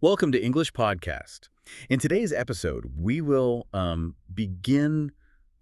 Welcome to English Podcast. In today's episode, we will begin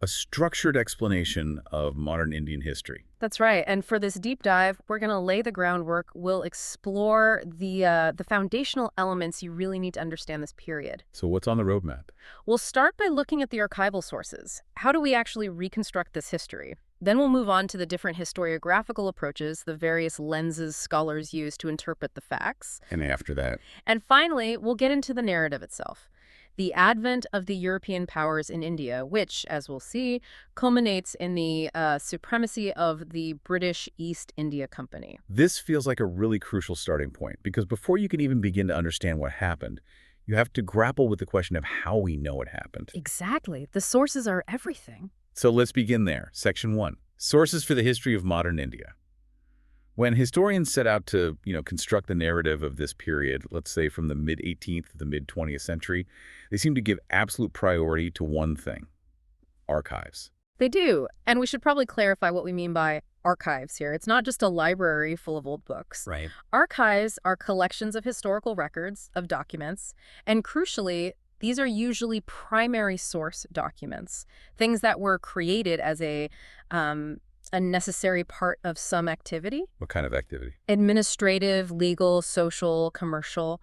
a structured explanation of modern Indian history. That's right. And for this deep dive, we're going to lay the groundwork. We'll explore the foundational elements you really need to understand this period. So what's on the roadmap? We'll start by looking at the archival sources. How do we actually reconstruct this history? Then we'll move on to the different historiographical approaches, the various lenses scholars use to interpret the facts. And after that? And finally, we'll get into the narrative itself. The advent of the European powers in India, which, as we'll see, culminates in the supremacy of the British East India Company. This feels like a really crucial starting point, because before you can even begin to understand what happened, you have to grapple with the question of how we know it happened. Exactly. The sources are everything. So let's begin there. Section 1. Sources for the history of modern India. When historians set out to, construct the narrative of this period, let's say from the mid-18th to the mid-20th century, they seem to give absolute priority to one thing: archives. They do. And we should probably clarify what we mean by archives here. It's not just a library full of old books. Right. Archives are collections of historical records, of documents, and crucially, these are usually primary source documents, things that were created as a necessary part of some activity. What kind of activity? Administrative, legal, social, commercial.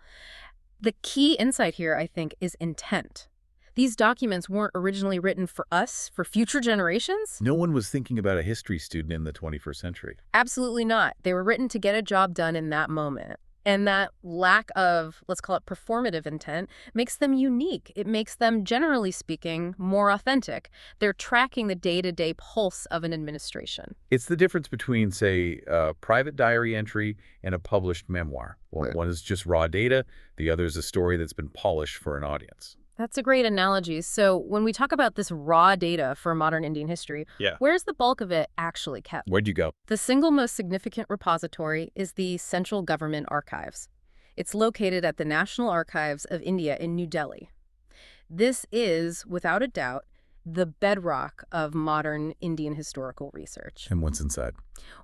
The key insight here, I think, is intent. These documents weren't originally written for us, for future generations. No one was thinking about a history student in the 21st century. Absolutely not. They were written to get a job done in that moment. And that lack of, let's call it performative intent, makes them unique. It makes them, generally speaking, more authentic. They're tracking the day-to-day pulse of an administration. It's the difference between, say, a private diary entry and a published memoir. One is just raw data, the other is a story that's been polished for an audience. That's a great analogy. So when we talk about this raw data for modern Indian history, where's the bulk of it actually kept? Where'd you go? The single most significant repository is the Central Government Archives. It's located at the National Archives of India in New Delhi. This is, without a doubt, the bedrock of modern Indian historical research. And what's inside?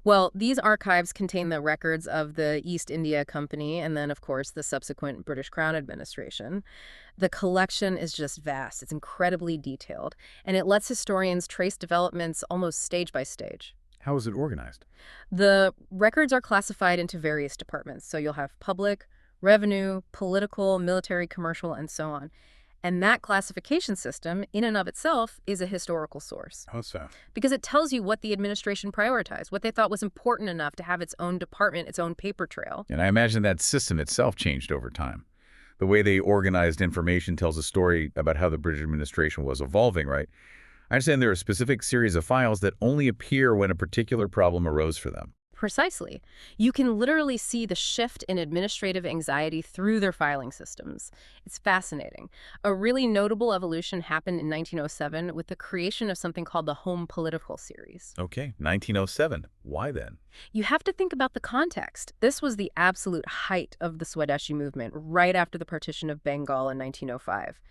Well, these archives contain the records of the East India Company and then, of course, the subsequent British Crown administration. The collection is just vast. It's incredibly detailed, and it lets historians trace developments almost stage by stage. How is it organized? The records are classified into various departments. So you'll have public, revenue, political, military, commercial, and so on. And that classification system, in and of itself, is a historical source. How so? Because it tells you what the administration prioritized, what they thought was important enough to have its own department, its own paper trail. And I imagine that system itself changed over time. The way they organized information tells a story about how the British administration was evolving, right? I understand there are a specific series of files that only appear when a particular problem arose for them. Precisely. You can literally see the shift in administrative anxiety through their filing systems. It's fascinating. A really notable evolution happened in 1907 with the creation of something called the Home Political Series. Okay, 1907. Why then? You have to think about the context. This was the absolute height of the Swadeshi movement, right after the partition of Bengal in 1905.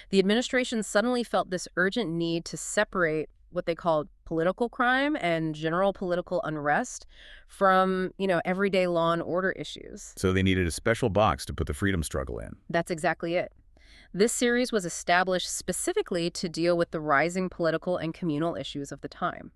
The administration suddenly felt this urgent need to separate what they called political crime and general political unrest from, everyday law and order issues. So they needed a special box to put the freedom struggle in. That's exactly it. This series was established specifically to deal with the rising political and communal issues of the time.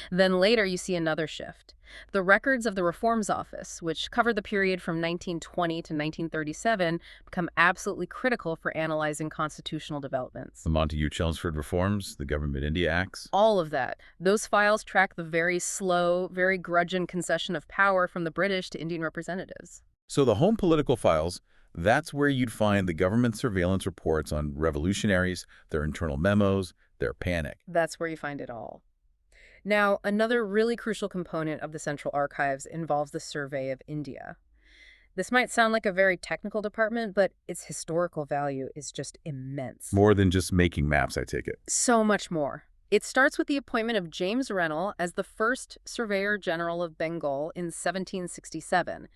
Then later you see another shift. The records of the Reforms Office, which covered the period from 1920 to 1937, become absolutely critical for analyzing constitutional developments. The Montagu-Chelmsford Reforms, the Government India Acts. All of that. Those files track the very slow, very grudging concession of power from the British to Indian representatives. So the home political files, that's where you'd find the government surveillance reports on revolutionaries, their internal memos, their panic. That's where you find it all. Now, another really crucial component of the Central Archives involves the Survey of India. This might sound like a very technical department, but its historical value is just immense. More than just making maps, I take it. So much more. It starts with the appointment of James Rennell as the first Surveyor General of Bengal in 1767.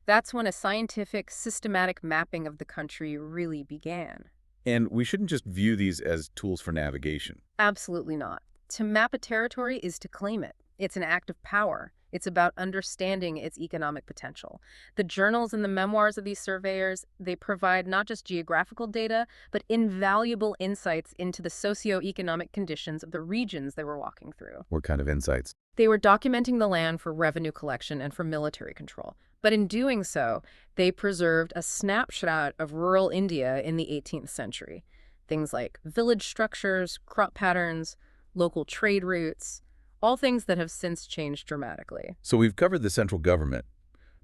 That's when a scientific, systematic mapping of the country really began. And we shouldn't just view these as tools for navigation. Absolutely not. To map a territory is to claim it. It's an act of power. It's about understanding its economic potential. The journals and the memoirs of these surveyors, they provide not just geographical data, but invaluable insights into the socio-economic conditions of the regions they were walking through. What kind of insights? They were documenting the land for revenue collection and for military control. But in doing so, they preserved a snapshot of rural India in the 18th century. Things like village structures, crop patterns, local trade routes, all things that have since changed dramatically. So we've covered the central government,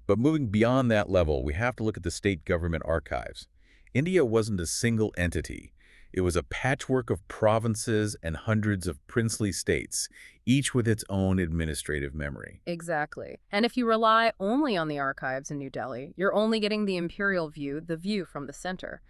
but moving beyond that level, we have to look at the state government archives. India wasn't a single entity. It was a patchwork of provinces and hundreds of princely states, each with its own administrative memory. Exactly. And if you rely only on the archives in New Delhi, you're only getting the imperial view, the view from the center.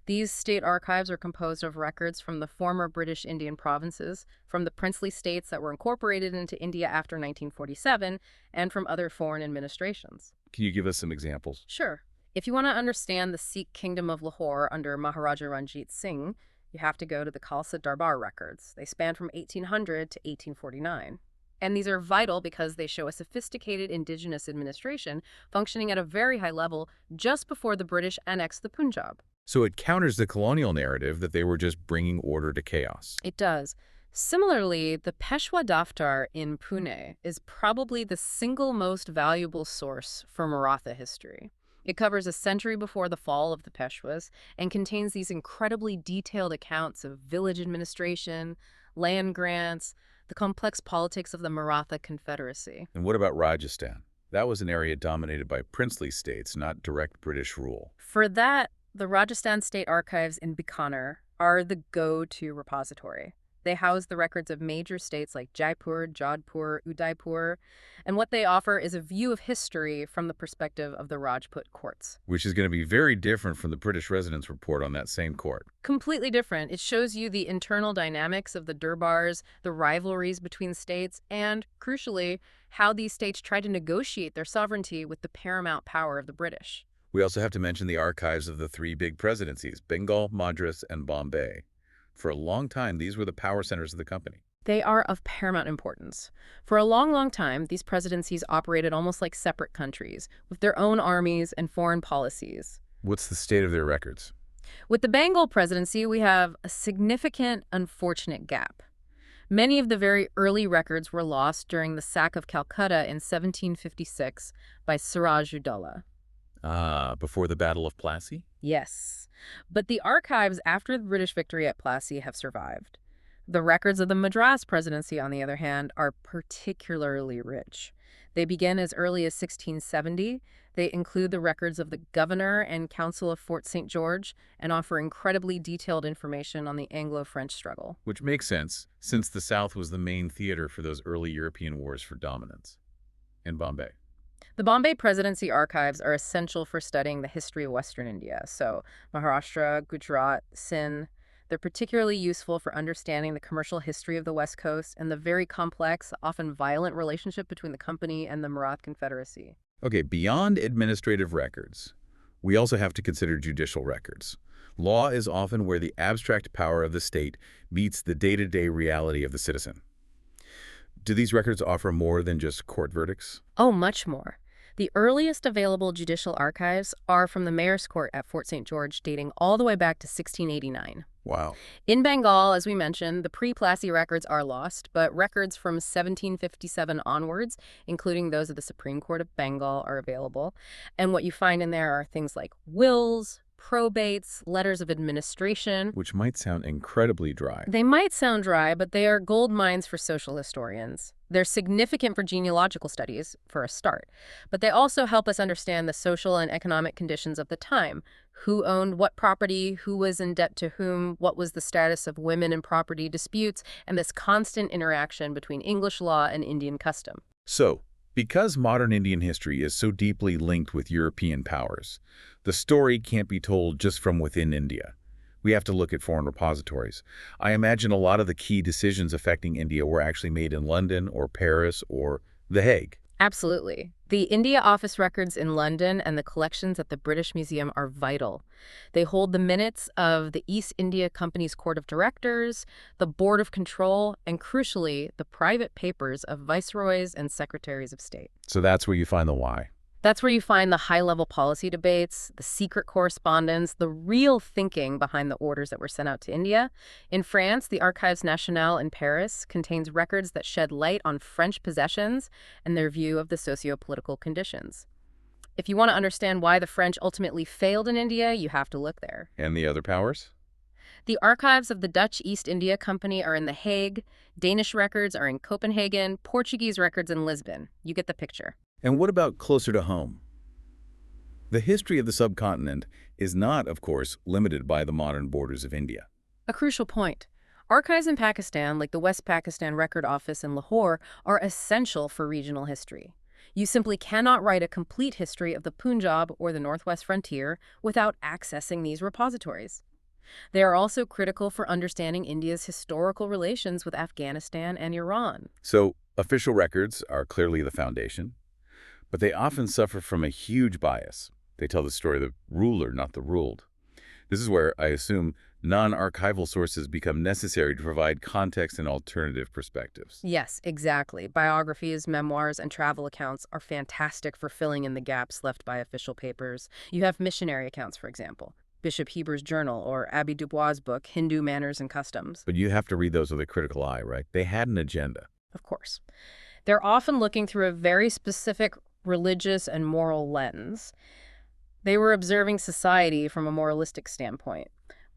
These state archives are composed of records from the former British Indian provinces, from the princely states that were incorporated into India after 1947, and from other foreign administrations. Can you give us some examples? Sure. If you want to understand the Sikh kingdom of Lahore under Maharaja Ranjit Singh, you have to go to the Khalsa Darbar records. They span from 1800 to 1849. And these are vital because they show a sophisticated indigenous administration functioning at a very high level just before the British annexed the Punjab. So it counters the colonial narrative that they were just bringing order to chaos. It does. Similarly, the Peshwa Daftar in Pune is probably the single most valuable source for Maratha history. It covers a century before the fall of the Peshwas and contains these incredibly detailed accounts of village administration, land grants, the complex politics of the Maratha Confederacy. And what about Rajasthan? That was an area dominated by princely states, not direct British rule. For that, the Rajasthan State Archives in Bikaner are the go-to repository. They house the records of major states like Jaipur, Jodhpur, Udaipur, and what they offer is a view of history from the perspective of the Rajput courts. Which is going to be very different from the British Residence Report on that same court. Completely different. It shows you the internal dynamics of the durbars, the rivalries between states, and, crucially, how these states try to negotiate their sovereignty with the paramount power of the British. We also have to mention the archives of the three big presidencies, Bengal, Madras, and Bombay. For a long time, these were the power centers of the company. They are of paramount importance. For a long, long time, these presidencies operated almost like separate countries, with their own armies and foreign policies. What's the state of their records? With the Bengal presidency, we have a significant, unfortunate gap. Many of the very early records were lost during the sack of Calcutta in 1756 by Siraj-ud-Dowlah. Before the Battle of Plassy? Yes, but the archives after the British victory at Plassy have survived. The records of the Madras presidency, on the other hand, are particularly rich. They begin as early as 1670. They include the records of the governor and council of Fort St. George and offer incredibly detailed information on the Anglo-French struggle. Which makes sense, since the South was the main theater for those early European wars for dominance. And Bombay. The Bombay Presidency archives are essential for studying the history of Western India, so Maharashtra, Gujarat, Sindh. They're particularly useful for understanding the commercial history of the West Coast and the very complex, often violent relationship between the company and the Maratha Confederacy. Okay, beyond administrative records, we also have to consider judicial records. Law is often where the abstract power of the state meets the day-to-day reality of the citizen. Do these records offer more than just court verdicts? Oh, much more. The earliest available judicial archives are from the Mayor's Court at Fort St. George, dating all the way back to 1689. Wow. In Bengal, as we mentioned, the pre-Plassy records are lost, but records from 1757 onwards, including those of the Supreme Court of Bengal, are available. And what you find in there are things like wills, probates, letters of administration. Which might sound incredibly dry. They might sound dry, but they are gold mines for social historians. They're significant for genealogical studies, for a start, but they also help us understand the social and economic conditions of the time. Who owned what property, who was in debt to whom, what was the status of women in property disputes, and this constant interaction between English law and Indian custom. So, because modern Indian history is so deeply linked with European powers, the story can't be told just from within India. We have to look at foreign repositories. I imagine a lot of the key decisions affecting India were actually made in London or Paris or The Hague. Absolutely. The India office records in London and the collections at the British Museum are vital. They hold the minutes of the East India Company's Court of Directors, the Board of Control, and crucially, the private papers of viceroys and secretaries of state. So that's where you find the why. That's where you find the high-level policy debates, the secret correspondence, the real thinking behind the orders that were sent out to India. In France, the Archives Nationales in Paris contains records that shed light on French possessions and their view of the socio-political conditions. If you want to understand why the French ultimately failed in India, you have to look there. And the other powers? The archives of the Dutch East India Company are in The Hague, Danish records are in Copenhagen, Portuguese records in Lisbon. You get the picture. And what about closer to home? The history of the subcontinent is not, of course, limited by the modern borders of India. A crucial point. Archives in Pakistan, like the West Pakistan Record Office in Lahore, are essential for regional history. You simply cannot write a complete history of the Punjab or the Northwest frontier without accessing these repositories. They are also critical for understanding India's historical relations with Afghanistan and Iran. So, official records are clearly the foundation, but they often suffer from a huge bias. They tell the story of the ruler, not the ruled. This is where, I assume, non-archival sources become necessary to provide context and alternative perspectives. Yes, exactly. Biographies, memoirs, and travel accounts are fantastic for filling in the gaps left by official papers. You have missionary accounts, for example. Bishop Heber's journal or Abbe Dubois' book, Hindu Manners and Customs. But you have to read those with a critical eye, right? They had an agenda. Of course. They're often looking through a very specific religious and moral lens. They were observing society from a moralistic standpoint.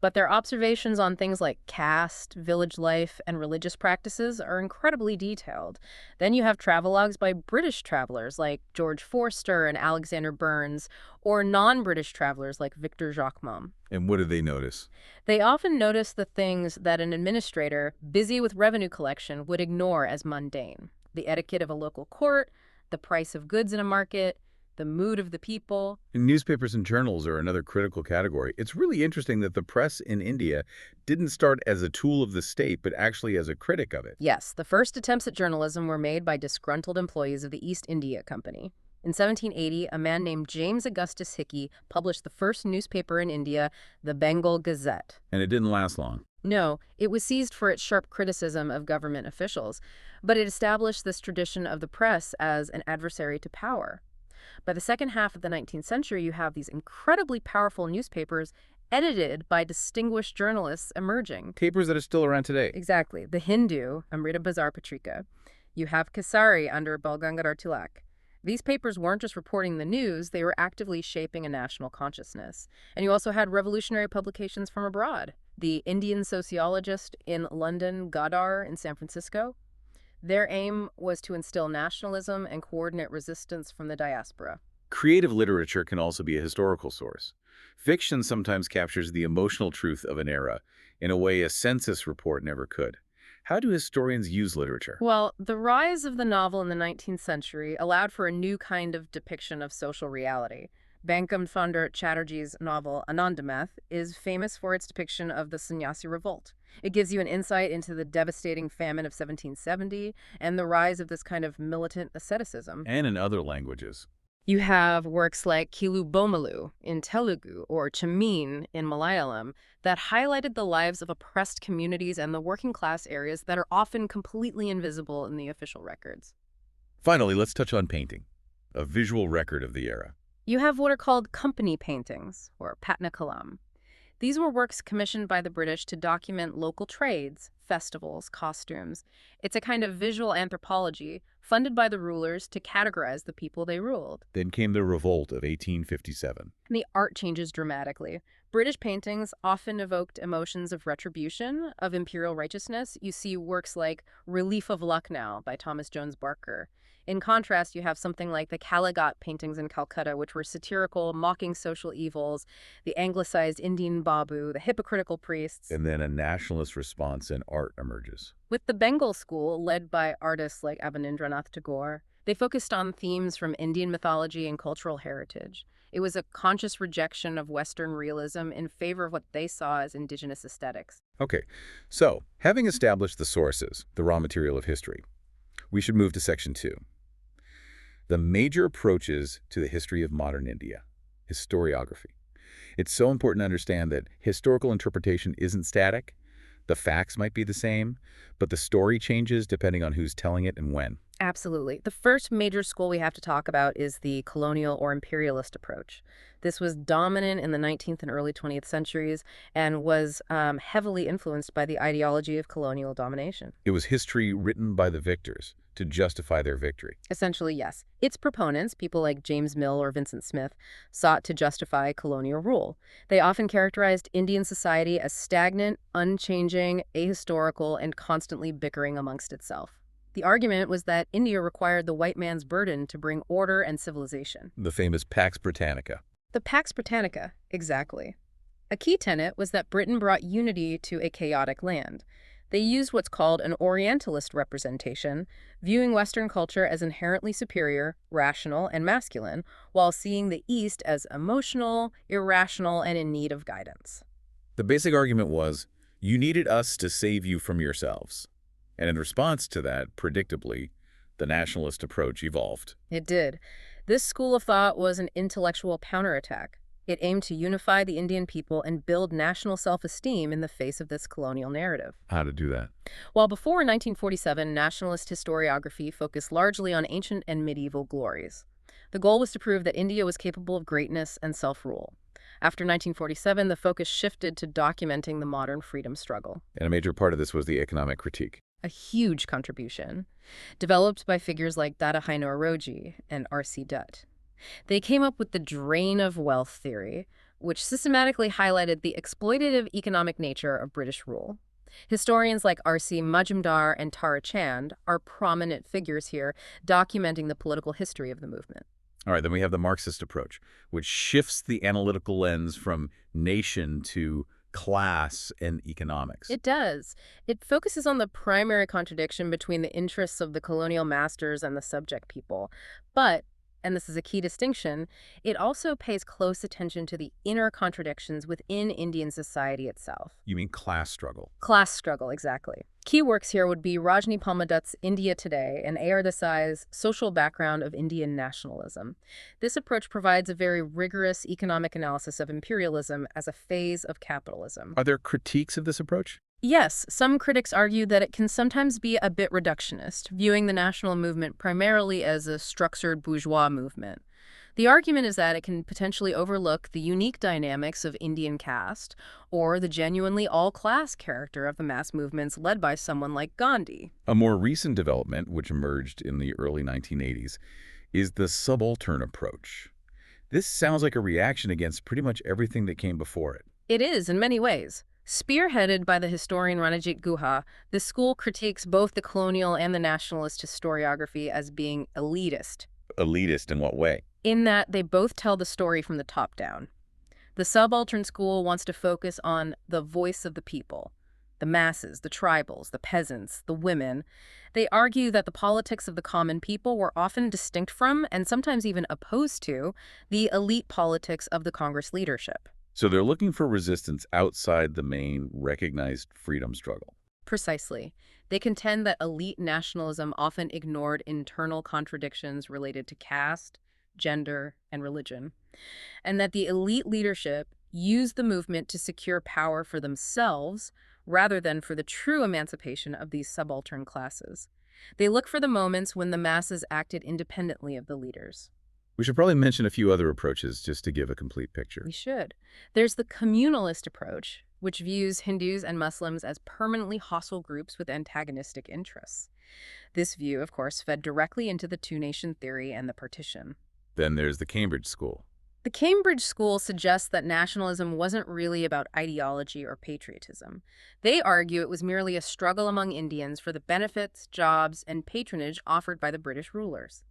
But their observations on things like caste, village life, and religious practices are incredibly detailed. Then you have travelogues by British travelers like George Forster and Alexander Burns, or non-British travelers like Victor Jacquemont. And what did they notice? They often notice the things that an administrator busy with revenue collection would ignore as mundane. The etiquette of a local court, the price of goods in a market, the mood of the people. And newspapers and journals are another critical category. It's really interesting that the press in India didn't start as a tool of the state, but actually as a critic of it. Yes, the first attempts at journalism were made by disgruntled employees of the East India Company. In 1780, a man named James Augustus Hickey published the first newspaper in India, the Bengal Gazette. And it didn't last long. No, it was seized for its sharp criticism of government officials, but it established this tradition of the press as an adversary to power. By the second half of the 19th century, you have these incredibly powerful newspapers edited by distinguished journalists emerging. Papers that are still around today. Exactly. The Hindu, Amrita Bazar Patrika. You have Kesari under Balgangadhar Tilak. These papers weren't just reporting the news, they were actively shaping a national consciousness. And you also had revolutionary publications from abroad. The Indian Sociologist in London, Godar in San Francisco. Their aim was to instill nationalism and coordinate resistance from the diaspora. Creative literature can also be a historical source. Fiction sometimes captures the emotional truth of an era in a way a census report never could. How do historians use literature? Well, the rise of the novel in the 19th century allowed for a new kind of depiction of social reality. Bankim Chandra Chatterjee's novel Anandamath is famous for its depiction of the Sannyasi revolt. It gives you an insight into the devastating famine of 1770 and the rise of this kind of militant asceticism. And in other languages. You have works like Kilu Bomalu in Telugu or Chamin in Malayalam that highlighted the lives of oppressed communities and the working class areas that are often completely invisible in the official records. Finally, let's touch on painting, a visual record of the era. You have what are called company paintings, or patna kalam. These were works commissioned by the British to document local trades, festivals, costumes. It's a kind of visual anthropology funded by the rulers to categorize the people they ruled. Then came the revolt of 1857. And the art changes dramatically. British paintings often evoked emotions of retribution, of imperial righteousness. You see works like Relief of Lucknow by Thomas Jones Barker. In contrast, you have something like the Kaligat paintings in Calcutta, which were satirical, mocking social evils, the anglicized Indian Babu, the hypocritical priests. And then a nationalist response in art emerges. With the Bengal school, led by artists like Abanindranath Tagore, they focused on themes from Indian mythology and cultural heritage. It was a conscious rejection of Western realism in favor of what they saw as indigenous aesthetics. Okay, so having established the sources, the raw material of history, we should move to Section 2. The major approaches to the history of modern India. Historiography. It's so important to understand that historical interpretation isn't static. The facts might be the same, but the story changes depending on who's telling it and when. Absolutely. The first major school we have to talk about is the colonial or imperialist approach. This was dominant in the 19th and early 20th centuries and was heavily influenced by the ideology of colonial domination. It was history written by the victors to justify their victory. Essentially, yes. Its proponents, people like James Mill or Vincent Smith, sought to justify colonial rule. They often characterized Indian society as stagnant, unchanging, ahistorical, and constantly bickering amongst itself. The argument was that India required the white man's burden to bring order and civilization. The famous Pax Britannica. The Pax Britannica, exactly. A key tenet was that Britain brought unity to a chaotic land. They used what's called an Orientalist representation, viewing Western culture as inherently superior, rational, and masculine, while seeing the East as emotional, irrational, and in need of guidance. The basic argument was, you needed us to save you from yourselves. And in response to that, predictably, the nationalist approach evolved. It did. This school of thought was an intellectual counterattack. It aimed to unify the Indian people and build national self-esteem in the face of this colonial narrative. How to do that? While before 1947, nationalist historiography focused largely on ancient and medieval glories. The goal was to prove that India was capable of greatness and self-rule. After 1947, the focus shifted to documenting the modern freedom struggle. And a major part of this was the economic critique. A huge contribution, developed by figures like Dada Hainooroji and R.C. Dutt. They came up with the drain of wealth theory, which systematically highlighted the exploitative economic nature of British rule. Historians like R.C. Majumdar and Tara Chand are prominent figures here, documenting the political history of the movement. All right, then we have the Marxist approach, which shifts the analytical lens from nation to class and economics. It does. It focuses on the primary contradiction between the interests of the colonial masters and the subject people. But, and this is a key distinction, it also pays close attention to the inner contradictions within Indian society itself. You mean class struggle? Class struggle, exactly. Key works here would be Rajni Palmadutt's India Today and A.R. Desai's Social Background of Indian Nationalism. This approach provides a very rigorous economic analysis of imperialism as a phase of capitalism. Are there critiques of this approach? Yes, some critics argue that it can sometimes be a bit reductionist, viewing the national movement primarily as a structured bourgeois movement. The argument is that it can potentially overlook the unique dynamics of Indian caste or the genuinely all-class character of the mass movements led by someone like Gandhi. A more recent development, which emerged in the early 1980s, is the subaltern approach. This sounds like a reaction against pretty much everything that came before it. It is, in many ways. Spearheaded by the historian Ranajit Guha, this school critiques both the colonial and the nationalist historiography as being elitist. Elitist in what way? In that they both tell the story from the top down. The subaltern school wants to focus on the voice of the people, the masses, the tribals, the peasants, the women. They argue that the politics of the common people were often distinct from, and sometimes even opposed to, the elite politics of the Congress leadership. So they're looking for resistance outside the main recognized freedom struggle. Precisely. They contend that elite nationalism often ignored internal contradictions related to caste, gender, and religion, and that the elite leadership used the movement to secure power for themselves rather than for the true emancipation of these subaltern classes. They look for the moments when the masses acted independently of the leaders. We should probably mention a few other approaches just to give a complete picture. We should. There's the communalist approach, which views Hindus and Muslims as permanently hostile groups with antagonistic interests. This view, of course, fed directly into the two-nation theory and the partition. Then there's the Cambridge School. The Cambridge School suggests that nationalism wasn't really about ideology or patriotism. They argue it was merely a struggle among Indians for the benefits, jobs, and patronage offered by the British rulers.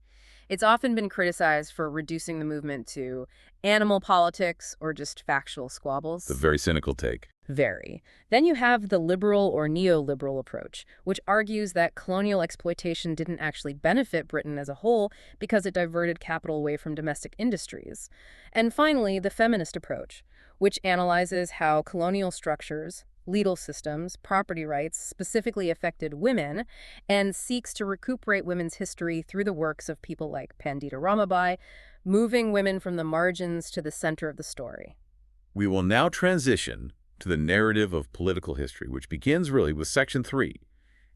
It's often been criticized for reducing the movement to animal politics or just factual squabbles. It's a very cynical take. Very. Then you have the liberal or neoliberal approach, which argues that colonial exploitation didn't actually benefit Britain as a whole because it diverted capital away from domestic industries. And finally, the feminist approach, which analyzes how colonial structures, legal systems, property rights specifically affected women, and seeks to recuperate women's history through the works of people like Pandita Ramabai, moving women from the margins to the center of the story. We will now transition to the narrative of political history, which begins really with Section 3,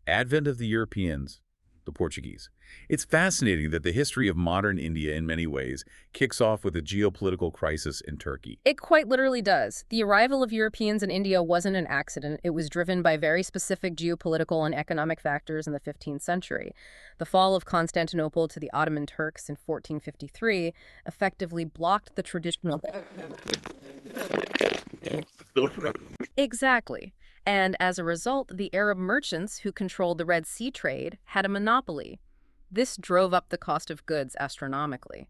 Advent of the Europeans, the Portuguese. It's fascinating that the history of modern India in many ways kicks off with a geopolitical crisis in Turkey. It quite literally does. The arrival of Europeans in India wasn't an accident. It was driven by very specific geopolitical and economic factors in the 15th century. The fall of Constantinople to the Ottoman Turks in 1453 effectively blocked the traditional... Exactly. And as a result, the Arab merchants who controlled the Red Sea trade had a monopoly. This drove up the cost of goods astronomically.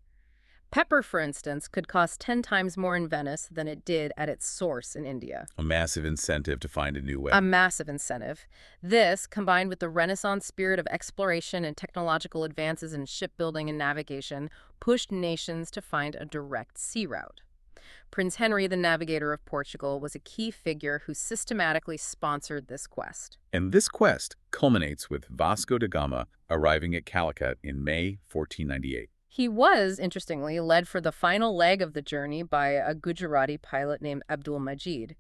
Pepper, for instance, could cost 10 times more in Venice than it did at its source in India. A massive incentive to find a new way. A massive incentive. This, combined with the Renaissance spirit of exploration and technological advances in shipbuilding and navigation, pushed nations to find a direct sea route. Prince Henry, the navigator of Portugal, was a key figure who systematically sponsored this quest. And this quest culminates with Vasco da Gama arriving at Calicut in May 1498. He was, interestingly, led for the final leg of the journey by a Gujarati pilot named Abdul Majid,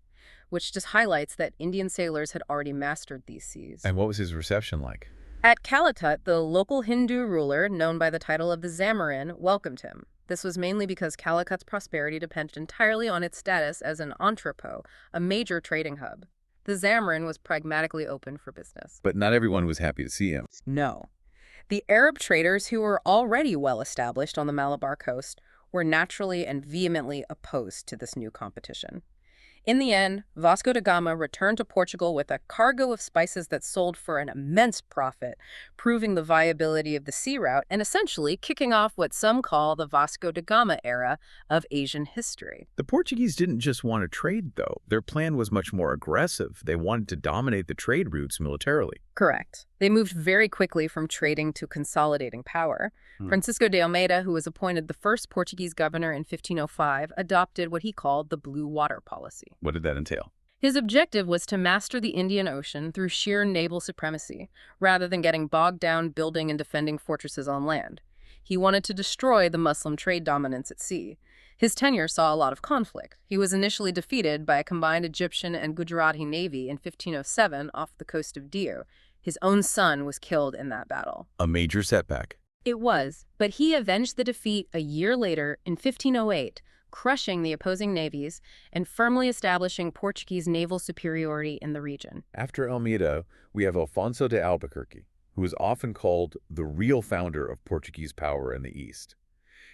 which just highlights that Indian sailors had already mastered these seas. And what was his reception like? At Calicut, the local Hindu ruler, known by the title of the Zamarin, welcomed him. This was mainly because Calicut's prosperity depended entirely on its status as an entrepot, a major trading hub. The Zamarin was pragmatically open for business. But not everyone was happy to see him. No. The Arab traders, who were already well established on the Malabar coast, were naturally and vehemently opposed to this new competition. In the end, Vasco da Gama returned to Portugal with a cargo of spices that sold for an immense profit, proving the viability of the sea route and essentially kicking off what some call the Vasco da Gama era of Asian history. The Portuguese didn't just want to trade, though. Their plan was much more aggressive. They wanted to dominate the trade routes militarily. Correct. They moved very quickly from trading to consolidating power. Francisco de Almeida, who was appointed the first Portuguese governor in 1505, adopted what he called the Blue Water Policy. What did that entail? His objective was to master the Indian Ocean through sheer naval supremacy, rather than getting bogged down building and defending fortresses on land. He wanted to destroy the Muslim trade dominance at sea. His tenure saw a lot of conflict. He was initially defeated by a combined Egyptian and Gujarati navy in 1507 off the coast of Diu. His own son was killed in that battle. A major setback. It was, but he avenged the defeat a year later in 1508, crushing the opposing navies and firmly establishing Portuguese naval superiority in the region. After Almeida, we have Alfonso de Albuquerque, who is often called the real founder of Portuguese power in the East.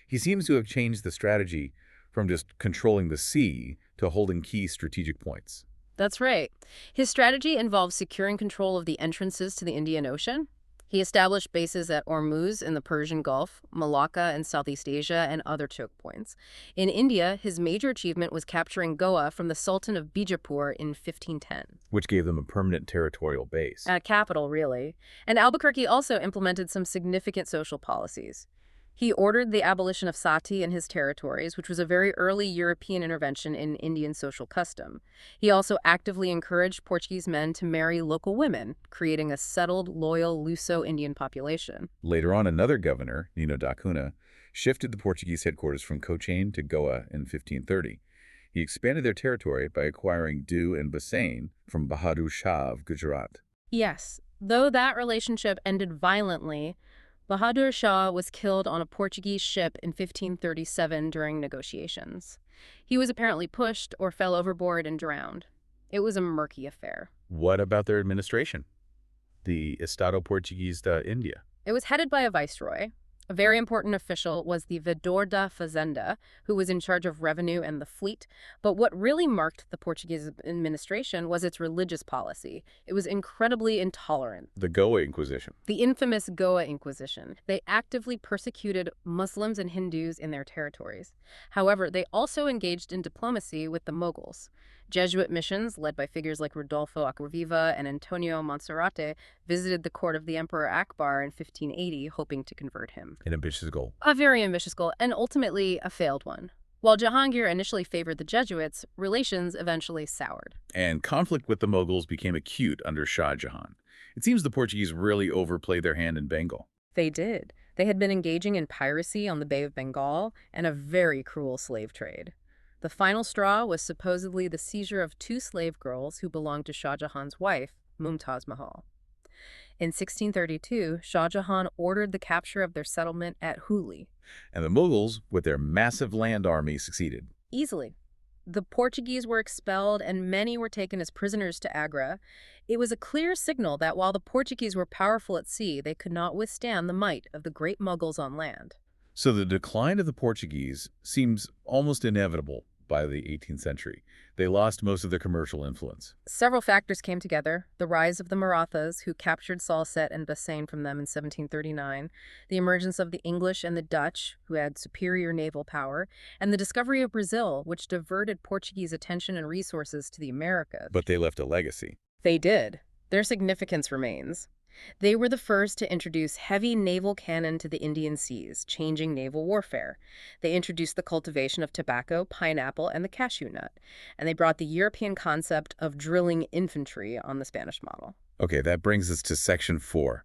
He seems to have changed the strategy from just controlling the sea to holding key strategic points. That's right. His strategy involved securing control of the entrances to the Indian Ocean. He established bases at Ormuz in the Persian Gulf, Malacca in Southeast Asia, and other choke points. In India, his major achievement was capturing Goa from the Sultan of Bijapur in 1510. Which gave them a permanent territorial base. A capital, really. And Albuquerque also implemented some significant social policies. He ordered the abolition of sati in his territories, which was a very early European intervention in Indian social custom. He also actively encouraged Portuguese men to marry local women, creating a settled, loyal Luso-Indian population. Later on, another governor, Nino da Cunha, shifted the Portuguese headquarters from Cochin to Goa in 1530. He expanded their territory by acquiring Diu and Bassein from Bahadur Shah of Gujarat. Yes, though that relationship ended violently, Bahadur Shah was killed on a Portuguese ship in 1537 during negotiations. He was apparently pushed or fell overboard and drowned. It was a murky affair. What about their administration? The Estado Português da India. It was headed by a viceroy. A very important official was the Vedor da Fazenda, who was in charge of revenue and the fleet. But what really marked the Portuguese administration was its religious policy. It was incredibly intolerant. The Goa Inquisition. The infamous Goa Inquisition. They actively persecuted Muslims and Hindus in their territories. However, they also engaged in diplomacy with the Moguls. Jesuit missions, led by figures like Rodolfo Acquaviva and Antonio Monserrate, visited the court of the Emperor Akbar in 1580, hoping to convert him. An ambitious goal. A very ambitious goal, and ultimately a failed one. While Jahangir initially favored the Jesuits, relations eventually soured. And conflict with the Mughals became acute under Shah Jahan. It seems the Portuguese really overplayed their hand in Bengal. They did. They had been engaging in piracy on the Bay of Bengal and a very cruel slave trade. The final straw was supposedly the seizure of two slave girls who belonged to Shah Jahan's wife, Mumtaz Mahal. In 1632, Shah Jahan ordered the capture of their settlement at Hooghly. And the Mughals, with their massive land army, succeeded. Easily. The Portuguese were expelled and many were taken as prisoners to Agra. It was a clear signal that while the Portuguese were powerful at sea, they could not withstand the might of the great Mughals on land. So the decline of the Portuguese seems almost inevitable by the 18th century. They lost most of their commercial influence. Several factors came together: the rise of the Marathas, who captured Salsette and Bassein from them in 1739, the emergence of the English and the Dutch, who had superior naval power, and the discovery of Brazil, which diverted Portuguese attention and resources to the Americas. But they left a legacy. They did. Their significance remains. They were the first to introduce heavy naval cannon to the Indian seas, changing naval warfare. They introduced the cultivation of tobacco, pineapple, and the cashew nut. And they brought the European concept of drilling infantry on the Spanish model. Okay, that brings us to section 4,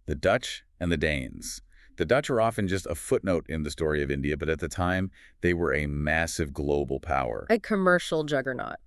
the Dutch and the Danes. The Dutch are often just a footnote in the story of India, but at the time, they were a massive global power. A commercial juggernaut.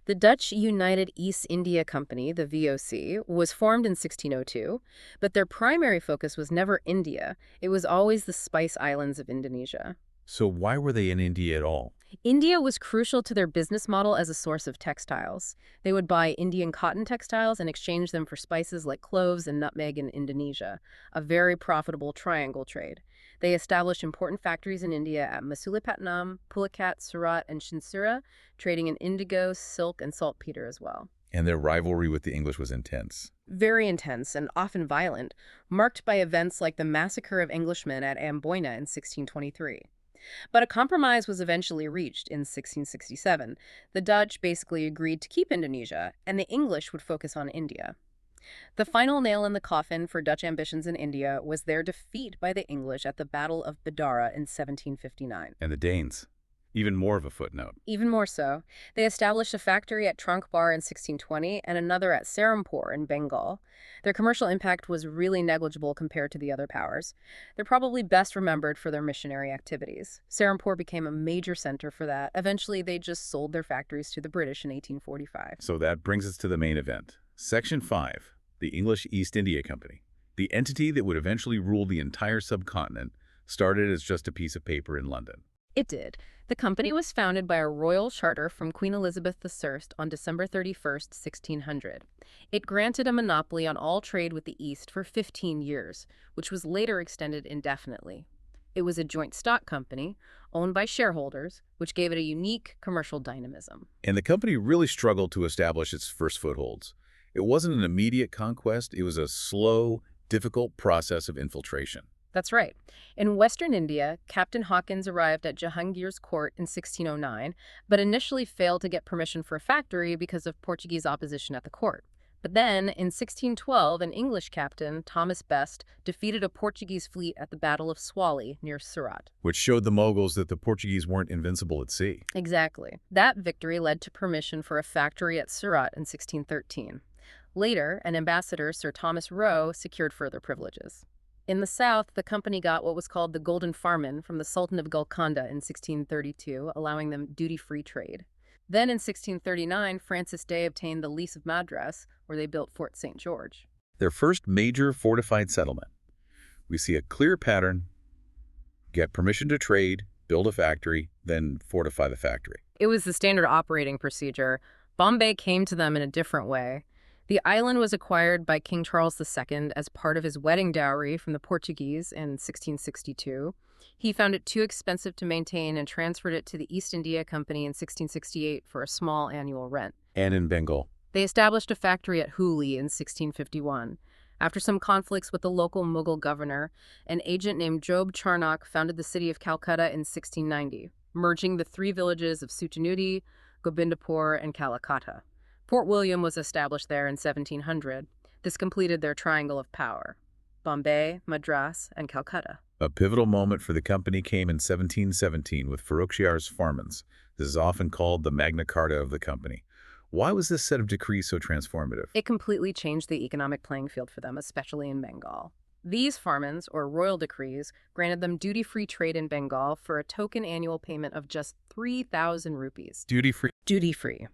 The Dutch United East India Company, the VOC, was formed in 1602, but their primary focus was never India. It was always the Spice Islands of Indonesia. So why were they in India at all? India was crucial to their business model as a source of textiles. They would buy Indian cotton textiles and exchange them for spices like cloves and nutmeg in Indonesia, a very profitable triangle trade. They established important factories in India at Masulipatam, Pulicat, Surat, and Shinsura, trading in indigo, silk, and saltpeter as well. And their rivalry with the English was intense. Very intense and often violent, marked by events like the massacre of Englishmen at Amboina in 1623. But a compromise was eventually reached in 1667. The Dutch basically agreed to keep Indonesia, and the English would focus on India. The final nail in the coffin for Dutch ambitions in India was their defeat by the English at the Battle of Badara in 1759. And the Danes, even more of a footnote. Even more so, they established a factory at Tranquebar in 1620 and another at Serampore in Bengal. Their commercial impact was really negligible compared to the other powers. They're probably best remembered for their missionary activities. Serampore became a major center for that. Eventually, they just sold their factories to the British in 1845. So that brings us to the main event. Section 5, the English East India Company. The entity that would eventually rule the entire subcontinent started as just a piece of paper in London. It did. The company was founded by a royal charter from Queen Elizabeth I on December 31st, 1600. It granted a monopoly on all trade with the East for 15 years, which was later extended indefinitely. It was a joint stock company, owned by shareholders, which gave it a unique commercial dynamism. And the company really struggled to establish its first footholds. It wasn't an immediate conquest, it was a slow, difficult process of infiltration. That's right. In Western India, Captain Hawkins arrived at Jahangir's court in 1609, but initially failed to get permission for a factory because of Portuguese opposition at the court. But then, in 1612, an English captain, Thomas Best, defeated a Portuguese fleet at the Battle of Swally near Surat. Which showed the Mughals that the Portuguese weren't invincible at sea. Exactly. That victory led to permission for a factory at Surat in 1613. Later, an ambassador, Sir Thomas Roe, secured further privileges. In the south, the company got what was called the Golden Farman from the Sultan of Golconda in 1632, allowing them duty-free trade. Then in 1639, Francis Day obtained the lease of Madras, where they built Fort St. George. Their first major fortified settlement. We see a clear pattern: get permission to trade, build a factory, then fortify the factory. It was the standard operating procedure. Bombay came to them in a different way. The island was acquired by King Charles II as part of his wedding dowry from the Portuguese in 1662. He found it too expensive to maintain and transferred it to the East India Company in 1668 for a small annual rent. And in Bengal. They established a factory at Hooghly in 1651. After some conflicts with the local Mughal governor, an agent named Job Charnock founded the city of Calcutta in 1690, merging the three villages of Sutanudi, Gobindapur, and Calicut. Fort William was established there in 1700. This completed their triangle of power. Bombay, Madras, and Calcutta. A pivotal moment for the company came in 1717 with Farrukhsiyar's Farmans. This is often called the Magna Carta of the company. Why was this set of decrees so transformative? It completely changed the economic playing field for them, especially in Bengal. These farmans, or royal decrees, granted them duty-free trade in Bengal for a token annual payment of just 3,000 rupees. Duty-free. Duty-free.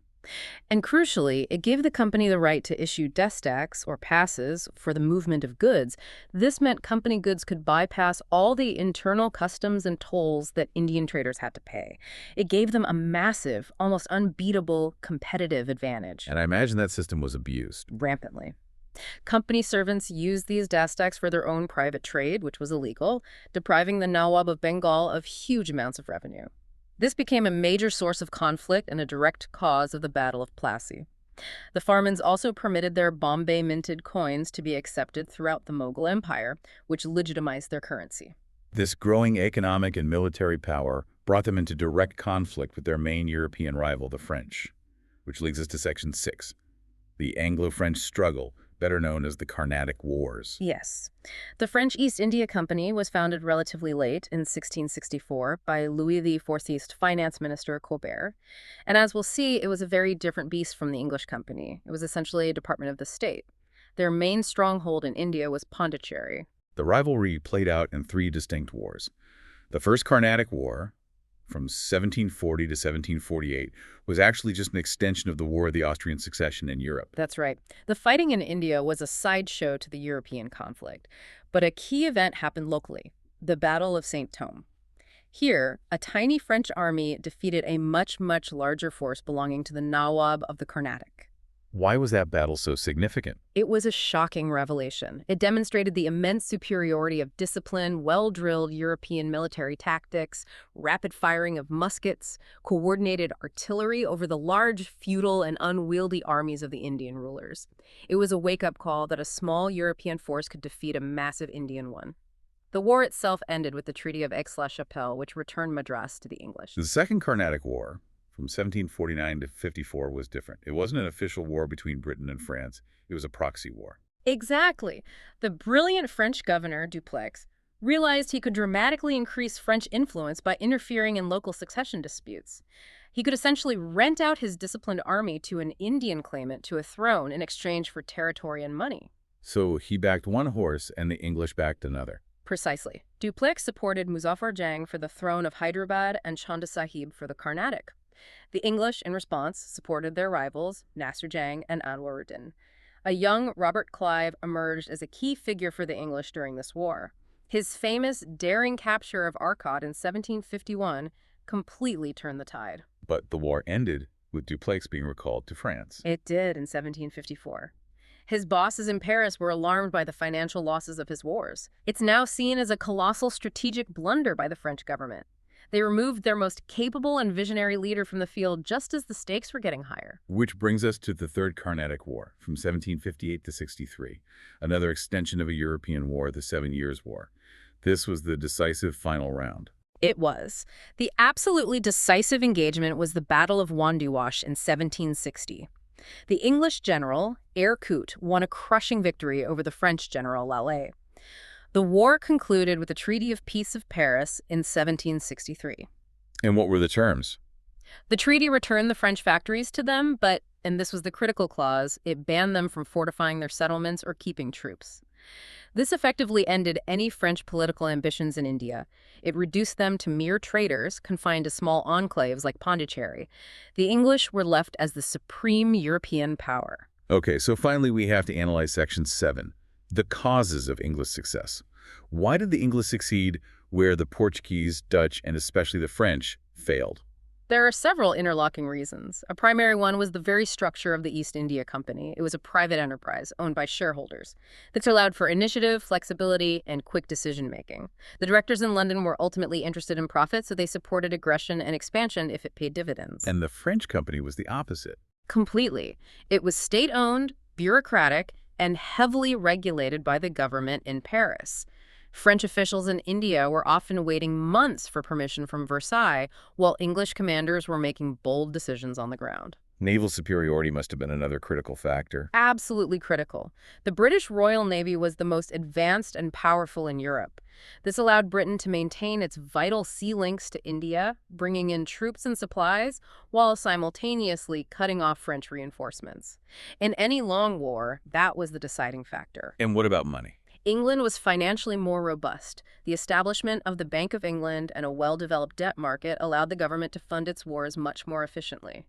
And crucially, it gave the company the right to issue destaks, or passes, for the movement of goods. This meant company goods could bypass all the internal customs and tolls that Indian traders had to pay. It gave them a massive, almost unbeatable competitive advantage. And I imagine that system was abused. Rampantly. Company servants used these dastaks for their own private trade, which was illegal, depriving the Nawab of Bengal of huge amounts of revenue. This became a major source of conflict and a direct cause of the Battle of Plassy. The Farmans also permitted their Bombay-minted coins to be accepted throughout the Mughal Empire, which legitimized their currency. This growing economic and military power brought them into direct conflict with their main European rival, the French, which leads us to Section 6, the Anglo-French struggle, better known as the Carnatic Wars. Yes. The French East India Company was founded relatively late in 1664 by Louis XIV's finance minister Colbert. And as we'll see, it was a very different beast from the English company. It was essentially a department of the state. Their main stronghold in India was Pondicherry. The rivalry played out in three distinct wars. The First Carnatic War, from 1740 to 1748, was actually just an extension of the War of the Austrian Succession in Europe. That's right. The fighting in India was a sideshow to the European conflict. But a key event happened locally, the Battle of St. Thome. Here, a tiny French army defeated a much, much larger force belonging to the Nawab of the Carnatic. Why was that battle so significant? It was a shocking revelation. It demonstrated the immense superiority of disciplined, well-drilled European military tactics, rapid firing of muskets, coordinated artillery over the large, feudal, and unwieldy armies of the Indian rulers. It was a wake-up call that a small European force could defeat a massive Indian one. The war itself ended with the Treaty of Aix-la-Chapelle, which returned Madras to the English. The Second Carnatic War, from 1749 to 54, was different. It wasn't an official war between Britain and France. It was a proxy war. Exactly. The brilliant French governor, Dupleix, realized he could dramatically increase French influence by interfering in local succession disputes. He could essentially rent out his disciplined army to an Indian claimant to a throne in exchange for territory and money. So he backed one horse and the English backed another. Precisely. Dupleix supported Muzaffar Jang for the throne of Hyderabad and Chanda Sahib for the Carnatic. The English, in response, supported their rivals, Nasir Jang and Anwaruddin. A young Robert Clive emerged as a key figure for the English during this war. His famous daring capture of Arcot in 1751 completely turned the tide. But the war ended with Dupleix being recalled to France. It did in 1754. His bosses in Paris were alarmed by the financial losses of his wars. It's now seen as a colossal strategic blunder by the French government. They removed their most capable and visionary leader from the field just as the stakes were getting higher. Which brings us to the Third Carnatic War, from 1758 to 63, another extension of a European war, the 7 Years' War. This was the decisive final round. It was. The absolutely decisive engagement was the Battle of Wandiwash in 1760. The English general, Eyre Coote, won a crushing victory over the French general, Lallet. The war concluded with the Treaty of Peace of Paris in 1763. And what were the terms? The treaty returned the French factories to them, but, and this was the critical clause, it banned them from fortifying their settlements or keeping troops. This effectively ended any French political ambitions in India. It reduced them to mere traders, confined to small enclaves like Pondicherry. The English were left as the supreme European power. Okay, so finally we have to analyze Section 7, the causes of English success. Why did the English succeed where the Portuguese, Dutch, and especially the French failed? There are several interlocking reasons. A primary one was the very structure of the East India Company. It was a private enterprise owned by shareholders. This allowed for initiative, flexibility, and quick decision-making. The directors in London were ultimately interested in profit, so they supported aggression and expansion if it paid dividends. And the French company was the opposite. Completely. It was state-owned, bureaucratic, and heavily regulated by the government in Paris. French officials in India were often waiting months for permission from Versailles, while English commanders were making bold decisions on the ground. Naval superiority must have been another critical factor. Absolutely critical. The British Royal Navy was the most advanced and powerful in Europe. This allowed Britain to maintain its vital sea links to India, bringing in troops and supplies, while simultaneously cutting off French reinforcements. In any long war, that was the deciding factor. And what about money? England was financially more robust. The establishment of the Bank of England and a well-developed debt market allowed the government to fund its wars much more efficiently.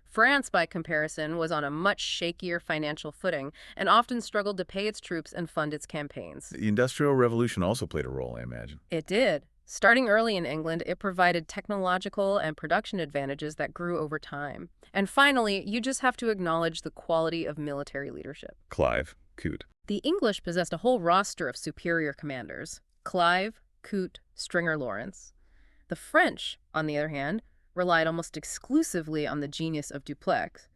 France, by comparison, was on a much shakier financial footing and often struggled to pay its troops and fund its campaigns. The Industrial Revolution also played a role, I imagine. It did. Starting early in England, it provided technological and production advantages that grew over time. And finally, you just have to acknowledge the quality of military leadership. Clive, Coote. The English possessed a whole roster of superior commanders: Clive, Coote, Stringer Lawrence. The French, on the other hand, relied almost exclusively on the genius of Dupleix.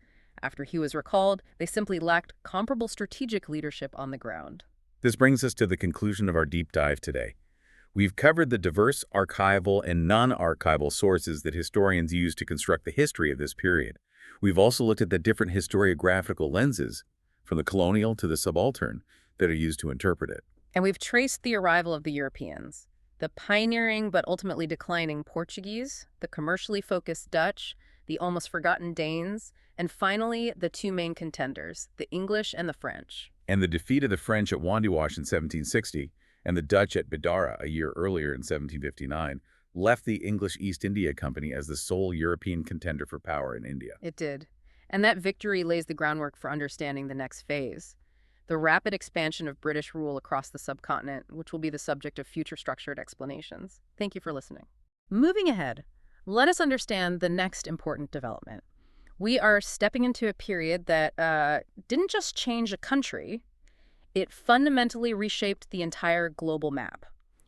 After he was recalled, they simply lacked comparable strategic leadership on the ground. This brings us to the conclusion of our deep dive today. We've covered the diverse archival and non-archival sources that historians use to construct the history of this period. We've also looked at the different historiographical lenses, from the colonial to the subaltern, that are used to interpret it. And we've traced the arrival of the Europeans: the pioneering but ultimately declining Portuguese, the commercially focused Dutch, the almost forgotten Danes, and finally, the two main contenders, the English and the French. And the defeat of the French at Wandiwash in 1760 and the Dutch at Bidara a year earlier in 1759 left the English East India Company as the sole European contender for power in India. It did. And that victory lays the groundwork for understanding the next phase: the rapid expansion of British rule across the subcontinent, which will be the subject of future structured explanations. Thank you for listening. Moving ahead, let us understand the next important development. We are stepping into a period that didn't just change a country, it fundamentally reshaped the entire global map.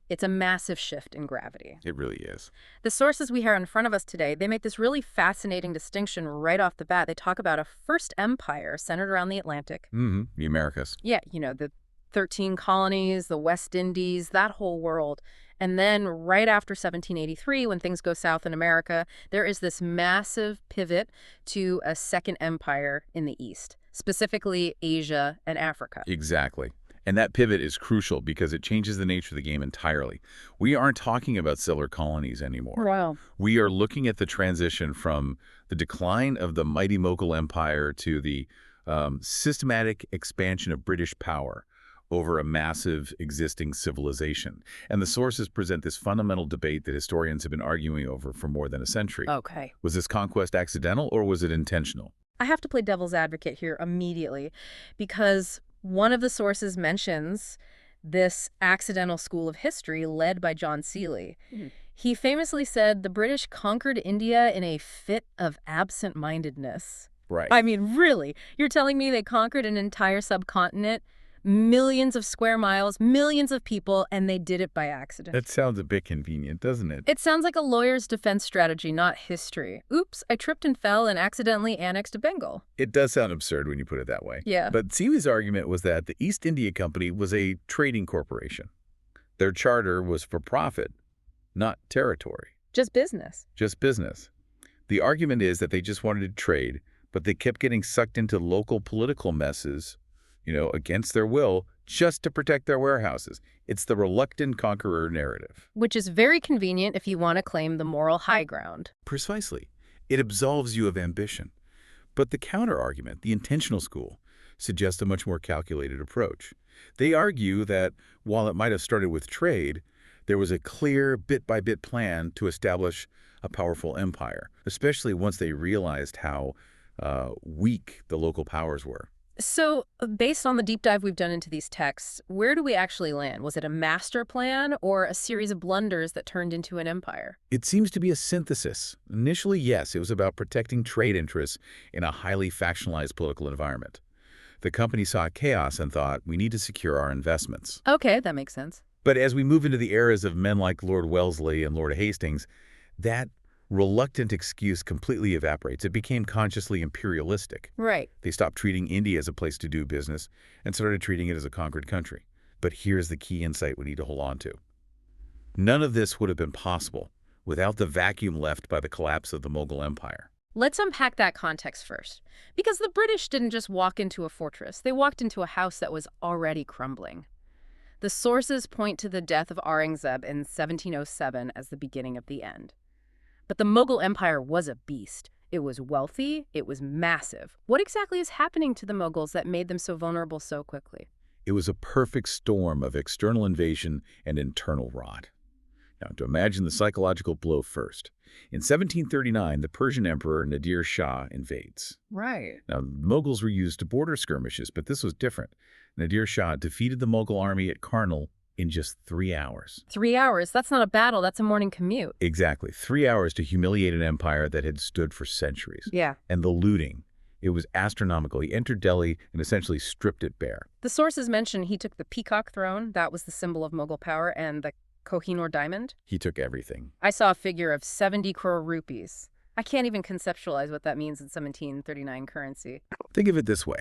It's a massive shift in gravity. It really is. The sources we have in front of us today, they make this really fascinating distinction right off the bat. They talk about a first empire centered around the Atlantic. The Americas. Yeah, the 13 colonies, the West Indies, that whole world. And then right after 1783, when things go south in America, there is this massive pivot to a second empire in the East, specifically Asia and Africa. Exactly. And that pivot is crucial because it changes the nature of the game entirely. We aren't talking about settler colonies anymore. Wow. We are looking at the transition from the decline of the mighty Mogul Empire to the systematic expansion of British power over a massive existing civilization. And the sources present this fundamental debate that historians have been arguing over for more than a century. Okay. Was this conquest accidental or was it intentional? I have to play devil's advocate here immediately, because one of the sources mentions this accidental school of history led by John Seeley. He famously said the British conquered India in a fit of absent-mindedness. Right. I mean, really? You're telling me they conquered an entire subcontinent, millions of square miles, millions of people, and they did it by accident? That sounds a bit convenient, doesn't it? It sounds like a lawyer's defense strategy, not history. Oops, I tripped and fell and accidentally annexed Bengal. It does sound absurd when you put it that way. Yeah. But Seeley's argument was that the East India Company was a trading corporation. Their charter was for profit, not territory. Just business. Just business. The argument is that they just wanted to trade, but they kept getting sucked into local political messes, against their will, just to protect their warehouses. It's the reluctant conqueror narrative. Which is very convenient if you want to claim the moral high ground. Precisely. It absolves you of ambition. But the counter-argument, the intentional school, suggests a much more calculated approach. They argue that while it might have started with trade, there was a clear bit-by-bit plan to establish a powerful empire, especially once they realized how weak the local powers were. So, based on the deep dive we've done into these texts, where do we actually land? Was it a master plan or a series of blunders that turned into an empire? It seems to be a synthesis. Initially, yes, it was about protecting trade interests in a highly factionalized political environment. The company saw chaos and thought, we need to secure our investments. Okay, that makes sense. But as we move into the eras of men like Lord Wellesley and Lord Hastings, that reluctant excuse completely evaporates. It became consciously imperialistic. Right. They stopped treating India as a place to do business and started treating it as a conquered country. But here's the key insight we need to hold on to. None of this would have been possible without the vacuum left by the collapse of the Mughal Empire. Let's unpack that context first. Because the British didn't just walk into a fortress, they walked into a house that was already crumbling. The sources point to the death of Aurangzeb in 1707 as the beginning of the end. But the Mughal Empire was a beast. It was wealthy, it was massive. What exactly is happening to the Mughals that made them so vulnerable so quickly? It was a perfect storm of external invasion and internal rot. Now, to imagine the psychological blow first. In 1739, the Persian Emperor Nadir Shah invades. Right. Now, the Mughals were used to border skirmishes, but this was different. Nadir Shah defeated the Mughal army at Karnal in just 3 hours. 3 hours? That's not a battle, that's a morning commute. Exactly. 3 hours to humiliate an empire that had stood for centuries. Yeah. And the looting. It was astronomical. He entered Delhi and essentially stripped it bare. The sources mention he took the peacock throne, that was the symbol of Mughal power, and the Kohinoor diamond. He took everything. I saw a figure of 70 crore rupees. I can't even conceptualize what that means in 1739 currency. Think of it this way.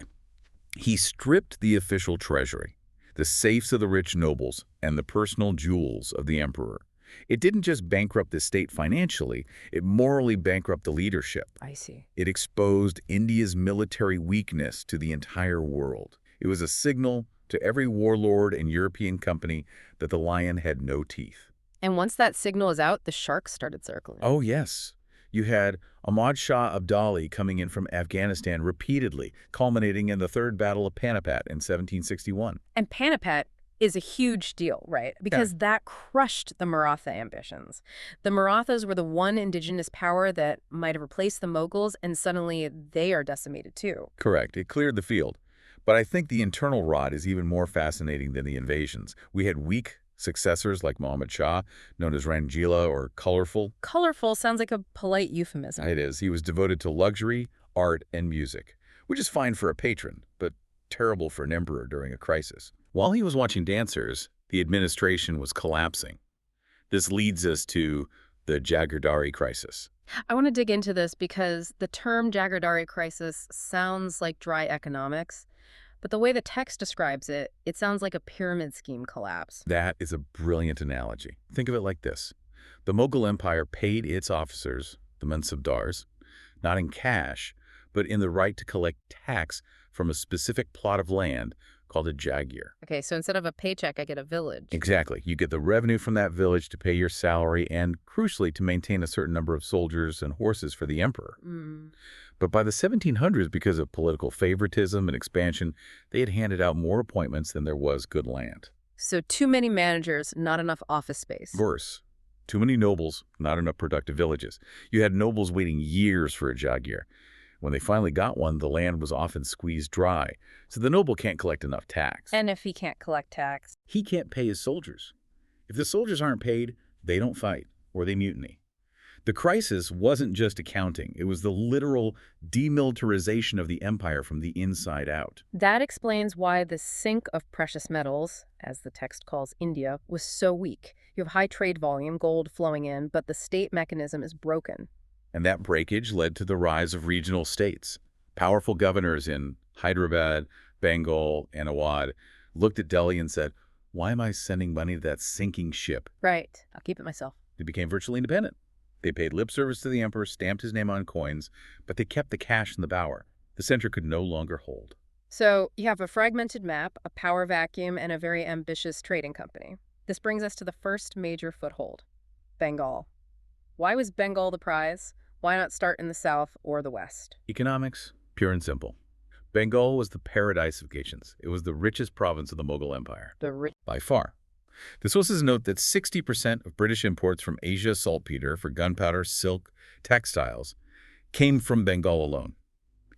He stripped the official treasury, the safes of the rich nobles, and the personal jewels of the emperor. It didn't just bankrupt the state financially, it morally bankrupted the leadership. I see. It exposed India's military weakness to the entire world. It was a signal to every warlord and European company that the lion had no teeth. And once that signal is out, the sharks started circling. Oh, yes. You had Ahmad Shah Abdali coming in from Afghanistan repeatedly, culminating in the Third Battle of Panipat in 1761. And Panipat is a huge deal, right? Because that crushed the Maratha ambitions. The Marathas were the one indigenous power that might have replaced the Mughals, and suddenly they are decimated too. Correct. It cleared the field. But I think the internal rot is even more fascinating than the invasions. We had weak successors like Muhammad Shah, known as Rangila or colorful. Colorful sounds like a polite euphemism. It is. He was devoted to luxury, art, and music, which is fine for a patron, but terrible for an emperor during a crisis. While he was watching dancers, the administration was collapsing. This leads us to the Jagirdari crisis. I want to dig into this because the term Jagirdari crisis sounds like dry economics, but the way the text describes it, it sounds like a pyramid scheme collapse. That is a brilliant analogy. Think of it like this. The Mughal Empire paid its officers, the mansabdars, not in cash, but in the right to collect tax from a specific plot of land called a jagir. Okay, so instead of a paycheck, I get a village. Exactly. You get the revenue from that village to pay your salary and, crucially, to maintain a certain number of soldiers and horses for the emperor. But by the 1700s, because of political favoritism and expansion, they had handed out more appointments than there was good land. So too many managers, not enough office space. Worse, too many nobles, not enough productive villages. You had nobles waiting years for a jagir. When they finally got one, the land was often squeezed dry, so the noble can't collect enough tax. And if he can't collect tax? He can't pay his soldiers. If the soldiers aren't paid, they don't fight, or they mutiny. The crisis wasn't just accounting. It was the literal demilitarization of the empire from the inside out. That explains why the sink of precious metals, as the text calls India, was so weak. You have high trade volume, gold flowing in, but the state mechanism is broken. And that breakage led to the rise of regional states. Powerful governors in Hyderabad, Bengal, and Awadh looked at Delhi and said, "Why am I sending money to that sinking ship?" Right. I'll keep it myself. They became virtually independent. They paid lip service to the emperor, stamped his name on coins, but they kept the cash in the bower. The center could no longer hold. So you have a fragmented map, a power vacuum, and a very ambitious trading company. This brings us to the first major foothold, Bengal. Why was Bengal the prize? Why not start in the south or the west? Economics, pure and simple. Bengal was the paradise of Ghations. It was the richest province of the Mughal Empire, by far. The sources note that 60% of British imports from Asia saltpeter for gunpowder, silk, textiles came from Bengal alone.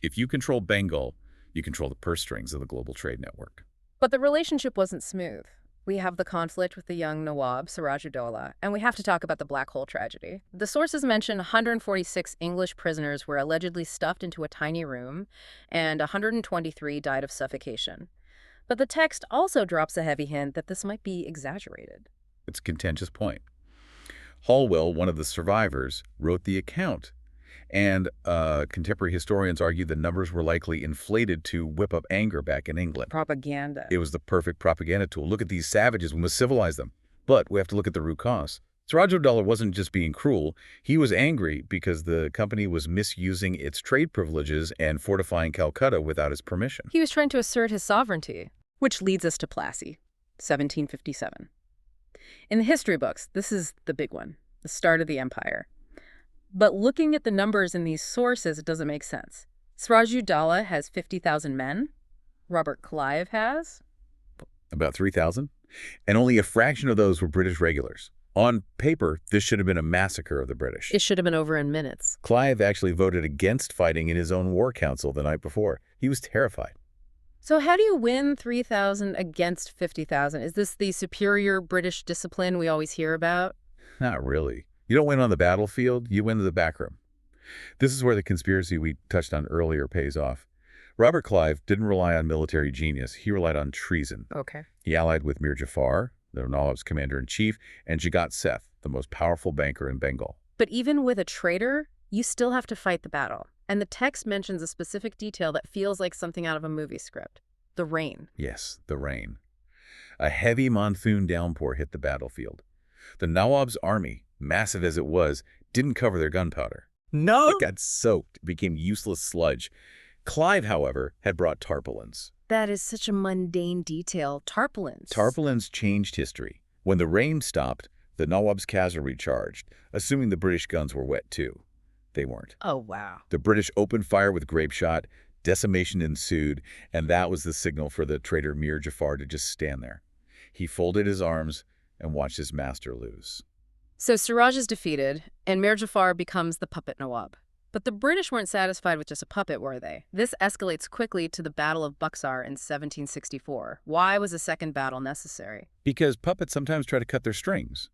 If you control Bengal, you control the purse strings of the global trade network. But the relationship wasn't smooth. We have the conflict with the young Nawab, Siraj-ud-Dowlah, and we have to talk about the Black Hole tragedy. The sources mention 146 English prisoners were allegedly stuffed into a tiny room, and 123 died of suffocation. But the text also drops a heavy hint that this might be exaggerated. It's a contentious point. Holwell, one of the survivors, wrote the account, and contemporary historians argue the numbers were likely inflated to whip up anger back in England. Propaganda. It was the perfect propaganda tool. Look at these savages, we must civilize them. But we have to look at the root cause. Siraj-ud-Daulah wasn't just being cruel. He was angry because the company was misusing its trade privileges and fortifying Calcutta without his permission. He was trying to assert his sovereignty, which leads us to Plassy, 1757. In the history books, this is the big one, the start of the empire. But looking at the numbers in these sources, it doesn't make sense. Siraj-ud-Daulah has 50,000 men. Robert Clive has About 3,000. And only a fraction of those were British regulars. On paper, this should have been a massacre of the British. It should have been over in minutes. Clive actually voted against fighting in his own war council the night before. He was terrified. So how do you win 3,000 against 50,000? Is this the superior British discipline we always hear about? Not really. You don't win on the battlefield, you win in the backroom. This is where the conspiracy we touched on earlier pays off. Robert Clive didn't rely on military genius, he relied on treason. Okay. He allied with Mir Jafar, the Nawab's commander-in-chief, and Jagat Seth, the most powerful banker in Bengal. But even with a traitor, you still have to fight the battle. And the text mentions a specific detail that feels like something out of a movie script. The rain. Yes, the rain. A heavy monsoon downpour hit the battlefield. The Nawab's army, massive as it was, didn't cover their gunpowder. No! It got soaked, became useless sludge. Clive, however, had brought tarpaulins. That is such a mundane detail. Tarpaulins. Tarpaulins changed history. When the rain stopped, the Nawab's cavalry charged, assuming the British guns were wet too. They weren't. Oh, wow. The British opened fire with grape shot, decimation ensued, and that was the signal for the traitor Mir Jafar to just stand there. He folded his arms and watched his master lose. So Siraj is defeated, and Mir Jafar becomes the puppet Nawab. But the British weren't satisfied with just a puppet, were they? This escalates quickly to the Battle of Buxar in 1764. Why was a second battle necessary? Because puppets sometimes try to cut their strings.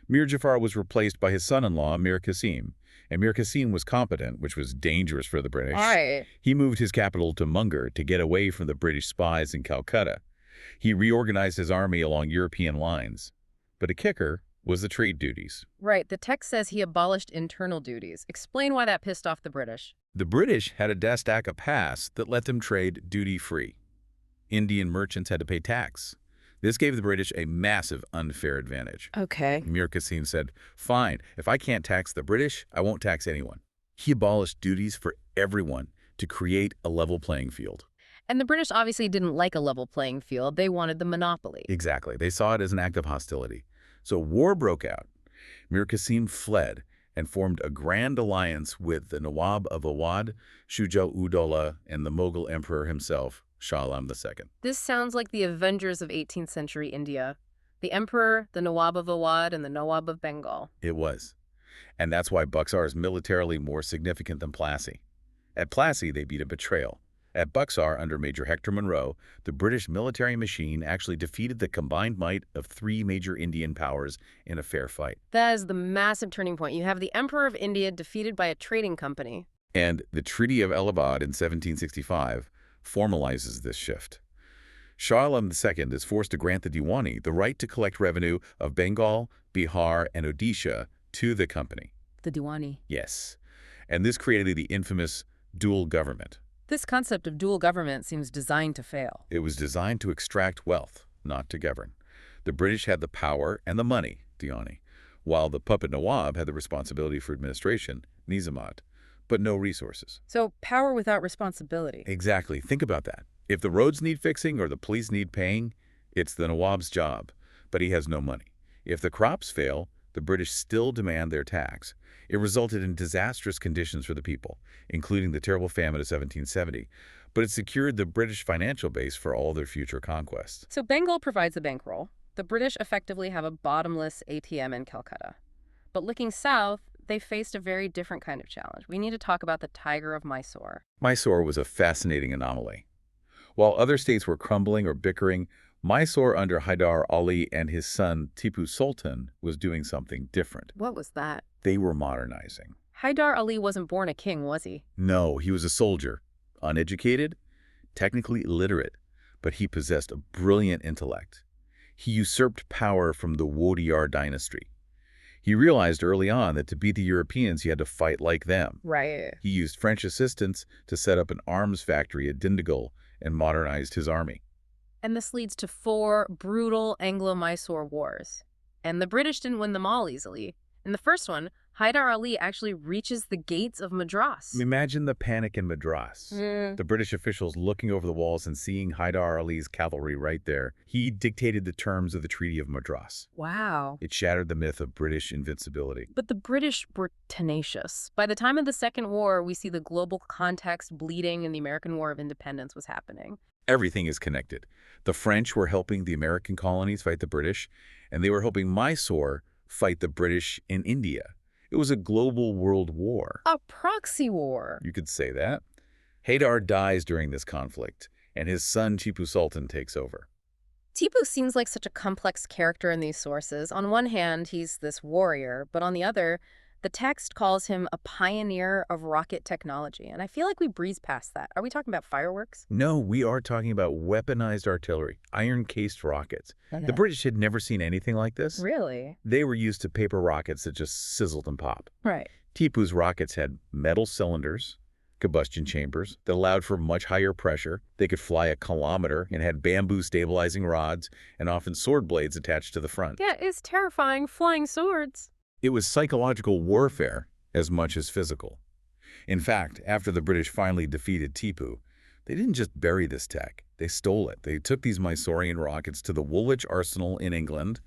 Mir Jafar was replaced by his son-in-law, Mir Qasim, and Mir Qasim was competent, which was dangerous for the British. Right. He moved his capital to Munger to get away from the British spies in Calcutta. He reorganized his army along European lines. But a kicker was the trade duties. Right. The text says he abolished internal duties. Explain why that pissed off the British. The British had a Dastaka pass that let them trade duty-free. Indian merchants had to pay tax. This gave the British a massive unfair advantage. Okay. Mir Qasim said, fine, if I can't tax the British, I won't tax anyone. He abolished duties for everyone to create a level playing field. And the British obviously didn't like a level playing field. They wanted the monopoly. Exactly. They saw it as an act of hostility. So war broke out. Mir Qasim fled and formed a grand alliance with the Nawab of Awadh, Shuja-ud-Daulah, and the Mughal emperor himself, Shah Alam II. This sounds like the Avengers of 18th century India. The emperor, the Nawab of Awadh, and the Nawab of Bengal. It was. And that's why Buxar is militarily more significant than Plassy. At Plassy, they beat a betrayal. At Buxar, under Major Hector Munro, the British military machine actually defeated the combined might of three major Indian powers in a fair fight. That is the massive turning point. You have the Emperor of India defeated by a trading company. And the Treaty of Allahabad in 1765 formalizes this shift. Shah Alam II is forced to grant the Diwani the right to collect revenue of Bengal, Bihar, and Odisha to the company. The Diwani. Yes. And this created the infamous dual government. This concept of dual government seems designed to fail. It was designed to extract wealth, not to govern. The British had the power and the money, Diwani, while the puppet Nawab had the responsibility for administration, Nizamat, but no resources. So power without responsibility. Exactly. Think about that. If the roads need fixing or the police need paying, it's the Nawab's job, but he has no money. If the crops fail, the British still demand their tax. It resulted in disastrous conditions for the people, including the terrible famine of 1770, but it secured the British financial base for all their future conquests. So Bengal provides the bankroll. The British effectively have a bottomless ATM in Calcutta. But looking south, they faced a very different kind of challenge. We need to talk about the Tiger of Mysore. Mysore was a fascinating anomaly. While other states were crumbling or bickering, Mysore under Hyder Ali and his son Tipu Sultan was doing something different. What was that? They were modernizing. Hyder Ali wasn't born a king, was he? No, he was a soldier, uneducated, technically illiterate, but he possessed a brilliant intellect. He usurped power from the Wodeyar dynasty. He realized early on that to beat the Europeans, he had to fight like them. Right. He used French assistance to set up an arms factory at Dindigul and modernized his army. And this leads to 4 brutal Anglo-Mysore wars. And the British didn't win them all easily. In the first one, Hyder Ali actually reaches the gates of Madras. Imagine the panic in Madras. Mm. The British officials looking over the walls and seeing Hyder Ali's cavalry right there. He dictated the terms of the Treaty of Madras. Wow. It shattered the myth of British invincibility. But the British were tenacious. By the time of the Second War, we see the global context bleeding and the American War of Independence was happening. Everything is connected. The French were helping the American colonies fight the British, and they were helping Mysore fight the British in India. It was a global world war. A proxy war. You could say that. Hyder dies during this conflict, and his son Tipu Sultan takes over. Tipu seems like such a complex character in these sources. On one hand, he's this warrior, but on the other, the text calls him a pioneer of rocket technology. And I feel like we breeze past that. Are we talking about fireworks? No, we are talking about weaponized artillery, iron-cased rockets. Okay. The British had never seen anything like this. Really? They were used to paper rockets that just sizzled and popped. Right. Tipu's rockets had metal cylinders, combustion chambers that allowed for much higher pressure. They could fly a kilometer and had bamboo stabilizing rods and often sword blades attached to the front. Yeah, it's terrifying. Flying swords. It was psychological warfare as much as physical. In fact, after the British finally defeated Tipu, they didn't just bury this tech. They stole it. They took these Mysorean rockets to the Woolwich Arsenal in England,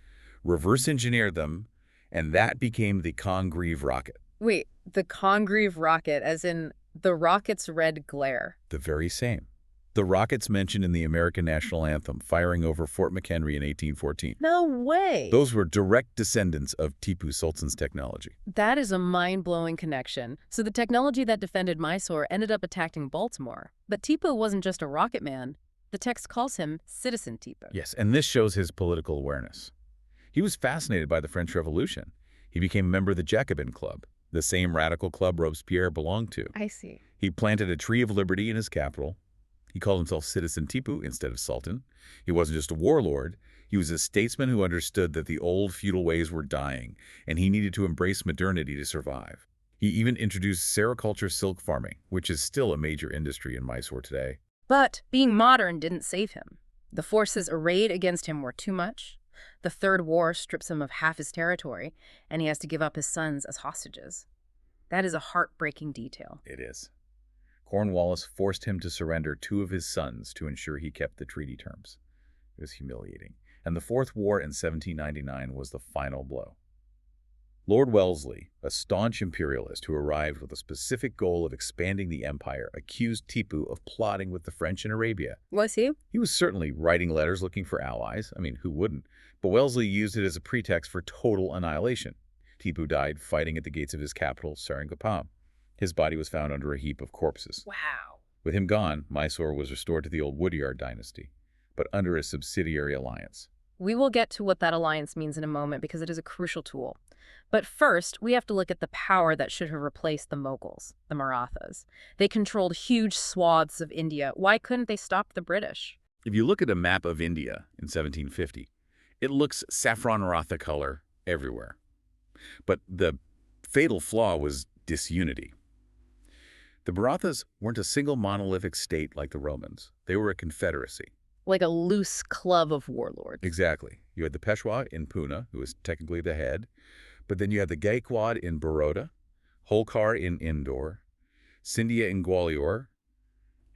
reverse-engineered them, and that became the Congreve rocket. Wait, the Congreve rocket, as in the rocket's red glare. The very same. The rockets mentioned in the American national anthem firing over Fort McHenry in 1814. No way. Those were direct descendants of Tipu Sultan's technology. That is a mind-blowing connection. So the technology that defended Mysore ended up attacking Baltimore. But Tipu wasn't just a rocket man. The text calls him Citizen Tipu. Yes, and this shows his political awareness. He was fascinated by the French Revolution. He became a member of the Jacobin Club, the same radical club Robespierre belonged to. I see. He planted a tree of liberty in his capital. He called himself Citizen Tipu instead of Sultan. He wasn't just a warlord. He was a statesman who understood that the old feudal ways were dying, and he needed to embrace modernity to survive. He even introduced sericulture silk farming, which is still a major industry in Mysore today. But being modern didn't save him. The forces arrayed against him were too much. The Third War strips him of half his territory, and he has to give up his sons as hostages. That is a heartbreaking detail. It is. Cornwallis forced him to surrender 2 of his sons to ensure he kept the treaty terms. It was humiliating. And the Fourth War in 1799 was the final blow. Lord Wellesley, a staunch imperialist who arrived with a specific goal of expanding the empire, accused Tipu of plotting with the French in Arabia. Was he? He was certainly writing letters looking for allies. I mean, who wouldn't? But Wellesley used it as a pretext for total annihilation. Tipu died fighting at the gates of his capital, Seringapatam. His body was found under a heap of corpses. Wow. With him gone, Mysore was restored to the old Woodyard dynasty, but under a subsidiary alliance. We will get to what that alliance means in a moment because it is a crucial tool. But first, we have to look at the power that should have replaced the Moguls, the Marathas. They controlled huge swaths of India. Why couldn't they stop the British? If you look at a map of India in 1750, it looks saffron Maratha color everywhere. But the fatal flaw was disunity. The Marathas weren't a single monolithic state like the Romans. They were a confederacy. Like a loose club of warlords. Exactly. You had the Peshwa in Pune, who was technically the head, but then you had the Gaikwad in Baroda, Holkar in Indore, Scindia in Gwalior,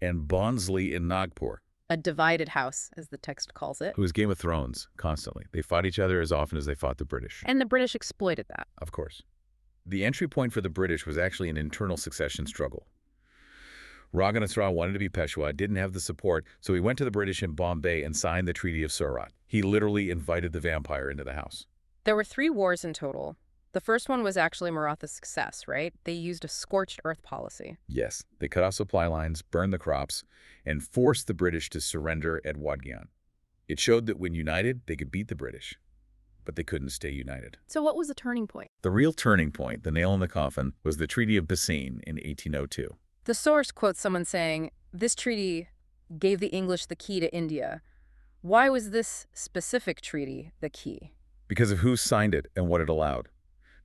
and Barnsley in Nagpur. A divided house, as the text calls it. It was Game of Thrones, constantly. They fought each other as often as they fought the British. And the British exploited that. Of course. The entry point for the British was actually an internal succession struggle. Raghunath Rao wanted to be Peshwa, didn't have the support, so he went to the British in Bombay and signed the Treaty of Surat. He literally invited the vampire into the house. There were 3 wars in total. The first one was actually Maratha's success, right? They used a scorched earth policy. Yes, they cut off supply lines, burned the crops, and forced the British to surrender at Wadgyan. It showed that when united, they could beat the British, but they couldn't stay united. So what was the turning point? The real turning point, the nail in the coffin, was the Treaty of Bassein in 1802. The source quotes someone saying, "This treaty gave the English the key to India." Why was this specific treaty the key? Because of who signed it and what it allowed.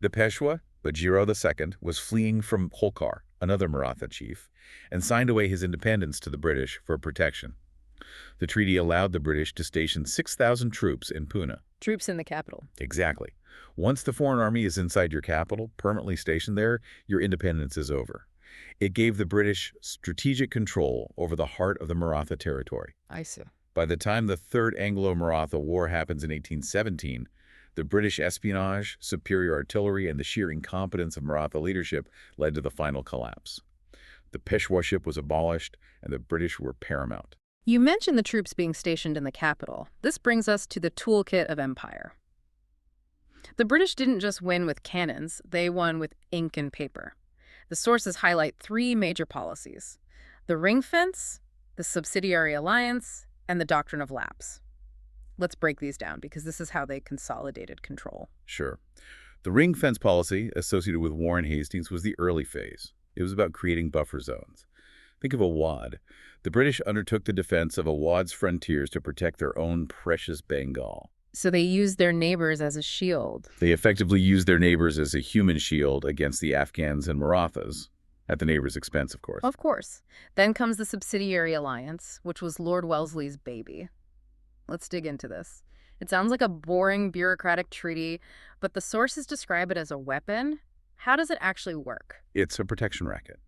The Peshwa, Bajirao II, was fleeing from Holkar, another Maratha chief, and signed away his independence to the British for protection. The treaty allowed the British to station 6,000 troops in Puna. Troops in the capital. Exactly. Once the foreign army is inside your capital, permanently stationed there, your independence is over. It gave the British strategic control over the heart of the Maratha territory. I see. By the time the Third Anglo-Maratha War happens in 1817, the British espionage, superior artillery, and the sheer incompetence of Maratha leadership led to the final collapse. The Peshawaship was abolished, and the British were paramount. You mentioned the troops being stationed in the capital. This brings us to the toolkit of empire. The British didn't just win with cannons, they won with ink and paper. The sources highlight three major policies: the ring fence, the subsidiary alliance, and the doctrine of lapse. Let's break these down because this is how they consolidated control. Sure. The ring fence policy associated with Warren Hastings was the early phase. It was about creating buffer zones. Think of Awadh. The British undertook the defense of Awadh's frontiers to protect their own precious Bengal. So they used their neighbors as a shield. They effectively used their neighbors as a human shield against the Afghans and Marathas, at the neighbors' expense, of course. Of course. Then comes the subsidiary alliance, which was Lord Wellesley's baby. Let's dig into this. It sounds like a boring bureaucratic treaty, but the sources describe it as a weapon. How does it actually work? It's a protection racket.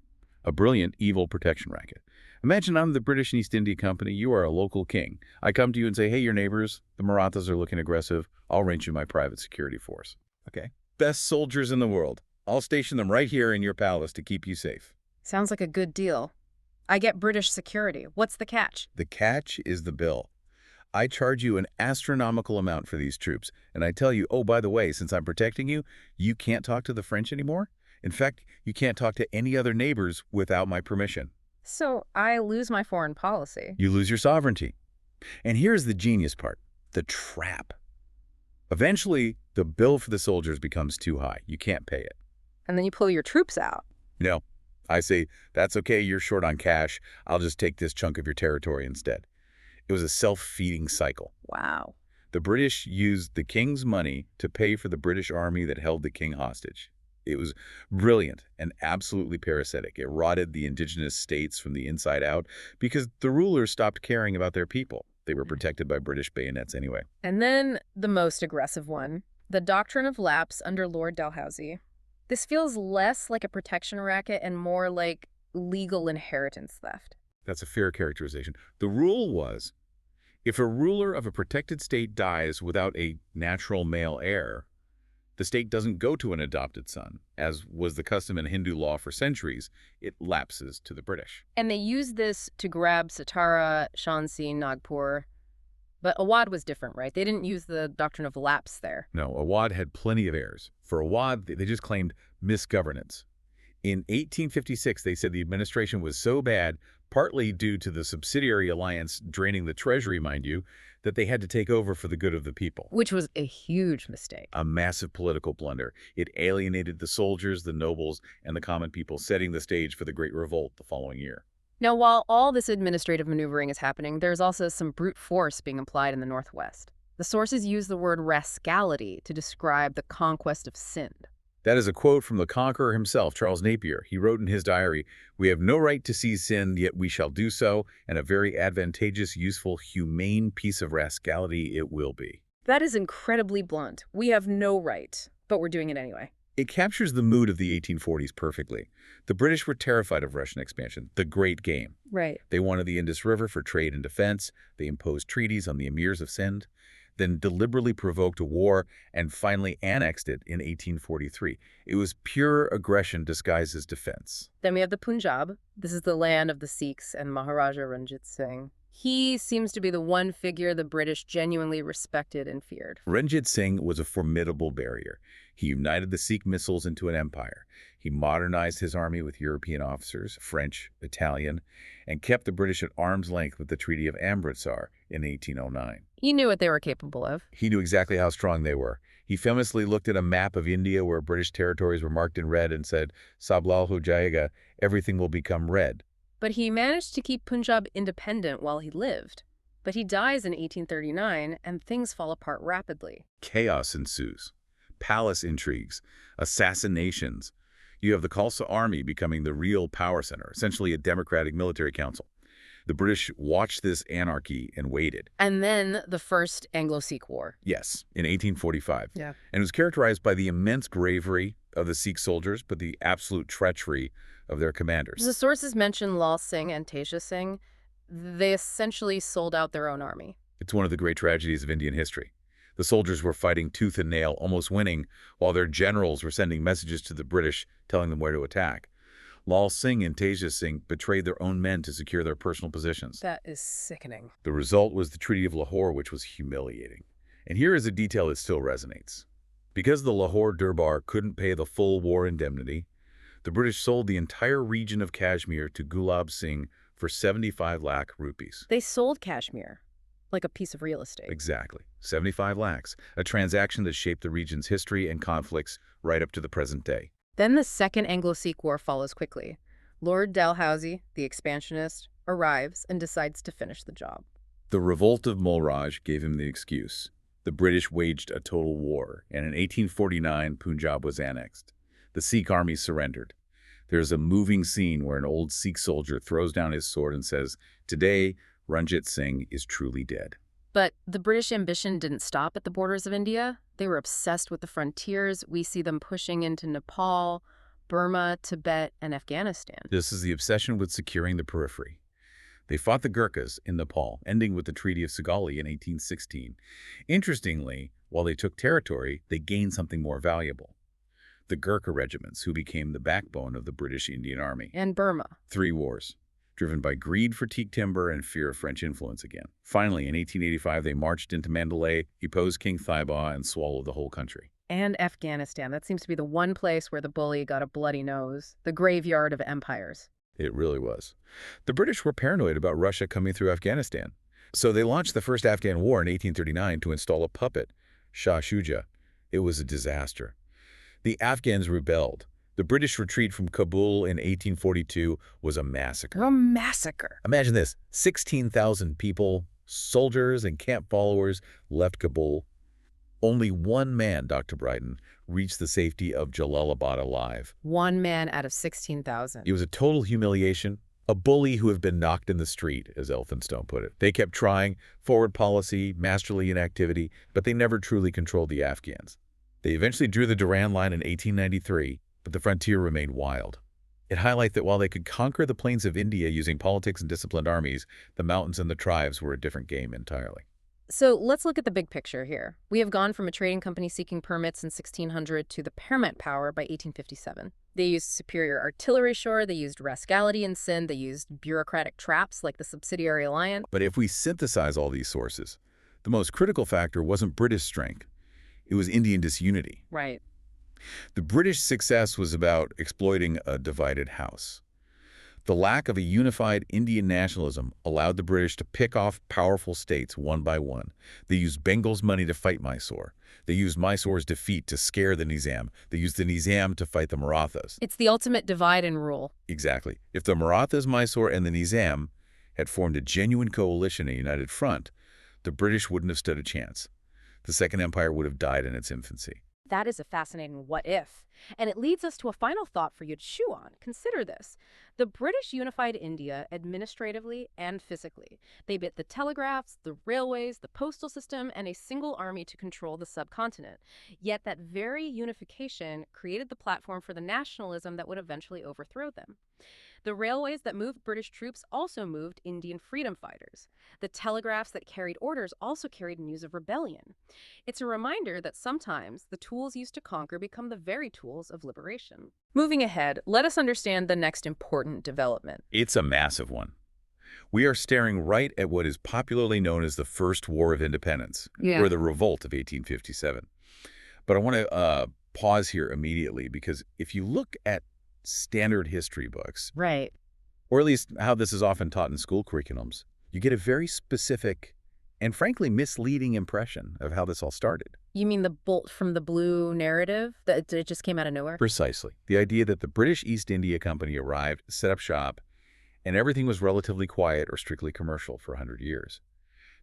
A brilliant, evil protection racket. Imagine I'm the British East India Company. You are a local king. I come to you and say, hey, your neighbors, the Marathas are looking aggressive. I'll arrange you my private security force. Okay. Best soldiers in the world. I'll station them right here in your palace to keep you safe. Sounds like a good deal. I get British security. What's the catch? The catch is the bill. I charge you an astronomical amount for these troops, and I tell you, oh, by the way, since I'm protecting you, you can't talk to the French anymore? In fact, you can't talk to any other neighbors without my permission. So I lose my foreign policy. You lose your sovereignty. And here's the genius part, the trap. Eventually, the bill for the soldiers becomes too high. You can't pay it. And then you pull your troops out. No, I say, that's okay, you're short on cash. I'll just take this chunk of your territory instead. It was a self-feeding cycle. Wow. The British used the king's money to pay for the British army that held the king hostage. It was brilliant and absolutely parasitic. It rotted the indigenous states from the inside out because the rulers stopped caring about their people. They were protected by British bayonets anyway. And then the most aggressive one, the doctrine of lapse under Lord Dalhousie. This feels less like a protection racket and more like legal inheritance theft. That's a fair characterization. The rule was, if a ruler of a protected state dies without a natural male heir, the state doesn't go to an adopted son, as was the custom in Hindu law for centuries. It lapses to the British. And they used this to grab Satara, Shansi, Nagpur. But Awadh was different, right? They didn't use the doctrine of lapse there. No, Awadh had plenty of heirs. For Awadh, they just claimed misgovernance. In 1856, they said the administration was so bad, partly due to the subsidiary alliance draining the treasury, mind you, that they had to take over for the good of the people. Which was a huge mistake. A massive political blunder. It alienated the soldiers, the nobles, and the common people, setting the stage for the Great Revolt the following year. Now, while all this administrative maneuvering is happening, there's also some brute force being applied in the Northwest. The sources use the word rascality to describe the conquest of Sindh. That is a quote from the conqueror himself, Charles Napier. He wrote in his diary, "We have no right to seize Sindh, yet we shall do so, and a very advantageous, useful, humane piece of rascality it will be." That is incredibly blunt. We have no right, but we're doing it anyway. It captures the mood of the 1840s perfectly. The British were terrified of Russian expansion, the great game. Right. They wanted the Indus River for trade and defense. They imposed treaties on the emirs of Sindh, then deliberately provoked a war, and finally annexed it in 1843. It was pure aggression disguised as defense. Then we have the Punjab. This is the land of the Sikhs and Maharaja Ranjit Singh. He seems to be the one figure the British genuinely respected and feared. Ranjit Singh was a formidable barrier. He united the Sikh missiles into an empire. He modernized his army with European officers, French, Italian, and kept the British at arm's length with the Treaty of Amritsar in 1809. He knew what they were capable of. He knew exactly how strong they were. He famously looked at a map of India where British territories were marked in red and said, "Sablal ho jayega, everything will become red." But he managed to keep Punjab independent while he lived. But he dies in 1839, and things fall apart rapidly. Chaos ensues. Palace intrigues, assassinations. You have the Khalsa army becoming the real power center, essentially a democratic military council. The British watched this anarchy and waited. And then the First Anglo-Sikh War. Yes, in 1845. Yeah. And it was characterized by the immense bravery of the Sikh soldiers, but the absolute treachery of their commanders. The sources mention Lal Singh and Teja Singh. They essentially sold out their own army. It's one of the great tragedies of Indian history. The soldiers were fighting tooth and nail, almost winning, while their generals were sending messages to the British telling them where to attack. Lal Singh and Teja Singh betrayed their own men to secure their personal positions. That is sickening. The result was the Treaty of Lahore, which was humiliating. And here is a detail that still resonates. Because the Lahore Durbar couldn't pay the full war indemnity, the British sold the entire region of Kashmir to Gulab Singh for 75 lakh rupees. They sold Kashmir like a piece of real estate. Exactly. 75 lakhs, a transaction that shaped the region's history and conflicts right up to the present day. Then the Second Anglo-Sikh War follows quickly. Lord Dalhousie, the expansionist, arrives and decides to finish the job. The revolt of Mulraj gave him the excuse. The British waged a total war, and in 1849, Punjab was annexed. The Sikh army surrendered. There's a moving scene where an old Sikh soldier throws down his sword and says, "Today, Ranjit Singh is truly dead." But the British ambition didn't stop at the borders of India. They were obsessed with the frontiers. We see them pushing into Nepal, Burma, Tibet, and Afghanistan. This is the obsession with securing the periphery. They fought the Gurkhas in Nepal, ending with the Treaty of Sugauli in 1816. Interestingly, while they took territory, they gained something more valuable. The Gurkha regiments, who became the backbone of the British Indian Army. And Burma. 3 wars, driven by greed for teak timber and fear of French influence again. Finally, in 1885, they marched into Mandalay, deposed King Thibaw, and swallowed the whole country. And Afghanistan. That seems to be the one place where the bully got a bloody nose. The graveyard of empires. It really was. The British were paranoid about Russia coming through Afghanistan. So they launched the First Afghan War in 1839 to install a puppet, Shah Shuja. It was a disaster. The Afghans rebelled. The British retreat from Kabul in 1842 was a massacre. A massacre. Imagine this, 16,000 people, soldiers and camp followers, left Kabul. Only one man, Dr. Brighton, reached the safety of Jalalabad alive. One man out of 16,000. It was a total humiliation. A bully who had been knocked in the street, as Elphinstone put it. They kept trying, forward policy, masterly inactivity, but they never truly controlled the Afghans. They eventually drew the Durand Line in 1893, but the frontier remained wild. It highlights that while they could conquer the plains of India using politics and disciplined armies, the mountains and the tribes were a different game entirely. So let's look at the big picture here. We have gone from a trading company seeking permits in 1600 to the paramount power by 1857. They used superior artillery, sure. They used rascality and sin. They used bureaucratic traps like the subsidiary alliance. But if we synthesize all these sources, the most critical factor wasn't British strength. It was Indian disunity. Right. The British success was about exploiting a divided house. The lack of a unified Indian nationalism allowed the British to pick off powerful states one by one. They used Bengal's money to fight Mysore. They used Mysore's defeat to scare the Nizam. They used the Nizam to fight the Marathas. It's the ultimate divide and rule. Exactly. If the Marathas, Mysore, and the Nizam had formed a genuine coalition, a united front, the British wouldn't have stood a chance. The Second Empire would have died in its infancy. That is a fascinating what if. And it leads us to a final thought for you to chew on. Consider this. The British unified India administratively and physically. They built the telegraphs, the railways, the postal system, and a single army to control the subcontinent. Yet that very unification created the platform for the nationalism that would eventually overthrow them. The railways that moved British troops also moved Indian freedom fighters. The telegraphs that carried orders also carried news of rebellion. It's a reminder that sometimes the tools used to conquer become the very tools of liberation. Moving ahead, let us understand the next important development. It's a massive one. We are staring right at what is popularly known as the First War of Independence, or the Revolt of 1857. But I want to pause here immediately because if you look at standard history books, Right. or at least how this is often taught in school curriculums, you get a very specific and frankly misleading impression of how this all started. You mean the bolt from the blue narrative that it just came out of nowhere? Precisely. The idea that the British East India Company arrived, set up shop, and everything was relatively quiet or strictly commercial for 100 years.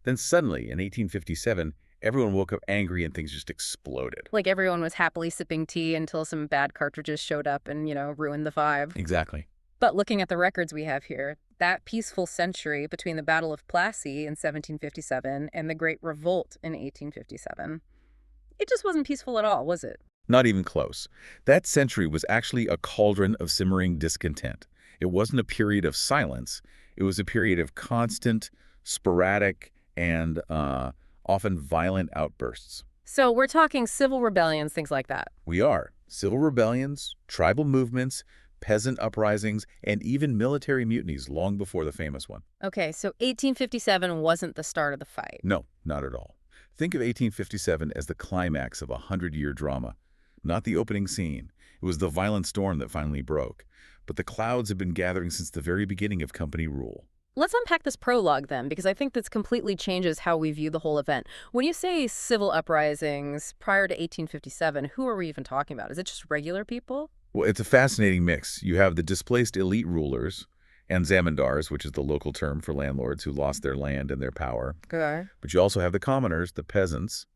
Then suddenly, in 1857, everyone woke up angry and things just exploded. Like everyone was happily sipping tea until some bad cartridges showed up and, ruined the vibe. Exactly. But looking at the records we have here, that peaceful century between the Battle of Plassy in 1757 and the Great Revolt in 1857, it just wasn't peaceful at all, was it? Not even close. That century was actually a cauldron of simmering discontent. It wasn't a period of silence. It was a period of constant, sporadic, and often violent outbursts. So we're talking civil rebellions, things like that. We are. Civil rebellions, tribal movements, peasant uprisings, and even military mutinies long before the famous one. Okay, so 1857 wasn't the start of the fight. No, not at all. Think of 1857 as the climax of a 100-year drama. Not the opening scene. It was the violent storm that finally broke. But the clouds have been gathering since the very beginning of company rule. Let's unpack this prologue then, because I think this completely changes how we view the whole event. When you say civil uprisings prior to 1857, who are we even talking about? Is it just regular people? Well, it's a fascinating mix. You have the displaced elite rulers and zamindars, which is the local term for landlords who lost their land and their power. Okay. But you also have the commoners, the peasants,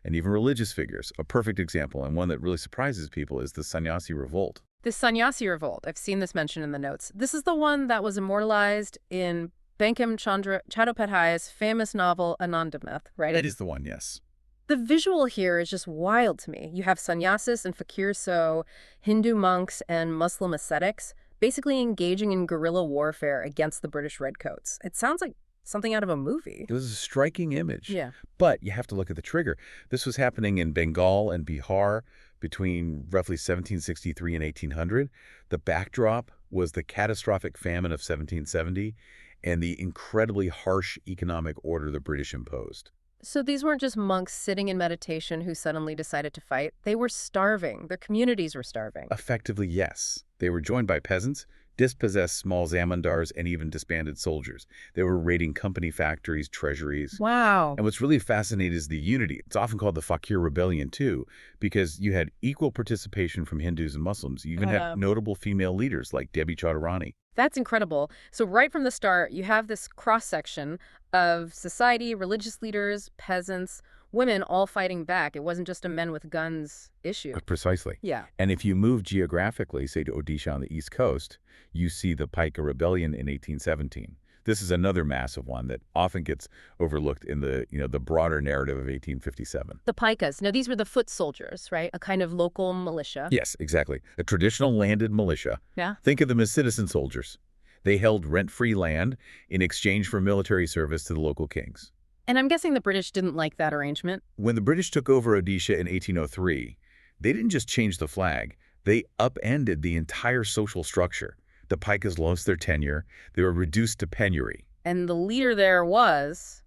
and even religious figures. A perfect example, and one that really surprises people, is the Sannyasi revolt. The Sannyasi revolt, I've seen this mentioned in the notes. This is the one that was immortalized in Bankim Chandra Chattopadhyay's famous novel Anandamyth, right? That is the one, yes. The visual here is just wild to me. You have sannyasis and fakirs, so Hindu monks and Muslim ascetics, basically engaging in guerrilla warfare against the British Redcoats. It sounds like something out of a movie. It was a striking image. Yeah. But you have to look at the trigger. This was happening in Bengal and Bihar between roughly 1763 and 1800. The backdrop was the catastrophic famine of 1770 and the incredibly harsh economic order the British imposed. So these weren't just monks sitting in meditation who suddenly decided to fight. They were starving. Their communities were starving. Effectively, yes. They were joined by peasants, dispossessed small zamindars, and even disbanded soldiers. They were raiding company factories, treasuries. Wow. And what's really fascinating is the unity. It's often called the Fakir Rebellion, too, because you had equal participation from Hindus and Muslims. You even had notable female leaders like Devi Chaudharani. That's incredible. So right from the start, you have this cross-section of society, religious leaders, peasants, women all fighting back. It wasn't just a men with guns issue. Precisely. Yeah. And if you move geographically, say to Odisha on the East Coast, you see the Paika Rebellion in 1817. This is another massive one that often gets overlooked in the, the broader narrative of 1857. The Paikas. Now, these were the foot soldiers, right? A kind of local militia. Yes, exactly. A traditional landed militia. Yeah. Think of them as citizen soldiers. They held rent-free land in exchange for military service to the local kings. And I'm guessing the British didn't like that arrangement. When the British took over Odisha in 1803, they didn't just change the flag. They upended the entire social structure. The Paikas lost their tenure. They were reduced to penury. And the leader there was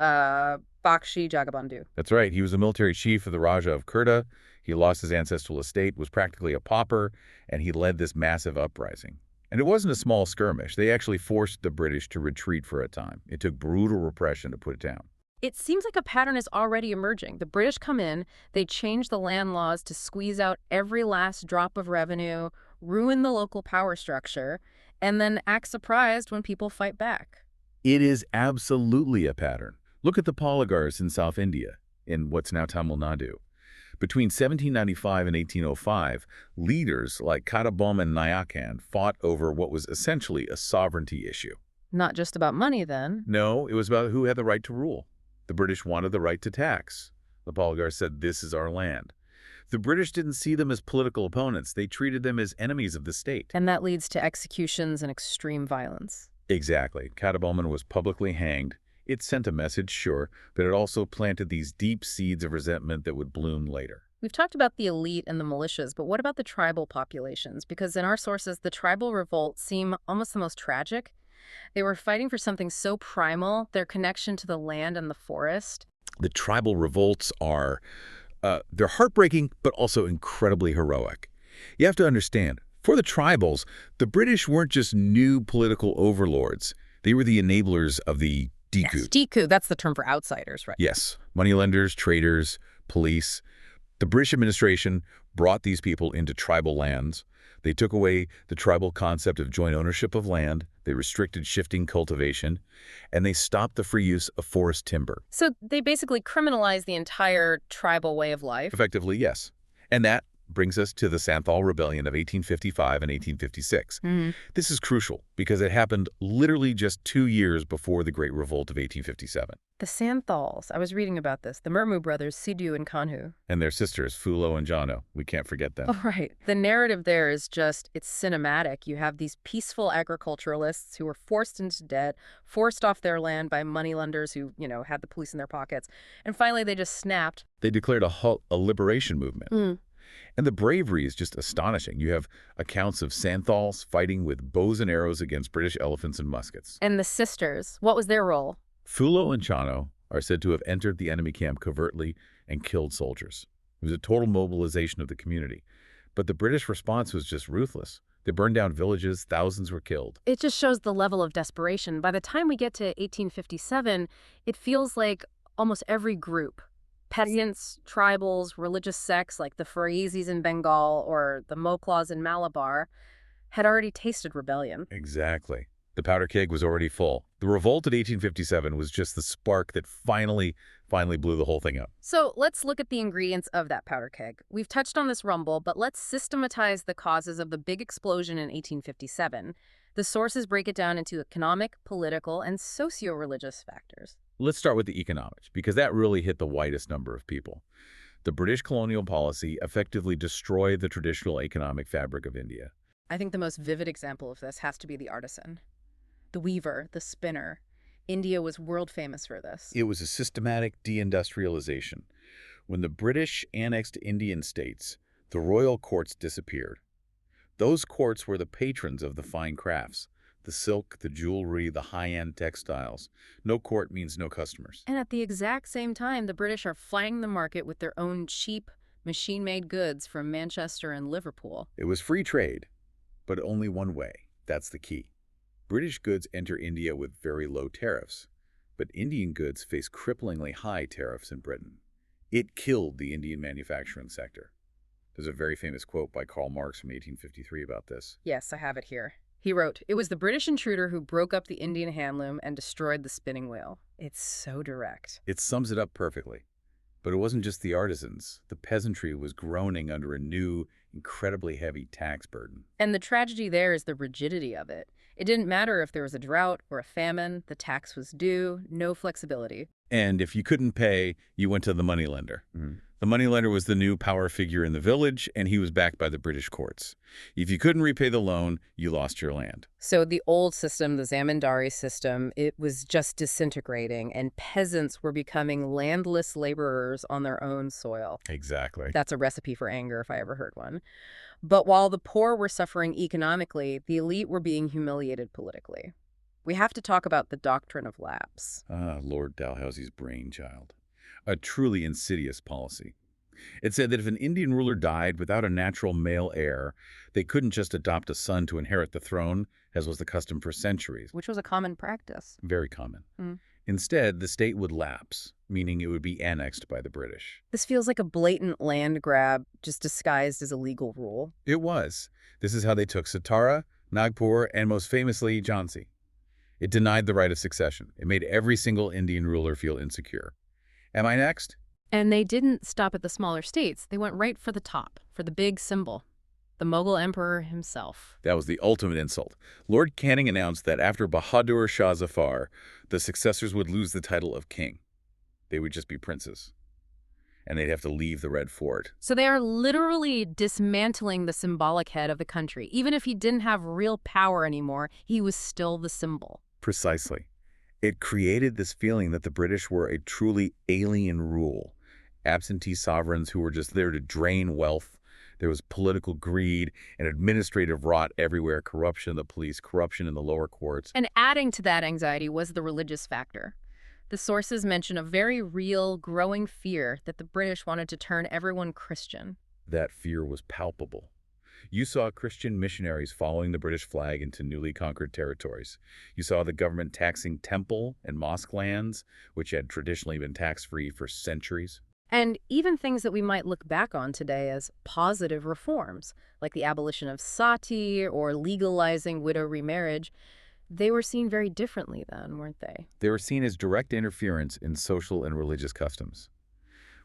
Bakshi Jagabandhu. That's right. He was a military chief of the Raja of Kurda. He lost his ancestral estate, was practically a pauper, and he led this massive uprising. And it wasn't a small skirmish. They actually forced the British to retreat for a time. It took brutal repression to put it down. It seems like a pattern is already emerging. The British come in, they change the land laws to squeeze out every last drop of revenue, ruin the local power structure, and then act surprised when people fight back. It is absolutely a pattern. Look at the Polygars in South India, in what's now Tamil Nadu. Between 1795 and 1805, leaders like Kadabom and Nayakan fought over what was essentially a sovereignty issue. Not just about money, then. No, it was about who had the right to rule. The British wanted the right to tax. The Polygars said, "This is our land." The British didn't see them as political opponents. They treated them as enemies of the state. And that leads to executions and extreme violence. Exactly. Kadabom was publicly hanged. It sent a message, sure, but it also planted these deep seeds of resentment that would bloom later. We've talked about the elite and the militias, but what about the tribal populations? Because in our sources, the tribal revolts seem almost the most tragic. They were fighting for something so primal, their connection to the land and the forest. The tribal revolts are, they're heartbreaking, but also incredibly heroic. You have to understand, for the tribals, the British weren't just new political overlords. They were the enablers of the Diku. Yes, Diku, that's the term for outsiders, right? Yes, moneylenders, traders, police. The British administration brought these people into tribal lands. They took away the tribal concept of joint ownership of land. They restricted shifting cultivation, and they stopped the free use of forest timber. So they basically criminalized the entire tribal way of life. Effectively, yes. And that brings us to the Santhal Rebellion of 1855 and 1856. This is crucial because it happened literally just 2 years before the Great Revolt of 1857. The Santhals. I was reading about this. The Murmu brothers, Sidhu and Kanhu. And their sisters, Fulo and Jano. We can't forget them. Oh, right. The narrative there is just, it's cinematic. You have these peaceful agriculturalists who were forced into debt, forced off their land by moneylenders who, had the police in their pockets. And finally, they just snapped. They declared a liberation movement. And the bravery is just astonishing. You have accounts of Santhals fighting with bows and arrows against British elephants and muskets. And the sisters, what was their role? Fulo and Chano are said to have entered the enemy camp covertly and killed soldiers. It was a total mobilization of the community. But the British response was just ruthless. They burned down villages, thousands were killed. It just shows the level of desperation. By the time we get to 1857, it feels like almost every group, peasants, tribals, religious sects like the Farizis in Bengal or the Moklaws in Malabar, had already tasted rebellion. Exactly. The powder keg was already full. The revolt of 1857 was just the spark that finally blew the whole thing up. So let's look at the ingredients of that powder keg. We've touched on this rumble, but let's systematize the causes of the big explosion in 1857. The sources break it down into economic, political, and socio-religious factors. Let's start with the economics, because that really hit the widest number of people. The British colonial policy effectively destroyed the traditional economic fabric of India. I think the most vivid example of this has to be the artisan. The weaver, the spinner. India was world famous for this. It was a systematic deindustrialization. When the British annexed Indian states, the royal courts disappeared. Those courts were the patrons of the fine crafts, the silk, the jewelry, the high-end textiles. No court means no customers. And at the exact same time, the British are flooding the market with their own cheap, machine-made goods from Manchester and Liverpool. It was free trade, but only one way. That's the key. British goods enter India with very low tariffs, but Indian goods face cripplingly high tariffs in Britain. It killed the Indian manufacturing sector. There's a very famous quote by Karl Marx from 1853 about this. Yes, I have it here. He wrote, "It was the British intruder who broke up the Indian handloom and destroyed the spinning wheel." It's so direct. It sums it up perfectly. But it wasn't just the artisans. The peasantry was groaning under a new, incredibly heavy tax burden. And the tragedy there is the rigidity of it. It didn't matter if there was a drought or a famine, the tax was due, no flexibility. And if you couldn't pay, you went to the moneylender. The moneylender was the new power figure in the village, and he was backed by the British courts. If you couldn't repay the loan, you lost your land. So the old system, the zamindari system, it was just disintegrating, and peasants were becoming landless laborers on their own soil. Exactly. That's a recipe for anger if I ever heard one. But while the poor were suffering economically, the elite were being humiliated politically. We have to talk about the doctrine of lapse. Lord Dalhousie's brainchild. A truly insidious policy. It said that if an Indian ruler died without a natural male heir, they couldn't just adopt a son to inherit the throne, as was the custom for centuries. Which was a common practice. Very common. Instead, the state would lapse, meaning it would be annexed by the British. This feels like a blatant land grab, just disguised as a legal rule. It was. This is how they took Satara, Nagpur, and most famously, Jhansi. It denied the right of succession. It made every single Indian ruler feel insecure. Am I next? And they didn't stop at the smaller states. They went right for the top, for the big symbol, the Mughal emperor himself. That was the ultimate insult. Lord Canning announced that after Bahadur Shah Zafar, the successors would lose the title of king. They would just be princes. And they'd have to leave the Red Fort. So they are literally dismantling the symbolic head of the country. Even if he didn't have real power anymore, he was still the symbol. Precisely. It created this feeling that the British were a truly alien rule. Absentee sovereigns who were just there to drain wealth. There was political greed and administrative rot everywhere, corruption in the police, corruption in the lower courts. And adding to that anxiety was the religious factor. The sources mention a very real, growing fear that the British wanted to turn everyone Christian. That fear was palpable. You saw Christian missionaries following the British flag into newly conquered territories. You saw the government taxing temple and mosque lands, which had traditionally been tax-free for centuries. And even things that we might look back on today as positive reforms, like the abolition of sati or legalizing widow remarriage, they were seen very differently then, weren't they? They were seen as direct interference in social and religious customs.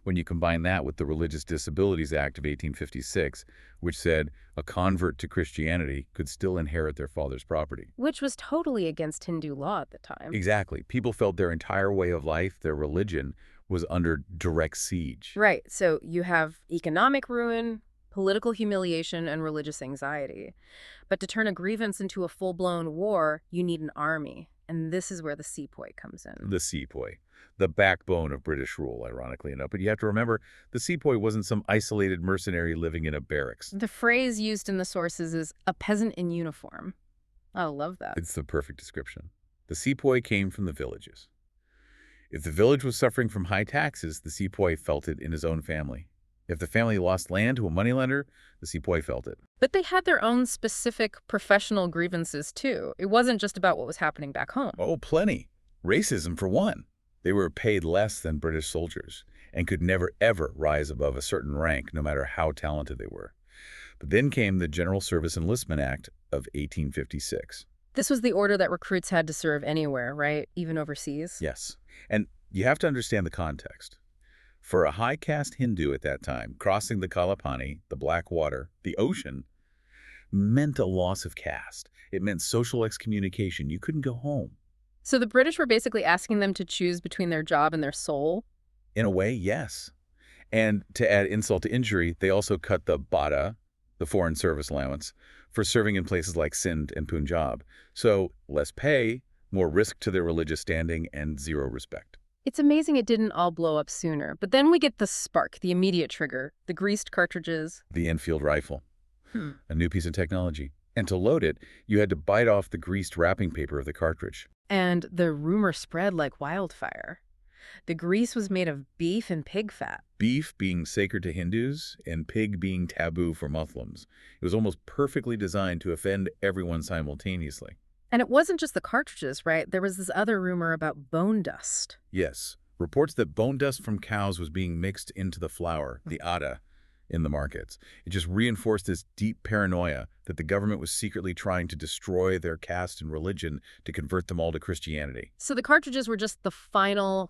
When you combine that with the Religious Disabilities Act of 1856, which said a convert to Christianity could still inherit their father's property. Which was totally against Hindu law at the time. Exactly. People felt their entire way of life, their religion, was under direct siege. Right, so you have economic ruin, political humiliation, and religious anxiety. But to turn a grievance into a full-blown war, you need an army. And this is where the sepoy comes in. The sepoy, the backbone of British rule, ironically enough. But you have to remember, the sepoy wasn't some isolated mercenary living in a barracks. The phrase used in the sources is a peasant in uniform. I love that. It's the perfect description. The sepoy came from the villages. If the village was suffering from high taxes, the sepoy felt it in his own family. If the family lost land to a moneylender, the sepoy felt it. But they had their own specific professional grievances, too. It wasn't just about what was happening back home. Oh, plenty. Racism, for one. They were paid less than British soldiers and could never, ever rise above a certain rank, no matter how talented they were. But then came the General Service Enlistment Act of 1856. This was the order that recruits had to serve anywhere, right? Even overseas? Yes. And you have to understand the context. For a high-caste Hindu at that time, crossing the Kalapani, the Black Water, the ocean, meant a loss of caste. It meant social excommunication. You couldn't go home. So the British were basically asking them to choose between their job and their soul? In a way, yes. And to add insult to injury, they also cut the bada, the foreign service allowance, for serving in places like Sindh and Punjab. So less pay, more risk to their religious standing, and zero respect. It's amazing it didn't all blow up sooner. But then we get the spark, the immediate trigger, the greased cartridges. The Enfield rifle, a new piece of technology. And to load it, you had to bite off the greased wrapping paper of the cartridge. And the rumor spread like wildfire. The grease was made of beef and pig fat. Beef being sacred to Hindus and pig being taboo for Muslims. It was almost perfectly designed to offend everyone simultaneously. And it wasn't just the cartridges, right? There was this other rumor about bone dust. Yes, reports that bone dust from cows was being mixed into the flour, the atta, in the markets. It just reinforced this deep paranoia that the government was secretly trying to destroy their caste and religion to convert them all to Christianity. So the cartridges were just the final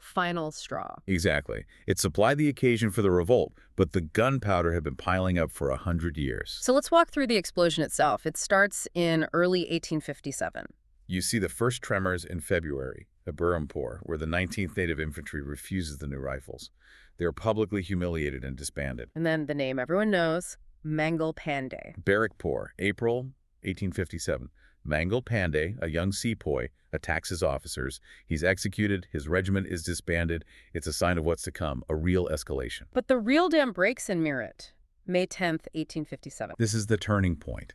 straw. Exactly. It supplied the occasion for the revolt, but the gunpowder had been piling up for 100 years. So let's walk through the explosion itself. It starts in early 1857. You see the first tremors in February at Burrampore, where the 19th Native Infantry refuses the new rifles. They are publicly humiliated and disbanded. And then the name everyone knows, Mangal Pandey. Barrackpore, April 1857. Mangal Pandey, a young sepoy, attacks his officers. He's executed. His regiment is disbanded. It's a sign of what's to come, a real escalation. But the real dam breaks in Meerut, May 10th, 1857. This is the turning point.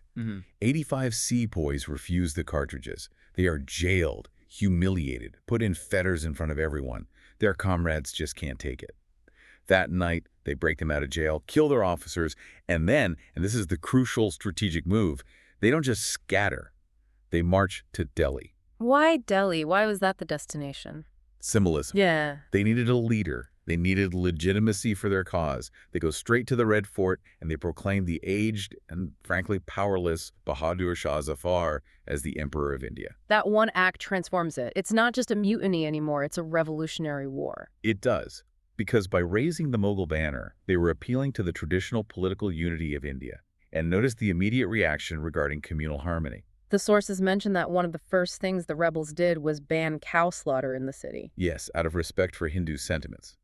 85 sepoys refuse the cartridges. They are jailed, humiliated, put in fetters in front of everyone. Their comrades just can't take it. That night, they break them out of jail, kill their officers, and then, and this is the crucial strategic move, they don't just scatter. They march to Delhi. Why Delhi? Why was that the destination? Symbolism. Yeah. They needed a leader. They needed legitimacy for their cause. They go straight to the Red Fort, and they proclaim the aged and, frankly, powerless Bahadur Shah Zafar as the Emperor of India. That one act transforms it. It's not just a mutiny anymore. It's a revolutionary war. It does. Because by raising the Mughal banner, they were appealing to the traditional political unity of India. And notice the immediate reaction regarding communal harmony. The sources mention that one of the first things the rebels did was ban cow slaughter in the city. Yes, out of respect for Hindu sentiments.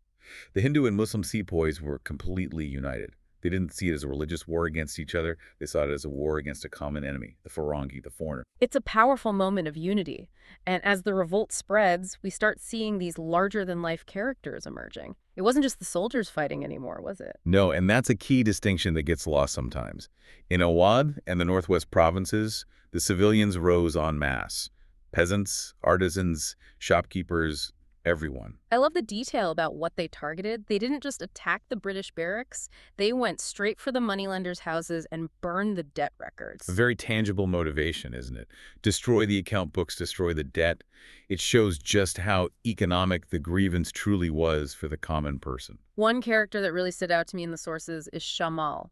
The Hindu and Muslim sepoys were completely united. They didn't see it as a religious war against each other. They saw it as a war against a common enemy, the Farangi, the foreigner. It's a powerful moment of unity. And as the revolt spreads, we start seeing these larger-than-life characters emerging. It wasn't just the soldiers fighting anymore, was it? No, and that's a key distinction that gets lost sometimes. In Awadh and the northwest provinces, the civilians rose en masse. Peasants, artisans, shopkeepers, everyone. I love the detail about what they targeted. They didn't just attack the British barracks. They went straight for the moneylenders' houses and burned the debt records. A very tangible motivation, isn't it? Destroy the account books, destroy the debt. It shows just how economic the grievance truly was for the common person. One character that really stood out to me in the sources is Shamal.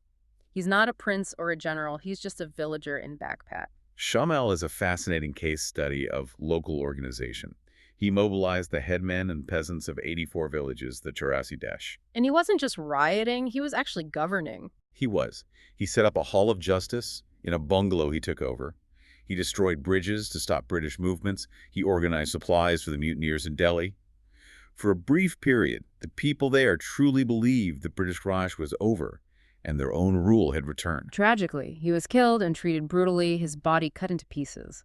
He's not a prince or a general. He's just a villager in Backpat. Shamal is a fascinating case study of local organization. He mobilized the headmen and peasants of 84 villages, the Charasi Desh. And he wasn't just rioting, he was actually governing. He was. He set up a hall of justice in a bungalow he took over. He destroyed bridges to stop British movements. He organized supplies for the mutineers in Delhi. For a brief period, the people there truly believed the British Raj was over and their own rule had returned. Tragically, he was killed and treated brutally, his body cut into pieces.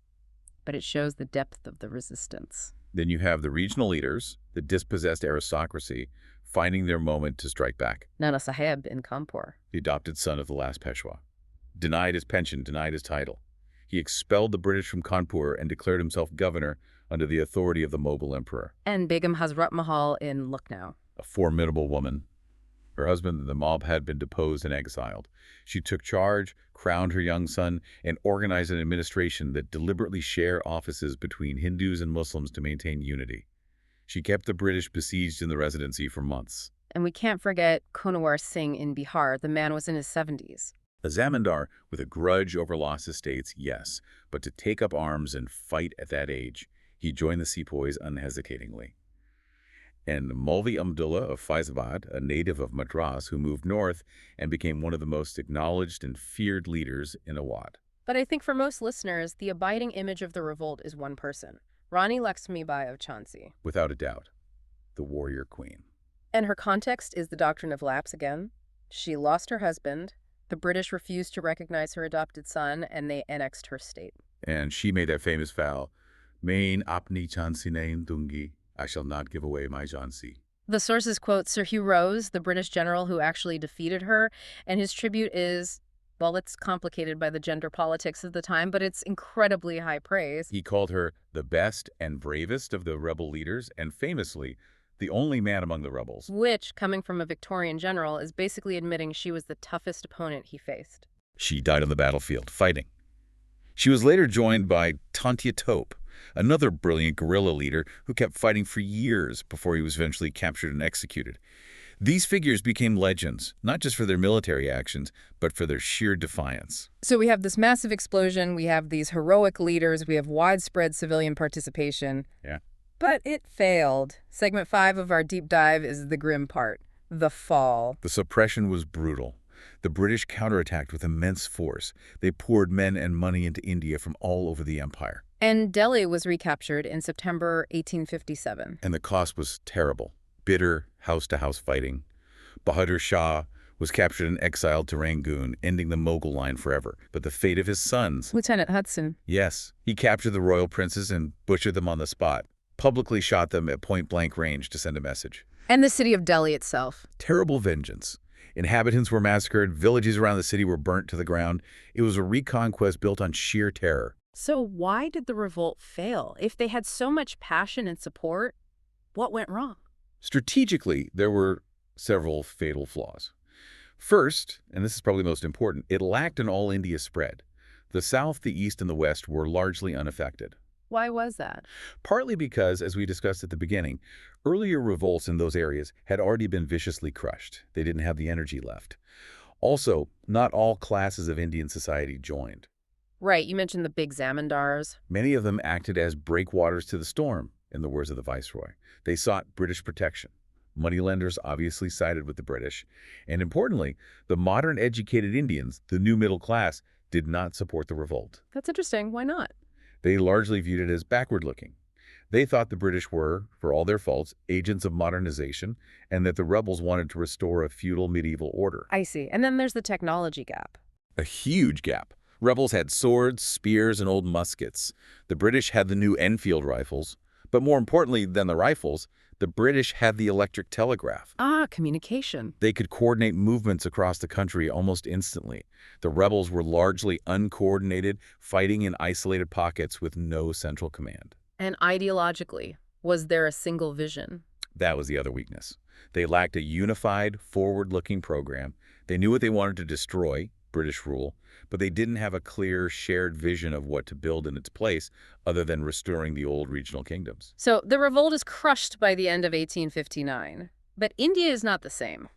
But it shows the depth of the resistance. Then you have the regional leaders, the dispossessed aristocracy, finding their moment to strike back. Nana Sahib in Kanpur. The adopted son of the last Peshwa. Denied his pension, denied his title. He expelled the British from Kanpur and declared himself governor under the authority of the Mogul emperor. And Begum Hazrat Mahal in Lucknow. A formidable woman. Her husband, the mob, had been deposed and exiled. She took charge, crowned her young son, and organized an administration that deliberately shared offices between Hindus and Muslims to maintain unity. She kept the British besieged in the residency for months. And we can't forget Kunwar Singh in Bihar. The man was in his 70s. A zamindar with a grudge over lost estates, yes, but to take up arms and fight at that age, he joined the sepoys unhesitatingly. And Maulvi Abdullah of Faizabad, a native of Madras who moved north and became one of the most acknowledged and feared leaders in Awadh. But I think for most listeners, the abiding image of the revolt is one person, Rani Lakshmibai of Jhansi. Without a doubt, the warrior queen. And her context is the doctrine of lapse again. She lost her husband, the British refused to recognize her adopted son, and they annexed her state. And she made that famous vow, Main apni Jhansi nahin dungi, I shall not give away my Jhansi. The sources quote Sir Hugh Rose, the British general who actually defeated her, and his tribute is, well, it's complicated by the gender politics of the time, but it's incredibly high praise. He called her the best and bravest of the rebel leaders, and famously, the only man among the rebels. Which, coming from a Victorian general, is basically admitting she was the toughest opponent he faced. She died on the battlefield, fighting. She was later joined by Tantia Tope, another brilliant guerrilla leader who kept fighting for years before he was eventually captured and executed. These figures became legends, not just for their military actions, but for their sheer defiance. So we have this massive explosion, we have these heroic leaders, we have widespread civilian participation. Yeah. But it failed. Segment 5 of our deep dive is the grim part, the fall. The suppression was brutal. The British counterattacked with immense force. They poured men and money into India from all over the empire. And Delhi was recaptured in September 1857. And the cost was terrible. Bitter, house-to-house fighting. Bahadur Shah was captured and exiled to Rangoon, ending the Mughal line forever. But the fate of his sons... Lieutenant Hudson. Yes, he captured the royal princes and butchered them on the spot. Publicly shot them at point-blank range to send a message. And the city of Delhi itself. Terrible vengeance. Inhabitants were massacred, villages around the city were burnt to the ground. It was a reconquest built on sheer terror. So why did the revolt fail? If they had so much passion and support, what went wrong? Strategically, there were several fatal flaws. First, and this is probably most important, it lacked an all-India spread. The South, the East, and the West were largely unaffected. Why was that? Partly because, as we discussed at the beginning, earlier revolts in those areas had already been viciously crushed. They didn't have the energy left. Also, not all classes of Indian society joined. Right, you mentioned the big zamindars. Many of them acted as breakwaters to the storm, in the words of the Viceroy. They sought British protection. Moneylenders obviously sided with the British. And importantly, the modern educated Indians, the new middle class, did not support the revolt. That's interesting. Why not? They largely viewed it as backward-looking. They thought the British were, for all their faults, agents of modernization, and that the rebels wanted to restore a feudal medieval order. I see. And then there's the technology gap. A huge gap. Rebels had swords, spears, and old muskets. The British had the new Enfield rifles. But more importantly than the rifles, the British had the electric telegraph. Ah, communication. They could coordinate movements across the country almost instantly. The rebels were largely uncoordinated, fighting in isolated pockets with no central command. And ideologically, was there a single vision? That was the other weakness. They lacked a unified, forward-looking program. They knew what they wanted to destroy, British rule, but they didn't have a clear, shared vision of what to build in its place other than restoring the old regional kingdoms. So the revolt is crushed by the end of 1859. But India is not the same.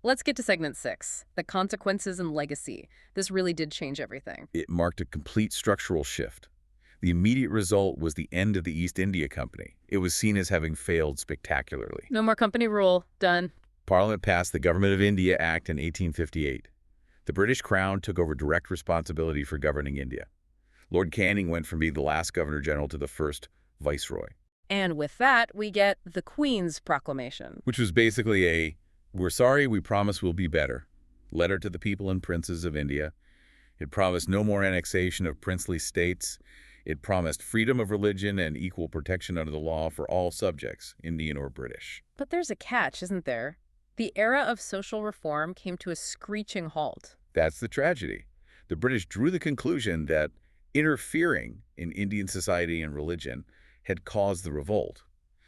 Let's get to segment 6, the consequences and legacy. This really did change everything. It marked a complete structural shift. The immediate result was the end of the East India Company. It was seen as having failed spectacularly. No more company rule. Done. Parliament passed the Government of India Act in 1858. The British Crown took over direct responsibility for governing India. Lord Canning went from being the last Governor-General to the first Viceroy. And with that, we get the Queen's Proclamation. Which was basically a, "We're sorry, we promise we'll be better," letter to the people and princes of India. It promised no more annexation of princely states. It promised freedom of religion and equal protection under the law for all subjects, Indian or British. But there's a catch, isn't there? The era of social reform came to a screeching halt. That's the tragedy. The British drew the conclusion that interfering in Indian society and religion had caused the revolt.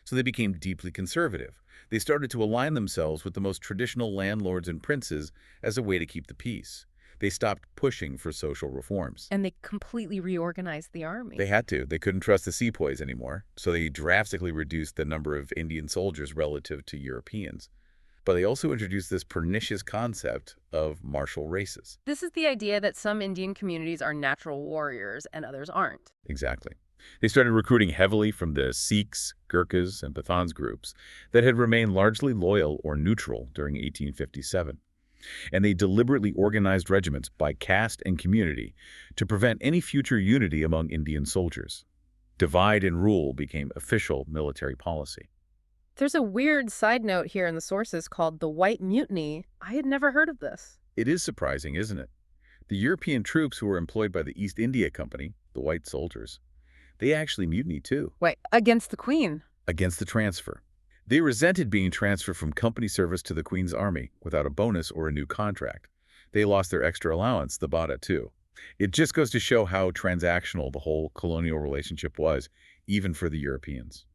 So they became deeply conservative. They started to align themselves with the most traditional landlords and princes as a way to keep the peace. They stopped pushing for social reforms. And they completely reorganized the army. They had to. They couldn't trust the sepoys anymore, so they drastically reduced the number of Indian soldiers relative to Europeans. But they also introduced this pernicious concept of martial races. This is the idea that some Indian communities are natural warriors and others aren't. Exactly. They started recruiting heavily from the Sikhs, Gurkhas, and Pathans groups that had remained largely loyal or neutral during 1857. And they deliberately organized regiments by caste and community to prevent any future unity among Indian soldiers. Divide and rule became official military policy. There's a weird side note here in the sources called the White Mutiny. I had never heard of this. It is surprising, isn't it? The European troops who were employed by the East India Company, the white soldiers, they actually mutinied too. Wait, against the Queen? Against the transfer. They resented being transferred from company service to the Queen's army without a bonus or a new contract. They lost their extra allowance, the bada, too. It just goes to show how transactional the whole colonial relationship was, even for the Europeans.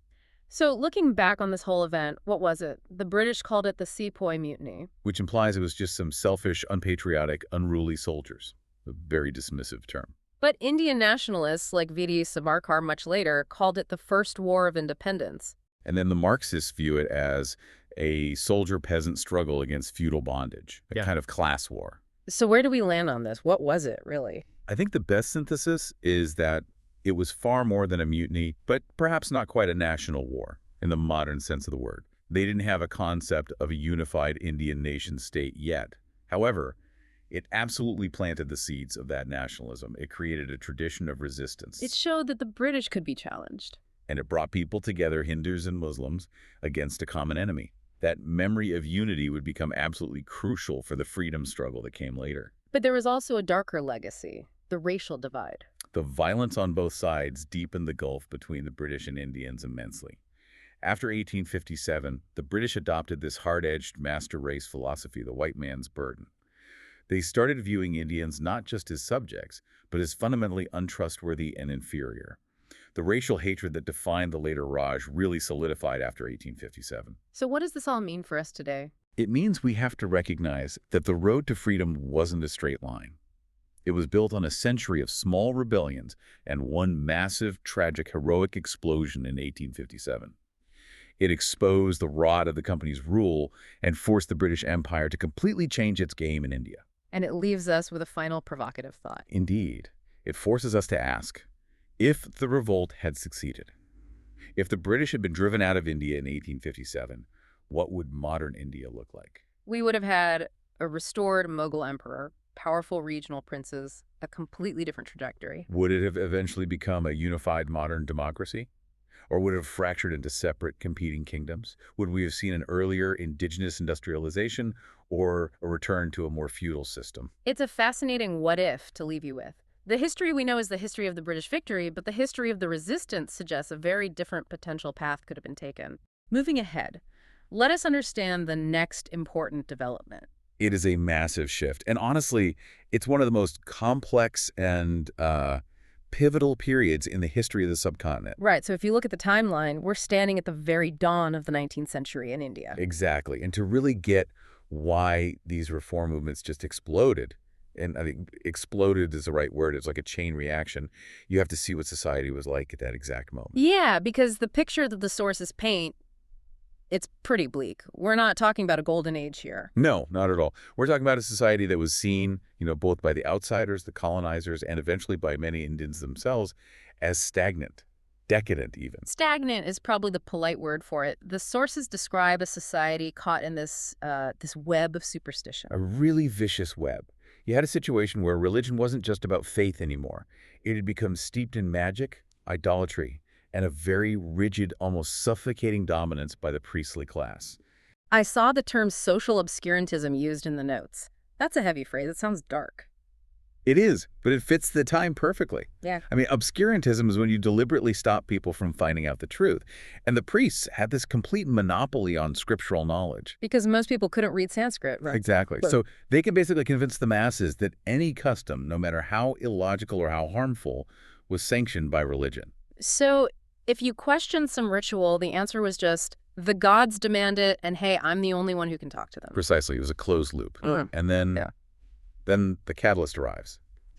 So looking back on this whole event, what was it? The British called it the Sepoy Mutiny. Which implies it was just some selfish, unpatriotic, unruly soldiers. A very dismissive term. But Indian nationalists like V.D. Savarkar much later called it the First War of Independence. And then the Marxists view it as a soldier-peasant struggle against feudal bondage, a kind of class war. So where do we land on this? What was it, really? I think the best synthesis is that it was far more than a mutiny, but perhaps not quite a national war in the modern sense of the word. They didn't have a concept of a unified Indian nation-state yet. However, it absolutely planted the seeds of that nationalism. It created a tradition of resistance. It showed that the British could be challenged. And it brought people together, Hindus and Muslims, against a common enemy. That memory of unity would become absolutely crucial for the freedom struggle that came later. But there was also a darker legacy, the racial divide. The violence on both sides deepened the gulf between the British and Indians immensely. After 1857, the British adopted this hard-edged master race philosophy, the white man's burden. They started viewing Indians not just as subjects, but as fundamentally untrustworthy and inferior. The racial hatred that defined the later Raj really solidified after 1857. So what does this all mean for us today? It means we have to recognize that the road to freedom wasn't a straight line. It was built on a century of small rebellions and one massive, tragic, heroic explosion in 1857. It exposed the rot of the company's rule and forced the British Empire to completely change its game in India. And it leaves us with a final provocative thought. Indeed, it forces us to ask, if the revolt had succeeded, if the British had been driven out of India in 1857, what would modern India look like? We would have had a restored Mughal emperor, powerful regional princes, a completely different trajectory. Would it have eventually become a unified modern democracy? Or would it have fractured into separate competing kingdoms? Would we have seen an earlier indigenous industrialization or a return to a more feudal system? It's a fascinating what if to leave you with. The history we know is the history of the British victory, but the history of the resistance suggests a very different potential path could have been taken. Moving ahead, let us understand the next important development. It is a massive shift. And honestly, it's one of the most complex and pivotal periods in the history of the subcontinent. Right, so if you look at the timeline, we're standing at the very dawn of the 19th century in India. Exactly. And to really get why these reform movements just exploded, and I think exploded is the right word, it's like a chain reaction, you have to see what society was like at that exact moment. Yeah, because the picture that the sources paint, It's pretty bleak. We're not talking about a golden age here. No, not at all. We're talking about a society that was seen, both by the outsiders, the colonizers, and eventually by many Indians themselves as stagnant, decadent even. Stagnant is probably the polite word for it. The sources describe a society caught in this web of superstition. A really vicious web. You had a situation where religion wasn't just about faith anymore. It had become steeped in magic, idolatry, and a very rigid, almost suffocating dominance by the priestly class. I saw the term social obscurantism used in the notes. That's a heavy phrase. It sounds dark. It is, but it fits the time perfectly. Yeah. I mean, obscurantism is when you deliberately stop people from finding out the truth. And the priests had this complete monopoly on scriptural knowledge. Because most people couldn't read Sanskrit, right? Exactly. So they can basically convince the masses that any custom, no matter how illogical or how harmful, was sanctioned by religion. So if you questioned some ritual, the answer was just, the gods demand it, and hey, I'm the only one who can talk to them. Precisely. It was a closed loop. And then the catalyst arrives,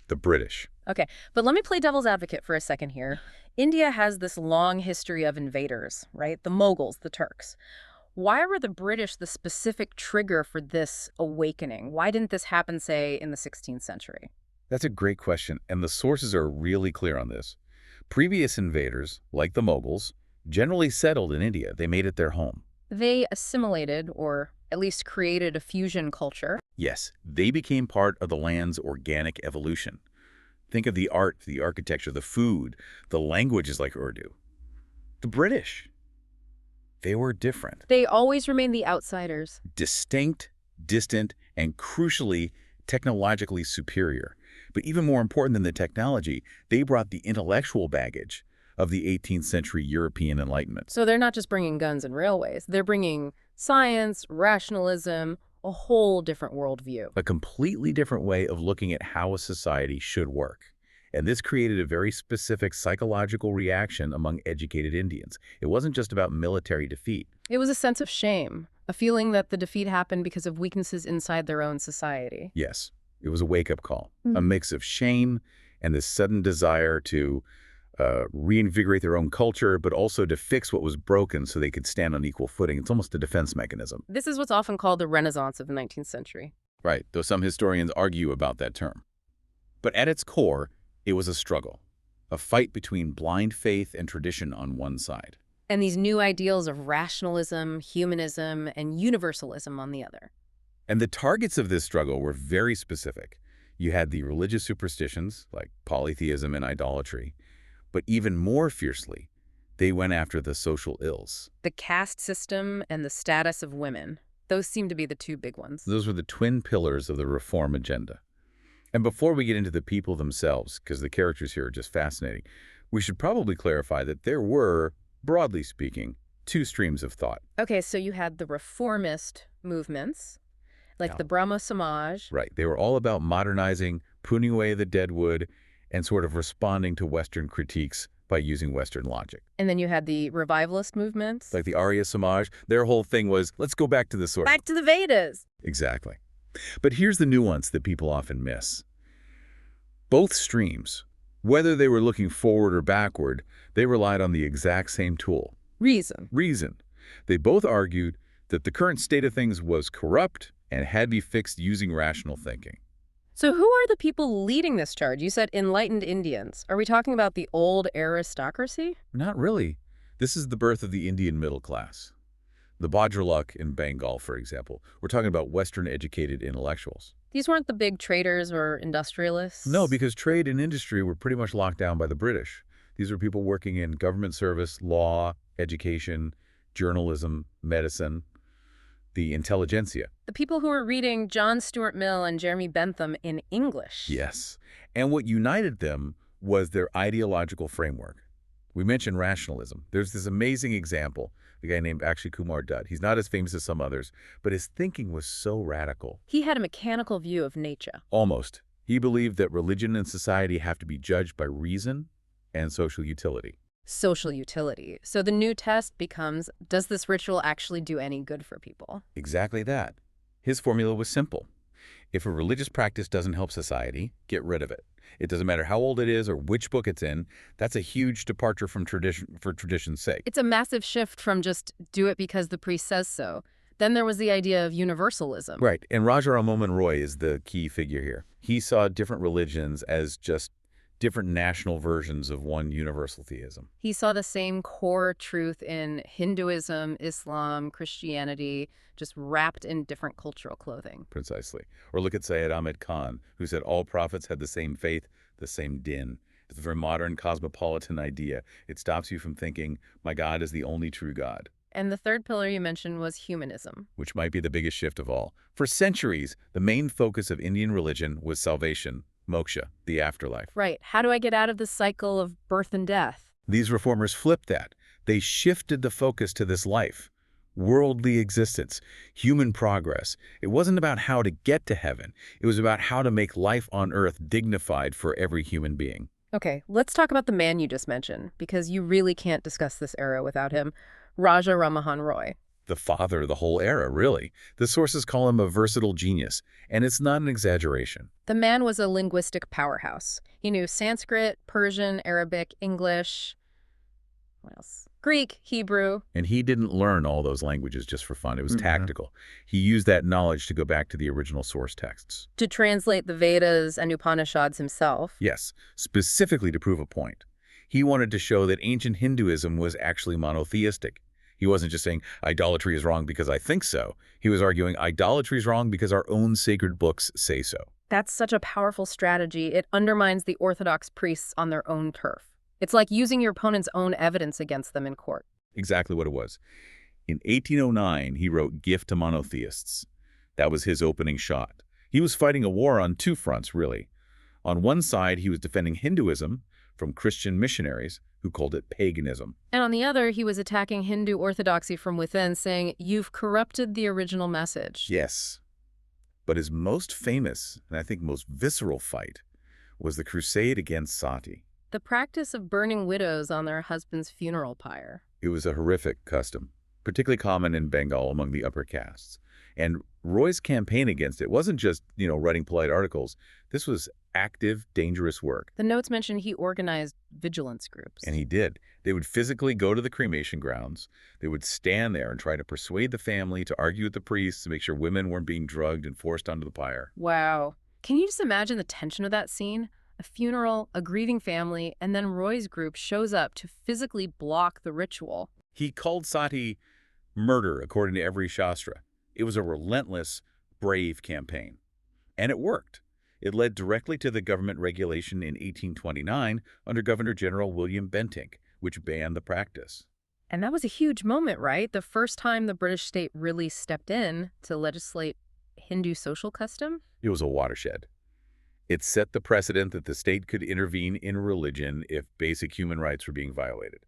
the British. Okay, but let me play devil's advocate for a second here. India has this long history of invaders, right? The Moguls, the Turks. Why were the British the specific trigger for this awakening? Why didn't this happen, say, in the 16th century? That's a great question, and the sources are really clear on this. Previous invaders, like the Moguls, generally settled in India. They made it their home. They assimilated, or at least created a fusion culture. Yes, they became part of the land's organic evolution. Think of the art, the architecture, the food, the languages like Urdu. The British, they were different. They always remained the outsiders. Distinct, distant, and crucially, technologically superior. But even more important than the technology, they brought the intellectual baggage of the 18th century European Enlightenment. So they're not just bringing guns and railways. They're bringing science, rationalism, a whole different worldview. A completely different way of looking at how a society should work. And this created a very specific psychological reaction among educated Indians. It wasn't just about military defeat. It was a sense of shame, a feeling that the defeat happened because of weaknesses inside their own society. Yes, it was a wake-up call, a mix of shame and this sudden desire to reinvigorate their own culture, but also to fix what was broken so they could stand on equal footing. It's almost a defense mechanism. This is what's often called the Renaissance of the 19th century. Right, though some historians argue about that term. But at its core, it was a struggle, a fight between blind faith and tradition on one side. And these new ideals of rationalism, humanism, and universalism on the other. And the targets of this struggle were very specific. You had the religious superstitions, like polytheism and idolatry, but even more fiercely, they went after the social ills. The caste system and the status of women. Those seem to be the two big ones. Those were the twin pillars of the reform agenda. And before we get into the people themselves, because the characters here are just fascinating, we should probably clarify that there were, broadly speaking, two streams of thought. Okay, so you had the reformist movements, like the Brahmo Samaj. Right. They were all about modernizing, pruning away the dead wood, and sort of responding to Western critiques by using Western logic. And then you had the revivalist movements. Like the Arya Samaj, their whole thing was, let's go back to the source. Back to the Vedas. Exactly. But here's the nuance that people often miss. Both streams, whether they were looking forward or backward, they relied on the exact same tool. Reason. Reason. They both argued that the current state of things was corrupt and had to be fixed using rational thinking. So who are the people leading this charge? You said enlightened Indians. Are we talking about the old aristocracy? Not really. This is the birth of the Indian middle class. The Bajraluk in Bengal, for example. We're talking about Western-educated intellectuals. These weren't the big traders or industrialists? No, because trade and industry were pretty much locked down by the British. These were people working in government service, law, education, journalism, medicine, the intelligentsia. The people who were reading John Stuart Mill and Jeremy Bentham in English. Yes. And what united them was their ideological framework. We mentioned rationalism. There's this amazing example, the guy named Akshay Kumar Dutt. He's not as famous as some others, but his thinking was so radical. He had a mechanical view of nature. Almost. He believed that religion and society have to be judged by reason and social utility. Social utility. So the new test becomes, does this ritual actually do any good for people? Exactly that. His formula was simple. If a religious practice doesn't help society, get rid of it. It doesn't matter how old it is or which book it's in. That's a huge departure from tradition for tradition's sake. It's a massive shift from just do it because the priest says so. Then there was the idea of universalism. Right, and Raja Ramoman Roy is the key figure here. He saw different religions as just different national versions of one universal theism. He saw the same core truth in Hinduism, Islam, Christianity, just wrapped in different cultural clothing. Precisely. Or look at Syed Ahmed Khan, who said all prophets had the same faith, the same din. It's a very modern cosmopolitan idea. It stops you from thinking, my God is the only true God. And the third pillar you mentioned was humanism. Which might be the biggest shift of all. For centuries, the main focus of Indian religion was salvation, moksha, the afterlife. Right. How do I get out of this cycle of birth and death? These reformers flipped that. They shifted the focus to this life, worldly existence, human progress. It wasn't about how to get to heaven. It was about how to make life on earth dignified for every human being. Okay, let's talk about the man you just mentioned, because you really can't discuss this era without him. Raja Ramohan Roy. The father of the whole era, really. The sources call him a versatile genius, and it's not an exaggeration. The man was a linguistic powerhouse. He knew Sanskrit, Persian, Arabic, English, what else? Greek, Hebrew. And he didn't learn all those languages just for fun. It was tactical. He used that knowledge to go back to the original source texts. To translate the Vedas and Upanishads himself. Yes, specifically to prove a point. He wanted to show that ancient Hinduism was actually monotheistic. He wasn't just saying idolatry is wrong because I think so. He was arguing idolatry is wrong because our own sacred books say so. That's such a powerful strategy. It undermines the Orthodox priests on their own turf. It's like using your opponent's own evidence against them in court. Exactly what it was. In 1809, he wrote Gift to Monotheists. That was his opening shot. He was fighting a war on two fronts, really. On one side, he was defending Hinduism from Christian missionaries who called it paganism. And on the other, he was attacking Hindu orthodoxy from within, saying, you've corrupted the original message. Yes. But his most famous, and I think most visceral fight, was the crusade against sati. The practice of burning widows on their husband's funeral pyre. It was a horrific custom, particularly common in Bengal among the upper castes. And Roy's campaign against it wasn't just, writing polite articles. This was active, dangerous work. The notes mention he organized vigilance groups. And he did. They would physically go to the cremation grounds. They would stand there and try to persuade the family to argue with the priests to make sure women weren't being drugged and forced onto the pyre. Wow. Can you just imagine the tension of that scene? A funeral, a grieving family, and then Roy's group shows up to physically block the ritual. He called sati murder, according to every shastra. It was a relentless, brave campaign. And it worked. It led directly to the government regulation in 1829 under Governor General William Bentinck, which banned the practice. And that was a huge moment, right? The first time the British state really stepped in to legislate Hindu social custom? It was a watershed. It set the precedent that the state could intervene in religion if basic human rights were being violated.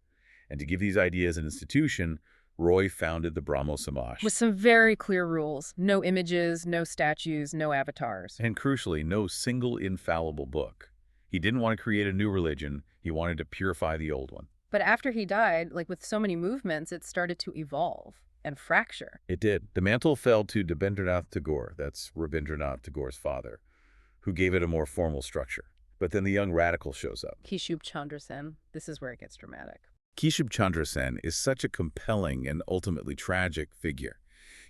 And to give these ideas an institution, Roy founded the Brahmo Samaj. With some very clear rules. No images, no statues, no avatars. And crucially, no single infallible book. He didn't want to create a new religion. He wanted to purify the old one. But after he died, like with so many movements, it started to evolve and fracture. It did. The mantle fell to Debendranath Tagore, that's Rabindranath Tagore's father, who gave it a more formal structure. But then the young radical shows up. Kishub Chandra Sen. This is where it gets dramatic. Kishub Chandra Sen is such a compelling and ultimately tragic figure.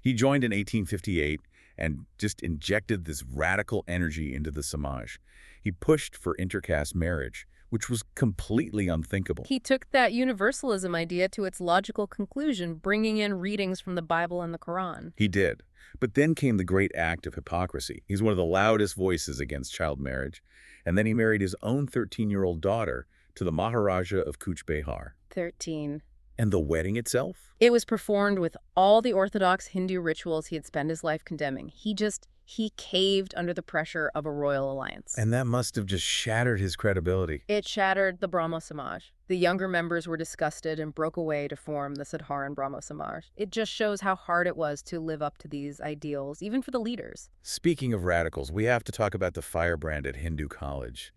He joined in 1858 and just injected this radical energy into the Samaj. He pushed for intercaste marriage, which was completely unthinkable. He took that universalism idea to its logical conclusion, bringing in readings from the Bible and the Quran. He did. But then came the great act of hypocrisy. He's one of the loudest voices against child marriage. And then he married his own 13-year-old daughter to the Maharaja of Cooch Behar. 13. And the wedding itself? It was performed with all the orthodox Hindu rituals he had spent his life condemning. He caved under the pressure of a royal alliance. And that must have just shattered his credibility. It shattered the Brahmo Samaj. The younger members were disgusted and broke away to form the Sadharan Brahmo Samaj. It just shows how hard it was to live up to these ideals, even for the leaders. Speaking of radicals, we have to talk about the firebrand at Hindu College.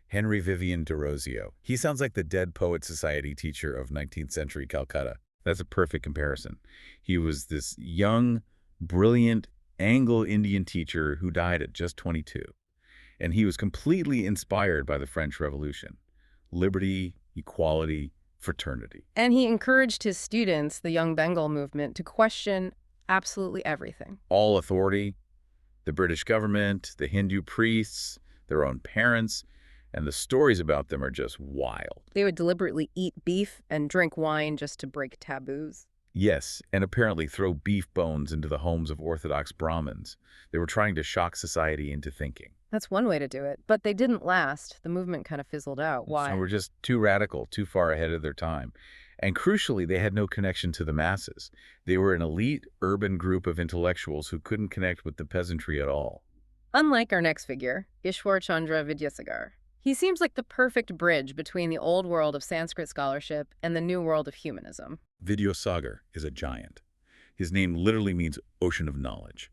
Henry Vivian Derozio. He sounds like the Dead Poet Society teacher of 19th century Calcutta. That's a perfect comparison. He was this young, brilliant Anglo-Indian teacher who died at just 22. and he was completely inspired by the French Revolution. Liberty, equality, fraternity. And he encouraged his students, the young Bengal movement, to question absolutely everything. All authority, the British government, the Hindu priests, their own parents, and the stories about them are just wild. They would deliberately eat beef and drink wine just to break taboos. Yes, and apparently throw beef bones into the homes of Orthodox Brahmins. They were trying to shock society into thinking. That's one way to do it. But they didn't last. The movement kind of fizzled out. Why? Some were just too radical, too far ahead of their time. And crucially, they had no connection to the masses. They were an elite, urban group of intellectuals who couldn't connect with the peasantry at all. Unlike our next figure, Ishwar Chandra Vidyasagar. He seems like the perfect bridge between the old world of Sanskrit scholarship and the new world of humanism. Vidyasagar is a giant. His name literally means ocean of knowledge.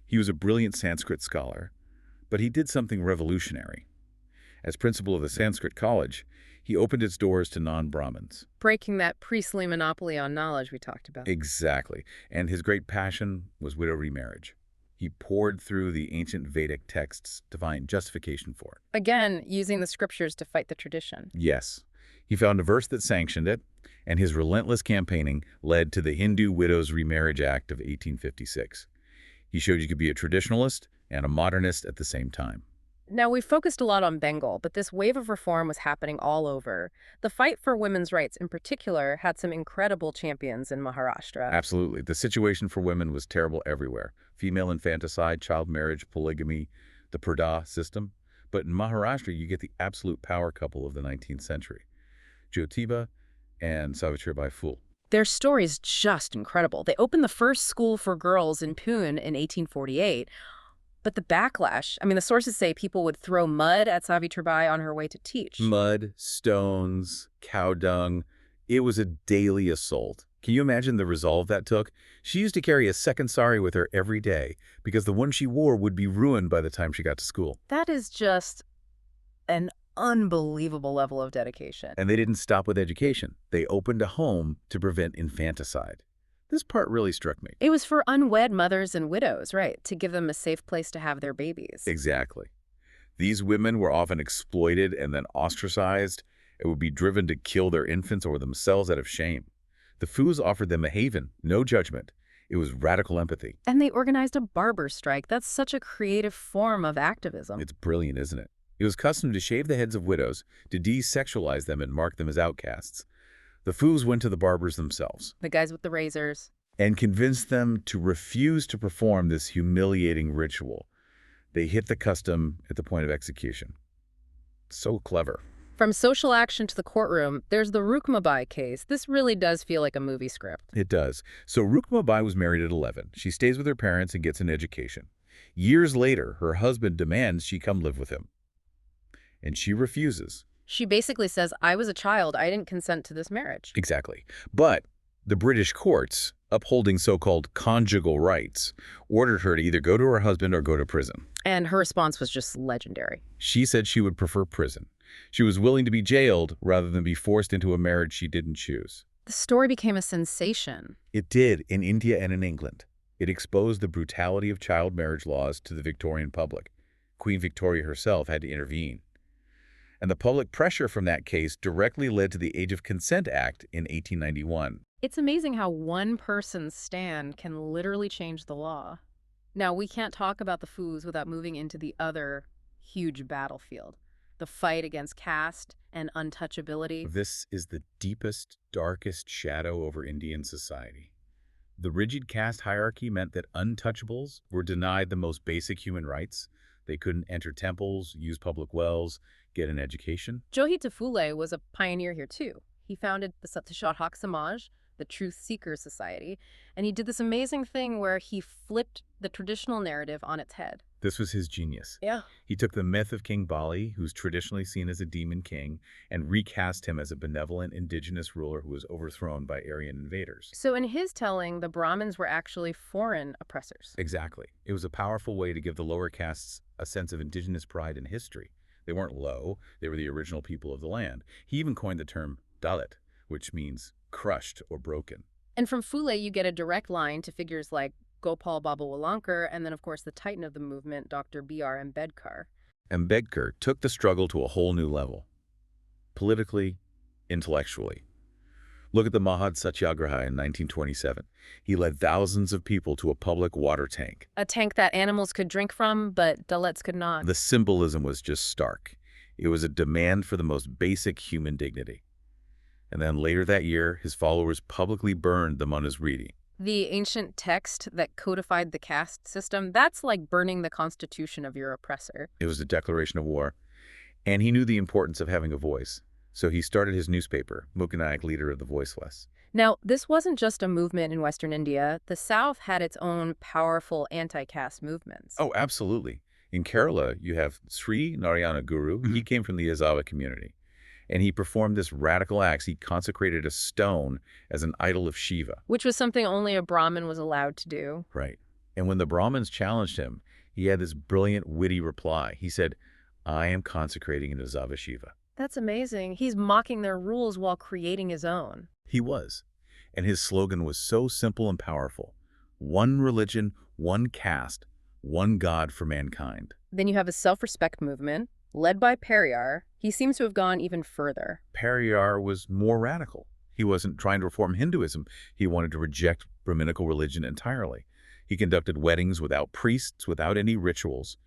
He was a brilliant Sanskrit scholar, but he did something revolutionary. As principal of the Sanskrit College, he opened its doors to non-Brahmins. Breaking that priestly monopoly on knowledge we talked about. Exactly. And his great passion was widow remarriage. He poured through the ancient Vedic texts to find justification for it. Again, using the scriptures to fight the tradition. Yes. He found a verse that sanctioned it, and his relentless campaigning led to the Hindu Widows Remarriage Act of 1856. He showed you could be a traditionalist and a modernist at the same time. Now, we've focused a lot on Bengal, but this wave of reform was happening all over. The fight for women's rights in particular had some incredible champions in Maharashtra. Absolutely. The situation for women was terrible everywhere. Female infanticide, child marriage, polygamy, the Purdah system. But in Maharashtra, you get the absolute power couple of the 19th century, Jyotiba and Savitribai Phule. Their story is just incredible. They opened the first school for girls in Pune in 1848. But the backlash, the sources say people would throw mud at Savitribai on her way to teach. Mud, stones, cow dung. It was a daily assault. Can you imagine the resolve that took? She used to carry a second sari with her every day because the one she wore would be ruined by the time she got to school. That is just an unbelievable level of dedication. And they didn't stop with education. They opened a home to prevent infanticide. This part really struck me. It was for unwed mothers and widows, right, to give them a safe place to have their babies. Exactly. These women were often exploited and then ostracized and would be driven to kill their infants or themselves out of shame. The Phules offered them a haven, no judgment. It was radical empathy. And they organized a barber strike. That's such a creative form of activism. It's brilliant, isn't it? It was custom to shave the heads of widows, to desexualize them and mark them as outcasts. The Phules went to the barbers themselves. The guys with the razors. And convinced them to refuse to perform this humiliating ritual. They hit the custom at the point of execution. So clever. From social action to the courtroom, there's the Rukmabai case. This really does feel like a movie script. It does. So Rukmabai was married at 11. She stays with her parents and gets an education. Years later, her husband demands she come live with him. And she refuses. She basically says, I was a child. I didn't consent to this marriage. Exactly. But the British courts, upholding so-called conjugal rights, ordered her to either go to her husband or go to prison. And her response was just legendary. She said she would prefer prison. She was willing to be jailed rather than be forced into a marriage she didn't choose. The story became a sensation. It did in India and in England. It exposed the brutality of child marriage laws to the Victorian public. Queen Victoria herself had to intervene. And the public pressure from that case directly led to the Age of Consent Act in 1891. It's amazing how one person's stand can literally change the law. Now, we can't talk about the Phules without moving into the other huge battlefield, the fight against caste and untouchability. This is the deepest, darkest shadow over Indian society. The rigid caste hierarchy meant that untouchables were denied the most basic human rights. They couldn't enter temples, use public wells, get an education. Johita Phule was a pioneer here too. He founded the Satyashadhak Samaj, the Truth Seeker Society, and he did this amazing thing where he flipped the traditional narrative on its head. This was his genius. Yeah. He took the myth of King Bali, who's traditionally seen as a demon king, and recast him as a benevolent indigenous ruler who was overthrown by Aryan invaders. So in his telling, the Brahmins were actually foreign oppressors. Exactly. It was a powerful way to give the lower castes a sense of indigenous pride and history. They weren't low, they were the original people of the land. He even coined the term Dalit, which means crushed or broken. And from Phule, you get a direct line to figures like Gopal Baba Walankar, and then, of course, the titan of the movement, Dr. B.R. Ambedkar. Ambedkar took the struggle to a whole new level, politically, intellectually. Look at the Mahad Satyagraha in 1927. He led thousands of people to a public water tank. A tank that animals could drink from, but Dalits could not. The symbolism was just stark. It was a demand for the most basic human dignity. And then later that year, his followers publicly burned the Manusmriti. The ancient text that codified the caste system, that's like burning the constitution of your oppressor. It was a declaration of war. And he knew the importance of having a voice. So he started his newspaper, Mukanayak, Leader of the Voiceless. Now, this wasn't just a movement in Western India. The South had its own powerful anti-caste movements. Oh, absolutely. In Kerala, you have Sri Narayana Guru. He came from the Yazava community. And he performed this radical act. He consecrated a stone as an idol of Shiva. Which was something only a Brahmin was allowed to do. Right. And when the Brahmins challenged him, he had this brilliant, witty reply. He said, "I am consecrating an Yazava Shiva." That's amazing. He's mocking their rules while creating his own. He was. And his slogan was so simple and powerful. One religion, one caste, one God for mankind. Then you have a self-respect movement, led by Periyar. He seems to have gone even further. Periyar was more radical. He wasn't trying to reform Hinduism. He wanted to reject Brahminical religion entirely. He conducted weddings without priests, without any rituals.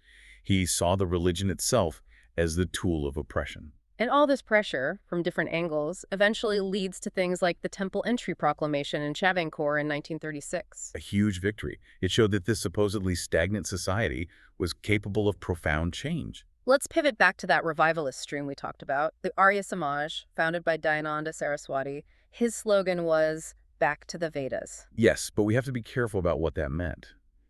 He saw the religion itself as the tool of oppression. And all this pressure, from different angles, eventually leads to things like the Temple Entry Proclamation in Travancore in 1936. A huge victory. It showed that this supposedly stagnant society was capable of profound change. Let's pivot back to that revivalist stream we talked about. The Arya Samaj, founded by Dayananda Saraswati, his slogan was, "Back to the Vedas." Yes, but we have to be careful about what that meant.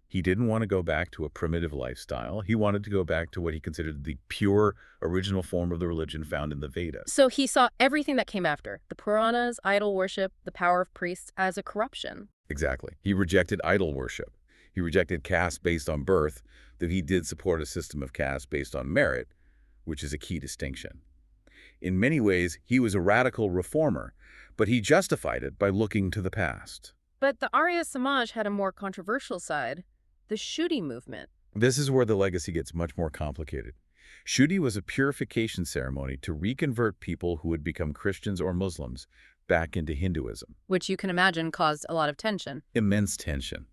He didn't want to go back to a primitive lifestyle. He wanted to go back to what he considered the pure, original form of the religion found in the Vedas. So he saw everything that came after, the Puranas, idol worship, the power of priests, as a corruption. Exactly. He rejected idol worship. He rejected caste based on birth, though he did support a system of caste based on merit, which is a key distinction. In many ways, he was a radical reformer, but he justified it by looking to the past. But the Arya Samaj had a more controversial side, the Shuddhi movement. This is where the legacy gets much more complicated. Shuddhi was a purification ceremony to reconvert people who had become Christians or Muslims back into Hinduism. Which you can imagine caused a lot of tension. Immense tension.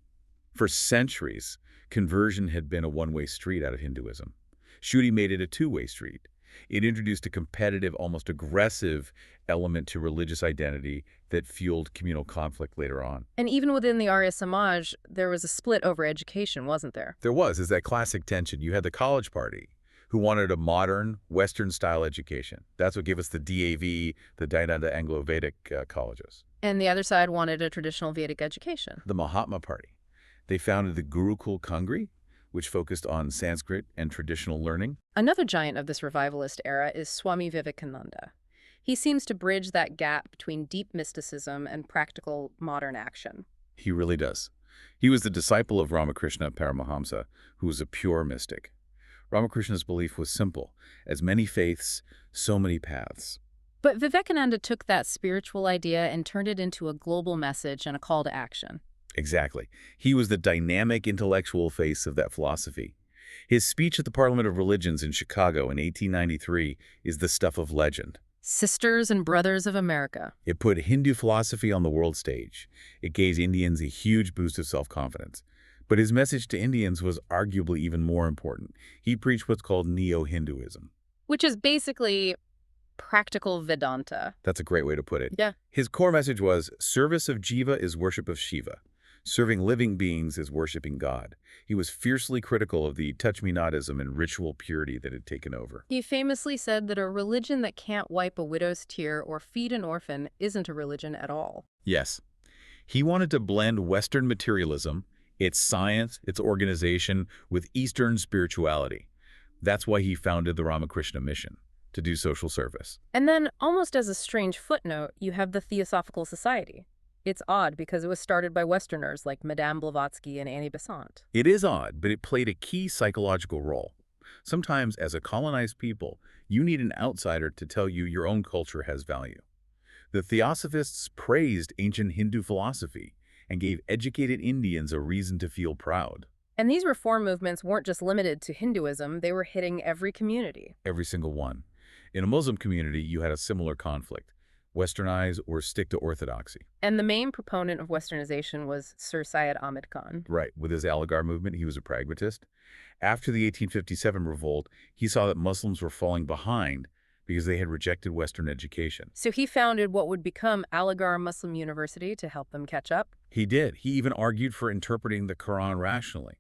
For centuries, conversion had been a one-way street out of Hinduism. Shuddhi made it a two-way street. It introduced a competitive, almost aggressive element to religious identity that fueled communal conflict later on. And even within the Arya Samaj, there was a split over education, wasn't there? There was, is that classic tension. You had the college party, who wanted a modern, Western-style education. That's what gave us the DAV, the Dayananda Anglo-Vedic colleges. And the other side wanted a traditional Vedic education. The Mahatma Party. They founded the Gurukul Kangri, which focused on Sanskrit and traditional learning. Another giant of this revivalist era is Swami Vivekananda. He seems to bridge that gap between deep mysticism and practical modern action. He really does. He was the disciple of Ramakrishna Paramahamsa, who was a pure mystic. Ramakrishna's belief was simple: as many faiths, so many paths. But Vivekananda took that spiritual idea and turned it into a global message and a call to action. Exactly. He was the dynamic intellectual face of that philosophy. His speech at the Parliament of Religions in Chicago in 1893 is the stuff of legend. Sisters and Brothers of America. It put Hindu philosophy on the world stage. It gave Indians a huge boost of self-confidence. But his message to Indians was arguably even more important. He preached what's called Neo-Hinduism. Which is basically practical Vedanta. That's a great way to put it. Yeah. His core message was, service of Jiva is worship of Shiva. Serving living beings is worshiping God. He was fiercely critical of the touch-me-notism and ritual purity that had taken over. He famously said that a religion that can't wipe a widow's tear or feed an orphan isn't a religion at all. Yes. He wanted to blend Western materialism, its science, its organization, with Eastern spirituality. That's why he founded the Ramakrishna Mission, to do social service. And then, almost as a strange footnote, you have the Theosophical Society. It's odd because it was started by Westerners like Madame Blavatsky and Annie Besant. It is odd, but it played a key psychological role. Sometimes, as a colonized people, you need an outsider to tell you your own culture has value. The Theosophists praised ancient Hindu philosophy and gave educated Indians a reason to feel proud. And these reform movements weren't just limited to Hinduism, they were hitting every community. Every single one. In a Muslim community, you had a similar conflict: Westernize or stick to orthodoxy. And the main proponent of Westernization was Sir Syed Ahmed Khan. Right. With his Aligarh movement, he was a pragmatist. After the 1857 revolt, he saw that Muslims were falling behind because they had rejected Western education. So he founded what would become Aligarh Muslim University to help them catch up. He did. He even argued for interpreting the Quran rationally.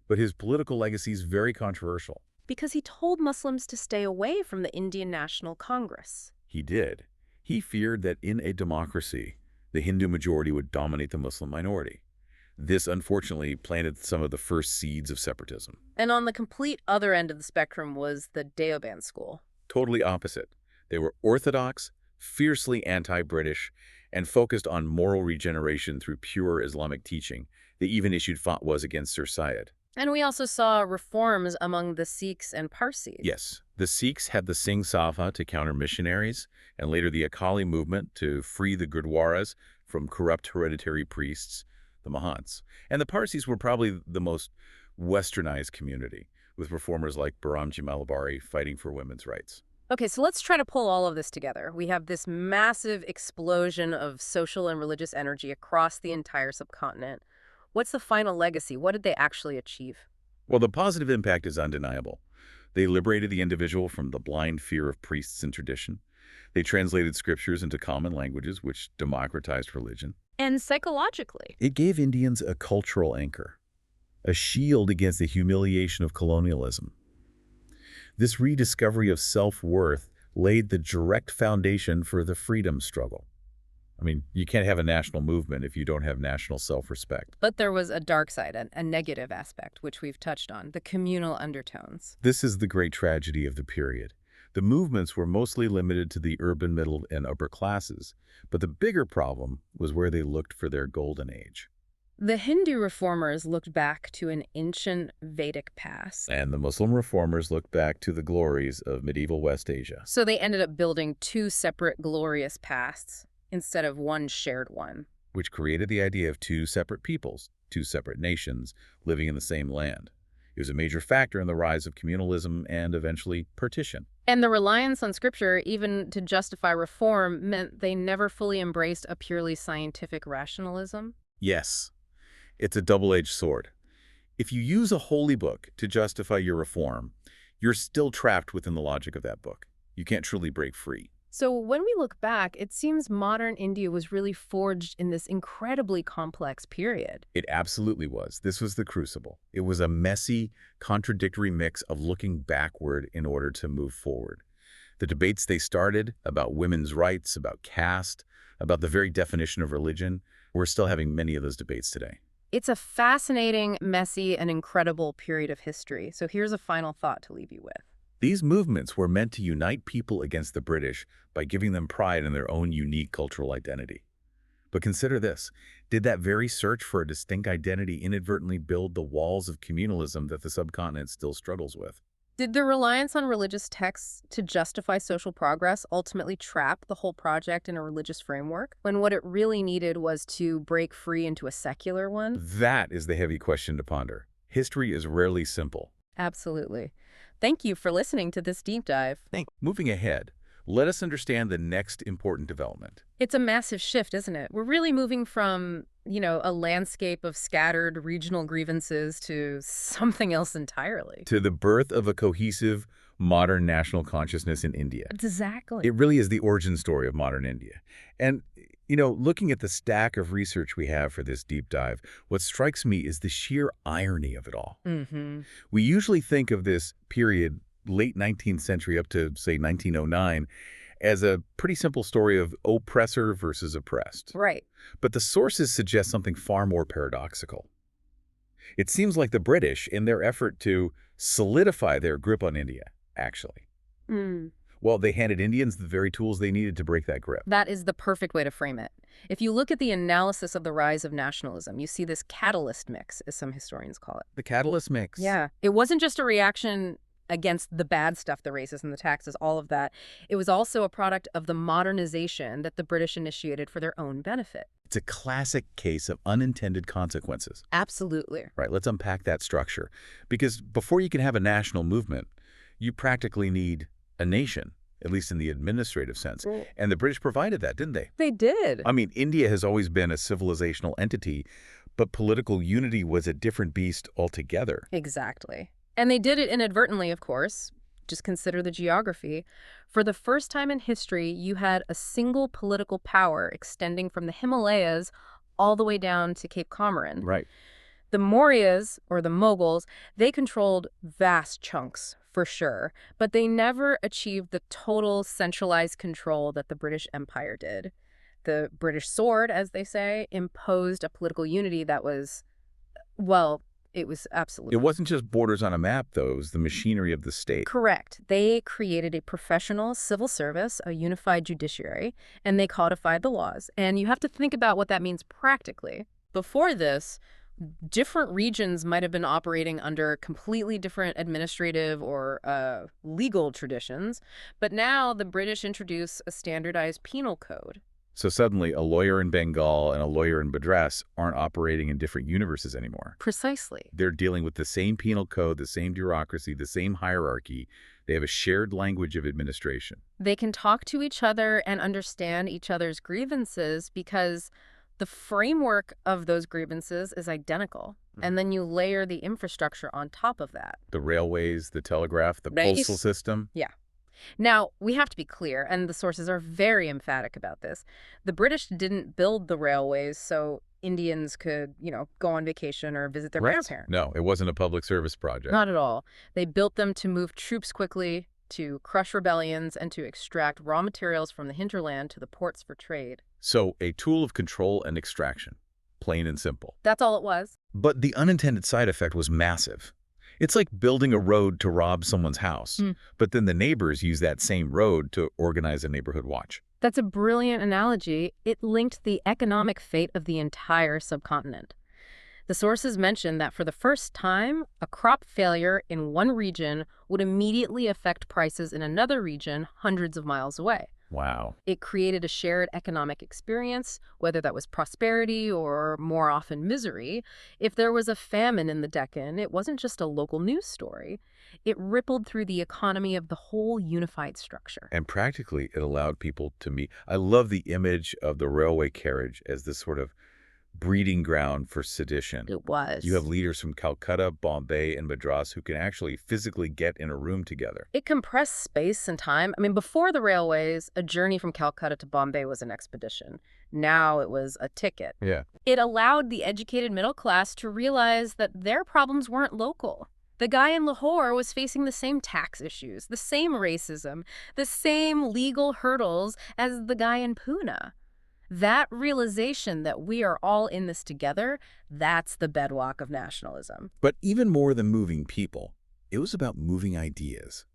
But his political legacy is very controversial. Because he told Muslims to stay away from the Indian National Congress. He did. He feared that in a democracy, the Hindu majority would dominate the Muslim minority. This, unfortunately, planted some of the first seeds of separatism. And on the complete other end of the spectrum was the Deoband school. Totally opposite. They were orthodox, fiercely anti-British, and focused on moral regeneration through pure Islamic teaching. They even issued fatwas against Sir Syed. And we also saw reforms among the Sikhs and Parsis. Yes, the Sikhs had the Singh Sabha to counter missionaries, and later the Akali movement to free the Gurdwaras from corrupt hereditary priests, the Mahants. And the Parsis were probably the most westernized community, with reformers like Baramji Malabari fighting for women's rights. Okay, so let's try to pull all of this together. We have this massive explosion of social and religious energy across the entire subcontinent. What's the final legacy? What did they actually achieve? Well, the positive impact is undeniable. They liberated the individual from the blind fear of priests and tradition. They translated scriptures into common languages, which democratized religion. And psychologically. It gave Indians a cultural anchor, a shield against the humiliation of colonialism. This rediscovery of self-worth laid the direct foundation for the freedom struggle. I mean, you can't have a national movement if you don't have national self-respect. But there was a dark side, a negative aspect, which we've touched on, the communal undertones. This is the great tragedy of the period. The movements were mostly limited to the urban middle and upper classes, but the bigger problem was where they looked for their golden age. The Hindu reformers looked back to an ancient Vedic past. And the Muslim reformers looked back to the glories of medieval West Asia. So they ended up building two separate glorious pasts instead of one shared one. Which created the idea of two separate peoples, two separate nations, living in the same land. It was a major factor in the rise of communalism and eventually partition. And the reliance on scripture, even to justify reform, meant they never fully embraced a purely scientific rationalism. Yes, it's a double-edged sword. If you use a holy book to justify your reform, you're still trapped within the logic of that book. You can't truly break free. So when we look back, it seems modern India was really forged in this incredibly complex period. It absolutely was. This was the crucible. It was a messy, contradictory mix of looking backward in order to move forward. The debates they started about women's rights, about caste, about the very definition of religion, we're still having many of those debates today. It's a fascinating, messy, and incredible period of history. So here's a final thought to leave you with. These movements were meant to unite people against the British by giving them pride in their own unique cultural identity. But consider this. Did that very search for a distinct identity inadvertently build the walls of communalism that the subcontinent still struggles with? Did the reliance on religious texts to justify social progress ultimately trap the whole project in a religious framework, when what it really needed was to break free into a secular one? That is the heavy question to ponder. History is rarely simple. Absolutely. Thank you for listening to this deep dive. Moving ahead, let us understand the next important development. It's a massive shift, isn't it? We're really moving from, a landscape of scattered regional grievances to something else entirely. To the birth of a cohesive, modern national consciousness in India. Exactly. It really is the origin story of modern India. And, looking at the stack of research we have for this deep dive, what strikes me is the sheer irony of it all. We usually think of this period, late 19th century up to, say, 1909, as a pretty simple story of oppressor versus oppressed. Right. But the sources suggest something far more paradoxical. It seems like the British, in their effort to solidify their grip on India, actually, well, they handed Indians the very tools they needed to break that grip. That is the perfect way to frame it. If you look at the analysis of the rise of nationalism, you see this catalyst mix, as some historians call it. The catalyst mix. Yeah. It wasn't just a reaction against the bad stuff, the racism, the taxes, all of that. It was also a product of the modernization that the British initiated for their own benefit. It's a classic case of unintended consequences. Absolutely. Right, let's unpack that structure. Because before you can have a national movement, you practically need a nation, at least in the administrative sense. Right. And the British provided that, didn't they? They did. I mean, India has always been a civilizational entity, but political unity was a different beast altogether. Exactly. And they did it inadvertently, of course. Just consider the geography. For the first time in history, you had a single political power extending from the Himalayas all the way down to Cape Comorin. Right. The Mauryas, or the Moguls, they controlled vast chunks, for sure, but they never achieved the total centralized control that the British Empire did. The British sword, as they say, imposed a political unity that was, well, it was absolute. It wasn't just borders on a map, though. It was the machinery of the state. Correct. They created a professional civil service, a unified judiciary, and they codified the laws. And you have to think about what that means practically. Before this, different regions might have been operating under completely different administrative or legal traditions, but now the British introduce a standardized penal code. So suddenly, a lawyer in Bengal and a lawyer in Madras aren't operating in different universes anymore. Precisely. They're dealing with the same penal code, the same bureaucracy, the same hierarchy. They have a shared language of administration. They can talk to each other and understand each other's grievances because the framework of those grievances is identical. And then you layer the infrastructure on top of that. The railways, the telegraph, the Right. postal system. Yeah. Now, we have to be clear, and the sources are very emphatic about this. The British didn't build the railways so Indians could, go on vacation or visit their grandparents. No, it wasn't a public service project. Not at all. They built them to move troops quickly, to crush rebellions, and to extract raw materials from the hinterland to the ports for trade. So, a tool of control and extraction. Plain and simple. That's all it was. But the unintended side effect was massive. It's like building a road to rob someone's house, but then the neighbors use that same road to organize a neighborhood watch. That's a brilliant analogy. It linked the economic fate of the entire subcontinent. The sources mention that for the first time, a crop failure in one region would immediately affect prices in another region hundreds of miles away. Wow. It created a shared economic experience, whether that was prosperity or more often misery. If there was a famine in the Deccan, it wasn't just a local news story. It rippled through the economy of the whole unified structure. And practically, it allowed people to meet. I love the image of the railway carriage as this sort of breeding ground for sedition. It was. You have leaders from Calcutta, Bombay, and Madras who can actually physically get in a room together. It compressed space and time. I mean, before the railways, a journey from Calcutta to Bombay was an expedition. Now it was a ticket. Yeah. It allowed the educated middle class to realize that their problems weren't local. The guy in Lahore was facing the same tax issues, the same racism, the same legal hurdles as the guy in Puna. That realization that we are all in this together, that's the bedrock of nationalism. But even more than moving people, it was about moving ideas.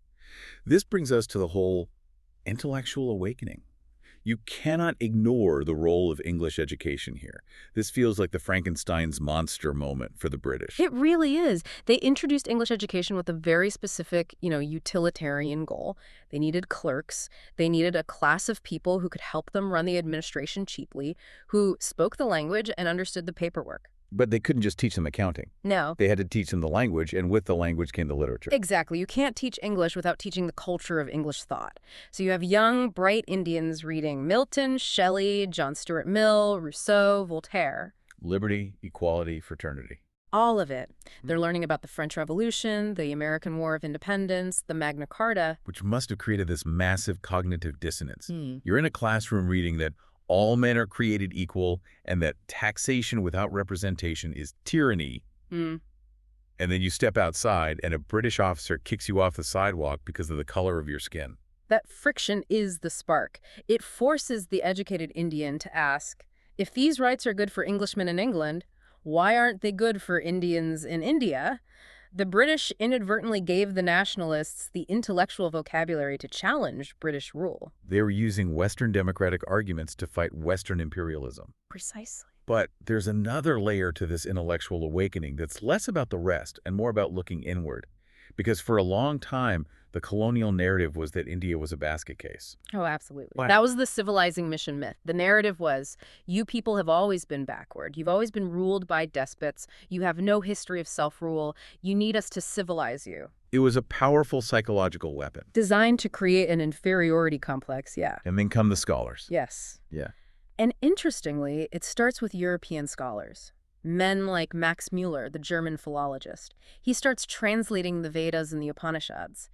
This brings us to the whole intellectual awakening. You cannot ignore the role of English education here. This feels like the Frankenstein's monster moment for the British. It really is. They introduced English education with a very specific, utilitarian goal. They needed clerks. They needed a class of people who could help them run the administration cheaply, who spoke the language and understood the paperwork. But they couldn't just teach them accounting. No. They had to teach them the language, and with the language came the literature. Exactly. You can't teach English without teaching the culture of English thought. So you have young, bright Indians reading Milton, Shelley, John Stuart Mill, Rousseau, Voltaire. Liberty, equality, fraternity. All of it. They're learning about the French Revolution, the American War of Independence, the Magna Carta. Which must have created this massive cognitive dissonance. You're in a classroom reading that all men are created equal, and that taxation without representation is tyranny. And then you step outside, and a British officer kicks you off the sidewalk because of the color of your skin. That friction is the spark. It forces the educated Indian to ask, if these rights are good for Englishmen in England, why aren't they good for Indians in India? The British inadvertently gave the nationalists the intellectual vocabulary to challenge British rule. They were using Western democratic arguments to fight Western imperialism. Precisely. But there's another layer to this intellectual awakening that's less about the rest and more about looking inward. Because for a long time, the colonial narrative was that India was a basket case. Oh, absolutely. What? That was the civilizing mission myth. The narrative was, you people have always been backward. You've always been ruled by despots. You have no history of self-rule. You need us to civilize you. It was a powerful psychological weapon. Designed to create an inferiority complex, yeah. And then come the scholars. Yes. Yeah. And interestingly, it starts with European scholars. Men like Max Müller, the German philologist. He starts translating the Vedas and the Upanishads.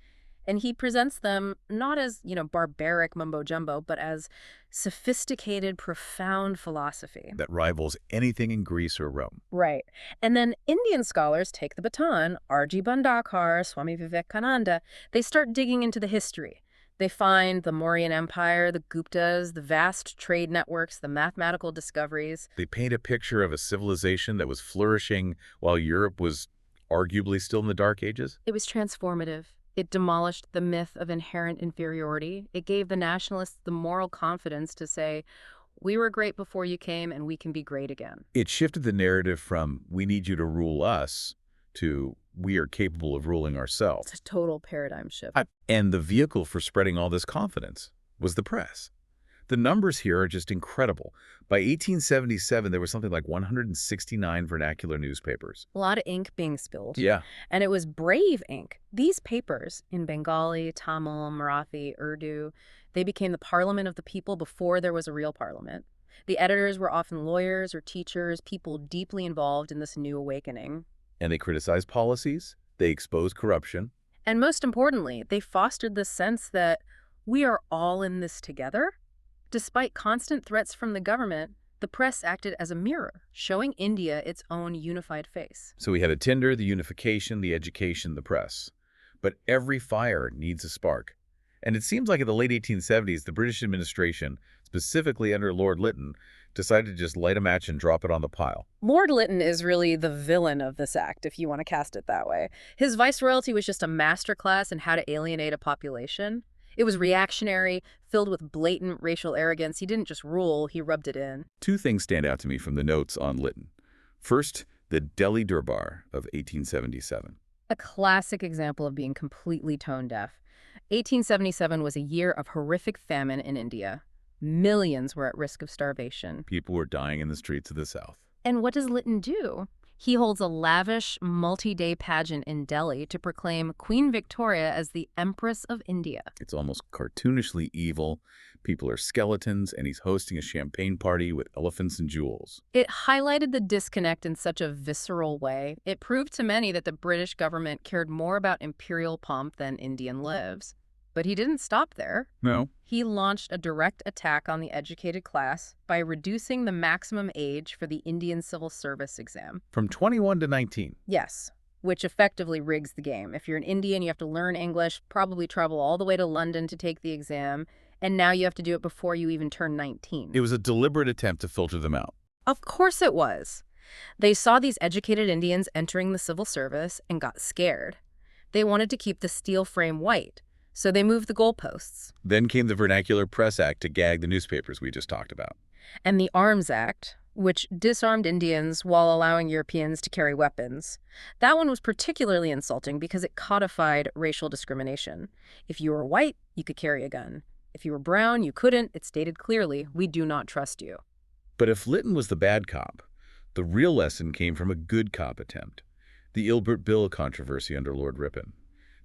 And he presents them not as, barbaric mumbo-jumbo, but as sophisticated, profound philosophy. That rivals anything in Greece or Rome. Right. And then Indian scholars take the baton. R.G. Bhandakar, Swami Vivekananda, they start digging into the history. They find the Mauryan Empire, the Guptas, the vast trade networks, the mathematical discoveries. They paint a picture of a civilization that was flourishing while Europe was arguably still in the Dark Ages. It was transformative. It demolished the myth of inherent inferiority. It gave the nationalists the moral confidence to say, we were great before you came and we can be great again. It shifted the narrative from, we need you to rule us, to, we are capable of ruling ourselves. It's a total paradigm shift. And the vehicle for spreading all this confidence was the press. The numbers here are just incredible. By 1877, there was something like 169 vernacular newspapers. A lot of ink being spilled. Yeah. And it was brave ink. These papers, in Bengali, Tamil, Marathi, Urdu, they became the parliament of the people before there was a real parliament. The editors were often lawyers or teachers, people deeply involved in this new awakening. And they criticized policies. They exposed corruption. And most importantly, they fostered the sense that we are all in this together. Despite constant threats from the government, the press acted as a mirror, showing India its own unified face. So we had a tinder, the unification, the education, the press. But every fire needs a spark. And it seems like in the late 1870s, the British administration, specifically under Lord Lytton, decided to just light a match and drop it on the pile. Lord Lytton is really the villain of this act, if you want to cast it that way. His viceroyalty was just a masterclass in how to alienate a population. It was reactionary, filled with blatant racial arrogance. He didn't just rule, he rubbed it in. Two things stand out to me from the notes on Lytton. First, the Delhi Durbar of 1877. A classic example of being completely tone deaf. 1877 was a year of horrific famine in India. Millions were at risk of starvation. People were dying in the streets of the South. And what does Lytton do? He holds a lavish, multi-day pageant in Delhi to proclaim Queen Victoria as the Empress of India. It's almost cartoonishly evil. People are skeletons, and he's hosting a champagne party with elephants and jewels. It highlighted the disconnect in such a visceral way. It proved to many that the British government cared more about imperial pomp than Indian lives. But he didn't stop there. No. He launched a direct attack on the educated class by reducing the maximum age for the Indian civil service exam. From 21 to 19. Yes, which effectively rigs the game. If you're an Indian, you have to learn English, probably travel all the way to London to take the exam, and now you have to do it before you even turn 19. It was a deliberate attempt to filter them out. Of course it was. They saw these educated Indians entering the civil service and got scared. They wanted to keep the steel frame white. So they moved the goalposts. Then came the Vernacular Press Act to gag the newspapers we just talked about. And the Arms Act, which disarmed Indians while allowing Europeans to carry weapons. That one was particularly insulting because it codified racial discrimination. If you were white, you could carry a gun. If you were brown, you couldn't. It stated clearly, we do not trust you. But if Lytton was the bad cop, the real lesson came from a good cop attempt. The Ilbert Bill controversy under Lord Ripon.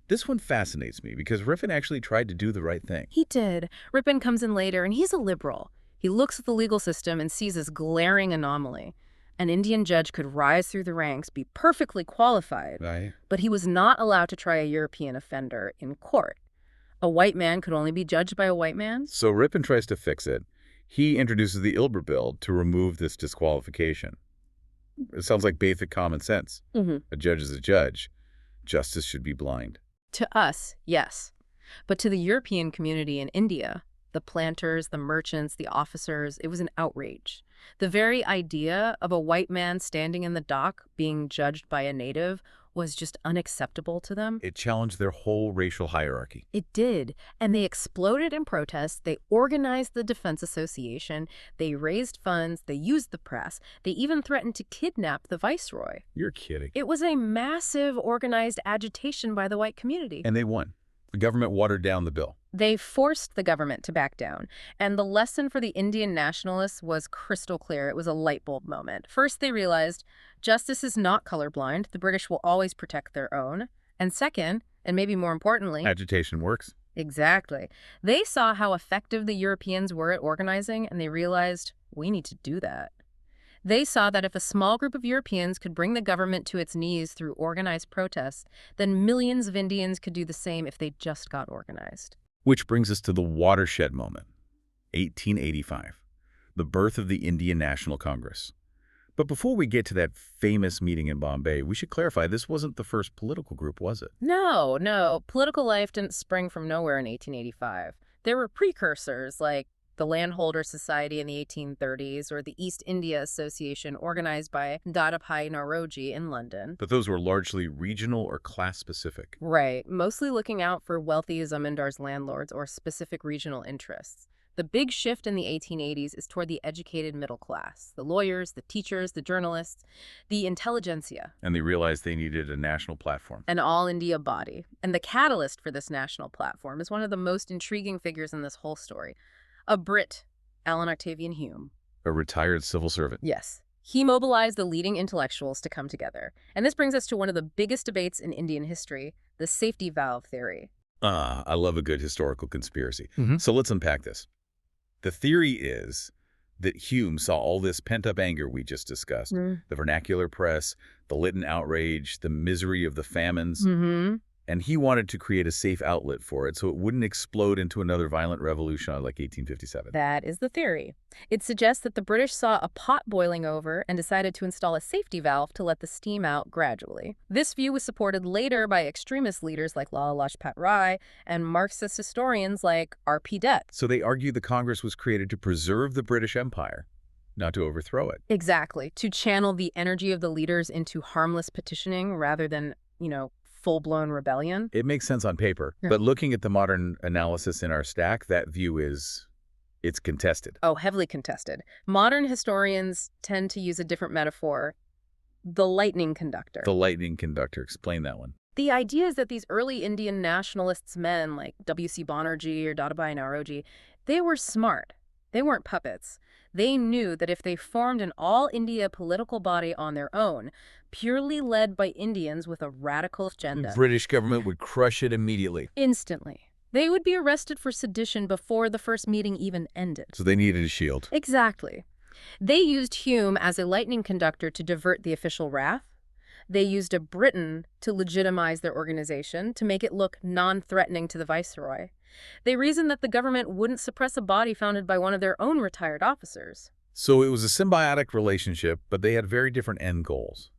This one fascinates me because Ripon actually tried to do the right thing. He did. Ripon comes in later, and he's a liberal. He looks at the legal system and sees this glaring anomaly. An Indian judge could rise through the ranks, be perfectly qualified, Right. but he was not allowed to try a European offender in court. A white man could only be judged by a white man. So Ripon tries to fix it. He introduces the Ilbert Bill to remove this disqualification. It sounds like basic common sense. A judge is a judge. Justice should be blind. To us, yes. But to the European community in India, the planters, the merchants, the officers, it was an outrage. The very idea of a white man standing in the dock being judged by a native was just unacceptable to them. It challenged their whole racial hierarchy. It did, and they exploded in protest. They organized the Defense Association, they raised funds, they used the press, they even threatened to kidnap the viceroy. You're kidding. It was a massive organized agitation by the white community. And they won. The government watered down the bill. They forced the government to back down, and the lesson for the Indian nationalists was crystal clear. It was a light bulb moment. First, they realized justice is not colorblind. The British will always protect their own. And second, and maybe more importantly, Agitation works. exactly, they saw how effective the Europeans were at organizing, and they realized we need to do that. They saw that if a small group of Europeans could bring the government to its knees through organized protests, then millions of Indians could do the same if they just got organized. Which brings us to the watershed moment, 1885, the birth of the Indian National Congress. But before we get to that famous meeting in Bombay, we should clarify this wasn't the first political group, was it? No. Political life didn't spring from nowhere in 1885. There were precursors like the Landholder Society in the 1830s or the East India Association organized by Dadabhai Naoroji in London. But those were largely regional or class-specific. Right, mostly looking out for wealthy zamindar's landlords or specific regional interests. The big shift in the 1880s is toward the educated middle class, the lawyers, the teachers, the journalists, the intelligentsia. And they realized they needed a national platform. An all-India body. And the catalyst for this national platform is one of the most intriguing figures in this whole story. A Brit, Alan Octavian Hume. A retired civil servant. Yes. He mobilized the leading intellectuals to come together. And this brings us to one of the biggest debates in Indian history, the safety valve theory. I love a good historical conspiracy. Mm-hmm. So let's unpack this. The theory is that Hume saw all this pent-up anger we just discussed, the vernacular press, the Lytton outrage, the misery of the famines, and he wanted to create a safe outlet for it so it wouldn't explode into another violent revolution like 1857. That is the theory. It suggests that the British saw a pot boiling over and decided to install a safety valve to let the steam out gradually. This view was supported later by extremist leaders like Lala Lajpat Rai and Marxist historians like R.P. Dett. So they argued the Congress was created to preserve the British Empire, not to overthrow it. Exactly, to channel the energy of the leaders into harmless petitioning rather than, full-blown rebellion. It makes sense on paper, but looking at the modern analysis in our stack, that view it's contested. Oh, heavily contested. Modern historians tend to use a different metaphor, the lightning conductor. The lightning conductor, explain that one. The idea is that these early Indian nationalists men like W.C. Banerjee or Dadabhai Naoroji, they were smart. They weren't puppets. They knew that if they formed an all-India political body on their own, purely led by Indians with a radical agenda, The British government would crush it immediately. instantly, they would be arrested for sedition before the first meeting even ended. So they needed a shield. Exactly. They used Hume as a lightning conductor to divert the official wrath. They used a Briton to legitimize their organization, to make it look non-threatening to the viceroy. They reasoned that the government wouldn't suppress a body founded by one of their own retired officers. So it was a symbiotic relationship, but they had very different end goals.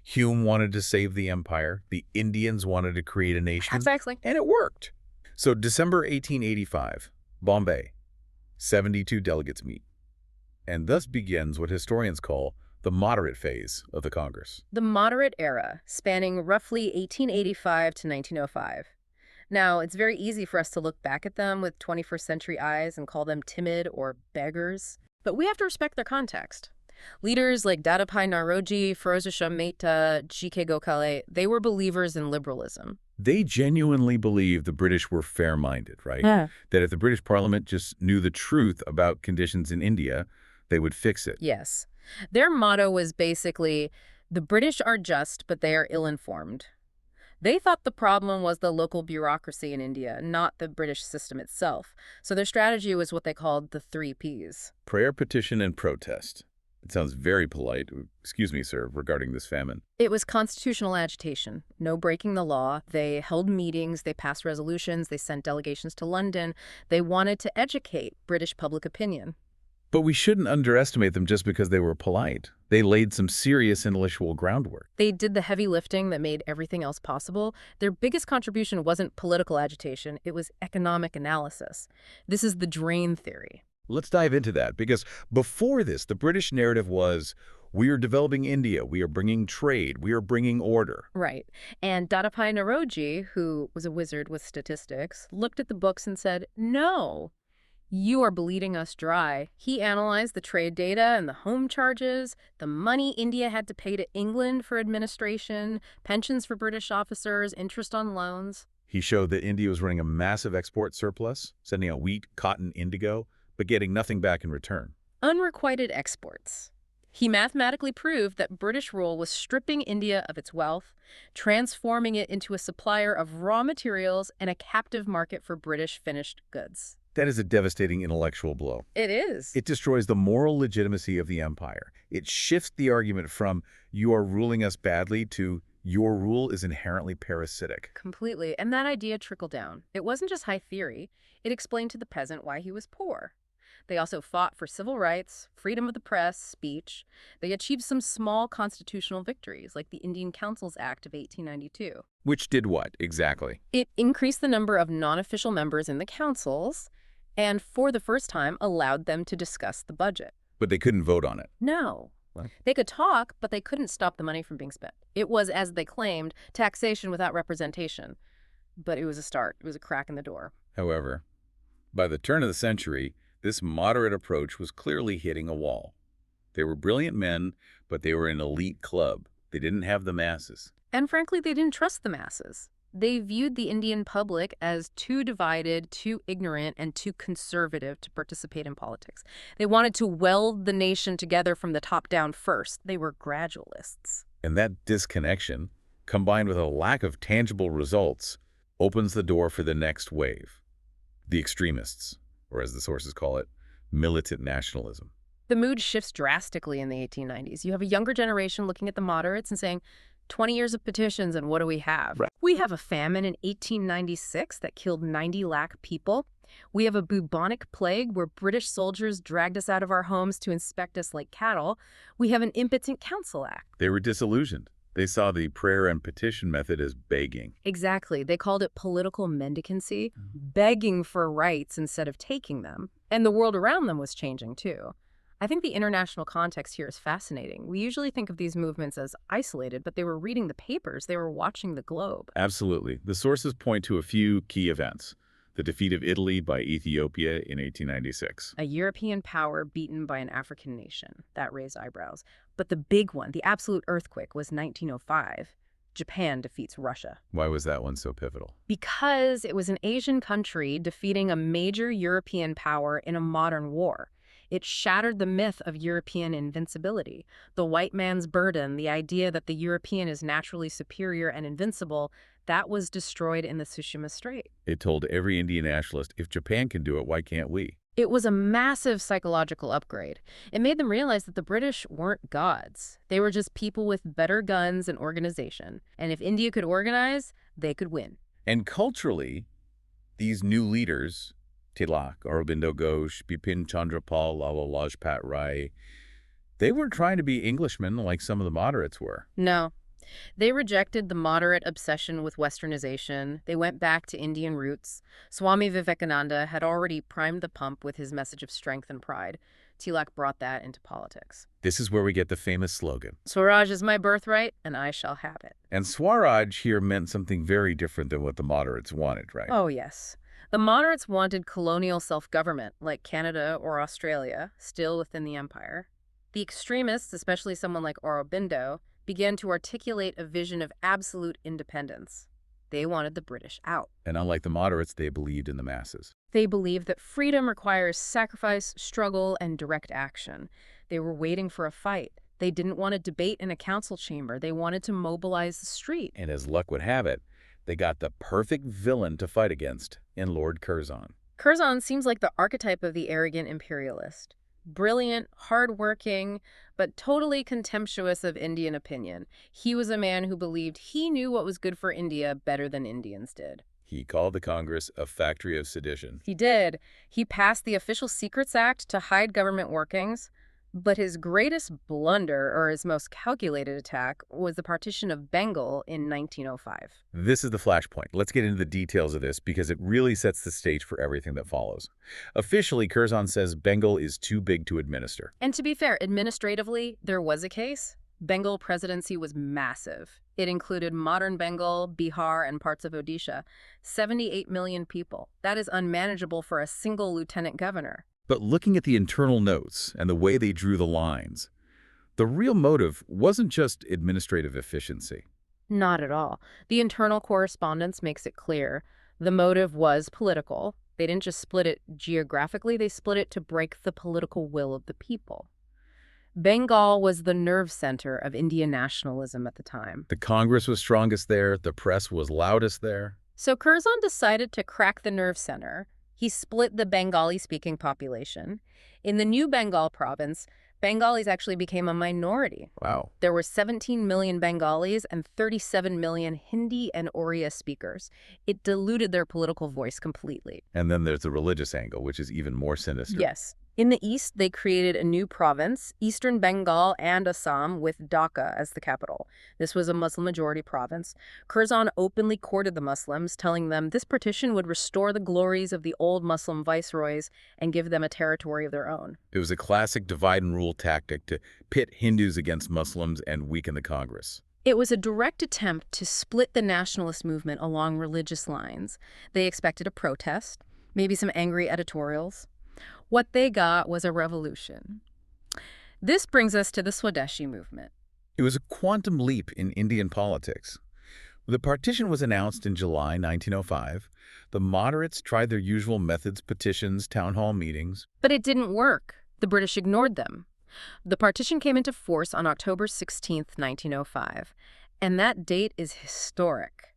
Hume wanted to save the empire. The Indians wanted to create a nation. Exactly. And it worked. So December 1885, Bombay, 72 delegates meet. And thus begins what historians call the moderate phase of the Congress. The moderate era, spanning roughly 1885 to 1905. Now, it's very easy for us to look back at them with 21st century eyes and call them timid or beggars, but we have to respect their context. Leaders like Dadabhai Naoroji, Ferozeshah Mehta, G.K. Gokhale, they were believers in liberalism. They genuinely believed the British were fair-minded, right? Yeah. That if the British Parliament just knew the truth about conditions in India, they would fix it. Yes. Their motto was basically, the British are just, but they are ill-informed. They thought the problem was the local bureaucracy in India, not the British system itself. So their strategy was what they called the 3 Ps. Prayer, petition, and protest. It sounds very polite. Excuse me, sir, regarding this famine. It was constitutional agitation, no breaking the law. They held meetings, they passed resolutions, they sent delegations to London. They wanted to educate British public opinion. But we shouldn't underestimate them just because they were polite. They laid some serious intellectual groundwork. They did the heavy lifting that made everything else possible. Their biggest contribution wasn't political agitation, it was economic analysis. This is the drain theory. Let's dive into that, because before this, the British narrative was, we are developing India, we are bringing trade, we are bringing order. Right. And Dadapai Naroji, who was a wizard with statistics, looked at the books and said, no, you are bleeding us dry. He analyzed the trade data and the home charges, the money India had to pay to England for administration, pensions for British officers, interest on loans. He showed that India was running a massive export surplus, sending out wheat, cotton, indigo, but getting nothing back in return. Unrequited exports. He mathematically proved that British rule was stripping India of its wealth, transforming it into a supplier of raw materials and a captive market for British finished goods. That is a devastating intellectual blow. It is. It destroys the moral legitimacy of the empire. It shifts the argument from, you are ruling us badly, to, your rule is inherently parasitic. Completely. And that idea trickled down. It wasn't just high theory. It explained to the peasant why he was poor. They also fought for civil rights, freedom of the press, speech. They achieved some small constitutional victories, like the Indian Councils Act of 1892. Which did what, exactly? It increased the number of non-official members in the councils, and for the first time allowed them to discuss the budget. But they couldn't vote on it. No. What? They could talk, but they couldn't stop the money from being spent. It was, as they claimed, taxation without representation. But it was a start. It was a crack in the door. However, by the turn of the century, this moderate approach was clearly hitting a wall. They were brilliant men, but they were an elite club. They didn't have the masses. And frankly, they didn't trust the masses. They viewed the Indian public as too divided, too ignorant, and too conservative to participate in politics. They wanted to weld the nation together from the top down first. They were gradualists. And that disconnection, combined with a lack of tangible results, opens the door for the next wave. The extremists, or as the sources call it, militant nationalism. The mood shifts drastically in the 1890s. You have a younger generation looking at the moderates and saying, 20 years of petitions, and what do we have? Right. We have a famine in 1896 that killed 90 lakh people. We have a bubonic plague where British soldiers dragged us out of our homes to inspect us like cattle. We have an impotent council act. They were disillusioned. They saw the prayer and petition method as begging. Exactly. They called it political mendicancy, begging for rights instead of taking them. And the world around them was changing, too. I think the international context here is fascinating. We usually think of these movements as isolated, but they were reading the papers. They were watching the globe. Absolutely. The sources point to a few key events. The defeat of Italy by Ethiopia in 1896. A European power beaten by an African nation. That raised eyebrows. But the big one, the absolute earthquake, was 1905. Japan defeats Russia. Why was that one so pivotal? Because it was an Asian country defeating a major European power in a modern war. It shattered the myth of European invincibility. The white man's burden, the idea that the European is naturally superior and invincible, that was destroyed in the Tsushima Strait. It told every Indian nationalist, if Japan can do it, why can't we? It was a massive psychological upgrade. It made them realize that the British weren't gods. They were just people with better guns and organization. And if India could organize, they could win. And culturally, these new leaders, Tilak, Aurobindo Ghosh, Bipin Chandra Pal, Lala Lajpat Rai, they weren't trying to be Englishmen like some of the moderates were. No. They rejected the moderate obsession with westernization. They went back to Indian roots. Swami Vivekananda had already primed the pump with his message of strength and pride. Tilak brought that into politics. This is where we get the famous slogan. Swaraj is my birthright, and I shall have it. And Swaraj here meant something very different than what the moderates wanted, right? Oh, yes. The moderates wanted colonial self-government, like Canada or Australia, still within the empire. The extremists, especially someone like Aurobindo, began to articulate a vision of absolute independence. They wanted the British out. And unlike the moderates, they believed in the masses. They believed that freedom requires sacrifice, struggle, and direct action. They were waiting for a fight. They didn't want to debate in a council chamber. They wanted to mobilize the street. And as luck would have it, they got the perfect villain to fight against in Lord Curzon. Curzon seems like the archetype of the arrogant imperialist. Brilliant, hardworking, but totally contemptuous of Indian opinion. He was a man who believed he knew what was good for India better than Indians did. He called the Congress a factory of sedition. He did. He passed the Official Secrets Act to hide government workings, But his greatest blunder, or his most calculated attack, was the partition of Bengal in 1905. This is the flashpoint. Let's get into the details of this because it really sets the stage for everything that follows. Officially, Curzon says Bengal is too big to administer. And to be fair, administratively, there was a case. Bengal presidency was massive. It included modern Bengal, Bihar, and parts of Odisha. 78 million people. That is unmanageable for a single lieutenant governor. But looking at the internal notes and the way they drew the lines, the real motive wasn't just administrative efficiency. Not at all. The internal correspondence makes it clear. The motive was political. They didn't just split it geographically, they split it to break the political will of the people. Bengal was the nerve center of Indian nationalism at the time. The Congress was strongest there, the press was loudest there. So Curzon decided to crack the nerve center. He split the Bengali-speaking population. In the new Bengal province, Bengalis actually became a minority. Wow. There were 17 million Bengalis and 37 million Hindi and Oriya speakers. It diluted their political voice completely. And then there's the religious angle, which is even more sinister. Yes. In the east, they created a new province, Eastern Bengal and Assam, with Dhaka as the capital. This was a Muslim-majority province. Curzon openly courted the Muslims, telling them this partition would restore the glories of the old Muslim viceroys and give them a territory of their own. It was a classic divide-and-rule tactic to pit Hindus against Muslims and weaken the Congress. It was a direct attempt to split the nationalist movement along religious lines. They expected a protest, maybe some angry editorials. What they got was a revolution. This brings us to the Swadeshi movement. It was a quantum leap in Indian politics. The partition was announced in July 1905. The moderates tried their usual methods, petitions, town hall meetings. But it didn't work. The British ignored them. The partition came into force on October 16, 1905, and that date is historic.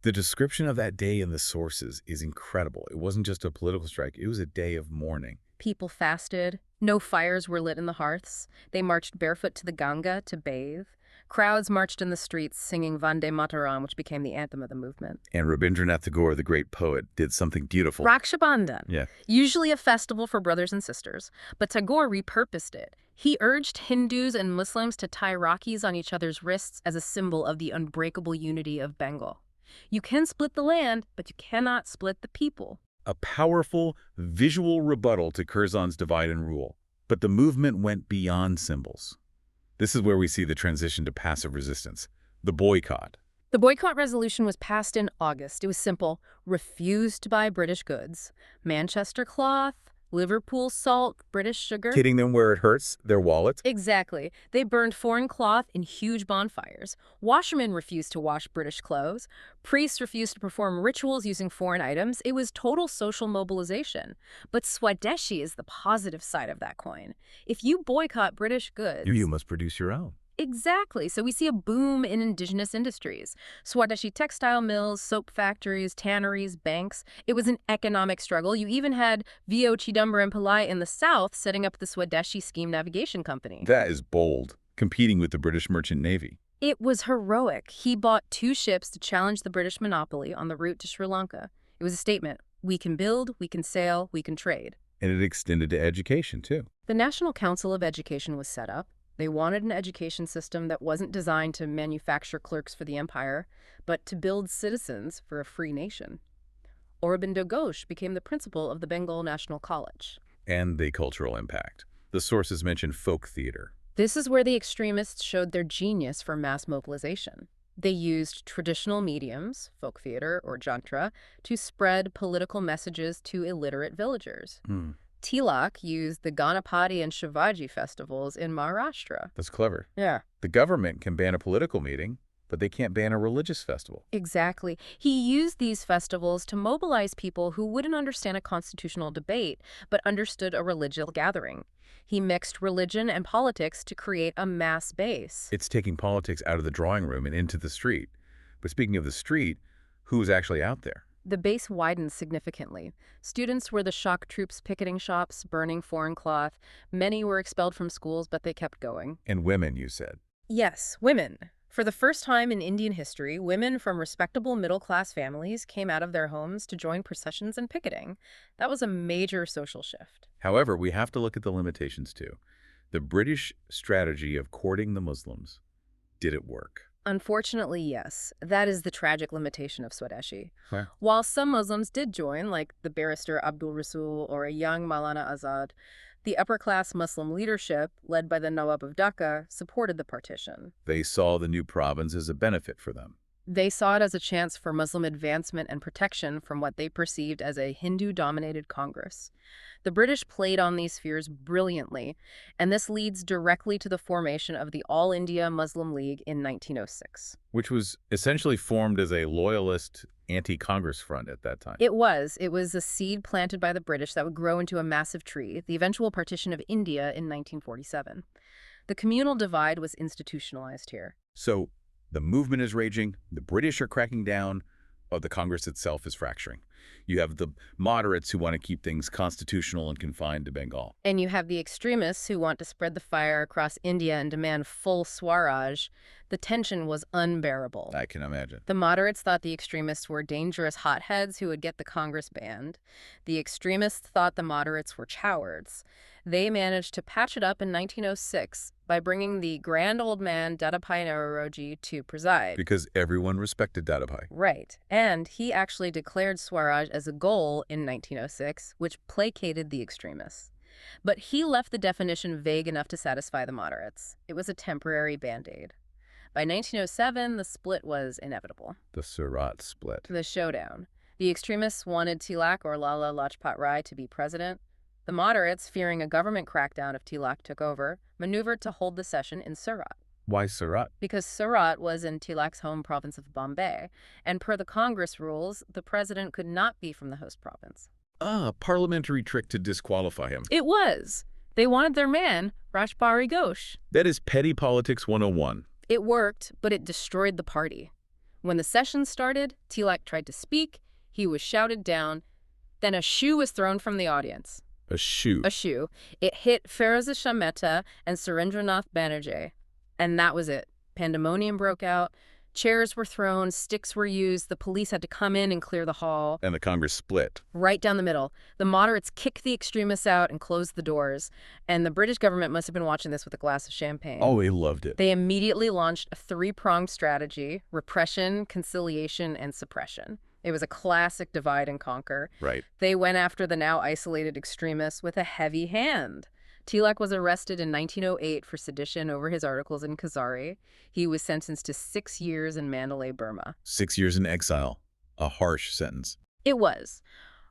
The description of that day in the sources is incredible. It wasn't just a political strike, it was a day of mourning. People fasted. No fires were lit in the hearths. They marched barefoot to the Ganga to bathe. Crowds marched in the streets singing Vande Mataram, which became the anthem of the movement. And Rabindranath Tagore, the great poet, did something beautiful. Raksha Bandhan, Yeah. usually a festival for brothers and sisters, but Tagore repurposed it. He urged Hindus and Muslims to tie Rakis on each other's wrists as a symbol of the unbreakable unity of Bengal. You can split the land, but you cannot split the people. A powerful, visual rebuttal to Curzon's divide and rule. But the movement went beyond symbols. This is where we see the transition to passive resistance, the boycott. The boycott resolution was passed in August. It was simple: refuse to buy British goods. Manchester cloth, Liverpool salt, British sugar. Hitting them where it hurts, their wallets. Exactly. They burned foreign cloth in huge bonfires. Washermen refused to wash British clothes. Priests refused to perform rituals using foreign items. It was total social mobilization. But Swadeshi is the positive side of that coin. If you boycott British goods... You must produce your own. Exactly. So we see a boom in indigenous industries. Swadeshi textile mills, soap factories, tanneries, banks. It was an economic struggle. You even had V.O. Chidambaram Pillai in the south setting up the Swadeshi Scheme Navigation Company. That is bold, competing with the British Merchant Navy. It was heroic. He bought 2 ships to challenge the British monopoly on the route to Sri Lanka. It was a statement: we can build, we can sail, we can trade. And it extended to education, too. The National Council of Education was set up. They wanted an education system that wasn't designed to manufacture clerks for the empire, but to build citizens for a free nation. Aurobindo Ghosh became the principal of the Bengal National College. And the cultural impact. The sources mention folk theater. This is where the extremists showed their genius for mass mobilization. They used traditional mediums, folk theater or jantra, to spread political messages to illiterate villagers. Tilak used the Ganapati and Shivaji festivals in Maharashtra. That's clever. Yeah. The government can ban a political meeting, but they can't ban a religious festival. Exactly. He used these festivals to mobilize people who wouldn't understand a constitutional debate, but understood a religious gathering. He mixed religion and politics to create a mass base. It's taking politics out of the drawing room and into the street. But speaking of the street, who's actually out there? The base widened significantly. Students were the shock troops picketing shops, burning foreign cloth. Many were expelled from schools, but they kept going. And women, you said. Yes, women. For the first time in Indian history, women from respectable middle-class families came out of their homes to join processions and picketing. That was a major social shift. However, we have to look at the limitations, too. The British strategy of courting the Muslims, did it work? Unfortunately, yes. That is the tragic limitation of Swadeshi. Huh? While some Muslims did join, like the barrister Abdul Rasul or a young Maulana Azad, the upper-class Muslim leadership, led by the Nawab of Dhaka, supported the partition. They saw the new province as a benefit for them. They saw it as a chance for Muslim advancement and protection from what they perceived as a Hindu-dominated Congress. The British played on these fears brilliantly, and this leads directly to the formation of the All India Muslim League in 1906. Which was essentially formed as a loyalist anti-Congress front at that time. It was a seed planted by the British that would grow into a massive tree, the eventual partition of India in 1947. The communal divide was institutionalized here. So the movement is raging, the British are cracking down, the Congress itself is fracturing. You have the moderates who want to keep things constitutional and confined to Bengal. And you have the extremists who want to spread the fire across India and demand full Swaraj. The tension was unbearable. I can imagine. The moderates thought the extremists were dangerous hotheads who would get the Congress banned. The extremists thought the moderates were cowards. They managed to patch it up in 1906 by bringing the grand old man Dadabhai Naoroji to preside. Because everyone respected Dadabhai. Right. And he actually declared Swaraj as a goal in 1906, which placated the extremists. But he left the definition vague enough to satisfy the moderates. It was a temporary band-aid. By 1907, the split was inevitable. The Surat split. The showdown. The extremists wanted Tilak or Lala Lajpat Rai to be president. The moderates, fearing a government crackdown if Tilak took over, maneuvered to hold the session in Surat. Why Surat? Because Surat was in Tilak's home province of Bombay, and per the Congress rules, the president could not be from the host province. Ah, a parliamentary trick to disqualify him. It was. They wanted their man, Rashbari Ghosh. That is petty politics 101. It worked, but it destroyed the party. When the session started, Tilak tried to speak, he was shouted down, then a shoe was thrown from the audience. A shoe. A shoe. It hit Feroza Shah Mehta and Surendranath Banerjee. And that was it. Pandemonium broke out. Chairs were thrown, sticks were used, the police had to come in and clear the hall. And the Congress split. Right down the middle. The moderates kicked the extremists out and closed the doors. And the British government must have been watching this with a glass of champagne. Oh, they loved it. They immediately launched a three-pronged strategy: repression, conciliation, and suppression. It was a classic divide and conquer. Right. They went after the now isolated extremists with a heavy hand. Tilak was arrested in 1908 for sedition over his articles in Khazari. He was sentenced to 6 years in Mandalay, Burma. 6 years in exile. A harsh sentence. It was.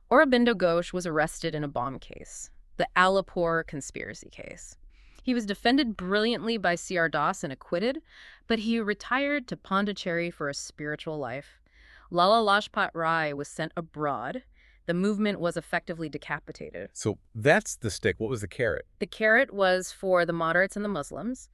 Aurobindo Ghosh was arrested in a bomb case, the Alipur conspiracy case. He was defended brilliantly by C.R. Das and acquitted, but he retired to Pondicherry for a spiritual life. Lala Lajpat Rai was sent abroad. The movement was effectively decapitated. So that's the stick. What was the carrot? The carrot was for the moderates and the Muslims,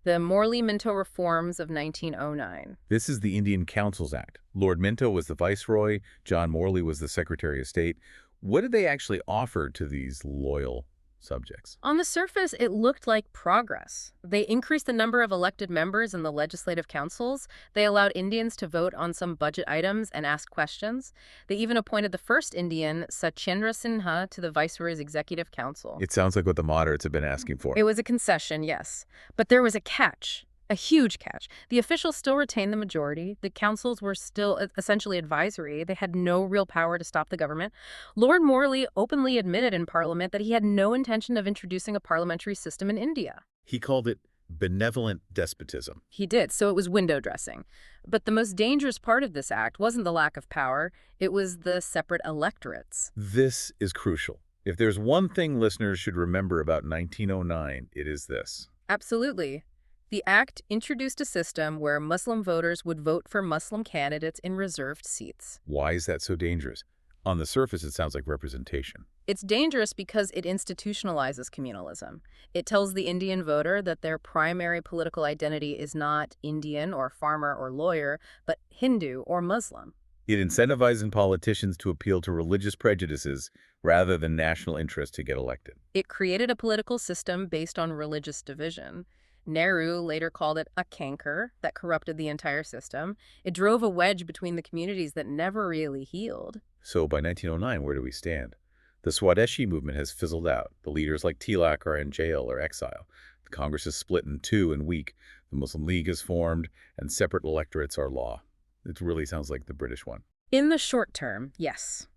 the Morley-Minto reforms of 1909. This is the Indian Councils Act. Lord Minto was the viceroy. John Morley was the Secretary of State. What did they actually offer to these loyal subjects? On the surface, it looked like progress. They increased the number of elected members in the legislative councils. They allowed Indians to vote on some budget items and ask questions. They even appointed the first Indian, Satyendra Sinha, to the Viceroy's Executive Council. It sounds like what the moderates have been asking for. It was a concession, yes. But there was a catch. A huge catch. The officials still retained the majority. The councils were still essentially advisory. They had no real power to stop the government. Lord Morley openly admitted in Parliament that he had no intention of introducing a parliamentary system in India. He called it benevolent despotism. He did, so it was window dressing. But the most dangerous part of this act wasn't the lack of power. It was the separate electorates. This is crucial. If there's one thing listeners should remember about 1909, it is this. Absolutely. The act introduced a system where Muslim voters would vote for Muslim candidates in reserved seats. Why is that so dangerous? On the surface, it sounds like representation. It's dangerous because it institutionalizes communalism. It tells the Indian voter that their primary political identity is not Indian or farmer or lawyer, but Hindu or Muslim. It incentivizes politicians to appeal to religious prejudices rather than national interest to get elected. It created a political system based on religious division. Nehru later called it a canker that corrupted the entire system. It drove a wedge between the communities that never really healed. So by 1909, where do we stand? The Swadeshi movement has fizzled out. The leaders like Tilak are in jail or exile. Congress is split in two and weak. The Muslim League is formed, and separate electorates are law. It really sounds like the British one. In the short term, yes.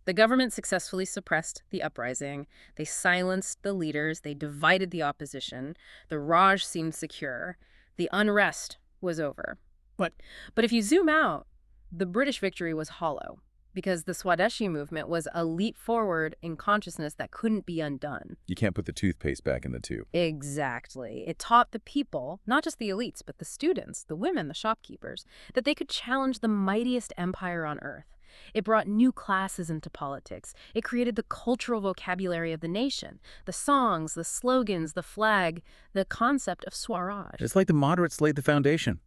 The government successfully suppressed the uprising. They silenced the leaders. They divided the opposition. The Raj seemed secure. The unrest was over. But if you zoom out, the British victory was hollow because the Swadeshi movement was a leap forward in consciousness that couldn't be undone. You can't put the toothpaste back in the tube. Exactly. It taught the people, not just the elites, but the students, the women, the shopkeepers, that they could challenge the mightiest empire on earth. It brought new classes into politics. It created the cultural vocabulary of the nation, the songs, the slogans, the flag, the concept of Swaraj. It's like the moderates laid the foundation.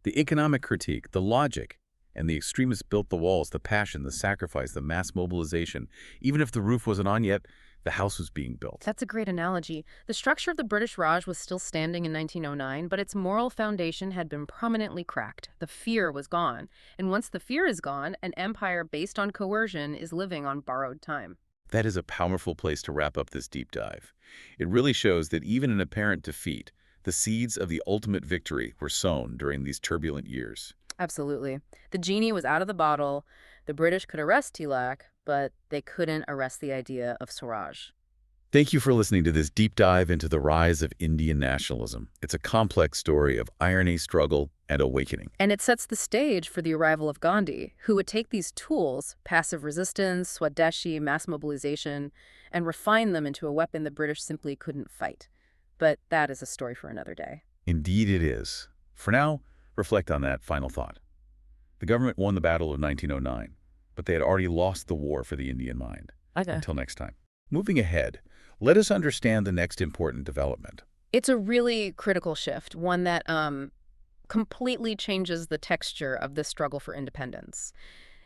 The economic critique, the logic, and the extremists built the walls, the passion, the sacrifice, the mass mobilization. Even if the roof wasn't on yet, the house was being built. That's a great analogy. The structure of the British Raj was still standing in 1909, but its moral foundation had been permanently cracked. The fear was gone. And once the fear is gone, an empire based on coercion is living on borrowed time. That is a powerful place to wrap up this deep dive. It really shows that even in apparent defeat, the seeds of the ultimate victory were sown during these turbulent years. Absolutely. The genie was out of the bottle. The British could arrest Tilak, but they couldn't arrest the idea of Swaraj. Thank you for listening to this deep dive into the rise of Indian nationalism. It's a complex story of irony, struggle, and awakening. And it sets the stage for the arrival of Gandhi, who would take these tools, passive resistance, Swadeshi, mass mobilization, and refine them into a weapon the British simply couldn't fight. But that is a story for another day. Indeed it is. For now, reflect on that final thought. The government won the Battle of 1909, but they had already lost the war for the Indian mind. Okay. Until next time. Moving ahead, let us understand the next important development. It's a really critical shift, one that completely changes the texture of this struggle for independence.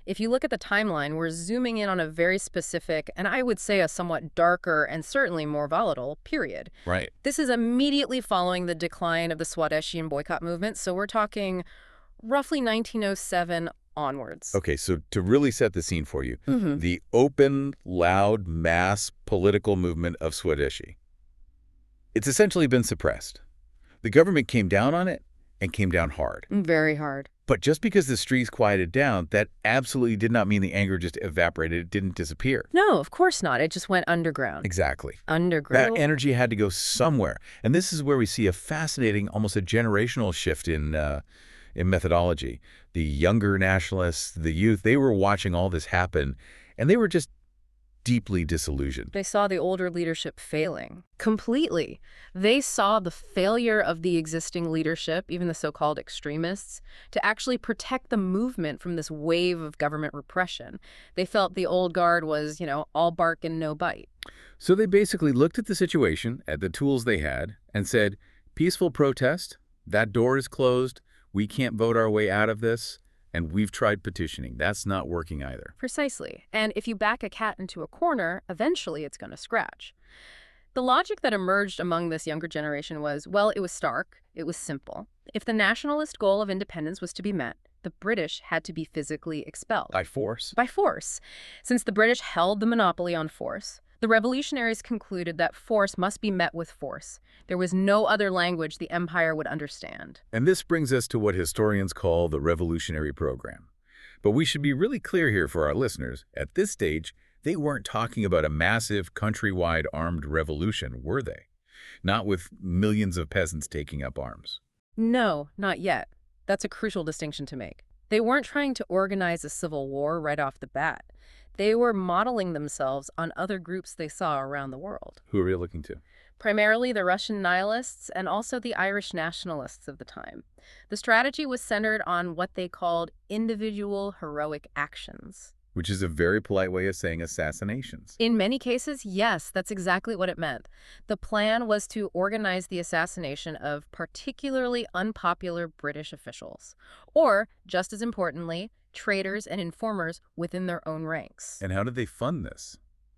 If you look at the timeline, we're zooming in on a very specific, and I would say a somewhat darker and certainly more volatile period. Right. This is immediately following the decline of the Swadeshi and boycott movement, so we're talking roughly 1907 onwards. Okay, so to really set the scene for you, the open, loud, mass political movement of Swadeshi, it's essentially been suppressed. The government came down on it and came down hard. Very hard. But just because the streets quieted down, that absolutely did not mean the anger just evaporated. It didn't disappear. No, of course not. It just went underground. Exactly. Underground. That energy had to go somewhere. And this is where we see a fascinating, almost a generational shift in methodology. The younger nationalists, the youth, they were watching all this happen, and they were just deeply disillusioned. They saw the older leadership failing completely. They saw the failure of the existing leadership, even the so-called extremists, to actually protect the movement from this wave of government repression. They felt the old guard was, all bark and no bite. So they basically looked at the situation, at the tools they had, and said, peaceful protest, that door is closed, we can't vote our way out of this, and we've tried petitioning. That's not working either. Precisely. And if you back a cat into a corner, eventually it's going to scratch. The logic that emerged among this younger generation was, well, it was stark, it was simple. If the nationalist goal of independence was to be met, the British had to be physically expelled. By force? By force. Since the British held the monopoly on force, the revolutionaries concluded that force must be met with force. There was no other language the empire would understand. And this brings us to what historians call the revolutionary program. But we should be really clear here for our listeners. At this stage, they weren't talking about a massive countrywide armed revolution, were they? Not with millions of peasants taking up arms. No, not yet. That's a crucial distinction to make. They weren't trying to organize a civil war right off the bat. They were modeling themselves on other groups they saw around the world. Who are you looking to? Primarily the Russian nihilists and also the Irish nationalists of the time. The strategy was centered on what they called individual heroic actions. Which is a very polite way of saying assassinations. In many cases, yes, that's exactly what it meant. The plan was to organize the assassination of particularly unpopular British officials, or, just as importantly, traitors and informers within their own ranks. And how did they fund this?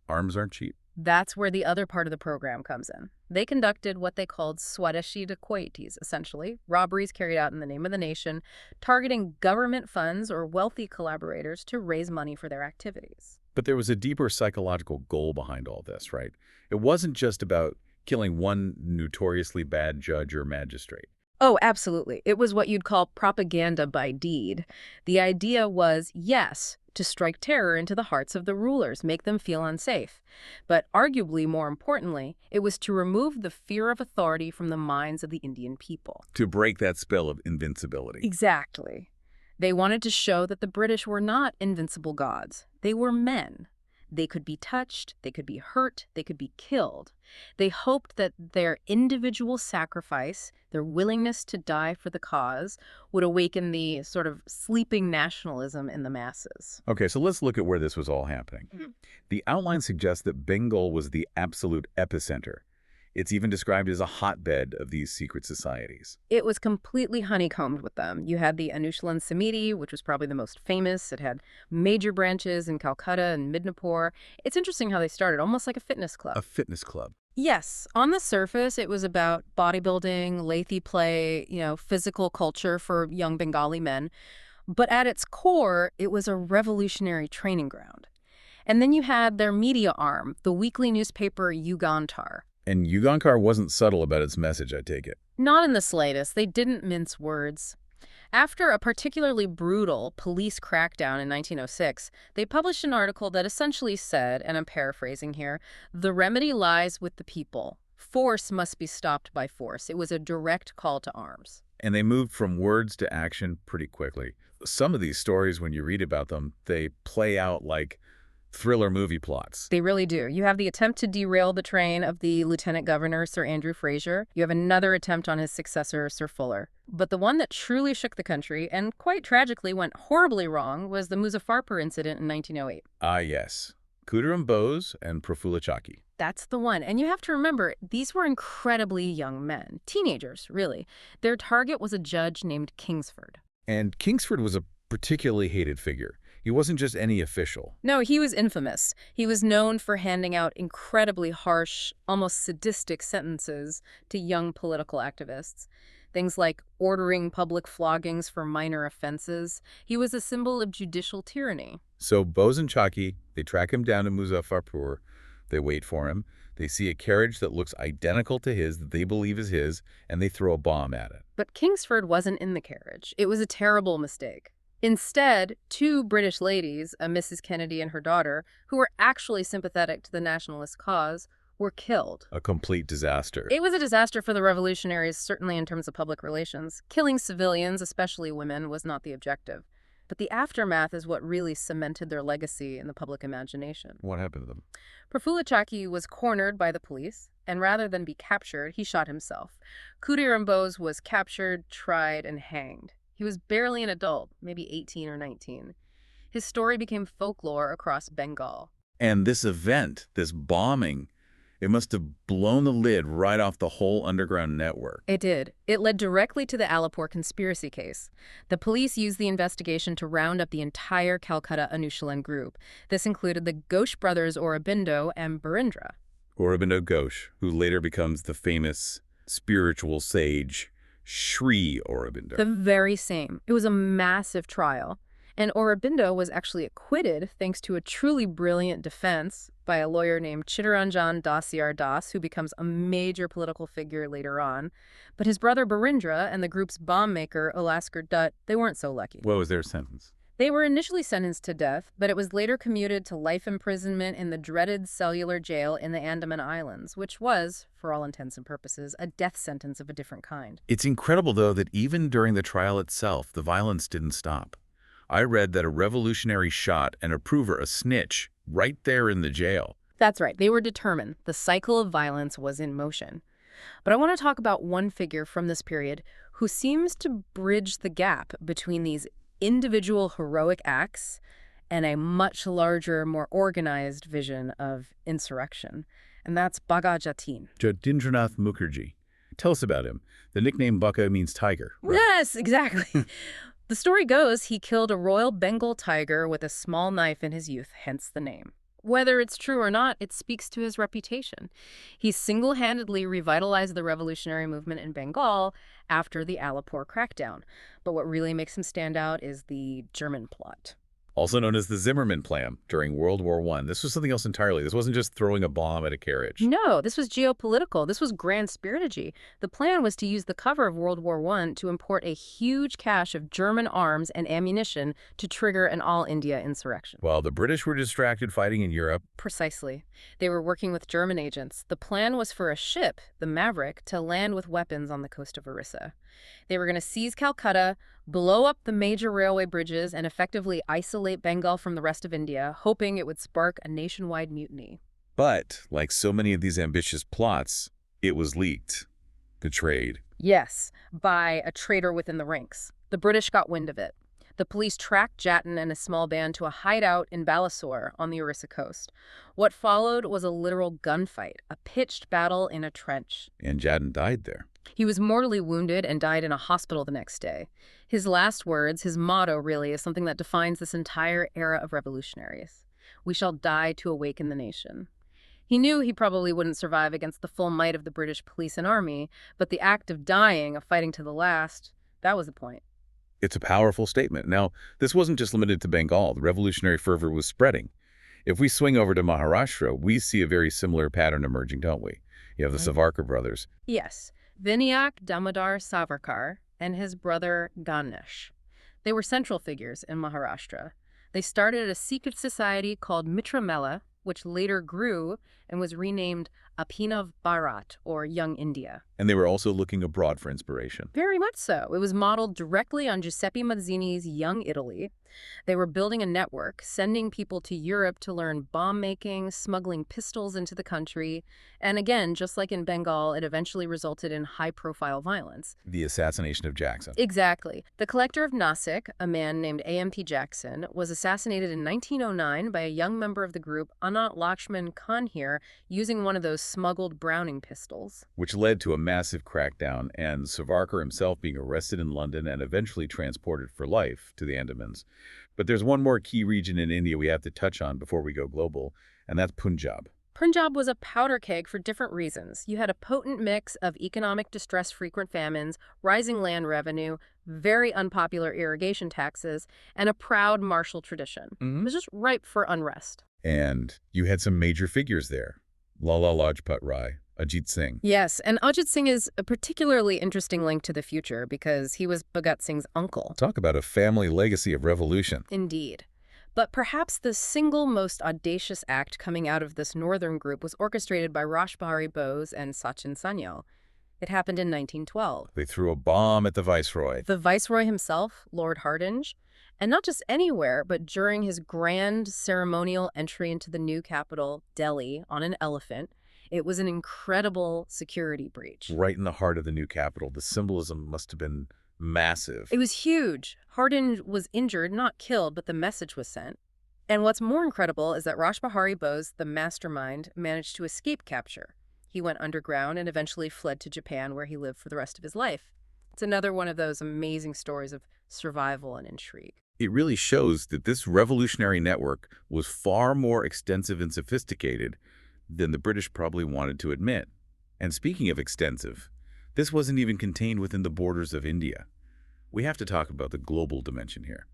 Arms aren't cheap. That's where the other part of the program comes in. They conducted what they called Swadeshi dacoities, essentially, robberies carried out in the name of the nation, targeting government funds or wealthy collaborators to raise money for their activities. But there was a deeper psychological goal behind all this, right? It wasn't just about killing one notoriously bad judge or magistrate. Oh, absolutely. It was what you'd call propaganda by deed. The idea was, yes, to strike terror into the hearts of the rulers, make them feel unsafe. But arguably more importantly, it was to remove the fear of authority from the minds of the Indian people. To break that spell of invincibility. Exactly. They wanted to show that the British were not invincible gods. They were men. They could be touched, they could be hurt, they could be killed. They hoped that their individual sacrifice, their willingness to die for the cause, would awaken the sort of sleeping nationalism in the masses. Okay, so let's look at where this was all happening. The outline suggests that Bengal was the absolute epicenter. It's even described as a hotbed of these secret societies. It was completely honeycombed with them. You had the Anushalan Samiti, which was probably the most famous. It had major branches in Calcutta and Midnapore. It's interesting how they started, almost like a fitness club. A fitness club. Yes. On the surface, it was about bodybuilding, lathe play, physical culture for young Bengali men. But at its core, it was a revolutionary training ground. And then you had their media arm, the weekly newspaper Yugantar. And Yugankar wasn't subtle about its message, I take it. Not in the slightest. They didn't mince words. After a particularly brutal police crackdown in 1906, they published an article that essentially said, and I'm paraphrasing here, "The remedy lies with the people. Force must be stopped by force." It was a direct call to arms. And they moved from words to action pretty quickly. Some of these stories, when you read about them, they play out like thriller movie plots. They really do. You have the attempt to derail the train of the Lieutenant Governor, Sir Andrew Fraser. You have another attempt on his successor, Sir Fuller. But the one that truly shook the country, and quite tragically went horribly wrong, was the Muzaffarpur incident in 1908. Ah, yes. Khudiram Bose and Prafulla Chaki. That's the one. And you have to remember, these were incredibly young men. Teenagers, really. Their target was a judge named Kingsford. And Kingsford was a particularly hated figure. He wasn't just any official. No, he was infamous. He was known for handing out incredibly harsh, almost sadistic sentences to young political activists. Things like ordering public floggings for minor offenses. He was a symbol of judicial tyranny. So Bose and Chaki, they track him down to Muzaffarpur. They wait for him. They see a carriage that looks identical to his, that they believe is his, and they throw a bomb at it. But Kingsford wasn't in the carriage. It was a terrible mistake. Instead, two British ladies, a Mrs. Kennedy and her daughter, who were actually sympathetic to the nationalist cause, were killed. A complete disaster. It was a disaster for the revolutionaries, certainly in terms of public relations. Killing civilians, especially women, was not the objective. But the aftermath is what really cemented their legacy in the public imagination. What happened to them? Prafulla Chaki was cornered by the police, and rather than be captured, he shot himself. Khudiram Bose was captured, tried, and hanged. He was barely an adult, maybe 18 or 19. His story became folklore across Bengal. And this event, this bombing, it must have blown the lid right off the whole underground network. It did. It led directly to the Alipore conspiracy case. The police used the investigation to round up the entire Calcutta Anushalan group. This included the Ghosh brothers Aurobindo and Barindra. Aurobindo Ghosh, who later becomes the famous spiritual sage Sri Aurobindo. The very same. It was a massive trial. And Aurobindo was actually acquitted thanks to a truly brilliant defense by a lawyer named Chittaranjan Dasiar Das, who becomes a major political figure later on. But his brother Barindra and the group's bomb maker, Olaskar Dutt, they weren't so lucky. What was their sentence? They were initially sentenced to death, but it was later commuted to life imprisonment in the dreaded cellular jail in the Andaman Islands, which was, for all intents and purposes, a death sentence of a different kind. It's incredible, though, that even during the trial itself, the violence didn't stop. I read that a revolutionary shot an approver, a snitch, right there in the jail. That's right. They were determined. The cycle of violence was in motion. But I want to talk about one figure from this period who seems to bridge the gap between these individual heroic acts and a much larger, more organized vision of insurrection. And that's Bhagat Jatin. Jatindranath Mukherjee. Tell us about him. The nickname Baka means tiger. Right? Yes, exactly. The story goes he killed a royal Bengal tiger with a small knife in his youth, hence the name. Whether it's true or not, it speaks to his reputation. He single-handedly revitalized the revolutionary movement in Bengal after the Alipore crackdown. But what really makes him stand out is the German plot. also known as the Zimmermann Plan during World War I. This was something else entirely. This wasn't just throwing a bomb at a carriage. No, this was geopolitical. This was grand strategy. The plan was to use the cover of World War I to import a huge cache of German arms and ammunition to trigger an all-India insurrection. While the British were distracted fighting in Europe, Precisely. They were working with German agents. The plan was for a ship, the Maverick, to land with weapons on the coast of Orissa. They were going to seize Calcutta, blow up the major railway bridges, and effectively isolate Bengal from the rest of India, hoping it would spark a nationwide mutiny. but like so many of these ambitious plots, it was leaked, betrayed. Yes, by a traitor within the ranks. The British got wind of it. The police tracked Jatin and a small band to a hideout in Balasore on the Orissa coast. What followed was a literal gunfight, a pitched battle in a trench. And Jatin died there. He was mortally wounded and died in a hospital the next day. His last words, his motto really, is something that defines this entire era of revolutionaries. We shall die to awaken the nation. He knew he probably wouldn't survive against the full might of the British police and army, but the act of dying, of fighting to the last, that was the point. It's a powerful statement. Now, this wasn't just limited to Bengal. The revolutionary fervor was spreading. If we swing over to Maharashtra, we see a very similar pattern emerging, don't we? You have the Savarkar brothers. Yes, Vinayak Damodar Savarkar and his brother Ganesh. They were central figures in Maharashtra. They started a secret society called Mitra Mela, which later grew and was renamed Abhinav Bharat, or Young India. And they were also looking abroad for inspiration. Very much so. It was modeled directly on Giuseppe Mazzini's Young Italy. They were building a network, sending people to Europe to learn bomb-making, smuggling pistols into the country. And again, just like in Bengal, it eventually resulted in high-profile violence. The assassination of Jackson. Exactly. The collector of Nasik, a man named A.M.P. Jackson, was assassinated in 1909 by a young member of the group, Anant Lakshman Kanhir, using one of those smuggled Browning pistols. Which led to a massive crackdown, and Savarkar himself being arrested in London and eventually transported for life to the Andamans. But there's one more key region in India we have to touch on before we go global, and that's Punjab. Punjab was a powder keg for different reasons. You had a potent mix of economic distress, frequent famines, rising land revenue, very unpopular irrigation taxes, and a proud martial tradition. It was just ripe for unrest. And you had some major figures there. Lala Lajpat Rai, Ajit Singh. Yes, and Ajit Singh is a particularly interesting link to the future because he was Bhagat Singh's uncle. Talk about a family legacy of revolution. Indeed. But perhaps the single most audacious act coming out of this northern group was orchestrated by Rash Behari Bose and Sachin Sanyal. It happened in 1912. They threw a bomb at the viceroy. The viceroy himself, Lord Hardinge, and not just anywhere, but during his grand ceremonial entry into the new capital, Delhi, on an elephant. It was an incredible security breach. Right in the heart of the new capital. The symbolism must have been massive. It was huge. Hardinge was injured, not killed, but the message was sent. And what's more incredible is that Rash Behari Bose, the mastermind, managed to escape capture. He went underground and eventually fled to Japan, where he lived for the rest of his life. It's another one of those amazing stories of survival and intrigue. It really shows that this revolutionary network was far more extensive and sophisticated than the British probably wanted to admit. And speaking of extensive, this wasn't even contained within the borders of India. We have to talk about the global dimension here,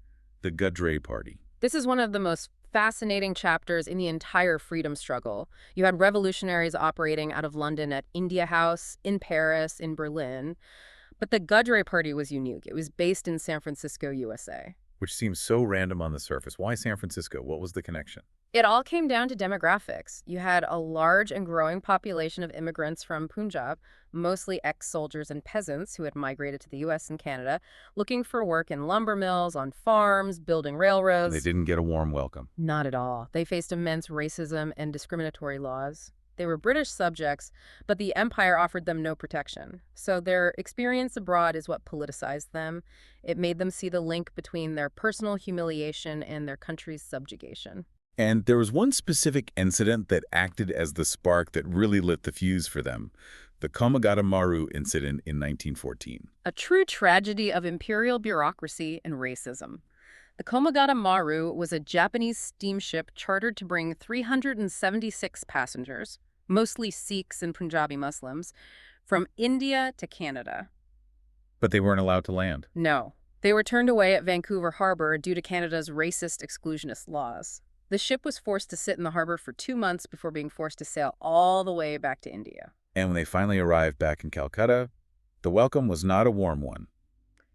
the Gadre Party. This is one of the most fascinating chapters in the entire freedom struggle. You had revolutionaries operating out of London at India House, in Paris, in Berlin. But the Gadre Party was unique. It was based in San Francisco, USA. Which seems so random on the surface. Why San Francisco? What was the connection? It all came down to demographics. You had a large and growing population of immigrants from Punjab, mostly ex-soldiers and peasants who had migrated to the U.S. and Canada, looking for work in lumber mills, on farms, building railroads. They didn't get a warm welcome. Not at all. They faced immense racism and discriminatory laws. They were British subjects, but the empire offered them no protection. So their experience abroad is what politicized them. It made them see the link between their personal humiliation and their country's subjugation. And there was one specific incident that acted as the spark that really lit the fuse for them, the Komagata Maru incident in 1914. A true tragedy of imperial bureaucracy and racism. The Komagata Maru was a Japanese steamship chartered to bring 376 passengers, mostly Sikhs and Punjabi Muslims, from India to Canada. But they weren't allowed to land. No. They were turned away at Vancouver Harbor due to Canada's racist exclusionist laws. The ship was forced to sit in the harbor for 2 months before being forced to sail all the way back to India. And when they finally arrived back in Calcutta, the welcome was not a warm one.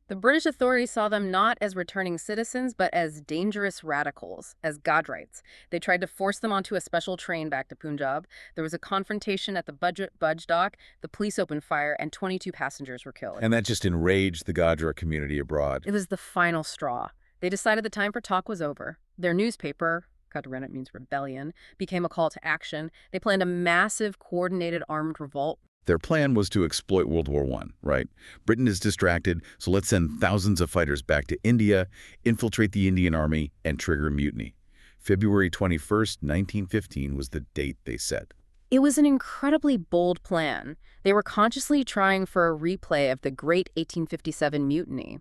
The British authorities saw them not as returning citizens, but as dangerous radicals, as Godrites. They tried to force them onto a special train back to Punjab. There was a confrontation at the Budge dock, the police opened fire, and 22 passengers were killed. And that just enraged the Gajra community abroad. It was the final straw. They decided the time for talk was over. Their newspaper, Katarenet means rebellion, became a call to action. They planned a massive, coordinated armed revolt. Their plan was to exploit World War I, right? Britain is distracted, so let's send thousands of fighters back to India, infiltrate the Indian army, and trigger a mutiny. February 21st, 1915 was the date they set. It was an incredibly bold plan. They were consciously trying for a replay of the Great 1857 Mutiny.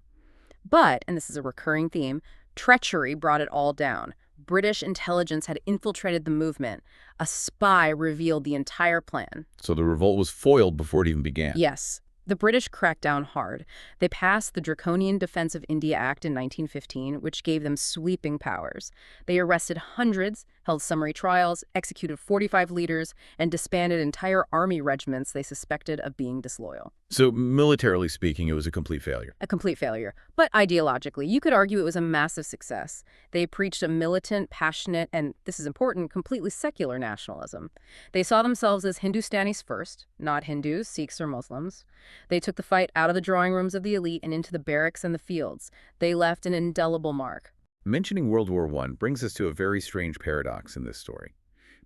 But, and this is a recurring theme, treachery brought it all down. British intelligence had infiltrated the movement. A spy revealed the entire plan. So the revolt was foiled before it even began. Yes. The British cracked down hard. They passed the Draconian Defense of India Act in 1915, which gave them sweeping powers. They arrested hundreds, held summary trials, executed 45 leaders, and disbanded entire army regiments they suspected of being disloyal. So militarily speaking, it was a complete failure. A complete failure. But ideologically, you could argue it was a massive success. They preached a militant, passionate, and, this is important, completely secular nationalism. They saw themselves as Hindustanis first, not Hindus, Sikhs, or Muslims. They took the fight out of the drawing rooms of the elite and into the barracks and the fields. They left an indelible mark. Mentioning World War I brings us to a very strange paradox in this story.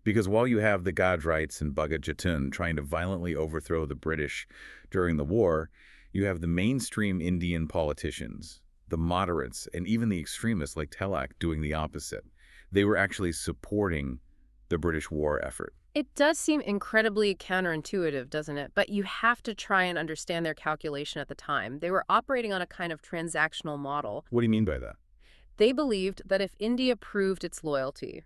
Because while you have the Gajrites and Bhagat Jatun trying to violently overthrow the British during the war, you have the mainstream Indian politicians, the moderates, and even the extremists like Tilak doing the opposite. They were actually supporting the British war effort. It does seem incredibly counterintuitive, doesn't it? But you have to try and understand their calculation at the time. They were operating on a kind of transactional model. What do you mean by that? They believed that if India proved its loyalty,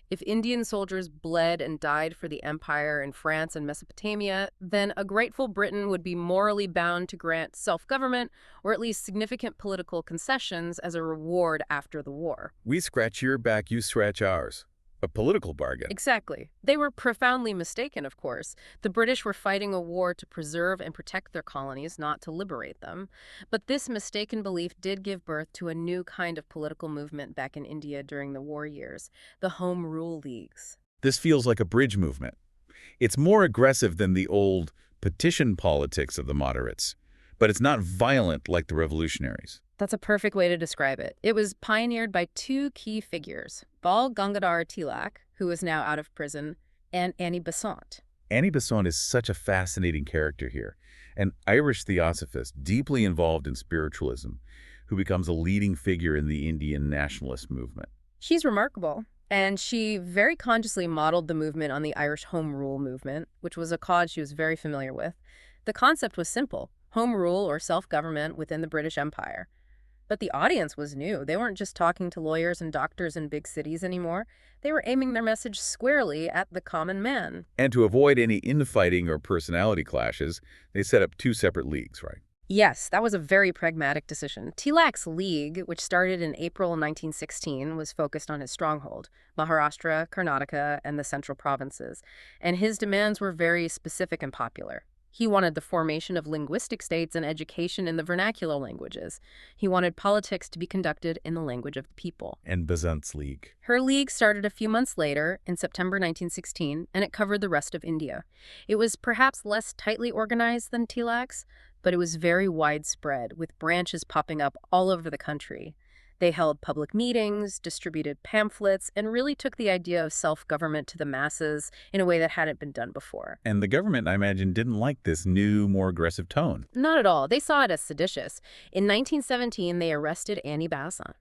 if Indian soldiers bled and died for the empire in France and Mesopotamia, then a grateful Britain would be morally bound to grant self-government or at least significant political concessions as a reward after the war. We scratch your back, you scratch ours. A political bargain. Exactly. They were profoundly mistaken, of course. The British were fighting a war to preserve and protect their colonies, not to liberate them. But this mistaken belief did give birth to a new kind of political movement back in India during the war years, the Home Rule Leagues. This feels like a bridge movement. It's more aggressive than the old petition politics of the moderates, but it's not violent like the revolutionaries. That's a perfect way to describe it. It was pioneered by two key figures, Bal Gangadhar Tilak, who is now out of prison, and Annie Besant. Annie Besant is such a fascinating character here, an Irish theosophist deeply involved in spiritualism, who becomes a leading figure in the Indian nationalist movement. She's remarkable, and she very consciously modeled the movement on the Irish Home Rule movement, which was a cause she was very familiar with. The concept was simple, home rule or self-government within the British Empire. But the audience was new. They weren't just talking to lawyers and doctors in big cities anymore. They were aiming their message squarely at the common man. And to avoid any infighting or personality clashes, they set up two separate leagues, right? Yes, that was a very pragmatic decision. Tilak's league, which started in April 1916, was focused on his stronghold, Maharashtra, Karnataka, and the central provinces. And his demands were very specific and popular. He wanted the formation of linguistic states and education in the vernacular languages. He wanted politics to be conducted in the language of the people. And Besant's league. Her league started a few months later, in September 1916, and it covered the rest of India. It was perhaps less tightly organized than Tilak's, but it was very widespread, with branches popping up all over the country. They held public meetings, distributed pamphlets, and really took the idea of self-government to the masses in a way that hadn't been done before. And the government, I imagine, didn't like this new, more aggressive tone. Not at all. They saw it as seditious. In 1917, they arrested Annie Besant.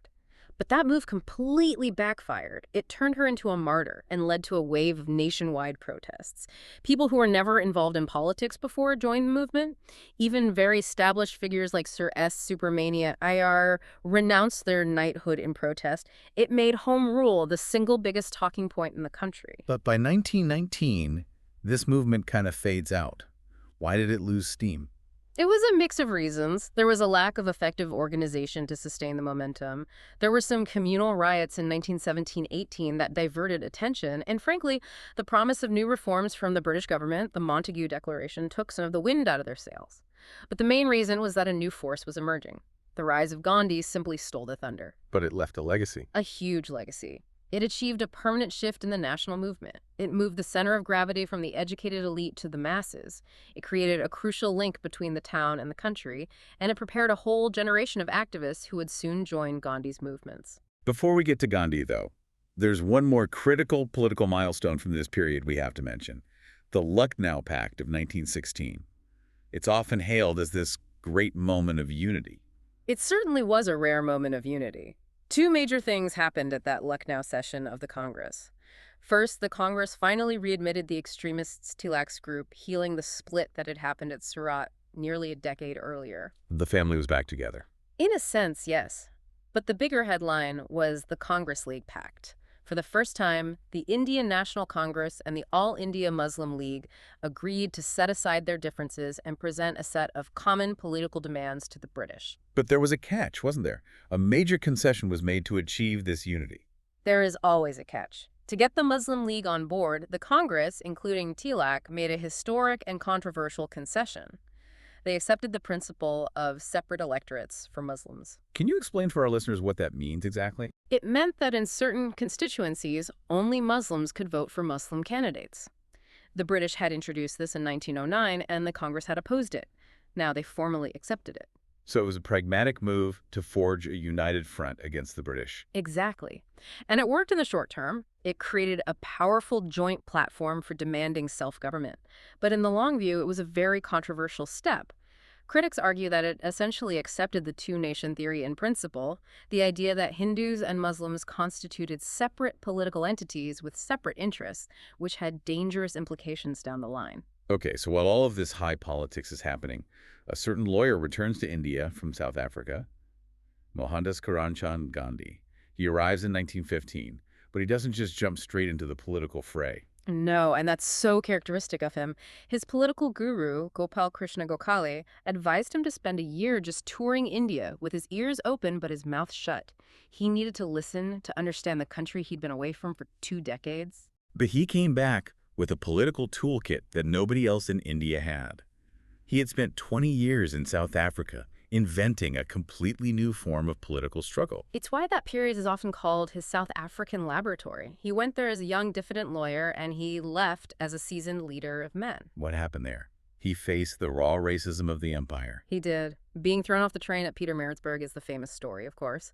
But that move completely backfired. It turned her into a martyr and led to a wave of nationwide protests. People who were never involved in politics before joined the movement. Even very established figures like Sir S. Subramania Iyer renounced their knighthood in protest. It made home rule the single biggest talking point in the country. But by 1919, this movement kind of fades out. Why did it lose steam? It was a mix of reasons. There was a lack of effective organization to sustain the momentum. There were some communal riots in 1917-18 that diverted attention, and frankly, the promise of new reforms from the British government, the Montague Declaration, took some of the wind out of their sails. But the main reason was that a new force was emerging. The rise of Gandhi simply stole the thunder. But it left a legacy. A huge legacy. It achieved a permanent shift in the national movement. It moved the center of gravity from the educated elite to the masses. It created a crucial link between the town and the country, and it prepared a whole generation of activists who would soon join Gandhi's movements. Before we get to Gandhi, though, there's one more critical political milestone from this period we have to mention: the Lucknow Pact of 1916. It's often hailed as this great moment of unity. It certainly was a rare moment of unity. Two major things happened at that Lucknow session of the Congress. First, the Congress finally readmitted the extremists Tilak's group, healing the split that had happened at Surat nearly a decade earlier. The family was back together. In a sense, yes. But the bigger headline was the Congress League Pact. For the first time, the Indian National Congress and the All India Muslim League agreed to set aside their differences and present a set of common political demands to the British. But there was a catch, wasn't there? A major concession was made to achieve this unity. There is always a catch. To get the Muslim League on board, the Congress, including Tilak, made a historic and controversial concession. They accepted the principle of separate electorates for Muslims. Can you explain for our listeners what that means exactly? It meant that in certain constituencies, only Muslims could vote for Muslim candidates. The British had introduced this in 1909, and the Congress had opposed it. Now they formally accepted it. So it was a pragmatic move to forge a united front against the British. Exactly. And it worked in the short term. It created a powerful joint platform for demanding self-government. But in the long view, it was a very controversial step. Critics argue that it essentially accepted the two-nation theory in principle, the idea that Hindus and Muslims constituted separate political entities with separate interests, which had dangerous implications down the line. Okay, so while all of this high politics is happening, a certain lawyer returns to India from South Africa, Mohandas Karamchand Gandhi. He arrives in 1915, but he doesn't just jump straight into the political fray. No, and that's so characteristic of him. His political guru, Gopal Krishna Gokhale, advised him to spend a year just touring India with his ears open but his mouth shut. He needed to listen to understand the country he'd been away from for 2 decades. But he came back with a political toolkit that nobody else in India had. He had spent 20 years in South Africa inventing a completely new form of political struggle. It's why that period is often called his South African laboratory. He went there as a young dissident lawyer, and he left as a seasoned leader of men. What happened there? He faced the raw racism of the empire. He did. Being thrown off the train at Pietermaritzburg is the famous story, of course.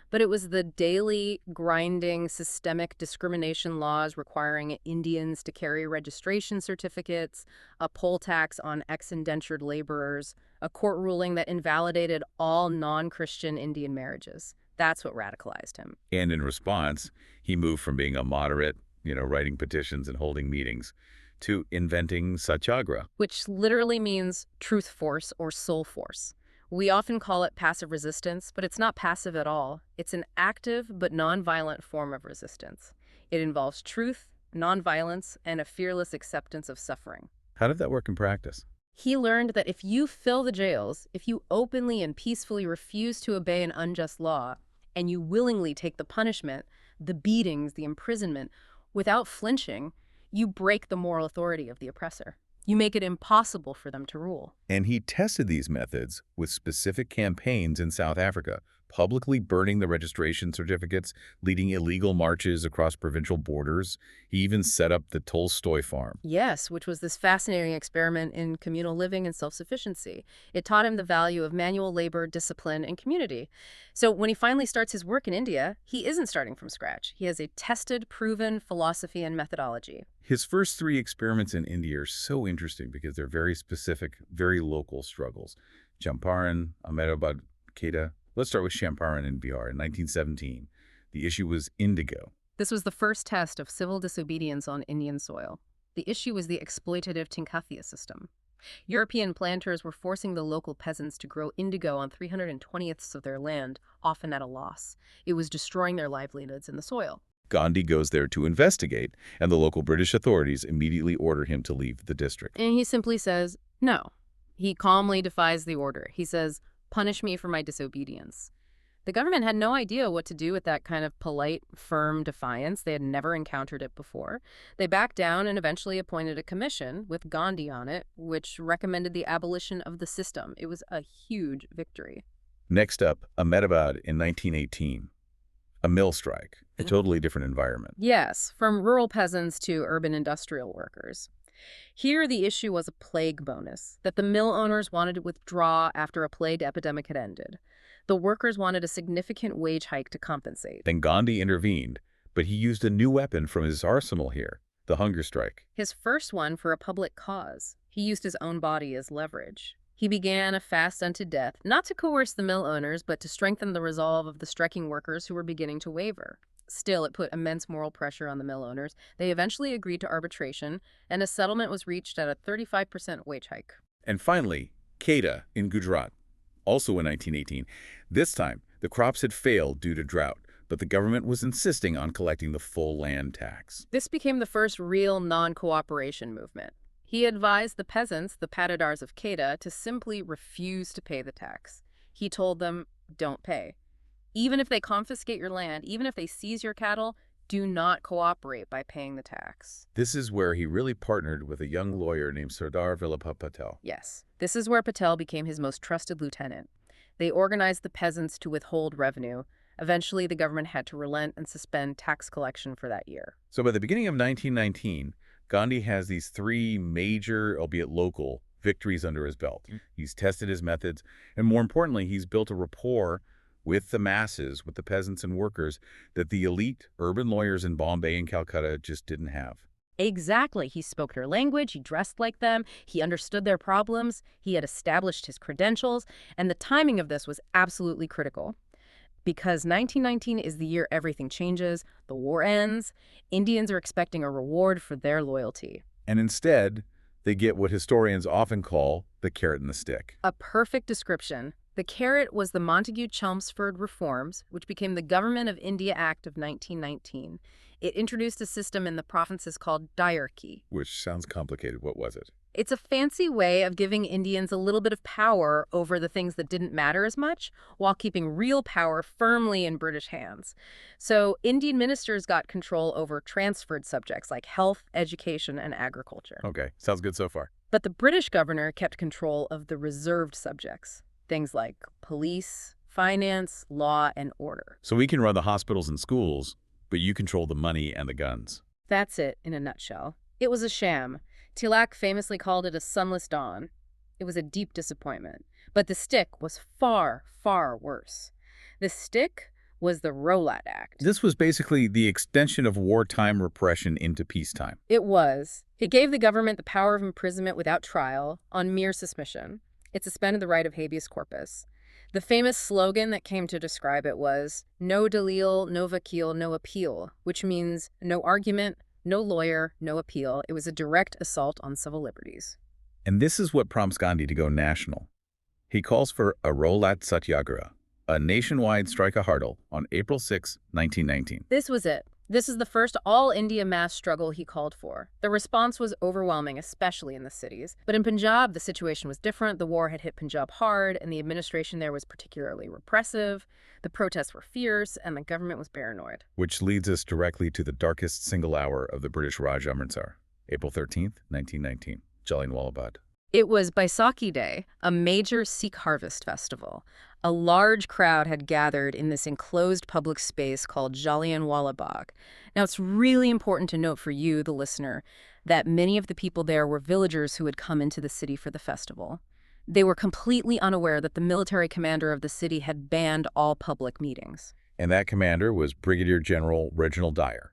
But it was the daily, grinding, systemic discrimination laws requiring Indians to carry registration certificates, a poll tax on ex-indentured laborers, a court ruling that invalidated all non-Christian Indian marriages. That's what radicalized him. And in response, he moved from being a moderate, writing petitions and holding meetings, to inventing satyagraha. Which literally means truth force or soul force. We often call it passive resistance, but it's not passive at all. It's an active but nonviolent form of resistance. It involves truth, nonviolence, and a fearless acceptance of suffering. How did that work in practice? He learned that if you fill the jails, if you openly and peacefully refuse to obey an unjust law, and you willingly take the punishment, the beatings, the imprisonment, without flinching, you break the moral authority of the oppressor. You make it impossible for them to rule. And he tested these methods with specific campaigns in South Africa, publicly burning the registration certificates, leading illegal marches across provincial borders. He even set up the Tolstoy Farm. Yes, which was this fascinating experiment in communal living and self-sufficiency. It taught him the value of manual labor, discipline, and community. So when he finally starts his work in India, he isn't starting from scratch. He has a tested, proven philosophy and methodology. His first 3 experiments in India are so interesting because they're very specific, very local struggles. Champaran, Ahmedabad, Kedah. Let's start with Champaran in Bihar in 1917. The issue was indigo. This was the first test of civil disobedience on Indian soil. The issue was the exploitative Tinkathia system. European planters were forcing the local peasants to grow indigo on 320ths of their land, often at a loss. It was destroying their livelihoods in the soil. Gandhi goes there to investigate, and the local British authorities immediately order him to leave the district. And he simply says, no. He calmly defies the order. He says, "Punish me for my disobedience." The government had no idea what to do with that kind of polite, firm defiance. They had never encountered it before. They backed down and eventually appointed a commission with Gandhi on it, which recommended the abolition of the system. It was a huge victory. Next up, Ahmedabad in 1918. A mill strike, a totally different environment. Yes, from rural peasants to urban industrial workers. Here, the issue was a plague bonus, that the mill owners wanted to withdraw after a plague epidemic had ended. The workers wanted a significant wage hike to compensate. Then Gandhi intervened, but he used a new weapon from his arsenal here, the hunger strike. His first one for a public cause. He used his own body as leverage. He began a fast unto death, not to coerce the mill owners, but to strengthen the resolve of the striking workers who were beginning to waver. Still, it put immense moral pressure on the mill owners. They eventually agreed to arbitration, and a settlement was reached at a 35% wage hike. And finally, Kedah in Gujarat, also in 1918. This time, the crops had failed due to drought, but the government was insisting on collecting the full land tax. This became the first real non-cooperation movement. He advised the peasants, the patidars of Kedah, to simply refuse to pay the tax. He told them, don't pay. Even if they confiscate your land, even if they seize your cattle, do not cooperate by paying the tax. This is where he really partnered with a young lawyer named Sardar Vallabhbhai Patel. Yes, this is where Patel became his most trusted lieutenant. They organized the peasants to withhold revenue. Eventually, the government had to relent and suspend tax collection for that year. So by the beginning of 1919, Gandhi has these three major, albeit local, victories under his belt. He's tested his methods, and more importantly, he's built a rapport with the masses, with the peasants and workers, that the elite urban lawyers in Bombay and Calcutta just didn't have. Exactly. He spoke their language, he dressed like them, he understood their problems, he had established his credentials, and the timing of this was absolutely critical. Because 1919 is the year everything changes, the war ends, Indians are expecting a reward for their loyalty. And instead, they get what historians often call the carrot and the stick. A perfect description. The carrot was the Montagu-Chelmsford Reforms, which became the Government of India Act of 1919. It introduced a system in the provinces called diarchy. Which sounds complicated. What was it? It's a fancy way of giving Indians a little bit of power over the things that didn't matter as much, while keeping real power firmly in British hands. So Indian ministers got control over transferred subjects like health, education, and agriculture. Okay, sounds good so far. But the British governor kept control of the reserved subjects, things like police, finance, law, and order. So we can run the hospitals and schools, but you control the money and the guns. That's it in a nutshell. It was a sham. Tilak famously called it a sunless dawn. It was a deep disappointment. But the stick was far, far worse. The stick was the Rowlatt Act. This was basically the extension of wartime repression into peacetime. It was. It gave the government the power of imprisonment without trial, on mere suspicion. It suspended the right of habeas corpus. The famous slogan that came to describe it was, no dalil, no vakil, no appeal, which means no argument, no lawyer, no appeal. It was a direct assault on civil liberties. And this is what prompts Gandhi to go national. He calls for a Rowlatt Satyagraha, a nationwide strike-a-hardle, on April 6, 1919. This was it. This is the first all-India mass struggle he called for. The response was overwhelming, especially in the cities. But in Punjab, the situation was different. The war had hit Punjab hard, and the administration there was particularly repressive. The protests were fierce, and the government was paranoid. Which leads us directly to the darkest single hour of the British Raj Amritsar, April 13th, 1919, Jallianwala Bagh. It was Baisakhi Day, a major Sikh harvest festival. A large crowd had gathered in this enclosed public space called Jallianwala Bagh. Now, it's really important to note for you, the listener, that many of the people there were villagers who had come into the city for the festival. They were completely unaware that the military commander of the city had banned all public meetings. And that commander was Brigadier General Reginald Dyer.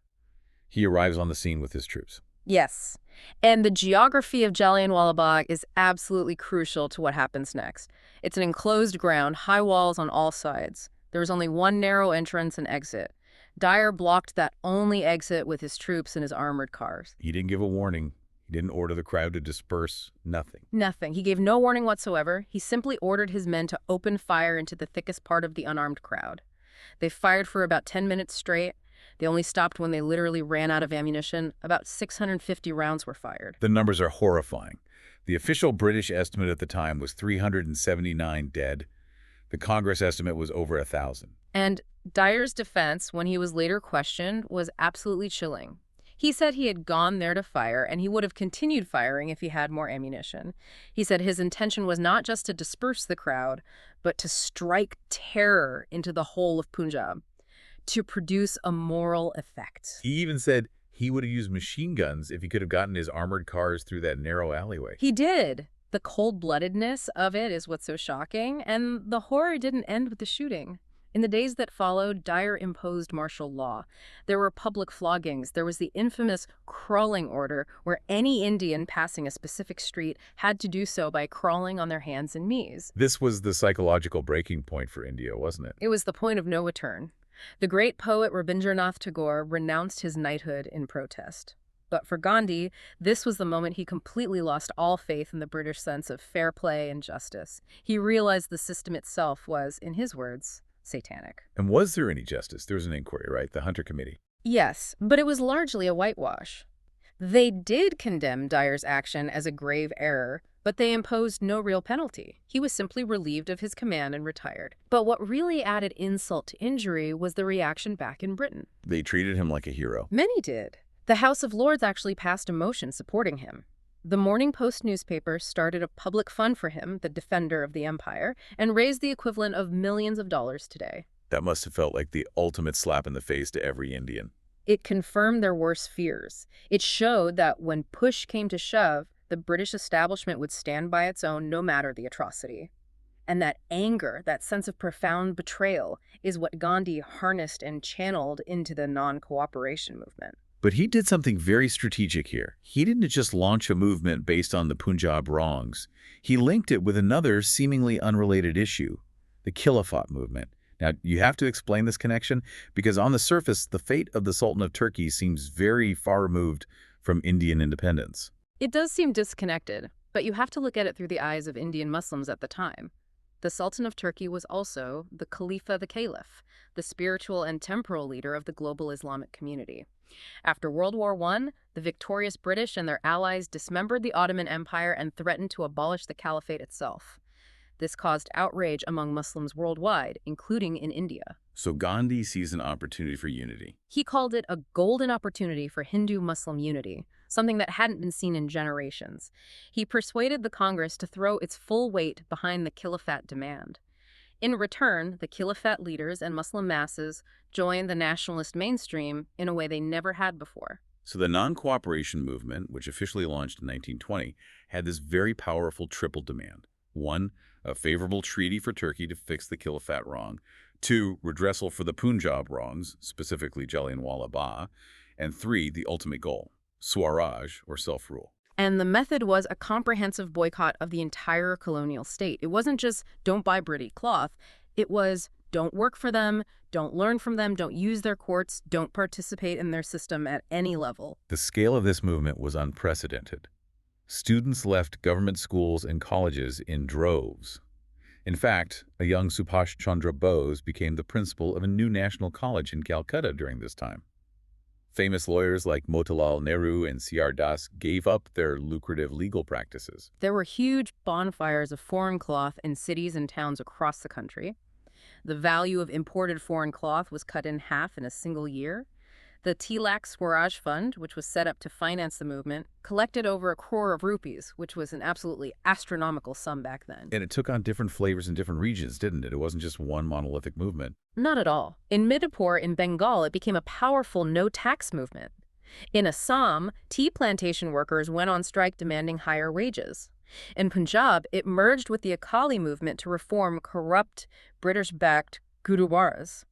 He arrives on the scene with his troops. Yes. And the geography of Jallianwala Bagh is absolutely crucial to what happens next. It's an enclosed ground, high walls on all sides. There was only one narrow entrance and exit. Dyer blocked that only exit with his troops and his armored cars. He didn't give a warning. He didn't order the crowd to disperse. Nothing. Nothing. He gave no warning whatsoever. He simply ordered his men to open fire into the thickest part of the unarmed crowd. They fired for about 10 minutes straight. They only stopped when they literally ran out of ammunition. About 650 rounds were fired. The numbers are horrifying. The official British estimate at the time was 379 dead. The Congress estimate was over 1,000. And Dyer's defense, when he was later questioned, was absolutely chilling. He said he had gone there to fire, and he would have continued firing if he had more ammunition. He said his intention was not just to disperse the crowd, but to strike terror into the whole of Punjab, to produce a moral effect. He even said he would have used machine guns if he could have gotten his armored cars through that narrow alleyway. He did. The cold-bloodedness of it is what's so shocking, and the horror didn't end with the shooting. In the days that followed, Dyer imposed martial law. There were public floggings. There was the infamous crawling order, where any Indian passing a specific street had to do so by crawling on their hands and knees. This was the psychological breaking point for India, wasn't it? It was the point of no return. The great poet Rabindranath Tagore renounced his knighthood in protest. But for Gandhi, this was the moment he completely lost all faith in the British sense of fair play and justice. He realized the system itself was, in his words, satanic. And was there any justice? There was an inquiry, right? The Hunter Committee. Yes, but it was largely a whitewash. They did condemn Dyer's action as a grave error, but they imposed no real penalty. He was simply relieved of his command and retired. But what really added insult to injury was the reaction back in Britain. They treated him like a hero. Many did. The House of Lords actually passed a motion supporting him. The Morning Post newspaper started a public fund for him, the defender of the empire, and raised the equivalent of millions of dollars today. That must have felt like the ultimate slap in the face to every Indian. It confirmed their worst fears. It showed that when push came to shove, the British establishment would stand by its own no matter the atrocity. And that anger, that sense of profound betrayal, is what Gandhi harnessed and channeled into the non-cooperation movement. But he did something very strategic here. He didn't just launch a movement based on the Punjab wrongs. He linked it with another seemingly unrelated issue, the Khilafat movement. Now, you have to explain this connection because on the surface, the fate of the Sultan of Turkey seems very far removed from Indian independence. It does seem disconnected, but you have to look at it through the eyes of Indian Muslims at the time. The Sultan of Turkey was also the Khalifa, the Caliph, the spiritual and temporal leader of the global Islamic community. After World War I, the victorious British and their allies dismembered the Ottoman Empire and threatened to abolish the caliphate itself. This caused outrage among Muslims worldwide, including in India. So Gandhi sees an opportunity for unity. He called it a golden opportunity for Hindu-Muslim unity, something that hadn't been seen in generations. He persuaded the Congress to throw its full weight behind the Caliphate demand. In return, the Caliphate leaders and Muslim masses joined the nationalist mainstream in a way they never had before. So the non-cooperation movement, which officially launched in 1920, had this very powerful triple demand. 1, a favorable treaty for Turkey to fix the Caliphate wrong. 2, redressal for the Punjab wrongs, specifically Jallianwala Bagh. And 3, the ultimate goal, Swaraj, or self-rule. And the method was a comprehensive boycott of the entire colonial state. It wasn't just don't buy British cloth. It was don't work for them, don't learn from them, don't use their courts, don't participate in their system at any level. The scale of this movement was unprecedented. Students left government schools and colleges in droves. In fact, a young Subhash Chandra Bose became the principal of a new national college in Calcutta during this time. Famous lawyers like Motilal Nehru and C.R. Das gave up their lucrative legal practices. There were huge bonfires of foreign cloth in cities and towns across the country. The value of imported foreign cloth was cut in half in a single year. The Tilak Swaraj Fund, which was set up to finance the movement, collected over 1 crore of rupees, which was an absolutely astronomical sum back then. And it took on different flavors in different regions, didn't it? It wasn't just one monolithic movement. Not at all. In Midipur, in Bengal, it became a powerful no-tax movement. In Assam, tea plantation workers went on strike demanding higher wages. In Punjab, it merged with the Akali movement to reform corrupt, British-backed Gurudwaras.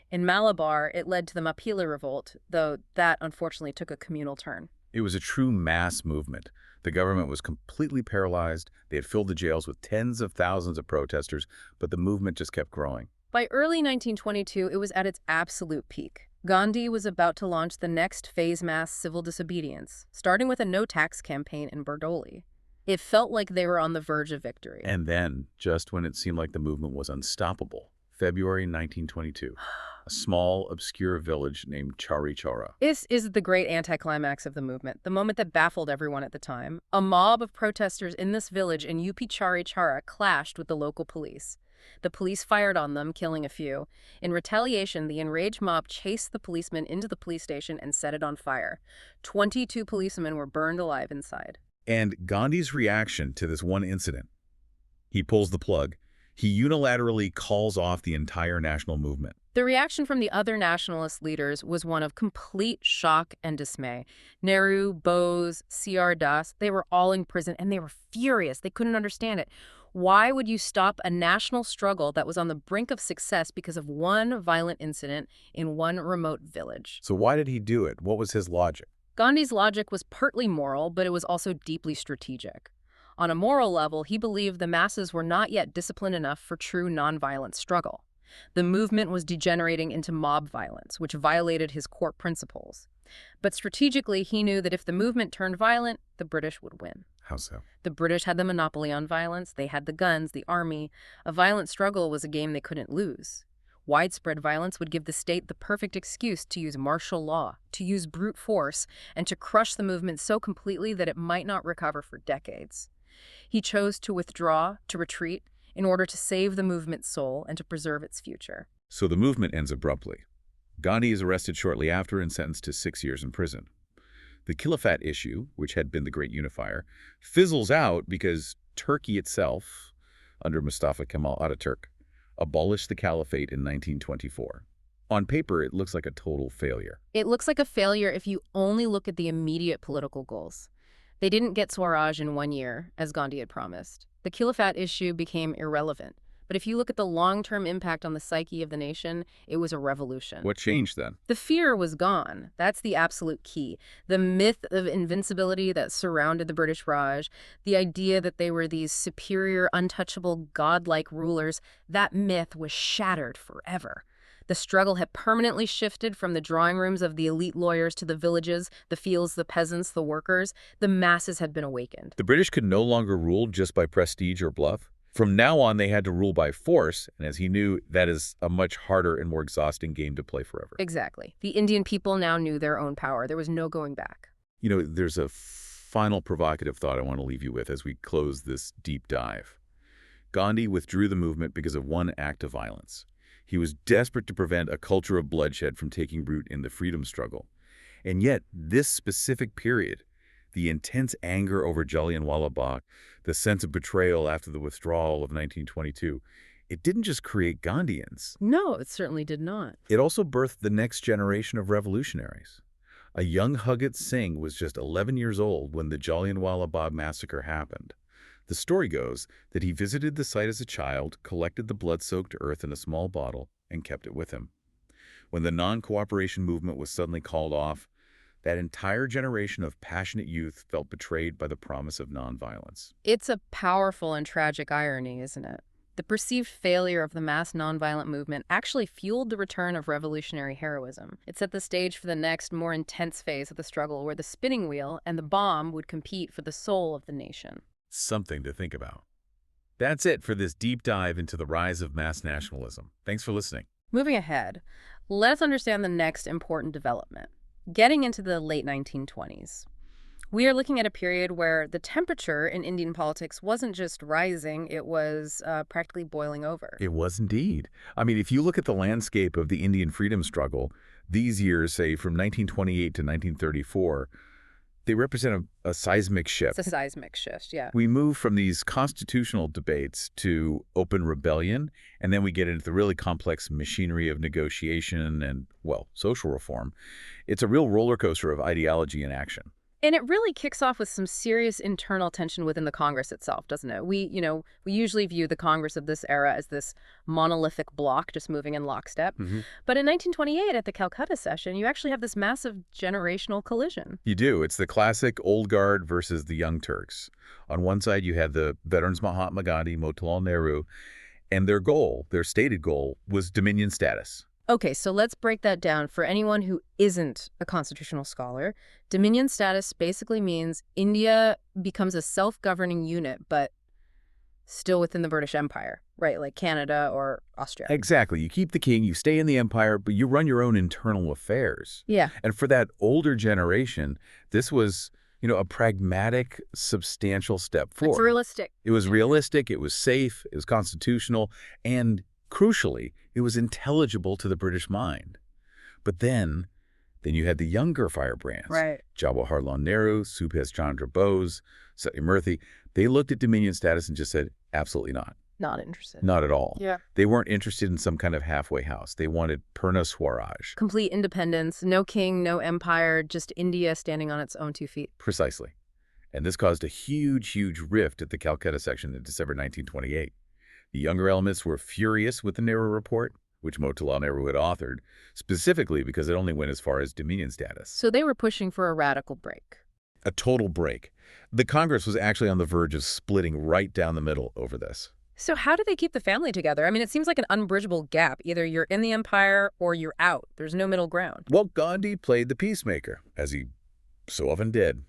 In Malabar, it led to the Mappila revolt, though that unfortunately took a communal turn. It was a true mass movement. The government was completely paralyzed. They had filled the jails with tens of thousands of protesters, but the movement just kept growing. By early 1922, it was at its absolute peak. Gandhi was about to launch the next phase mass civil disobedience, starting with a no-tax campaign in Bardoli. It felt like they were on the verge of victory. And then, just when it seemed like the movement was unstoppable, February 1922. A small, obscure village named Chari Chara. This is the great anticlimax of the movement, the moment that baffled everyone at the time. A mob of protesters in this village in UP Chari Chara clashed with the local police. The police fired on them, killing a few. In retaliation, the enraged mob chased the policemen into the police station and set it on fire. 22 policemen were burned alive inside. And Gandhi's reaction to this one incident, he pulls the plug. He unilaterally calls off the entire national movement. The reaction from the other nationalist leaders was one of complete shock and dismay. Nehru, Bose, C.R. Das, they were all in prison, and they were furious. They couldn't understand it. Why would you stop a national struggle that was on the brink of success because of one violent incident in one remote village? So why did he do it? What was his logic? Gandhi's logic was partly moral, but it was also deeply strategic. On a moral level, he believed the masses were not yet disciplined enough for true nonviolent struggle. The movement was degenerating into mob violence, which violated his core principles. But strategically, he knew that if the movement turned violent, the British would win. How so? The British had the monopoly on violence. They had the guns, the army. A violent struggle was a game they couldn't lose. Widespread violence would give the state the perfect excuse to use martial law, to use brute force, and to crush the movement so completely that it might not recover for decades. He chose to withdraw, to retreat, in order to save the movement's soul and to preserve its future. So the movement ends abruptly. Gandhi is arrested shortly after and sentenced to 6 years in prison. The Caliphate issue, which had been the great unifier, fizzles out because Turkey itself, under Mustafa Kemal Ataturk, abolished the Caliphate in 1924. On paper, it looks like a total failure. It looks like a failure if you only look at the immediate political goals. They didn't get Swaraj in 1 year, as Gandhi had promised. The Caliphate issue became irrelevant. But if you look at the long-term impact on the psyche of the nation, it was a revolution. What changed then? The fear was gone. That's the absolute key. The myth of invincibility that surrounded the British Raj, the idea that they were these superior, untouchable, godlike rulers, that myth was shattered forever. The struggle had permanently shifted from the drawing rooms of the elite lawyers to the villages, the fields, the peasants, the workers. The masses had been awakened. The British could no longer rule just by prestige or bluff. From now on, they had to rule by force, and as he knew, that is a much harder and more exhausting game to play forever. Exactly. The Indian people now knew their own power. There was no going back. You know, there's a final provocative thought I want to leave you with as we close this deep dive. Gandhi withdrew the movement because of one act of violence. He was desperate to prevent a culture of bloodshed from taking root in the freedom struggle. And yet, this specific period, the intense anger over Jallianwala Bagh, the sense of betrayal after the withdrawal of 1922, it didn't just create Gandhians. No, it certainly did not. It also birthed the next generation of revolutionaries. A young Bhagat Singh was just 11 years old when the Jallianwala Bagh massacre happened. The story goes that he visited the site as a child, collected the blood-soaked earth in a small bottle, and kept it with him. When the non-cooperation movement was suddenly called off, that entire generation of passionate youth felt betrayed by the promise of nonviolence. It's a powerful and tragic irony, isn't it? The perceived failure of the mass nonviolent movement actually fueled the return of revolutionary heroism. It set the stage for the next, more intense phase of the struggle, where the spinning wheel and the bomb would compete for the soul of the nation. Something to think about. That's it for this deep dive into the rise of mass nationalism. Thanks for listening. Moving ahead, let's understand the next important development. Getting into the late 1920s. We are looking at a period where the temperature in Indian politics wasn't just rising, it was practically boiling over. It was indeed. I mean, if you look at the landscape of the Indian freedom struggle, these years, say from 1928 to 1934, they represent a seismic shift. It's a seismic shift, yeah. We move from these constitutional debates to open rebellion, and then we get into the really complex machinery of negotiation and, well, social reform. It's a real roller coaster of ideology and action. And it really kicks off with some serious internal tension within the Congress itself, doesn't it? We usually view the Congress of this era as this monolithic block just moving in lockstep. But in 1928 at the Calcutta session, you actually have this massive generational collision. You do. It's the classic old guard versus the young Turks. On one side, you had the veterans Mahatma Gandhi, Motilal Nehru, and their goal, their stated goal, was dominion status. Okay, so let's break that down for anyone who isn't a constitutional scholar. Dominion status basically means India becomes a self-governing unit, but still within the British Empire. Right, like Canada or Austria. Exactly. You keep the king, you stay in the empire, but you run your own internal affairs. Yeah. And for that older generation, this was, a pragmatic, substantial step It's forward. realistic. It was realistic, it was safe, it was constitutional, and crucially, it was intelligible to the British mind. But then you had the younger firebrands. Right. Jawaharlal Nehru, Subhas Chandra Bose, Satyamurthy. They looked at dominion status and just said, absolutely not. Not interested. Not at all. Yeah. They weren't interested in some kind of halfway house. They wanted Purna Swaraj. Complete independence, no king, no empire, just India standing on its own 2 feet. Precisely. And this caused a huge, huge rift at the Calcutta section in December 1928. The younger elements were furious with the Nehru Report, which Motilal Nehru had authored, specifically because it only went as far as dominion status. So they were pushing for a radical break. A total break. The Congress was actually on the verge of splitting right down the middle over this. So how do they keep the family together? I mean, it seems like an unbridgeable gap. Either you're in the empire or you're out. There's no middle ground. Well, Gandhi played the peacemaker, as he so often did.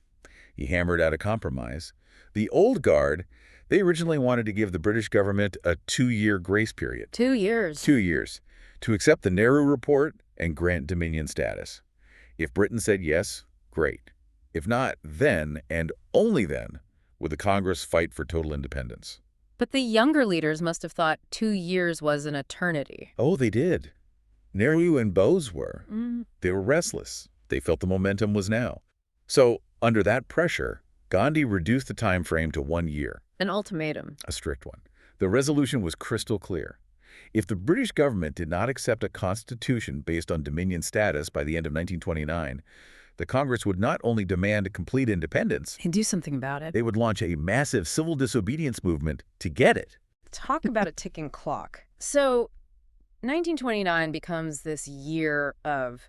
He hammered out a compromise. The old guard, they originally wanted to give the British government a 2-year grace period. 2 years. 2 years. To accept the Nehru Report and grant dominion status. If Britain said yes, great. If not, then, and only then, would the Congress fight for total independence. But the younger leaders must have thought 2 years was an eternity. Oh, they did. Nehru and Bose were. Mm. They were restless. They felt the momentum was now. So, under that pressure, Gandhi reduced the time frame to 1 year. An ultimatum. A strict one. The resolution was crystal clear. If the British government did not accept a constitution based on dominion status by the end of 1929, the Congress would not only demand complete independence, And do something about it. they would launch a massive civil disobedience movement to get it. Talk about a ticking clock. So 1929 becomes this year of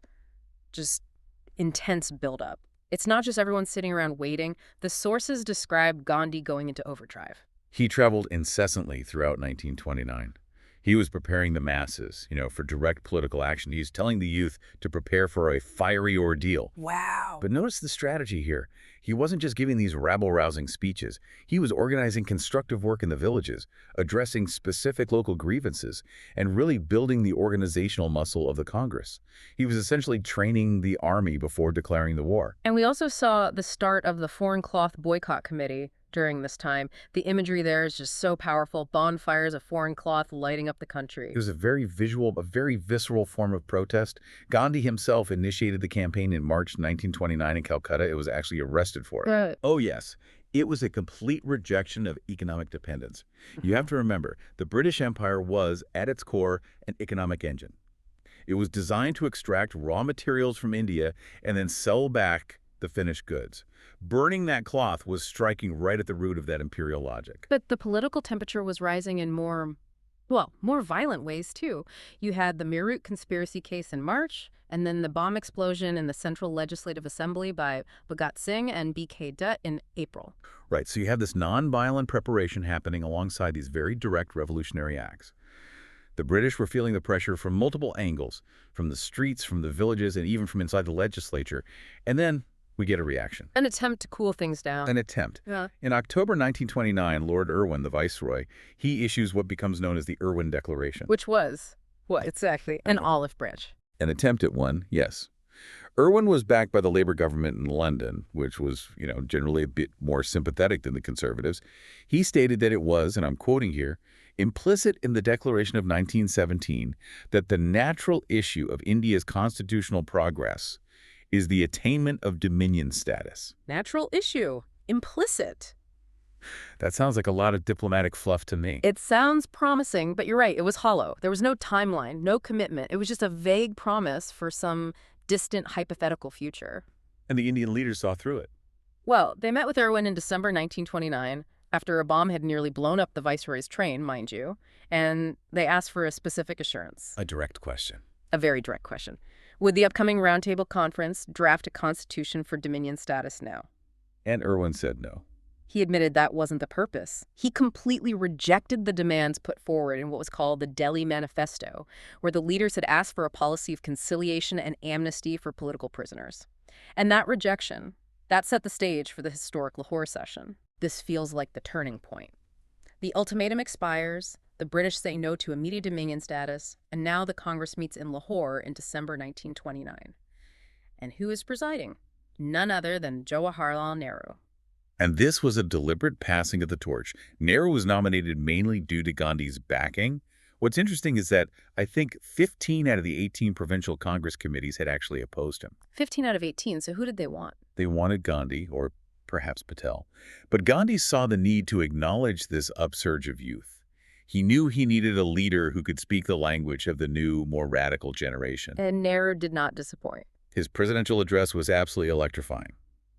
just intense buildup. It's not just everyone sitting around waiting. The sources describe Gandhi going into overdrive. He traveled incessantly throughout 1929. He was preparing the masses, for direct political action. He's telling the youth to prepare for a fiery ordeal. Wow. But notice the strategy here. He wasn't just giving these rabble-rousing speeches. He was organizing constructive work in the villages, addressing specific local grievances, and really building the organizational muscle of the Congress. He was essentially training the army before declaring the war. And we also saw the start of the Foreign Cloth Boycott Committee during this time. The imagery there is just so powerful. Bonfires of foreign cloth lighting up the country. It was a very visual, a very visceral form of protest. Gandhi himself initiated the campaign in March 1929 in Calcutta. It was actually arrested for it. Right. Oh, yes. It was a complete rejection of economic dependence. You have to remember, the British Empire was, at its core, an economic engine. It was designed to extract raw materials from India and then sell back the finished goods. Burning that cloth was striking right at the root of that imperial logic. But the political temperature was rising in more violent ways, too. You had the Meerut conspiracy case in March, and then the bomb explosion in the Central Legislative Assembly by Bhagat Singh and B.K. Dutt in April. Right, so you have this non-violent preparation happening alongside these very direct revolutionary acts. The British were feeling the pressure from multiple angles, from the streets, from the villages, and even from inside the legislature. And then we get a reaction. An attempt to cool things down. An attempt. Yeah. In October 1929, Lord Irwin, the viceroy, he issues what becomes known as the Irwin Declaration. Which was, what exactly? An olive branch. An attempt at one, yes. Irwin was backed by the Labour government in London, which was, generally a bit more sympathetic than the Conservatives. He stated that it was, and I'm quoting here, implicit in the Declaration of 1917 that the natural issue of India's constitutional progress is the attainment of dominion status. Natural issue. Implicit. That sounds like a lot of diplomatic fluff to me. It sounds promising, but you're right, it was hollow. There was no timeline, no commitment. It was just a vague promise for some distant hypothetical future. And the Indian leaders saw through it. Well, they met with Irwin in December 1929, after a bomb had nearly blown up the viceroy's train, mind you, and they asked for a specific assurance. A direct question. A very direct question. Would the upcoming Roundtable Conference draft a constitution for dominion status now? And Irwin said no. He admitted that wasn't the purpose. He completely rejected the demands put forward in what was called the Delhi Manifesto, where the leaders had asked for a policy of conciliation and amnesty for political prisoners. And that rejection, that set the stage for the historic Lahore session. This feels like the turning point. The ultimatum expires, The British say no to immediate dominion status, and now the Congress meets in Lahore in December 1929. And who is presiding? None other than Jawaharlal Nehru. And this was a deliberate passing of the torch. Nehru was nominated mainly due to Gandhi's backing. What's interesting is that I think 15 out of the 18 provincial Congress committees had actually opposed him. 15 out of 18, so who did they want? They wanted Gandhi, or perhaps Patel. But Gandhi saw the need to acknowledge this upsurge of youth. He knew he needed a leader who could speak the language of the new, more radical generation. And Nehru did not disappoint. His presidential address was absolutely electrifying.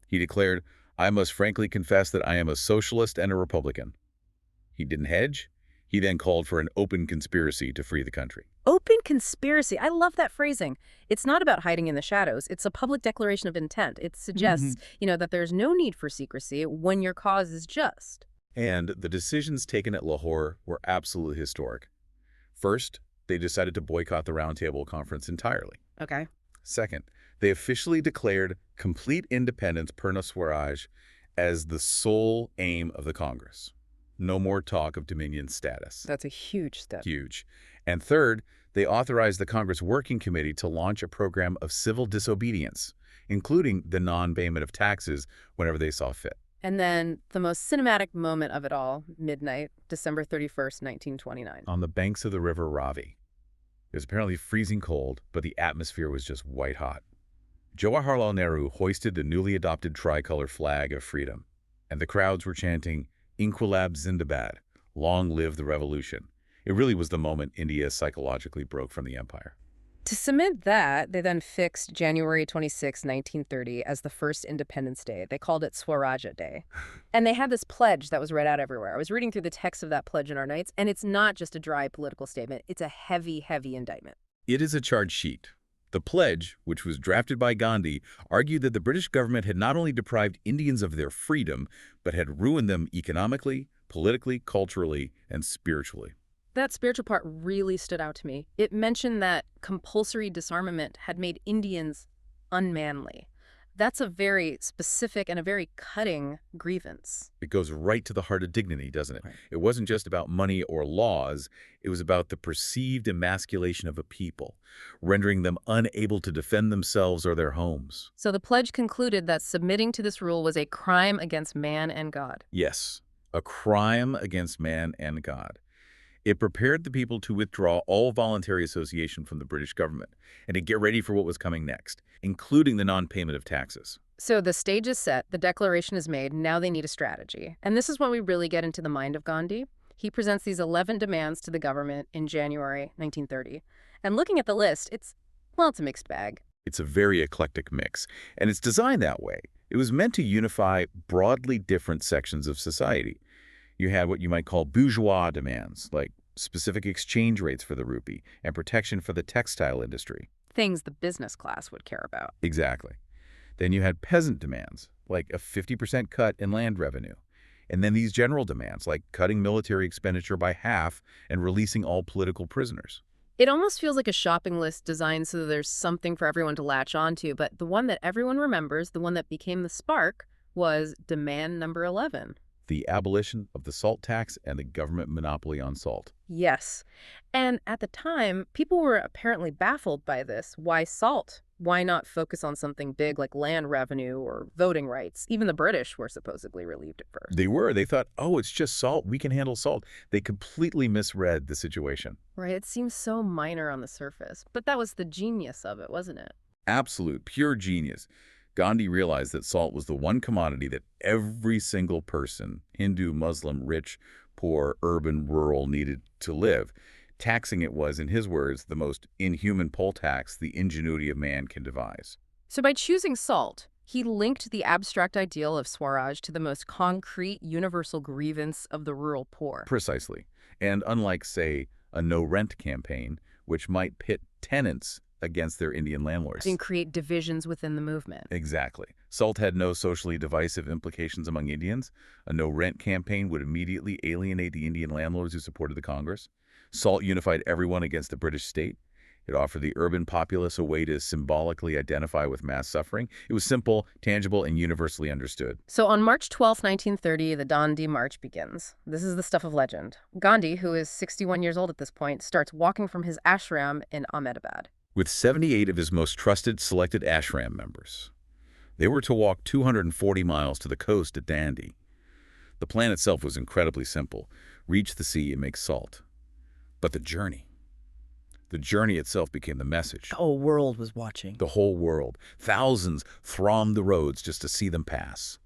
He declared, "I must frankly confess that I am a socialist and a Republican." He didn't hedge. He then called for an open conspiracy to free the country. Open conspiracy. I love that phrasing. It's not about hiding in the shadows. It's a public declaration of intent. It suggests, that there's no need for secrecy when your cause is just. And the decisions taken at Lahore were absolutely historic. First, they decided to boycott the Round Table Conference entirely. Okay. Second, they officially declared complete independence Purna Swaraj as the sole aim of the Congress. No more talk of dominion status. That's a huge step. Huge. And third, they authorized the Congress Working Committee to launch a program of civil disobedience, including the non-payment of taxes whenever they saw fit. And then the most cinematic moment of it all, midnight, December 31st, 1929. On the banks of the river Ravi. It was apparently freezing cold, but the atmosphere was just white hot. Jawaharlal Nehru hoisted the newly adopted tricolor flag of freedom, and the crowds were chanting, "Inquilab Zindabad, long live the revolution." It really was the moment India psychologically broke from the empire. To cement that, they then fixed January 26, 1930 as the first Independence Day. They called it Swaraja Day. And they had this pledge that was read out everywhere. I was reading through the text of that pledge in our nights, and it's not just a dry political statement. It's a heavy, heavy indictment. It is a charge sheet. The pledge, which was drafted by Gandhi, argued that the British government had not only deprived Indians of their freedom, but had ruined them economically, politically, culturally, and spiritually. That spiritual part really stood out to me. It mentioned that compulsory disarmament had made Indians unmanly. That's a very specific and a very cutting grievance. It goes right to the heart of dignity, doesn't it? Right. It wasn't just about money or laws. It was about the perceived emasculation of a people, rendering them unable to defend themselves or their homes. So the pledge concluded that submitting to this rule was a crime against man and God. Yes, a crime against man and God. It prepared the people to withdraw all voluntary association from the British government and to get ready for what was coming next, including the non-payment of taxes. So the stage is set, the declaration is made, now they need a strategy. And this is when we really get into the mind of Gandhi. He presents these 11 demands to the government in January 1930. And looking at the list, it's a mixed bag. It's a very eclectic mix, and it's designed that way. It was meant to unify broadly different sections of society. You had what you might call bourgeois demands, like specific exchange rates for the rupee and protection for the textile industry. Things the business class would care about. Exactly. Then you had peasant demands, like a 50% cut in land revenue. And then these general demands, like cutting military expenditure by half and releasing all political prisoners. It almost feels like a shopping list designed so that there's something for everyone to latch onto, but the one that everyone remembers, the one that became the spark, was demand number 11. The abolition of the salt tax and the government monopoly on salt. Yes. And at the time, people were apparently baffled by this. Why salt? Why not focus on something big like land revenue or voting rights? Even the British were supposedly relieved at first. They were. They thought, oh, it's just salt. We can handle salt. They completely misread the situation. Right. It seems so minor on the surface. But that was the genius of it, wasn't it? Absolute, pure genius. Gandhi realized that salt was the one commodity that every single person, Hindu, Muslim, rich, poor, urban, rural, needed to live. Taxing it was, in his words, the most inhuman poll tax the ingenuity of man can devise. So by choosing salt, he linked the abstract ideal of Swaraj to the most concrete, universal grievance of the rural poor. Precisely. And unlike, say, a no-rent campaign, which might pit tenants against their Indian landlords. And create divisions within the movement. Exactly. Salt had no socially divisive implications among Indians. A no-rent campaign would immediately alienate the Indian landlords who supported the Congress. Salt unified everyone against the British state. It offered the urban populace a way to symbolically identify with mass suffering. It was simple, tangible, and universally understood. So on March 12, 1930, the Dandi March begins. This is the stuff of legend. Gandhi, who is 61 years old at this point, starts walking from his ashram in Ahmedabad. With 78 of his most trusted selected ashram members. They were to walk 240 miles to the coast at Dandi. The plan itself was incredibly simple. Reach the sea and make salt. But the journey itself became the message. The whole world was watching. The whole world. Thousands thronged the roads just to see them pass.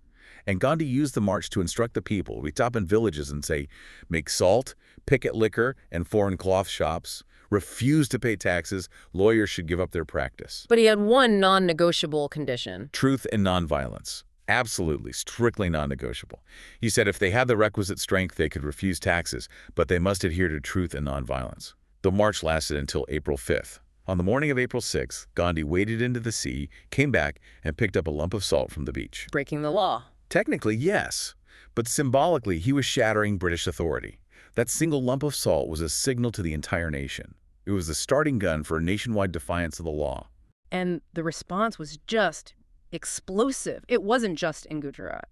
And Gandhi used the march to instruct the people. We stop in villages and say, make salt, picket liquor and foreign cloth shops, refuse to pay taxes, lawyers should give up their practice. But he had one non-negotiable condition. Truth and nonviolence. Absolutely, strictly non-negotiable. He said if they had the requisite strength, they could refuse taxes, but they must adhere to truth and nonviolence. The march lasted until April 5th. On the morning of April 6th, Gandhi waded into the sea, came back, and picked up a lump of salt from the beach. Breaking the law. Technically, yes, but symbolically, he was shattering British authority. That single lump of salt was a signal to the entire nation. It was the starting gun for a nationwide defiance of the law. And the response was just explosive. It wasn't just in Gujarat.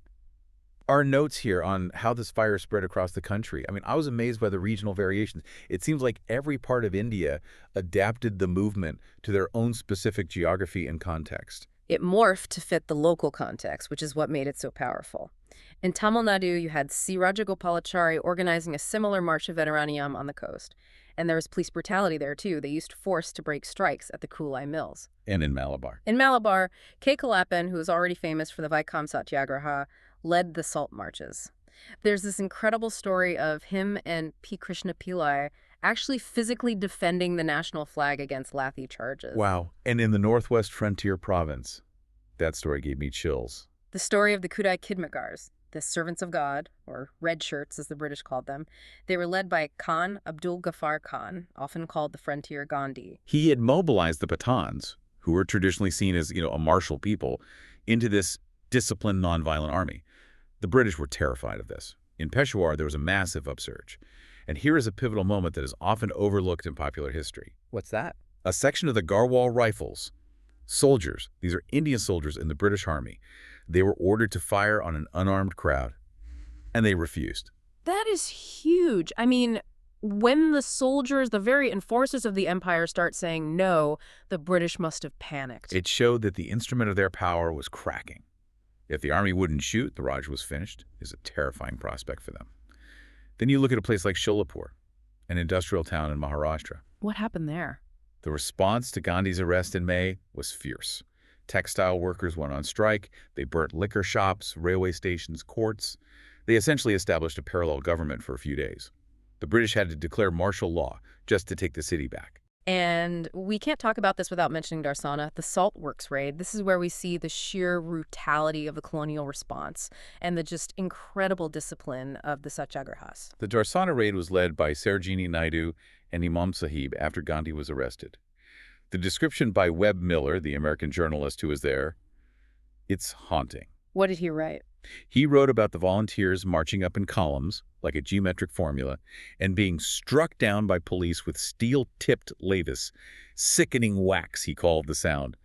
Our notes here on how this fire spread across the country. I mean, I was amazed by the regional variations. It seems like every part of India adapted the movement to their own specific geography and context. It morphed to fit the local context, which is what made it so powerful. In Tamil Nadu, you had C. Rajagopalachari organizing a similar March of Veteraniyam on the coast. And there was police brutality there, too. They used force to break strikes at the Kulai mills. And in Malabar. In Malabar, K. Kalapan, who is already famous for the Vaikam Satyagraha, led the salt marches. There's this incredible story of him and P. Krishna Pillai actually physically defending the national flag against Lathi charges. Wow. And in the Northwest Frontier Province. That story gave me chills. The story of the Kudai Kidmagars, the servants of God, or red shirts as the British called them. They were led by Khan Abdul Ghaffar Khan, often called the Frontier Gandhi. He had mobilized the Pathans, who were traditionally seen as, a martial people, into this disciplined, nonviolent army. The British were terrified of this. In Peshawar, there was a massive upsurge. And here is a pivotal moment that is often overlooked in popular history. What's that? A section of the Garhwal Rifles, soldiers, these are Indian soldiers in the British Army, they were ordered to fire on an unarmed crowd, and they refused. That is huge. I mean, when the soldiers, the very enforcers of the empire, start saying no, the British must have panicked. It showed that the instrument of their power was cracking. If the army wouldn't shoot, the Raj was finished, is a terrifying prospect for them. Then you look at a place like Sholapur, an industrial town in Maharashtra. What happened there? The response to Gandhi's arrest in May was fierce. Textile workers went on strike. They burnt liquor shops, railway stations, courts. They essentially established a parallel government for a few days. The British had to declare martial law just to take the city back. And we can't talk about this without mentioning Darsana, the salt works raid. This is where we see the sheer brutality of the colonial response and the just incredible discipline of the Satyagrahas. The Darsana raid was led by Sarojini Naidu and Imam Sahib after Gandhi was arrested. The description by Webb Miller, the American journalist who was there, it's haunting. What did he write? He wrote about the volunteers marching up in columns, like a geometric formula, and being struck down by police with steel-tipped lathis. Sickening whacks, he called the sound.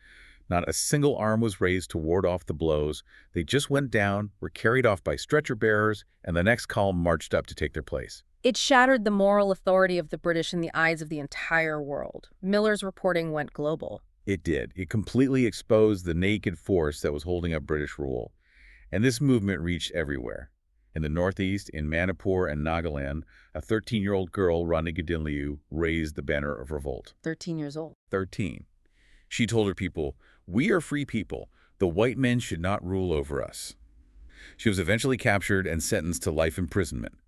Not a single arm was raised to ward off the blows. They just went down, were carried off by stretcher bearers, and the next column marched up to take their place. It shattered the moral authority of the British in the eyes of the entire world. Miller's reporting went global. It did. It completely exposed the naked force that was holding up British rule. And this movement reached everywhere. In the Northeast, in Manipur and Nagaland, a 13-year-old girl, Rani Gadinliu, raised the banner of revolt. 13 years old. 13. She told her people, "We are free people. The white men should not rule over us." She was eventually captured and sentenced to life imprisonment.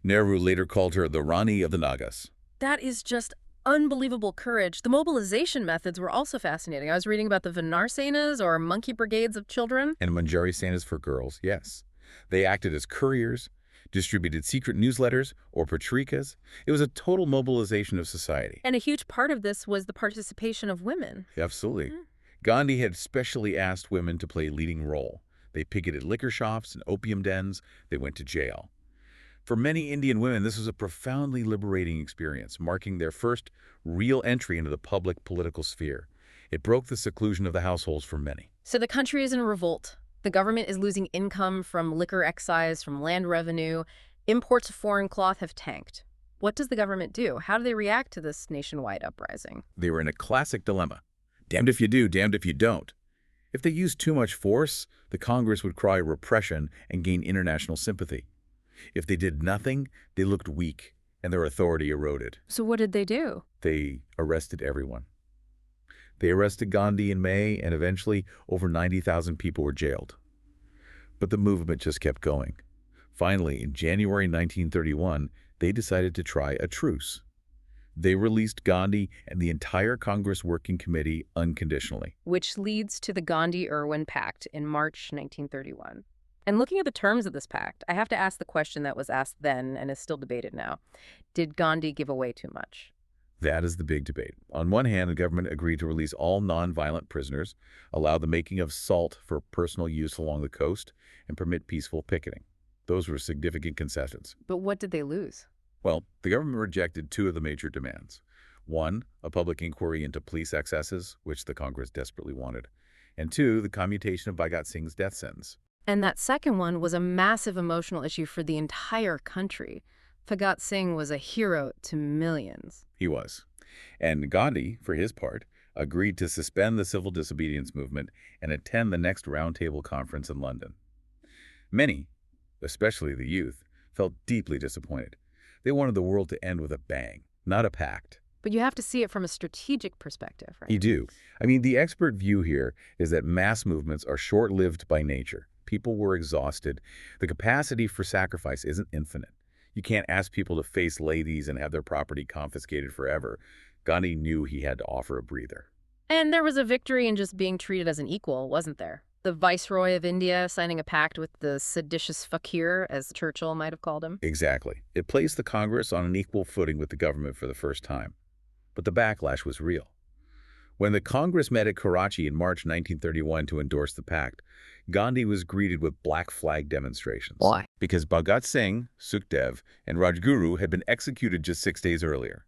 Nehru later called her the Rani of the Nagas. That is just unbelievable courage. The mobilization methods were also fascinating. I was reading about the Vinar Senas, or monkey brigades of children. And Manjari Senas for girls, yes. They acted as couriers, distributed secret newsletters or patrikas. It was a total mobilization of society. And a huge part of this was the participation of women. Absolutely. Gandhi had specially asked women to play a leading role. They picketed liquor shops and opium dens. They went to jail. For many Indian women, this was a profoundly liberating experience, marking their first real entry into the public political sphere. It broke the seclusion of the households for many. So the country is in revolt. The government is losing income from liquor excise, from land revenue. Imports of foreign cloth have tanked. What does the government do? How do they react to this nationwide uprising? They were in a classic dilemma. Damned if you do, damned if you don't. If they used too much force, the Congress would cry repression and gain international sympathy. If they did nothing, they looked weak, and their authority eroded. So what did they do? They arrested everyone. They arrested Gandhi in May, and eventually over 90,000 people were jailed. But the movement just kept going. Finally, in January 1931, they decided to try a truce. They released Gandhi and the entire Congress Working Committee unconditionally. Which leads to the Gandhi-Irwin Pact in March 1931. And looking at the terms of this pact, I have to ask the question that was asked then and is still debated now. Did Gandhi give away too much? That is the big debate. On one hand, the government agreed to release all non-violent prisoners, allow the making of salt for personal use along the coast, and permit peaceful picketing. Those were significant concessions. But what did they lose? Well, the government rejected two of the major demands. One, a public inquiry into police excesses, which the Congress desperately wanted. And two, the commutation of Bhagat Singh's death sentence. And that second one was a massive emotional issue for the entire country. Bhagat Singh was a hero to millions. He was. And Gandhi, for his part, agreed to suspend the civil disobedience movement and attend the next roundtable conference in London. Many, especially the youth, felt deeply disappointed. They wanted the world to end with a bang, not a pact. But you have to see it from a strategic perspective, right? You do. I mean, the expert view here is that mass movements are short-lived by nature. People were exhausted. The capacity for sacrifice isn't infinite. You can't ask people to face ladies and have their property confiscated forever. Gandhi knew he had to offer a breather. And there was a victory in just being treated as an equal, wasn't there? The Viceroy of India signing a pact with the seditious fakir, as Churchill might have called him. Exactly. It placed the Congress on an equal footing with the government for the first time. But the backlash was real. When the Congress met at Karachi in March 1931 to endorse the pact, Gandhi was greeted with black flag demonstrations. Why? Because Bhagat Singh, Sukhdev, and Rajguru had been executed just 6 days earlier.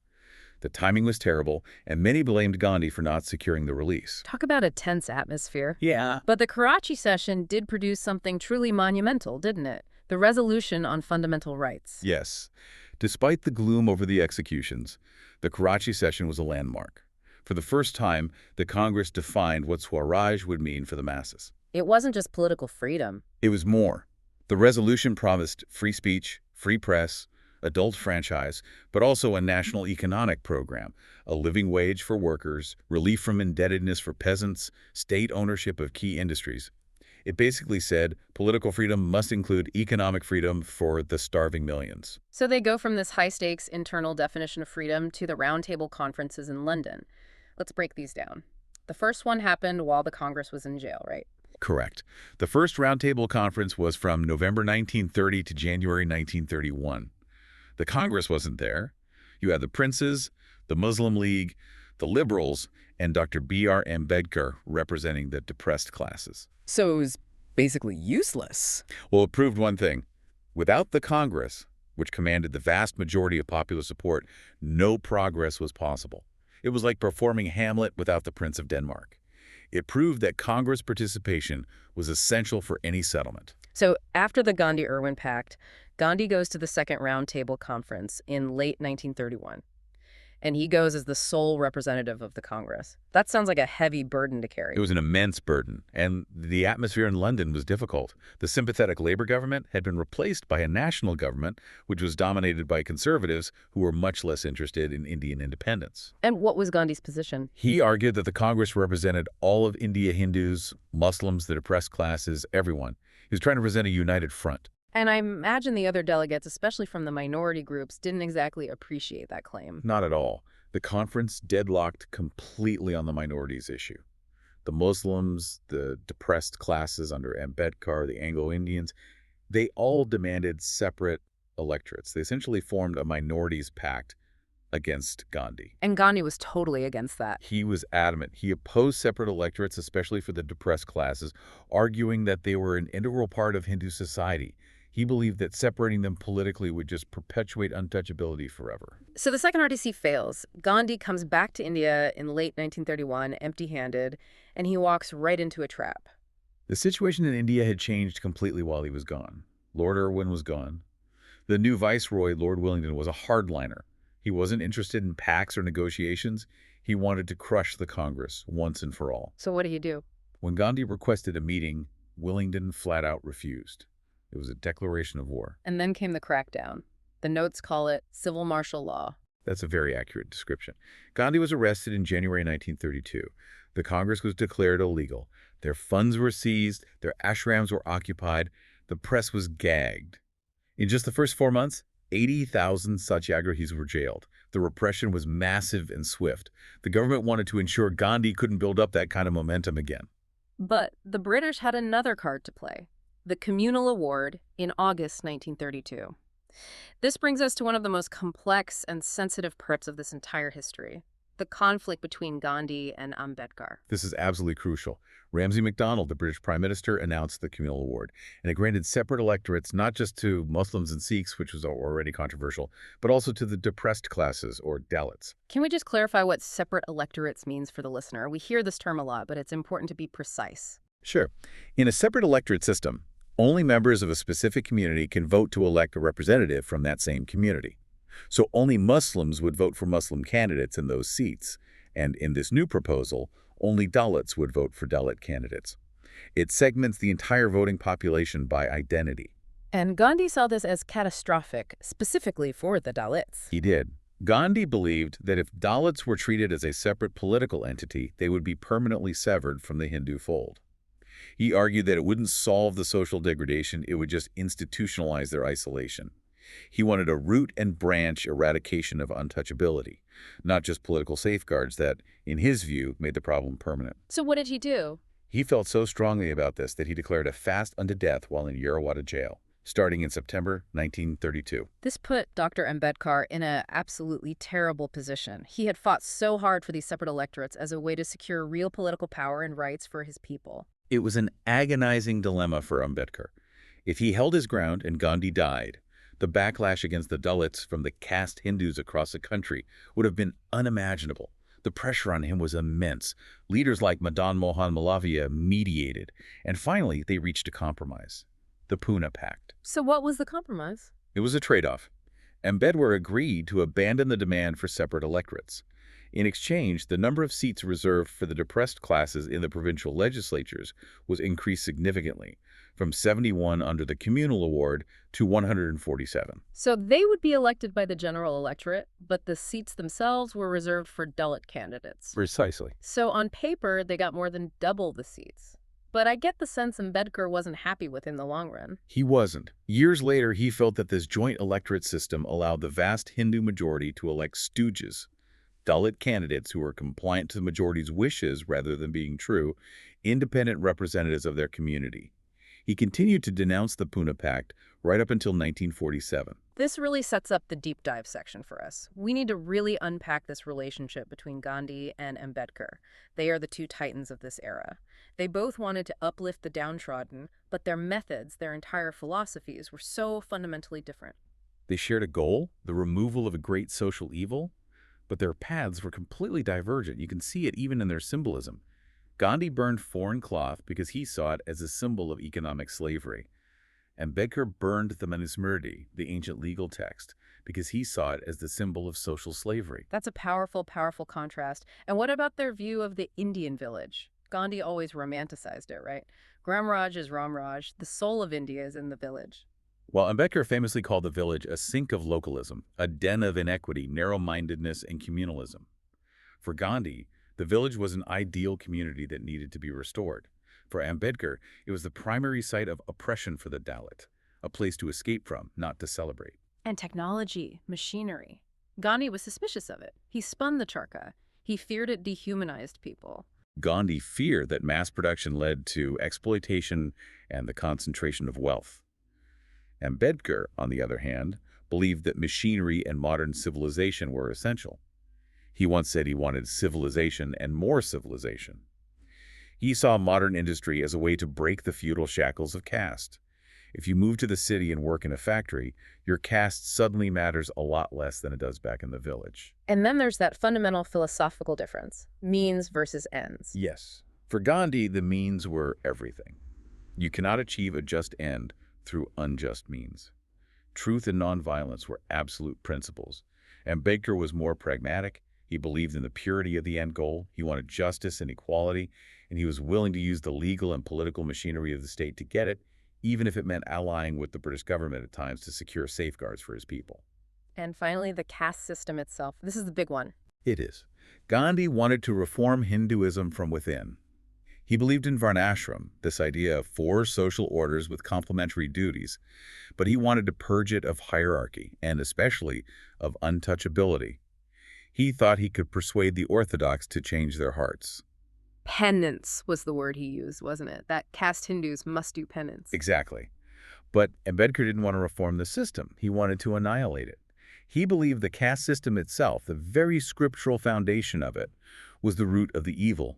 The timing was terrible, and many blamed Gandhi for not securing the release. Talk about a tense atmosphere. Yeah. But the Karachi session did produce something truly monumental, didn't it? The resolution on fundamental rights. Yes. Despite the gloom over the executions, the Karachi session was a landmark. For the first time, the Congress defined what Swaraj would mean for the masses. It wasn't just political freedom. It was more. The resolution promised free speech, free press, adult franchise, but also a national economic program, a living wage for workers, relief from indebtedness for peasants, state ownership of key industries. It basically said political freedom must include economic freedom for the starving millions. So they go from this high-stakes internal definition of freedom to the roundtable conferences in London. Let's break these down. The first one happened while the Congress was in jail, right? Correct. The first roundtable conference was from November 1930 to January 1931. The Congress wasn't there. You had the princes, the Muslim League, the liberals, and Dr. B.R. Ambedkar representing the depressed classes. So it was basically useless. Well, it proved one thing. Without the Congress, which commanded the vast majority of popular support, no progress was possible. It was like performing Hamlet without the Prince of Denmark. It proved that Congress participation was essential for any settlement. So after the Gandhi-Irwin Pact, Gandhi goes to the Second Roundtable Conference in late 1931. And he goes as the sole representative of the Congress. That sounds like a heavy burden to carry. It was an immense burden, and the atmosphere in London was difficult. The sympathetic Labour government had been replaced by a national government, which was dominated by conservatives who were much less interested in Indian independence. And what was Gandhi's position? He argued that the Congress represented all of India Hindus, Muslims, the depressed classes, everyone. He was trying to present a united front. And I imagine the other delegates, especially from the minority groups, didn't exactly appreciate that claim. Not at all. The conference deadlocked completely on the minorities issue. The Muslims, the depressed classes under Ambedkar, the Anglo-Indians, they all demanded separate electorates. They essentially formed a minorities pact against Gandhi. And Gandhi was totally against that. He was adamant. He opposed separate electorates, especially for the depressed classes, arguing that they were an integral part of Hindu society. He believed that separating them politically would just perpetuate untouchability forever. So the second RTC fails. Gandhi comes back to India in late 1931, empty-handed, and he walks right into a trap. The situation in India had changed completely while he was gone. Lord Irwin was gone. The new viceroy, Lord Wellington, was a hardliner. He wasn't interested in pacts or negotiations. He wanted to crush the Congress once and for all. So what do you do? When Gandhi requested a meeting, Wellington flat out refused. It was a declaration of war. And then came the crackdown. The notes call it civil martial law. That's a very accurate description. Gandhi was arrested in January 1932. The Congress was declared illegal. Their funds were seized. Their ashrams were occupied. The press was gagged. In just the first 4 months, 80,000 satyagrahis were jailed. The repression was massive and swift. The government wanted to ensure Gandhi couldn't build up that kind of momentum again. But the British had another card to play. The Communal Award in August 1932. This brings us to one of the most complex and sensitive parts of this entire history, the conflict between Gandhi and Ambedkar. This is absolutely crucial. Ramsay MacDonald, the British Prime Minister, announced the Communal Award, and it granted separate electorates not just to Muslims and Sikhs, which was already controversial, but also to the depressed classes, or Dalits. Can we just clarify what separate electorates means for the listener? We hear this term a lot, but it's important to be precise. Sure. In a separate electorate system, only members of a specific community can vote to elect a representative from that same community. So only Muslims would vote for Muslim candidates in those seats, and in this new proposal, only Dalits would vote for Dalit candidates. It segments the entire voting population by identity. And Gandhi saw this as catastrophic, specifically for the Dalits. He did. Gandhi believed that if Dalits were treated as a separate political entity, they would be permanently severed from the Hindu fold. He argued that it wouldn't solve the social degradation, it would just institutionalize their isolation. He wanted a root and branch eradication of untouchability, not just political safeguards that, in his view, made the problem permanent. So what did he do? He felt so strongly about this that he declared a fast unto death while in Yerwada jail, starting in September 1932. This put Dr. Ambedkar in an absolutely terrible position. He had fought so hard for these separate electorates as a way to secure real political power and rights for his people. It was an agonizing dilemma for Ambedkar. If he held his ground and Gandhi died, the backlash against the Dalits from the caste Hindus across the country would have been unimaginable. The pressure on him was immense. Leaders like Madan Mohan Malaviya mediated, and finally they reached a compromise, the Puna Pact. So what was the compromise? It was a trade-off. Ambedkar agreed to abandon the demand for separate electorates. In exchange, the number of seats reserved for the depressed classes in the provincial legislatures was increased significantly, from 71 under the Communal Award to 147. So they would be elected by the general electorate, but the seats themselves were reserved for Dalit candidates. Precisely. So on paper, they got more than double the seats. But I get the sense Ambedkar wasn't happy with in the long run. He wasn't. Years later, he felt that this joint electorate system allowed the vast Hindu majority to elect stooges, Dalit candidates who were compliant to the majority's wishes rather than being true, independent representatives of their community. He continued to denounce the Puna Pact right up until 1947. This really sets up the deep dive section for us. We need to really unpack this relationship between Gandhi and Ambedkar. They are the two titans of this era. They both wanted to uplift the downtrodden, but their methods, their entire philosophies, were so fundamentally different. They shared a goal, the removal of a great social evil, but their paths were completely divergent. You can see it even in their symbolism. Gandhi burned foreign cloth because he saw it as a symbol of economic slavery. Ambedkar burned the Manusmriti, the ancient legal text, because he saw it as the symbol of social slavery. That's a powerful, powerful contrast. And what about their view of the Indian village? Gandhi always romanticized it, right? Gramraj is Ramraj. The soul of India is in the village. While Ambedkar famously called the village a sink of localism, a den of inequity, narrow-mindedness, and communalism. For Gandhi, the village was an ideal community that needed to be restored. For Ambedkar, it was the primary site of oppression for the Dalit, a place to escape from, not to celebrate. And technology, machinery. Gandhi was suspicious of it. He spun the charkha. He feared it dehumanized people. Gandhi feared that mass production led to exploitation and the concentration of wealth. Ambedkar, on the other hand, believed that machinery and modern civilization were essential. He once said he wanted civilization and more civilization. He saw modern industry as a way to break the feudal shackles of caste. If you move to the city and work in a factory, your caste suddenly matters a lot less than it does back in the village. And then there's that fundamental philosophical difference, means versus ends. Yes. For Gandhi, the means were everything. You cannot achieve a just end through unjust means. Truth and nonviolence were absolute principles. Ambedkar was more pragmatic. He believed in the purity of the end goal. He wanted justice and equality, and he was willing to use the legal and political machinery of the state to get it, even if it meant allying with the British government at times to secure safeguards for his people. And finally, the caste system itself. This is the big one. It is. Gandhi wanted to reform Hinduism from within. He believed in varnashram, this idea of 4 social orders with complementary duties, but he wanted to purge it of hierarchy and especially of untouchability. He thought he could persuade the Orthodox to change their hearts. Penance was the word he used, wasn't it? That caste Hindus must do penance. Exactly. But Ambedkar didn't want to reform the system. He wanted to annihilate it. He believed the caste system itself, the very scriptural foundation of it, was the root of the evil.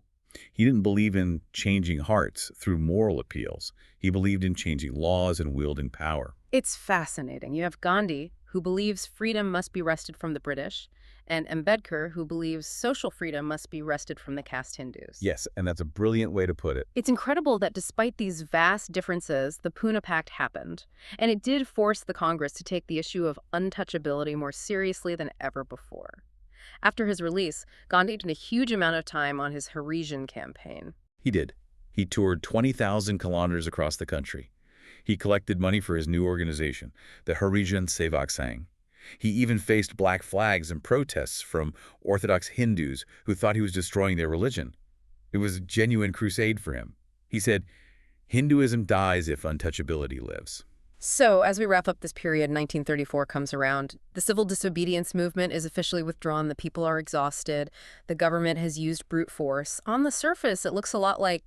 He didn't believe in changing hearts through moral appeals. He believed in changing laws and wielding power. It's fascinating. You have Gandhi, who believes freedom must be wrested from the British, and Ambedkar, who believes social freedom must be wrested from the caste Hindus. Yes, and that's a brilliant way to put it. It's incredible that despite these vast differences, the Puna Pact happened, and it did force the Congress to take the issue of untouchability more seriously than ever before. After his release, Gandhi did a huge amount of time on his Erosion campaign. He did. He toured 20,000 kilometers across the country. He collected money for his new organization, the Harijan Sevak Sangh. He even faced black flags and protests from Orthodox Hindus who thought he was destroying their religion. It was a genuine crusade for him. He said, "Hinduism dies if untouchability lives." So, as we wrap up this period, 1934 comes around. The civil disobedience movement is officially withdrawn. The people are exhausted. The government has used brute force. On the surface, it looks a lot like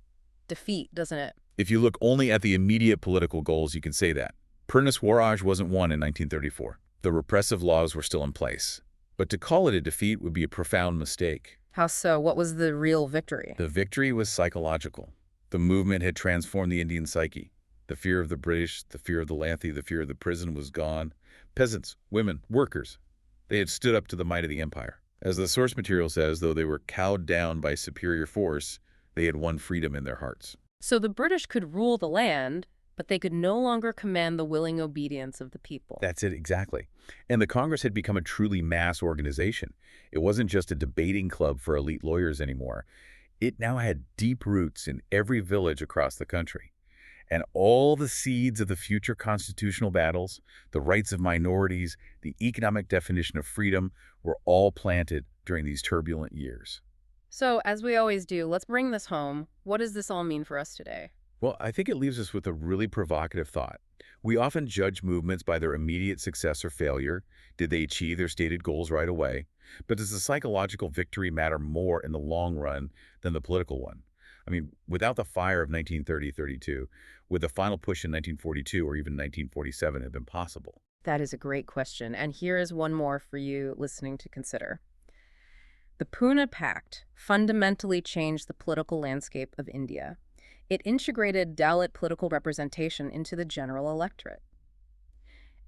defeat, doesn't it? If you look only at the immediate political goals, you can say that. Purna Swaraj wasn't won in 1934. The repressive laws were still in place. But to call it a defeat would be a profound mistake. How so? What was the real victory? The victory was psychological. The movement had transformed the Indian psyche. The fear of the British, the fear of the Lanthi, the fear of the prison was gone. Peasants, women, workers, they had stood up to the might of the empire. As the source material says, though they were cowed down by superior force, they had won freedom in their hearts. So the British could rule the land, but they could no longer command the willing obedience of the people. That's it, exactly. And the Congress had become a truly mass organization. It wasn't just a debating club for elite lawyers anymore. It now had deep roots in every village across the country. And all the seeds of the future constitutional battles, the rights of minorities, the economic definition of freedom, were all planted during these turbulent years. So, as we always do, let's bring this home. What does this all mean for us today? Well, I think it leaves us with a really provocative thought. We often judge movements by their immediate success or failure. Did they achieve their stated goals right away? But does the psychological victory matter more in the long run than the political one? I mean, without the fire of 1930-32, would the final push in 1942 or even 1947 have been possible? That is a great question, and here is one more for you listening to consider. The Puna Pact fundamentally changed the political landscape of India. It integrated Dalit political representation into the general electorate.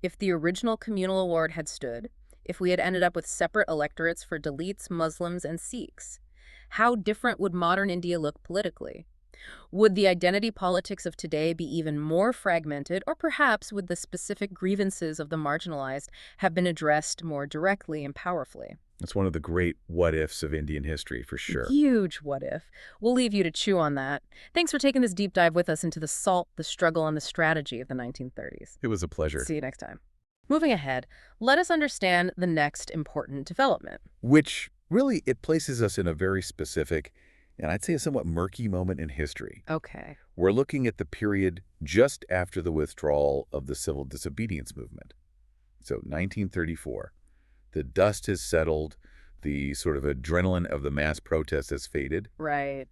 If the original communal award had stood, if we had ended up with separate electorates for Dalits, Muslims, and Sikhs, how different would modern India look politically? Would the identity politics of today be even more fragmented, or perhaps would the specific grievances of the marginalized have been addressed more directly and powerfully? That's one of the great what-ifs of Indian history, for sure. Huge what if. We'll leave you to chew on that. Thanks for taking this deep dive with us into the salt, the struggle, and the strategy of the 1930s. It was a pleasure. See you next time. Moving ahead, let us understand the next important development. Which, really, it places us in a very specific, and I'd say a somewhat murky moment in history. Okay. We're looking at the period just after the withdrawal of the civil disobedience movement. So, 1934. The dust has settled, the sort of adrenaline of the mass protest has faded, Right.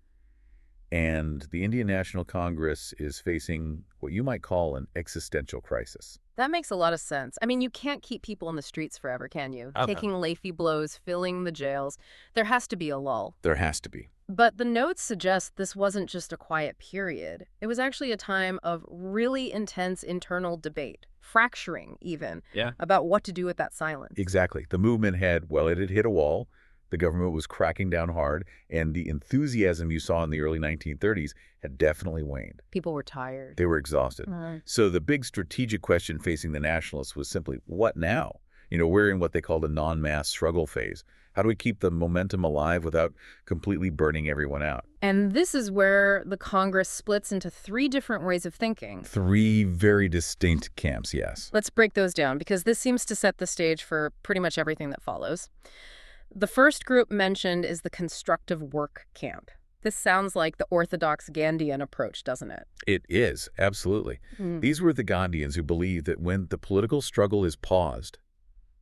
and the Indian National Congress is facing what you might call an existential crisis. That makes a lot of sense. I mean, you can't keep people in the streets forever, can you? Uh-huh. Taking Laffy blows, filling the jails. There has to be a lull. There has to be. But the notes suggest this wasn't just a quiet period. It was actually a time of really intense internal debate, fracturing even, Yeah. about what to do with that silence. Exactly. The movement it had hit a wall. The government was cracking down hard, and the enthusiasm you saw in the early 1930s had definitely waned. People were tired. They were exhausted. Right. So the big strategic question facing the nationalists was simply, what now? We're in what they called a non-mass struggle phase. How do we keep the momentum alive without completely burning everyone out? And this is where the Congress splits into 3 different ways of thinking. 3 very distinct camps, yes. Let's break those down, because this seems to set the stage for pretty much everything that follows. The first group mentioned is the constructive work camp. This sounds like the orthodox Gandhian approach, doesn't it? It is, absolutely. These were the Gandhians who believed that when the political struggle is paused,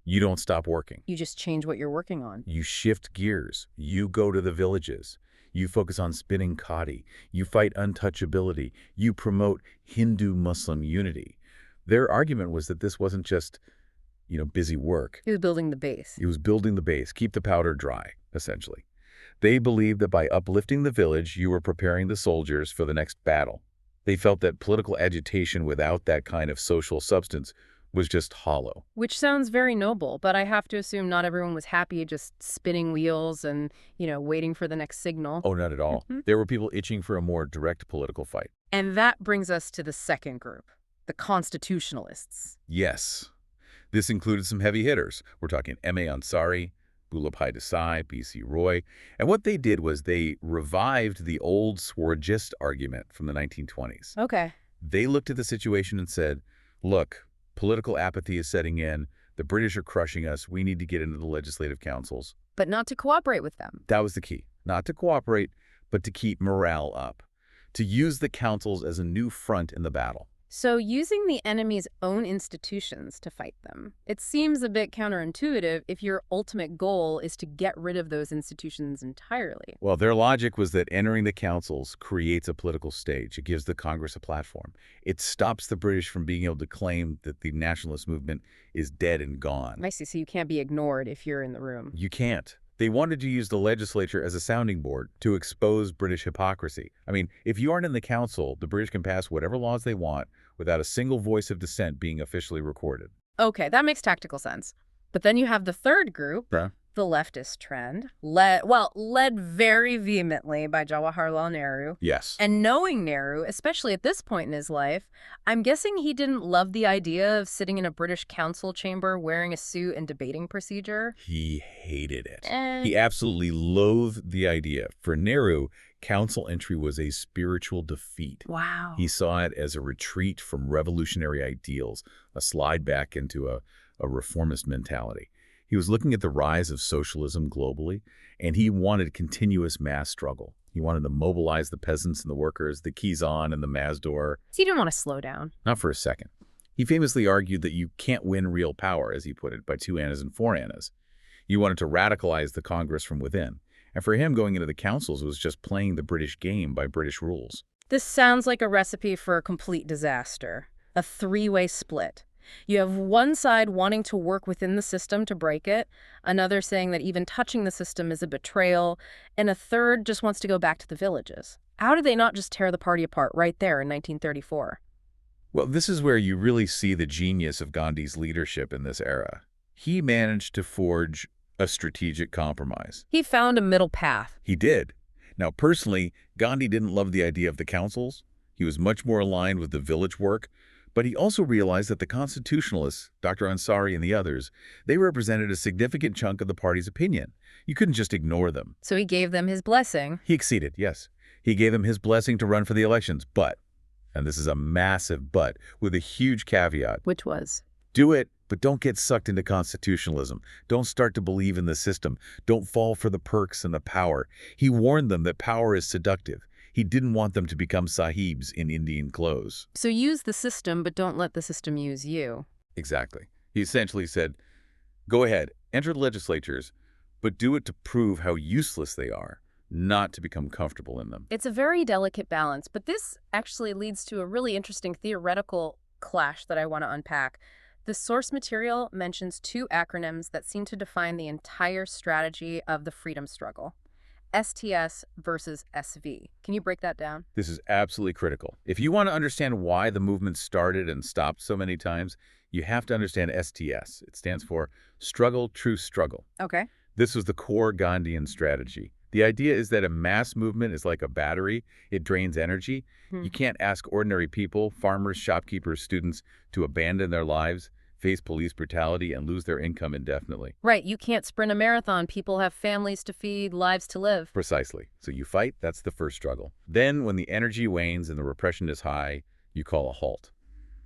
you don't stop working. You just change what you're working on. You shift gears. You go to the villages. You focus on spinning khadi. You fight untouchability. You promote Hindu-Muslim unity. Their argument was that this wasn't just, busy work. He was building the base. It was building the base, keep the powder dry, essentially. They believed that by uplifting the village, you were preparing the soldiers for the next battle. They felt that political agitation without that kind of social substance was just hollow. Which sounds very noble, but I have to assume not everyone was happy just spinning wheels and, waiting for the next signal. Oh, not at all. There were people itching for a more direct political fight. And that brings us to the second group, the constitutionalists. Yes. This included some heavy hitters. We're talking M.A. Ansari, Bhulabhai Desai, B.C. Roy. And what they did was they revived the old Swarajist argument from the 1920s. Okay. They looked at the situation and said, look, political apathy is setting in. The British are crushing us. We need to get into the legislative councils. But not to cooperate with them. That was the key. Not to cooperate, but to keep morale up. To use the councils as a new front in the battle. So using the enemy's own institutions to fight them, it seems a bit counterintuitive if your ultimate goal is to get rid of those institutions entirely. Well, their logic was that entering the councils creates a political stage. It gives the Congress a platform. It stops the British from being able to claim that the nationalist movement is dead and gone. I see, so you can't be ignored if you're in the room. You can't. They wanted to use the legislature as a sounding board to expose British hypocrisy. I mean, if you aren't in the council, the British can pass whatever laws they want without a single voice of dissent being officially recorded. Okay, that makes tactical sense. But then you have the third group, the leftist trend, led very vehemently by Jawaharlal Nehru. Yes. And knowing Nehru, especially at this point in his life, I'm guessing he didn't love the idea of sitting in a British council chamber wearing a suit and debating procedure. He hated it. He absolutely loathed the idea. For Nehru, council entry was a spiritual defeat. Wow. He saw it as a retreat from revolutionary ideals, a slide back into a reformist mentality. He was looking at the rise of socialism globally, and he wanted continuous mass struggle. He wanted to mobilize the peasants and the workers, the Kizan and the Mazdoor. So he didn't want to slow down. Not for a second. He famously argued that you can't win real power, as he put it, by 2 annas and 4 annas. You wanted to radicalize the Congress from within. And for him, going into the councils was just playing the British game by British rules. This sounds like a recipe for a complete disaster, a 3-way split. You have one side wanting to work within the system to break it, another saying that even touching the system is a betrayal, and a third just wants to go back to the villages. How did they not just tear the party apart right there in 1934? Well, this is where you really see the genius of Gandhi's leadership in this era. He managed to forge a strategic compromise. He found a middle path. He did. Now, personally, Gandhi didn't love the idea of the councils. He was much more aligned with the village work. But he also realized that the constitutionalists, Dr. Ansari and the others, they represented a significant chunk of the party's opinion. You couldn't just ignore them. So he gave them his blessing. He acceded, yes. He gave them his blessing to run for the elections, but, and this is a massive but, with a huge caveat. Which was? Do it, but don't get sucked into constitutionalism. Don't start to believe in the system. Don't fall for the perks and the power. He warned them that power is seductive. He didn't want them to become sahibs in Indian clothes. So use the system, but don't let the system use you. Exactly. He essentially said, go ahead, enter the legislatures, but do it to prove how useless they are, not to become comfortable in them. It's a very delicate balance, but this actually leads to a really interesting theoretical clash that I want to unpack. The source material mentions 2 acronyms that seem to define the entire strategy of the freedom struggle. STS versus SV. Can you break that down? This is absolutely critical. If you want to understand why the movement started and stopped so many times, you have to understand STS. It stands for Struggle, True Struggle. Okay. This was the core Gandhian strategy. The idea is that a mass movement is like a battery. It drains energy. You can't ask ordinary people, farmers, shopkeepers, students, to abandon their lives, face police brutality, and lose their income indefinitely. Right, you can't sprint a marathon. People have families to feed, lives to live. Precisely. So you fight, that's the first struggle. Then when the energy wanes and the repression is high, you call a halt.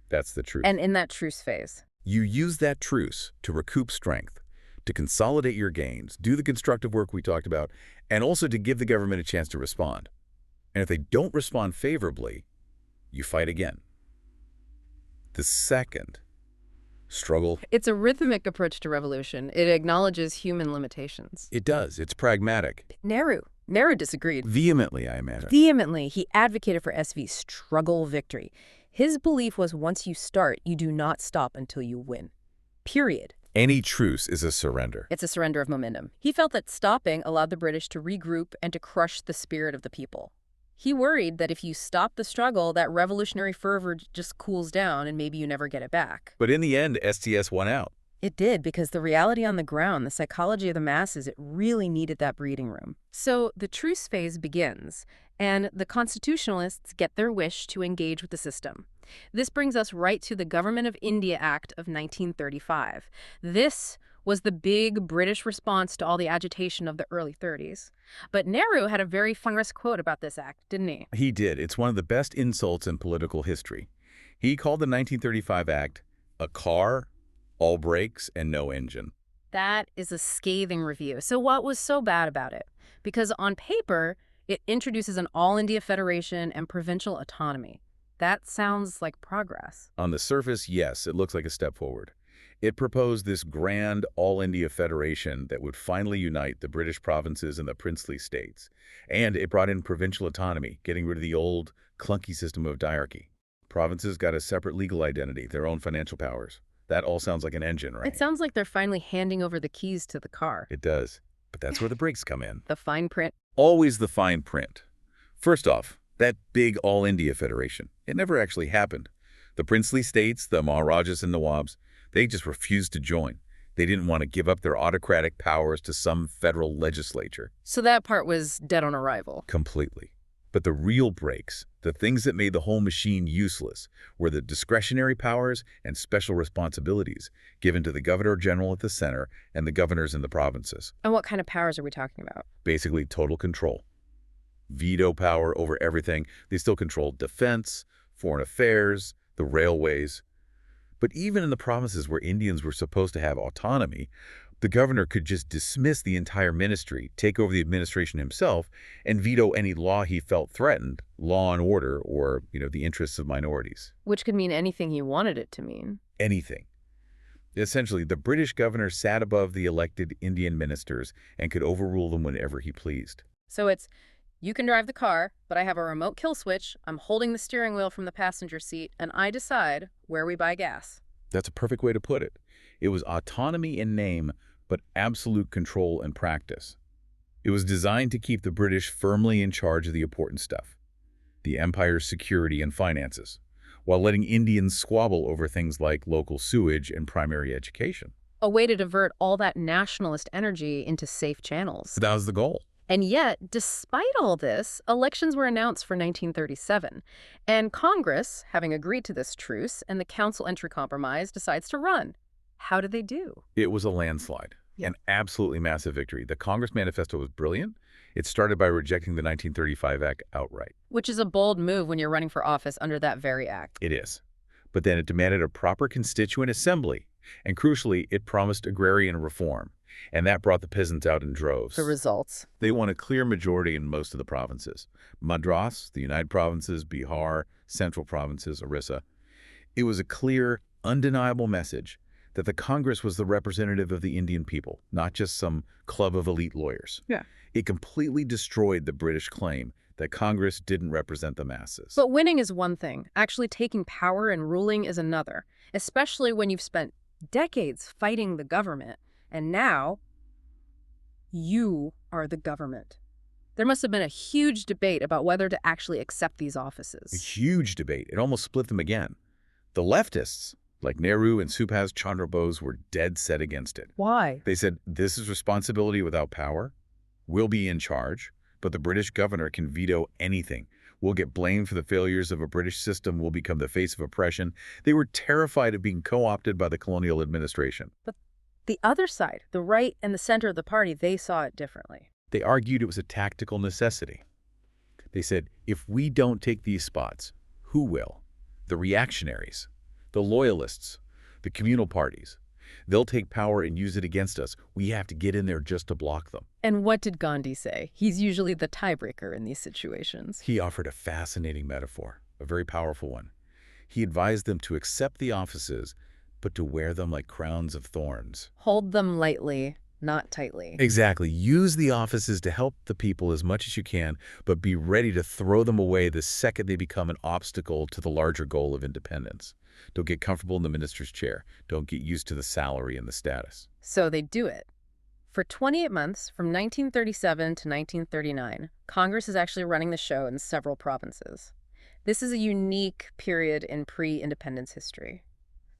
That's the truce. And in that truce phase. You use that truce to recoup strength, to consolidate your gains, do the constructive work we talked about, and also to give the government a chance to respond. And if they don't respond favorably, you fight again. The second struggle. It's a rhythmic approach to revolution. It acknowledges human limitations. It does. It's pragmatic. Nehru disagreed. Vehemently, I imagine. Vehemently, he advocated for SV's struggle victory. His belief was once you start, you do not stop until you win. Period. Any truce is a surrender. It's a surrender of momentum. He felt that stopping allowed the British to regroup and to crush the spirit of the people. He worried that if you stop the struggle, that revolutionary fervor just cools down and maybe you never get it back. But in the end, STS won out. It did, because the reality on the ground, the psychology of the masses, it really needed that breathing room. So the truce phase begins, and the constitutionalists get their wish to engage with the system. This brings us right to the Government of India Act of 1935. This was the big British response to all the agitation of the early 30s. But Nehru had a very famous quote about this act, didn't he? He did. It's one of the best insults in political history. He called the 1935 Act a car, all brakes, and no engine. That is a scathing review. So what was so bad about it? Because on paper, it introduces an all-India federation and provincial autonomy. That sounds like progress. On the surface, yes, it looks like a step forward. It proposed this grand all-India federation that would finally unite the British provinces and the princely states. And it brought in provincial autonomy, getting rid of the old, clunky system of diarchy. Provinces got a separate legal identity, their own financial powers. That all sounds like an engine, right? It sounds like they're finally handing over the keys to the car. It does. But that's where the brakes come in. The fine print. Always the fine print. First off, that big all-India federation. It never actually happened. The princely states, the Maharajas and Nawabs, they just refused to join. They didn't want to give up their autocratic powers to some federal legislature. So that part was dead on arrival. Completely. But the real breaks, the things that made the whole machine useless, were the discretionary powers and special responsibilities given to the governor-general at the center and the governors in the provinces. And what kind of powers are we talking about? Basically, total control. Veto power over everything. They still controlled defense, foreign affairs, the railways. But even in the provinces where Indians were supposed to have autonomy, the governor could just dismiss the entire ministry, take over the administration himself, and veto any law he felt threatened, law and order, or, the interests of minorities. Which could mean anything he wanted it to mean. Anything. Essentially, the British governor sat above the elected Indian ministers and could overrule them whenever he pleased. So it's, you can drive the car, but I have a remote kill switch, I'm holding the steering wheel from the passenger seat, and I decide where we buy gas. That's a perfect way to put it. It was autonomy in name, but absolute control in practice. It was designed to keep the British firmly in charge of the important stuff, the empire's security and finances, while letting Indians squabble over things like local sewage and primary education. A way to divert all that nationalist energy into safe channels. That was the goal. And yet, despite all this, elections were announced for 1937. And Congress, having agreed to this truce and the Council Entry Compromise, decides to run. How did they do? It was a landslide, Yeah. an absolutely massive victory. The Congress Manifesto was brilliant. It started by rejecting the 1935 Act outright. Which is a bold move when you're running for office under that very act. It is. But then it demanded a proper constituent assembly. And crucially, it promised agrarian reform. And that brought the peasants out in droves. The results. They won a clear majority in most of the provinces. Madras, the United Provinces, Bihar, Central Provinces, Orissa. It was a clear, undeniable message that the Congress was the representative of the Indian people, not just some club of elite lawyers. Yeah. It completely destroyed the British claim that Congress didn't represent the masses. But winning is one thing. Actually taking power and ruling is another, especially when you've spent decades fighting the government. And now, you are the government. There must have been a huge debate about whether to actually accept these A offices. huge debate. It almost split them again. The leftists, like Nehru and Subhas Chandra Bose, were dead set against it. Why? They said, this is responsibility without power. We'll be in charge, but the British governor can veto anything. We'll get blamed for the failures of a British system. We'll become the face of oppression. They were terrified of being co-opted by the colonial administration. The other side, the right and the center of the party, they saw it differently. They argued it was a tactical necessity. They said, if we don't take these spots, who will? The reactionaries, the loyalists, the communal parties. They'll take power and use it against us. We have to get in there just to block them. And what did Gandhi say? He's usually the tiebreaker in these situations. He offered a fascinating metaphor, a very powerful one. He advised them to accept the offices, but to wear them like crowns of thorns. Hold them lightly, not tightly. Exactly. Use the offices to help the people as much as you can, but be ready to throw them away the second they become an obstacle to the larger goal of independence. Don't get comfortable in the minister's chair. Don't get used to the salary and the status. So they do it. For 28 months, from 1937 to 1939, Congress is actually running the show in several provinces. This is a unique period in pre-independence history.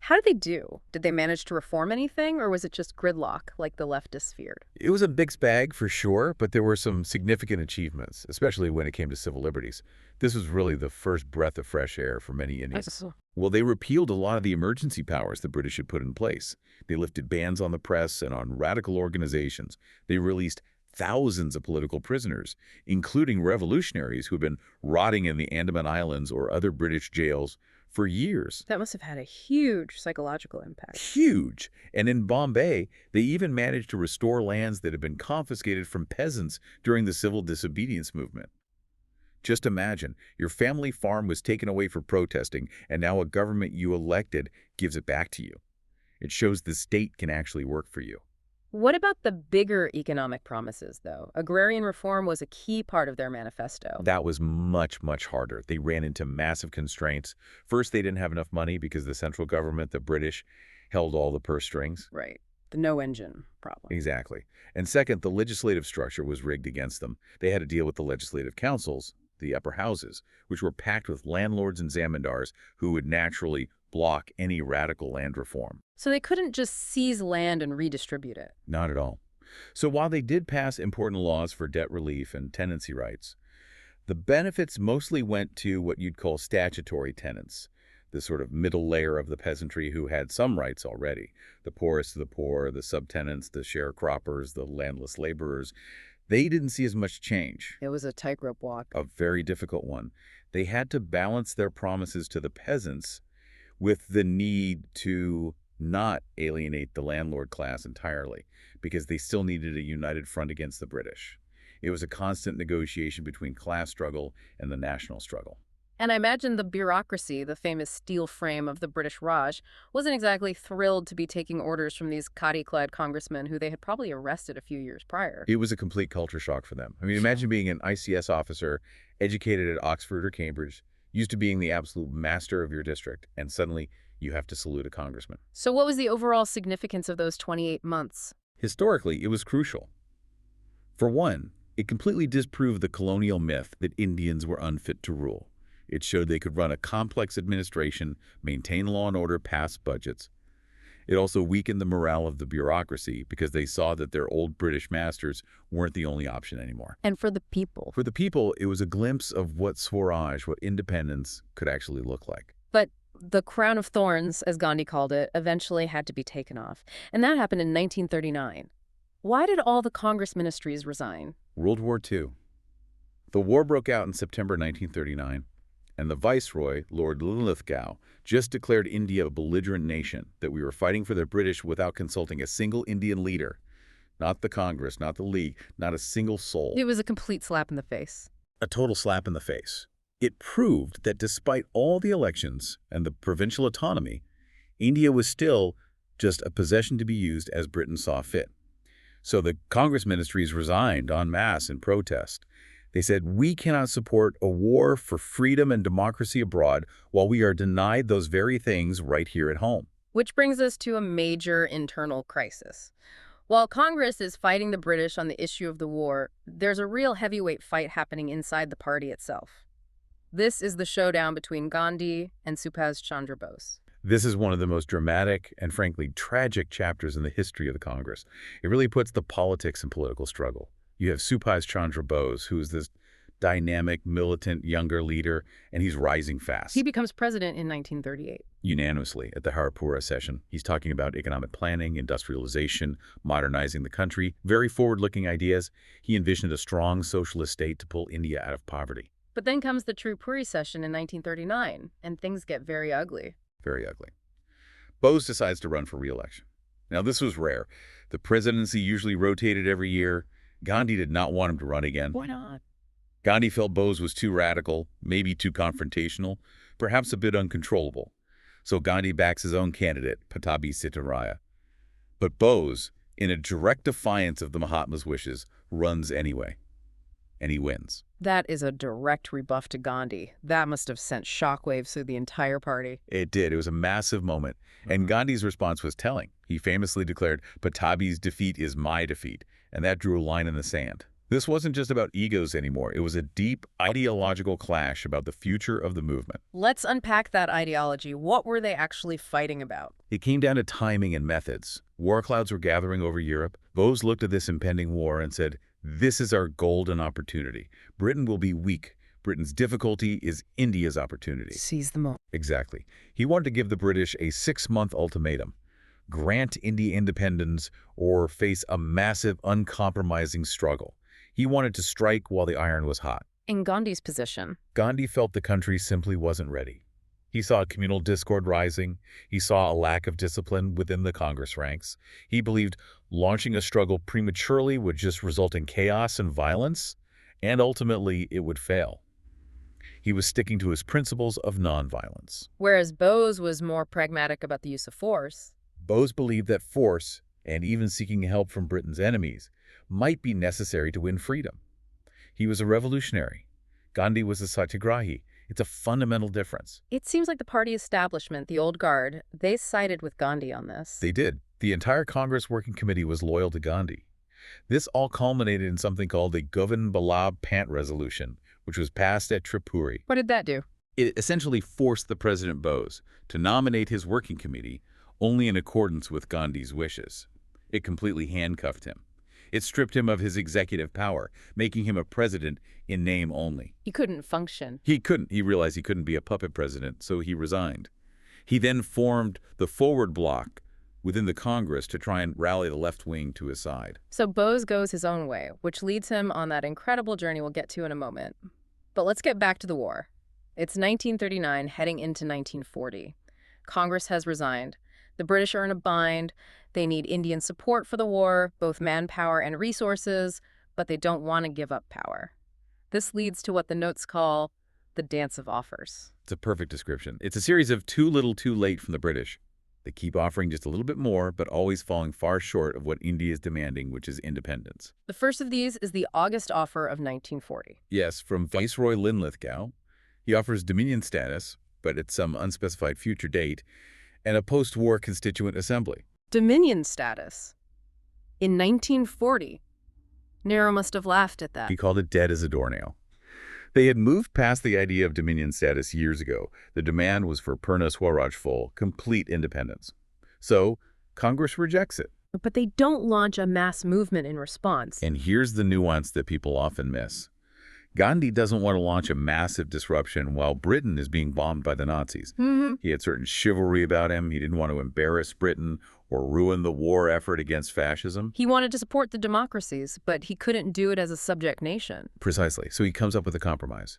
How did they do? Did they manage to reform anything, or was it just gridlock like the leftists feared? It was a mixed bag for sure, but there were some significant achievements, especially when it came to civil liberties. This was really the first breath of fresh air for many Indians. Well, they repealed a lot of the emergency powers the British had put in place. They lifted bans on the press and on radical organizations. They released thousands of political prisoners, including revolutionaries who had been rotting in the Andaman Islands or other British jails for years. That must have had a huge psychological impact. Huge. And in Bombay, they even managed to restore lands that had been confiscated from peasants during the civil disobedience movement. Just imagine, your family farm was taken away for protesting, and now a government you elected gives it back to you. It shows the state can actually work for you. What about the bigger economic promises, though? Agrarian reform was a key part of their manifesto. That was much, much harder. They ran into massive constraints. First, they didn't have enough money because the central government, the British, held all the purse strings. Right. The no-engine problem. Exactly. And second, the legislative structure was rigged against them. They had to deal with the legislative councils, the upper houses, which were packed with landlords and zamindars who would naturally block any radical land reform. So they couldn't just seize land and redistribute it. Not at all. So while they did pass important laws for debt relief and tenancy rights, the benefits mostly went to what you'd call statutory tenants, the sort of middle layer of the peasantry who had some rights already. The poorest of the poor, the subtenants, the sharecroppers, the landless laborers. They didn't see as much change. It was a tightrope walk. A very difficult one. They had to balance their promises to the peasants with the need to not alienate the landlord class entirely, because they still needed a united front against the British. It was a constant negotiation between class struggle and the national struggle. And I imagine the bureaucracy, the famous steel frame of the British Raj, wasn't exactly thrilled to be taking orders from these khaki-clad congressmen who they had probably arrested a few years prior. It was a complete culture shock for them. I mean, imagine being an ICS officer, educated at Oxford or Cambridge, used to being the absolute master of your district, and suddenly you have to salute a congressman. So what was the overall significance of those 28 months? Historically, it was crucial. For one, it completely disproved the colonial myth that Indians were unfit to rule. It showed they could run a complex administration, maintain law and order, pass budgets. It also weakened the morale of the bureaucracy because they saw that their old British masters weren't the only option anymore. And for the people? For the people, it was a glimpse of what Swaraj, what independence, could actually look like. But the crown of thorns, as Gandhi called it, eventually had to be taken off. And that happened in 1939. Why did all the Congress ministries resign? World War II. The war broke out in September 1939, and the Viceroy, Lord Linlithgow, just declared India a belligerent nation, that we were fighting for the British without consulting a single Indian leader. Not the Congress, not the League, not a single soul. It was a complete slap in the face. A total slap in the face. It proved that despite all the elections and the provincial autonomy, India was still just a possession to be used as Britain saw fit. So the Congress ministries resigned en masse in protest. They said, we cannot support a war for freedom and democracy abroad while we are denied those very things right here at home. Which brings us to a major internal crisis. While Congress is fighting the British on the issue of the war, there's a real heavyweight fight happening inside the party itself. This is the showdown between Gandhi and Subhas Chandra Bose. This is one of the most dramatic and frankly tragic chapters in the history of the Congress. It really puts the politics and political struggle. You have Subhas Chandra Bose, who is this dynamic, militant, younger leader, and he's rising fast. He becomes president in 1938. Unanimously at the Haripura session. He's talking about economic planning, industrialization, modernizing the country, very forward-looking ideas. He envisioned a strong socialist state to pull India out of poverty. But then comes the Tripuri session in 1939, and things get very ugly. Very ugly. Bose decides to run for re-election. Now, this was rare. The presidency usually rotated every year. Gandhi did not want him to run again. Why not? Gandhi felt Bose was too radical, maybe too confrontational, perhaps a bit uncontrollable. So Gandhi backs his own candidate, Pattabhi Sittaraya. But Bose, in a direct defiance of the Mahatma's wishes, runs anyway. And he wins. That is a direct rebuff to Gandhi. That must have sent shockwaves through the entire party. It did. It was a massive moment. And Gandhi's response was telling. He famously declared, "Pattabhi's defeat is my defeat." And that drew a line in the sand. This wasn't just about egos anymore. It was a deep ideological clash about the future of the movement. Let's unpack that ideology. What were they actually fighting about? It came down to timing and methods. War clouds were gathering over Europe. Bose looked at this impending war and said, "This is our golden opportunity. Britain will be weak. Britain's difficulty is India's opportunity." Seize the moment. Exactly. He wanted to give the British a 6-month ultimatum. Grant India independence or face a massive, uncompromising struggle. He wanted to strike while the iron was hot. In Gandhi's position, Gandhi felt the country simply wasn't ready. He saw communal discord rising. He saw a lack of discipline within the Congress ranks. He believed launching a struggle prematurely would just result in chaos and violence, and ultimately it would fail. He was sticking to his principles of nonviolence. whereas Bose was more pragmatic about the use of force. Bose believed that force, and even seeking help from Britain's enemies, might be necessary to win freedom. He was a revolutionary. Gandhi was a satyagrahi. It's a fundamental difference. It seems like the party establishment, the old guard, they sided with Gandhi on this. They did. The entire Congress Working Committee was loyal to Gandhi. This all culminated in something called the Govind Ballabh Pant Resolution, which was passed at Tripuri. What did that do? It essentially forced the President Bose to nominate his working committee only in accordance with Gandhi's wishes. It completely handcuffed him. It stripped him of his executive power, making him a president in name only. He couldn't function. He couldn't. He realized he couldn't be a puppet president, so he resigned. He then formed the forward bloc within the Congress to try and rally the left wing to his side. So Bose goes his own way, which leads him on that incredible journey we'll get to in a moment. But let's get back to the war. It's 1939, heading into 1940. Congress has resigned. The British are in a bind. They need Indian support for the war, both manpower and resources, but they don't want to give up power. This leads to what the notes call the dance of offers. It's a perfect description. It's a series of too little too late from the British. They keep offering just a little bit more, but always falling far short of what India is demanding, which is independence. The first of these is the August offer of 1940. Yes, from Viceroy Linlithgow. He offers dominion status, but at some unspecified future date, and a post-war constituent assembly. Dominion status. In 1940. Nehru must have laughed at that. He called it dead as a doornail. They had moved past the idea of dominion status years ago. The demand was for Purna Swaraj full, complete independence. So, Congress rejects it. But they don't launch a mass movement in response. And here's the nuance that people often miss. Gandhi doesn't want to launch a massive disruption while Britain is being bombed by the Nazis. He had certain chivalry about him. He didn't want to embarrass Britain or ruin the war effort against fascism. He wanted to support the democracies, but he couldn't do it as a subject nation. Precisely. So he comes up with a compromise.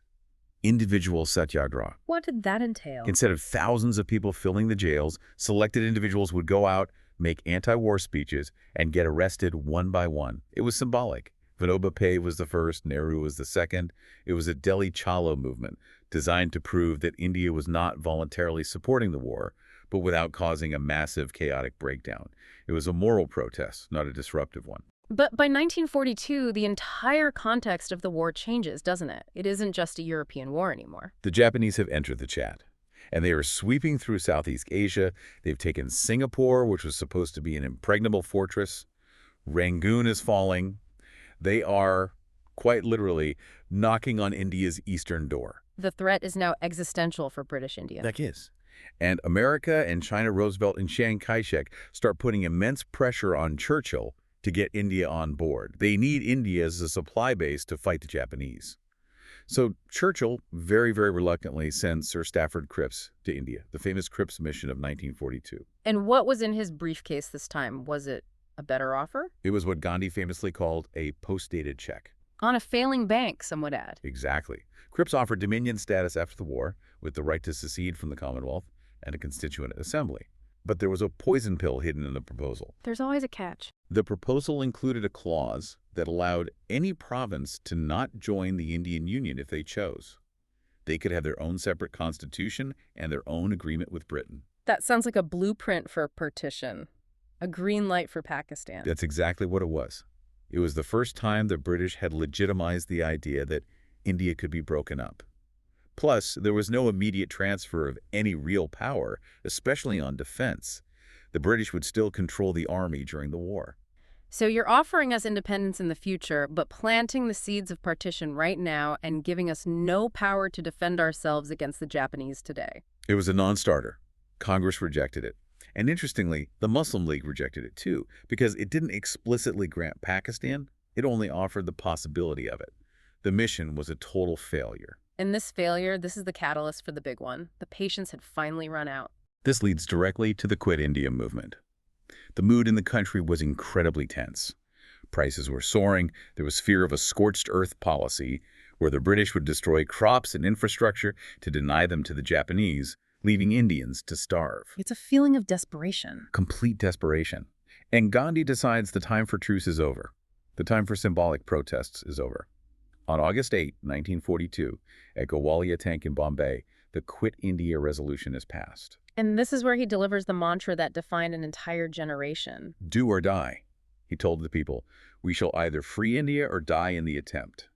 Individual satyagraha. What did that entail? Instead of thousands of people filling the jails, selected individuals would go out, make anti-war speeches, and get arrested one by one. It was symbolic. Vinoba Bhai was the first, Nehru was the second. It was a Delhi Chalo movement designed to prove that India was not voluntarily supporting the war, but without causing a massive chaotic breakdown. It was a moral protest, not a disruptive one. But by 1942, the entire context of the war changes, doesn't it? It isn't just a European war anymore. The Japanese have entered the chat, and they are sweeping through Southeast Asia. They've taken Singapore, which was supposed to be an impregnable fortress. Rangoon is falling. They are, quite literally, knocking on India's eastern door. The threat is now existential for British India. That is. And America and China Roosevelt and Chiang Kai-shek start putting immense pressure on Churchill to get India on board. They need India as a supply base to fight the Japanese. So Churchill very, very reluctantly sends Sir Stafford Cripps to India, the famous Cripps mission of 1942. And what was in his briefcase this time? Was it a better offer? It was what Gandhi famously called a post-dated check. On a failing bank, some would add. Exactly. Cripps offered Dominion status after the war, with the right to secede from the Commonwealth and a constituent assembly. But there was a poison pill hidden in the proposal. There's always a catch. The proposal included a clause that allowed any province to not join the Indian Union if they chose. They could have their own separate constitution and their own agreement with Britain. That sounds like a blueprint for partition. A green light for Pakistan. That's exactly what it was. It was the first time the British had legitimized the idea that India could be broken up. Plus, there was no immediate transfer of any real power, especially on defense. The British would still control the army during the war. So you're offering us independence in the future, but planting the seeds of partition right now and giving us no power to defend ourselves against the Japanese today. It was a non-starter. Congress rejected it. And interestingly, the Muslim League rejected it too, because it didn't explicitly grant Pakistan, it only offered the possibility of it. The mission was a total failure. In this failure, this is the catalyst for the big one. The patience had finally run out. This leads directly to the Quit India movement. The mood in the country was incredibly tense. Prices were soaring, there was fear of a scorched earth policy, where the British would destroy crops and infrastructure to deny them to the Japanese, leaving Indians to starve. It's a feeling of desperation. Complete desperation. And Gandhi decides the time for truce is over. The time for symbolic protests is over. On August 8, 1942, at Gowalia Tank in Bombay, the Quit India resolution is passed. And this is where he delivers the mantra that defined an entire generation. Do or die, he told the people. We shall either free India or die in the attempt.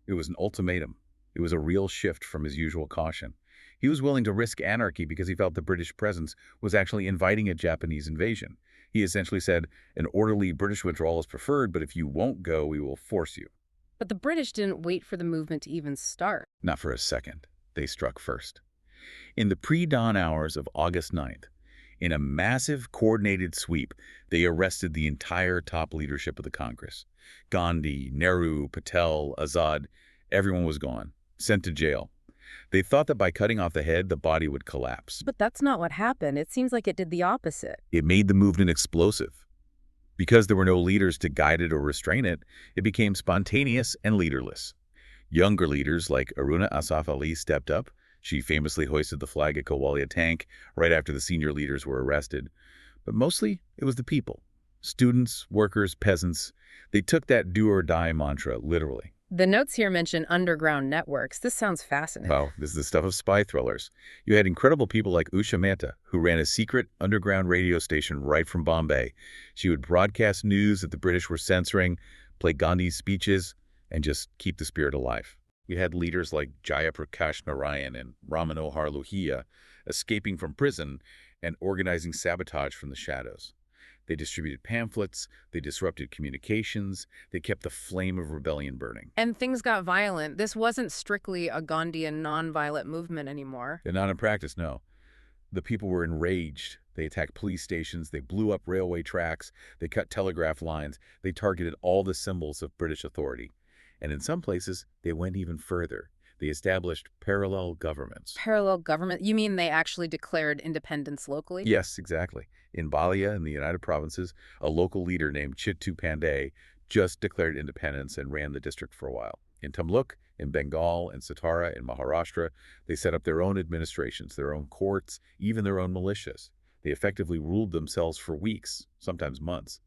It was an ultimatum. It was a real shift from his usual caution. He was willing to risk anarchy because he felt the British presence was actually inviting a Japanese invasion. He essentially said, an orderly British withdrawal is preferred, but if you won't go, we will force you. But the British didn't wait for the movement to even start. Not for a second. They struck first. In the pre-dawn hours of August 9th, in a massive coordinated sweep, they arrested the entire top leadership of the Congress. Gandhi, Nehru, Patel, Azad, everyone was gone, sent to jail. They thought that by cutting off the head, the body would collapse. But that's not what happened. It seems like it did the opposite. It made the movement explosive. Because there were no leaders to guide it or restrain it, it became spontaneous and leaderless. Younger leaders like Aruna Asaf Ali stepped up. She famously hoisted the flag at Gowalia Tank right after the senior leaders were arrested. But mostly, it was the people. Students, workers, peasants. They took that do-or-die mantra literally. The notes here mention underground networks. This sounds fascinating. Well, this is the stuff of spy thrillers. You had incredible people like Usha Mehta, who ran a secret underground radio station right from Bombay. She would broadcast news that the British were censoring, play Gandhi's speeches, and just keep the spirit alive. You had leaders like Jayaprakash Narayan and Ramanohar Lohia escaping from prison and organizing sabotage from the shadows. They distributed pamphlets, they disrupted communications, they kept the flame of rebellion burning. And things got violent. This wasn't strictly a Gandhian nonviolent movement anymore. And not in practice, no. The people were enraged. They attacked police stations, they blew up railway tracks, they cut telegraph lines, they targeted all the symbols of British authority. And in some places, they went even further. They established parallel governments. Parallel government? You mean they actually declared independence locally? Yes, exactly. In Balia, in the United Provinces, a local leader named Chittu Pandey just declared independence and ran the district for a while. In Tamluk, in Bengal, and Satara, in Maharashtra, they set up their own administrations, their own courts, even their own militias. They effectively ruled themselves for weeks, sometimes months.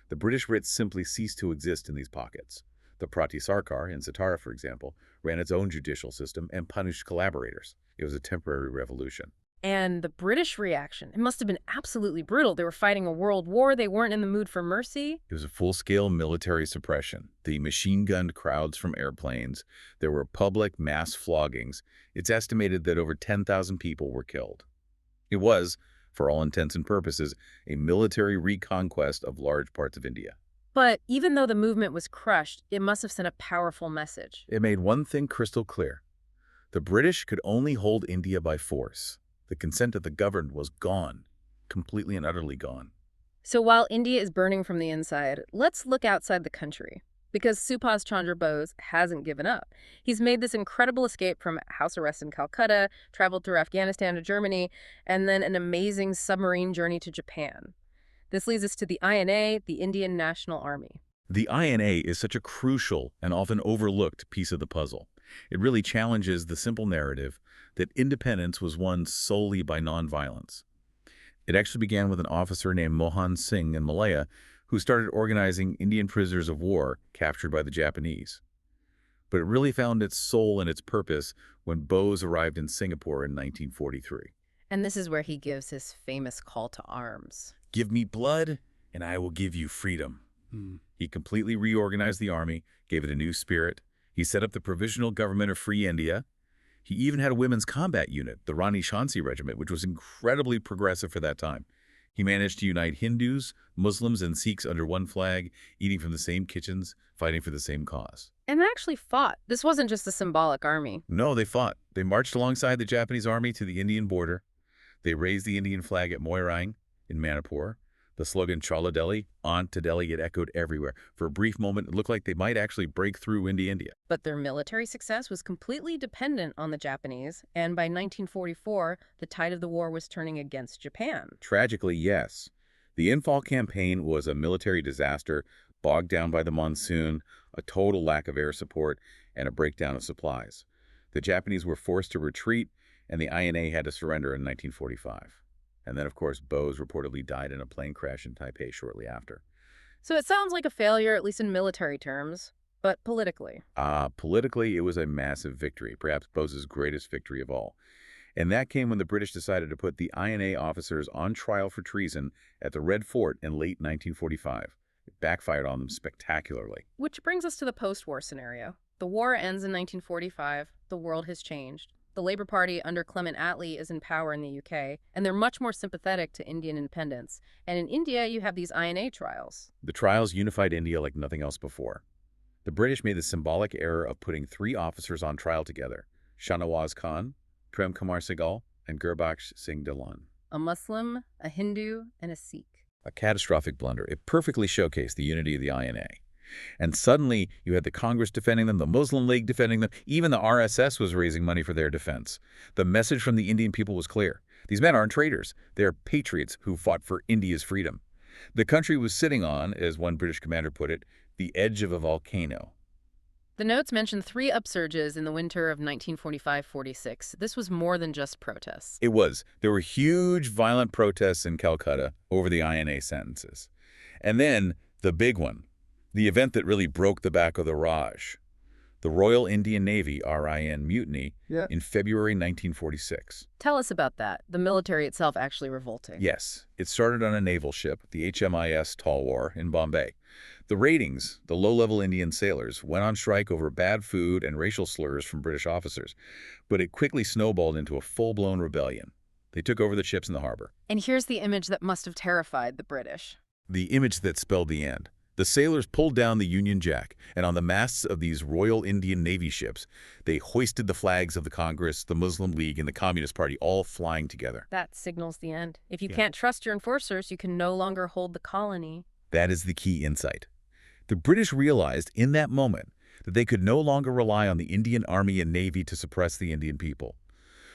The British writs simply ceased to exist in these pockets. The Prati Sarkar, in Satara, for example, ran its own judicial system and punished collaborators. It was a temporary revolution. And the British reaction, it must have been absolutely brutal. They were fighting a world war. They weren't in the mood for mercy. It was a full-scale military suppression. They machine-gunned crowds from airplanes. There were public mass floggings. It's estimated that over 10,000 people were killed. It was, for all intents and purposes, a military reconquest of large parts of India. But even though the movement was crushed, it must have sent a powerful message. It made one thing crystal clear. The British could only hold India by force. The consent of the governed was gone, completely and utterly gone. So while India is burning from the inside, let's look outside the country. Because Subhas Chandra Bose hasn't given up. He's made this incredible escape from house arrest in Calcutta, traveled through Afghanistan to Germany, and then an amazing submarine journey to Japan. This leads us to the INA, the Indian National Army. The INA is such a crucial and often overlooked piece of the puzzle. It really challenges the simple narrative that independence was won solely by nonviolence. It actually began with an officer named Mohan Singh in Malaya who started organizing Indian prisoners of war captured by the Japanese. But it really found its soul and its purpose when Bose arrived in Singapore in 1943. And this is where he gives his famous call to arms. Give me blood, and I will give you freedom. He completely reorganized the army, gave it a new spirit. He set up the Provisional Government of Free India. He even had a women's combat unit, the Rani Shansi Regiment, which was incredibly progressive for that time. He managed to unite Hindus, Muslims, and Sikhs under one flag, eating from the same kitchens, fighting for the same cause. And they actually fought. This wasn't just a symbolic army. No, they fought. They marched alongside the Japanese army to the Indian border. They raised the Indian flag at Moirang in Manipur. The slogan Chala Delhi, on to Delhi, it echoed everywhere. For a brief moment, it looked like they might actually break through into India. But their military success was completely dependent on the Japanese, and by 1944, the tide of the war was turning against Japan. Tragically, yes. The infall campaign was a military disaster, bogged down by the monsoon, a total lack of air support, and a breakdown of supplies. The Japanese were forced to retreat, and the INA had to surrender in 1945. And then, of course, Bose reportedly died in a plane crash in Taipei shortly after. So it sounds like a failure, at least in military terms, but politically. Politically, it was a massive victory, perhaps Bose's greatest victory of all. And that came when the British decided to put the INA officers on trial for treason at the Red Fort in late 1945. It backfired on them spectacularly. Which brings us to the post-war scenario. The war ends in 1945. The world has changed. The Labour Party under Clement Attlee is in power in the UK, and they're much more sympathetic to Indian independence. And in India, you have these INA trials. The trials unified India like nothing else before. The British made the symbolic error of putting 3 officers on trial together, Shahnawaz Khan, Prem Kumar Sehgal, and Gurbakhsh Singh Dhillon. A Muslim, a Hindu, and a Sikh. A catastrophic blunder. It perfectly showcased the unity of the INA. And suddenly, you had the Congress defending them, the Muslim League defending them, even the RSS was raising money for their defense. The message from the Indian people was clear. These men aren't traitors. They're patriots who fought for India's freedom. The country was sitting on, as one British commander put it, the edge of a volcano. The notes mention 3 upsurges in the winter of 1945-46. This was more than just protests. It was. There were huge, violent protests in Calcutta over the INA sentences. And then, the big one. The event that really broke the back of the Raj, the Royal Indian Navy, RIN, mutiny in February 1946. Tell us about that, the military itself actually revolting. Yes, it started on a naval ship, the HMIS Talwar in Bombay. The ratings, the low-level Indian sailors, went on strike over bad food and racial slurs from British officers, but it quickly snowballed into a full-blown rebellion. They took over the ships in the harbor. And here's the image that must have terrified the British. The image that spelled the end. The sailors pulled down the Union Jack, and on the masts of these Royal Indian Navy ships, they hoisted the flags of the Congress, the Muslim League, and the Communist Party, all flying together. That signals the end. If you can't trust your enforcers, you can no longer hold the colony. That is the key insight. The British realized in that moment that they could no longer rely on the Indian Army and Navy to suppress the Indian people.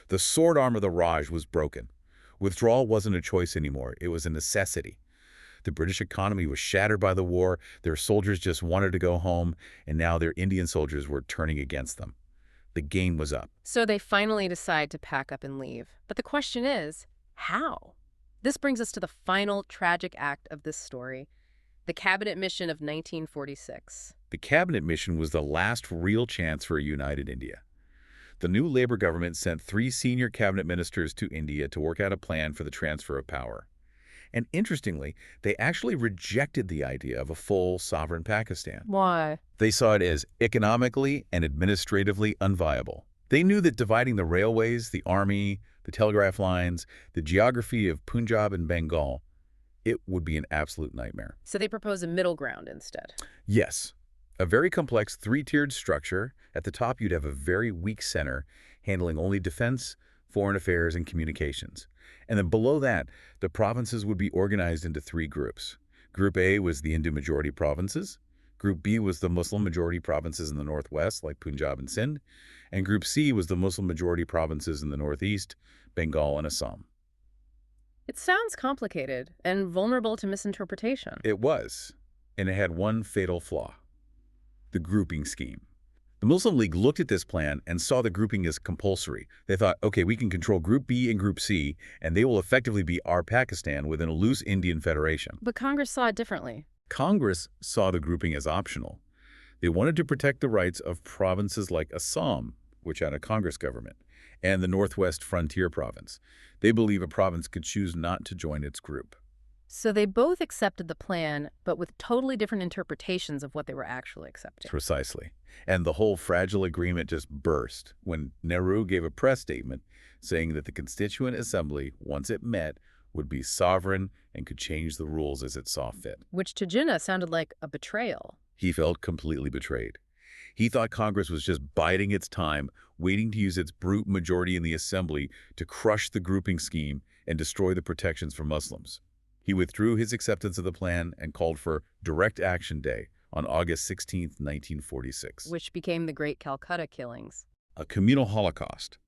The sword arm of the Raj was broken. Withdrawal wasn't a choice anymore. It was a necessity. The British economy was shattered by the war, their soldiers just wanted to go home, and now their Indian soldiers were turning against them. The game was up. So they finally decide to pack up and leave. But the question is, how? This brings us to the final tragic act of this story, the Cabinet Mission of 1946. The Cabinet Mission was the last real chance for a united India. The new Labour government sent 3 senior cabinet ministers to India to work out a plan for the transfer of power. And interestingly, they actually rejected the idea of a full sovereign Pakistan. Why? They saw it as economically and administratively unviable. They knew that dividing the railways, the army, the telegraph lines, the geography of Punjab and Bengal, It would be an absolute nightmare. So they propose a middle ground instead. Yes, a very complex three-tiered structure. At the top, you'd have a very weak center handling only defense, foreign affairs, and communications. And then below that, the provinces would be organized into three groups. Group A was the Hindu-majority provinces. Group B was the Muslim-majority provinces in the northwest, like Punjab and Sindh. And Group C was the Muslim-majority provinces in the northeast, Bengal and Assam. It sounds complicated and vulnerable to misinterpretation. It was, and it had one fatal flaw: the grouping scheme. The Muslim League looked at this plan and saw the grouping as compulsory. They thought, okay, we can control Group B and Group C, and they will effectively be our Pakistan within a loose Indian federation. But Congress saw it differently. Congress saw the grouping as optional. They wanted to protect the rights of provinces like Assam, which had a Congress government, and the Northwest Frontier Province. They believe a province could choose not to join its group. So they both accepted the plan, but with totally different interpretations of what they were actually accepting. Precisely. And the whole fragile agreement just burst when Nehru gave a press statement saying that the Constituent Assembly, once it met, would be sovereign and could change the rules as it saw fit. Which to Jinnah sounded like a betrayal. He felt completely betrayed. He thought Congress was just biding its time, waiting to use its brute majority in the Assembly to crush the grouping scheme and destroy the protections for Muslims. He withdrew his acceptance of the plan and called for Direct Action Day on August 16, 1946. Which became the Great Calcutta Killings. A communal holocaust.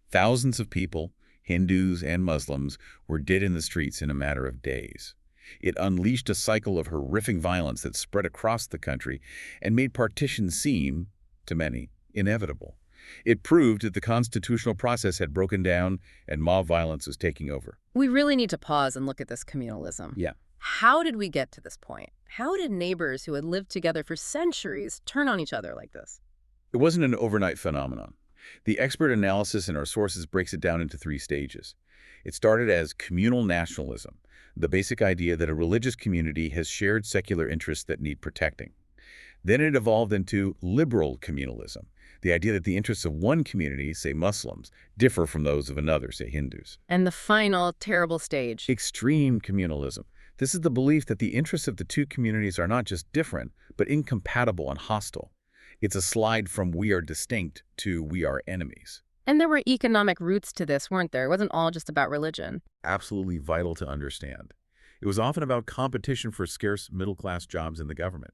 Thousands of people, Hindus and Muslims, were dead in the streets in a matter of days. It unleashed a cycle of horrific violence that spread across the country and made partition seem, to many, inevitable. It proved that the constitutional process had broken down and mob violence was taking over. We really need to pause and look at this communalism. Yeah. How did we get to this point? How did neighbors who had lived together for centuries turn on each other like this? It wasn't an overnight phenomenon. The expert analysis in our sources breaks it down into three stages. It started as communal nationalism, the basic idea that a religious community has shared secular interests that need protecting. Then it evolved into liberal communalism, the idea that the interests of one community, say Muslims, differ from those of another, say Hindus. And the final terrible stage. Extreme communalism. This is the belief that the interests of the two communities are not just different, but incompatible and hostile. It's a slide from we are distinct to we are enemies. And there were economic roots to this, weren't there? It wasn't all just about religion. Absolutely vital to understand. It was often about competition for scarce middle-class jobs in the government.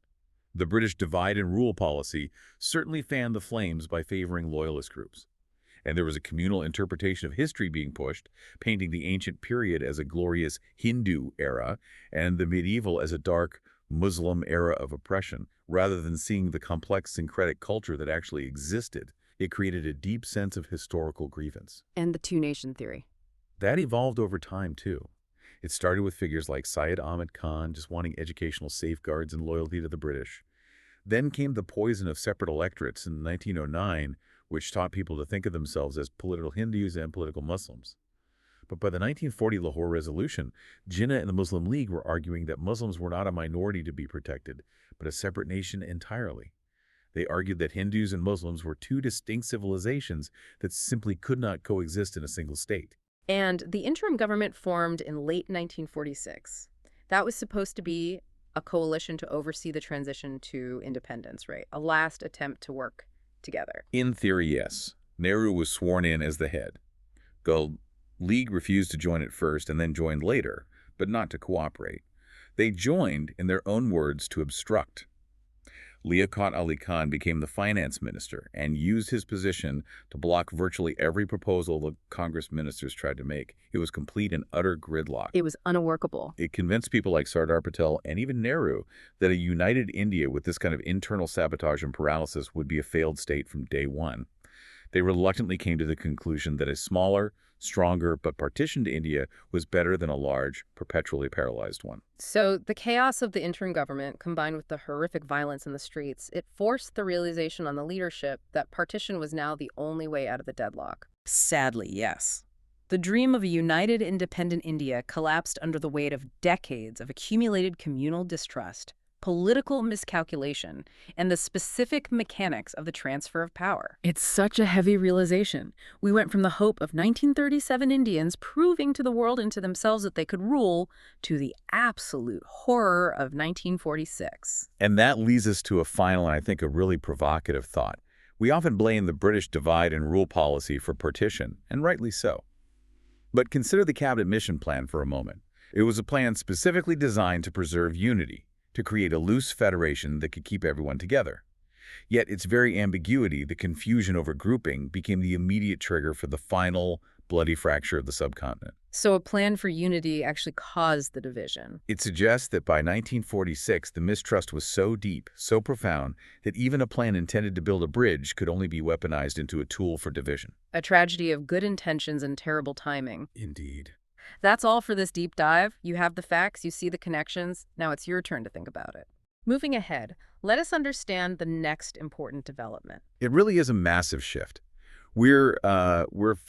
The British divide and rule policy certainly fanned the flames by favoring loyalist groups. And there was a communal interpretation of history being pushed, painting the ancient period as a glorious Hindu era and the medieval as a dark Muslim era of oppression, rather than seeing the complex syncretic culture that actually existed. It created a deep sense of historical grievance. And the two-nation theory. That evolved over time, too. It started with figures like Syed Ahmed Khan just wanting educational safeguards and loyalty to the British. Then came the poison of separate electorates in 1909, which taught people to think of themselves as political Hindus and political Muslims. But by the 1940 Lahore Resolution, Jinnah and the Muslim League were arguing that Muslims were not a minority to be protected, but a separate nation entirely. They argued that Hindus and Muslims were two distinct civilizations that simply could not coexist in a single state. And the interim government formed in late 1946. That was supposed to be a coalition to oversee the transition to independence, right? A last attempt to work together. In theory, yes. Nehru was sworn in as the head. The League refused to join at first and then joined later, but not to cooperate. They joined, in their own words, to obstruct. Liaquat Ali Khan became the finance minister and used his position to block virtually every proposal the Congress ministers tried to make. It was complete and utter gridlock. It was unworkable. It convinced people like Sardar Patel and even Nehru that a united India with this kind of internal sabotage and paralysis would be a failed state from day one. They reluctantly came to the conclusion that a smaller, stronger, but partitioned India was better than a large, perpetually paralyzed one. So the chaos of the interim government, combined with the horrific violence in the streets, it forced the realization on the leadership that partition was now the only way out of the deadlock. Sadly, yes. The dream of a united, independent India collapsed under the weight of decades of accumulated communal distrust, political miscalculation, and the specific mechanics of the transfer of power. It's such a heavy realization. We went from the hope of 1937 Indians proving to the world and to themselves that they could rule to the absolute horror of 1946. And that leads us to a final and I think a really provocative thought. We often blame the British divide and rule policy for partition, and rightly so. But consider the cabinet mission plan for a moment. It was a plan specifically designed to preserve unity, to create a loose federation that could keep everyone together. Yet its very ambiguity, the confusion over grouping, became the immediate trigger for the final bloody fracture of the subcontinent. So a plan for unity actually caused the division. It suggests that by 1946, the mistrust was so deep, so profound, that even a plan intended to build a bridge could only be weaponized into a tool for division. A tragedy of good intentions and terrible timing. Indeed. That's all for this deep dive. You have the facts, you see the connections. Now it's your turn to think about it. Moving ahead, let us understand the next important development. It really is a massive shift. We're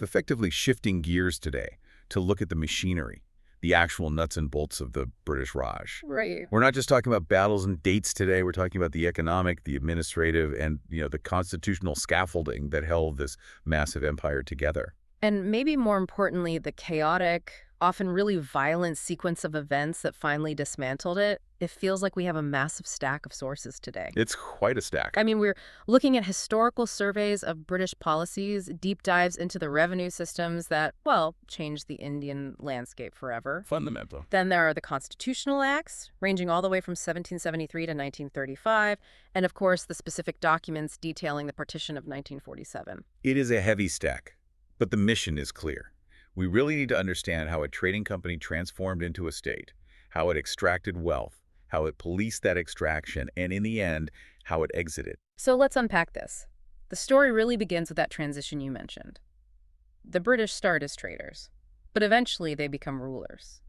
effectively shifting gears today to look at the machinery, the actual nuts and bolts of the British Raj. Right. We're not just talking about battles and dates today. We're talking about the economic, the administrative, and the constitutional scaffolding that held this massive empire together. And maybe more importantly, the chaotic, often really violent sequence of events that finally dismantled it. It feels like we have a massive stack of sources today. It's quite a stack. I mean, we're looking at historical surveys of British policies, deep dives into the revenue systems that, well, changed the Indian landscape forever. Fundamental. Then there are the constitutional acts, ranging all the way from 1773 to 1935, and of course the specific documents detailing the partition of 1947. It is a heavy stack, but the mission is clear. We really need to understand how a trading company transformed into a state, how it extracted wealth, how it policed that extraction, and in the end, how it exited. So let's unpack this. The story really begins with that transition you mentioned. The British start as traders, but eventually they become rulers.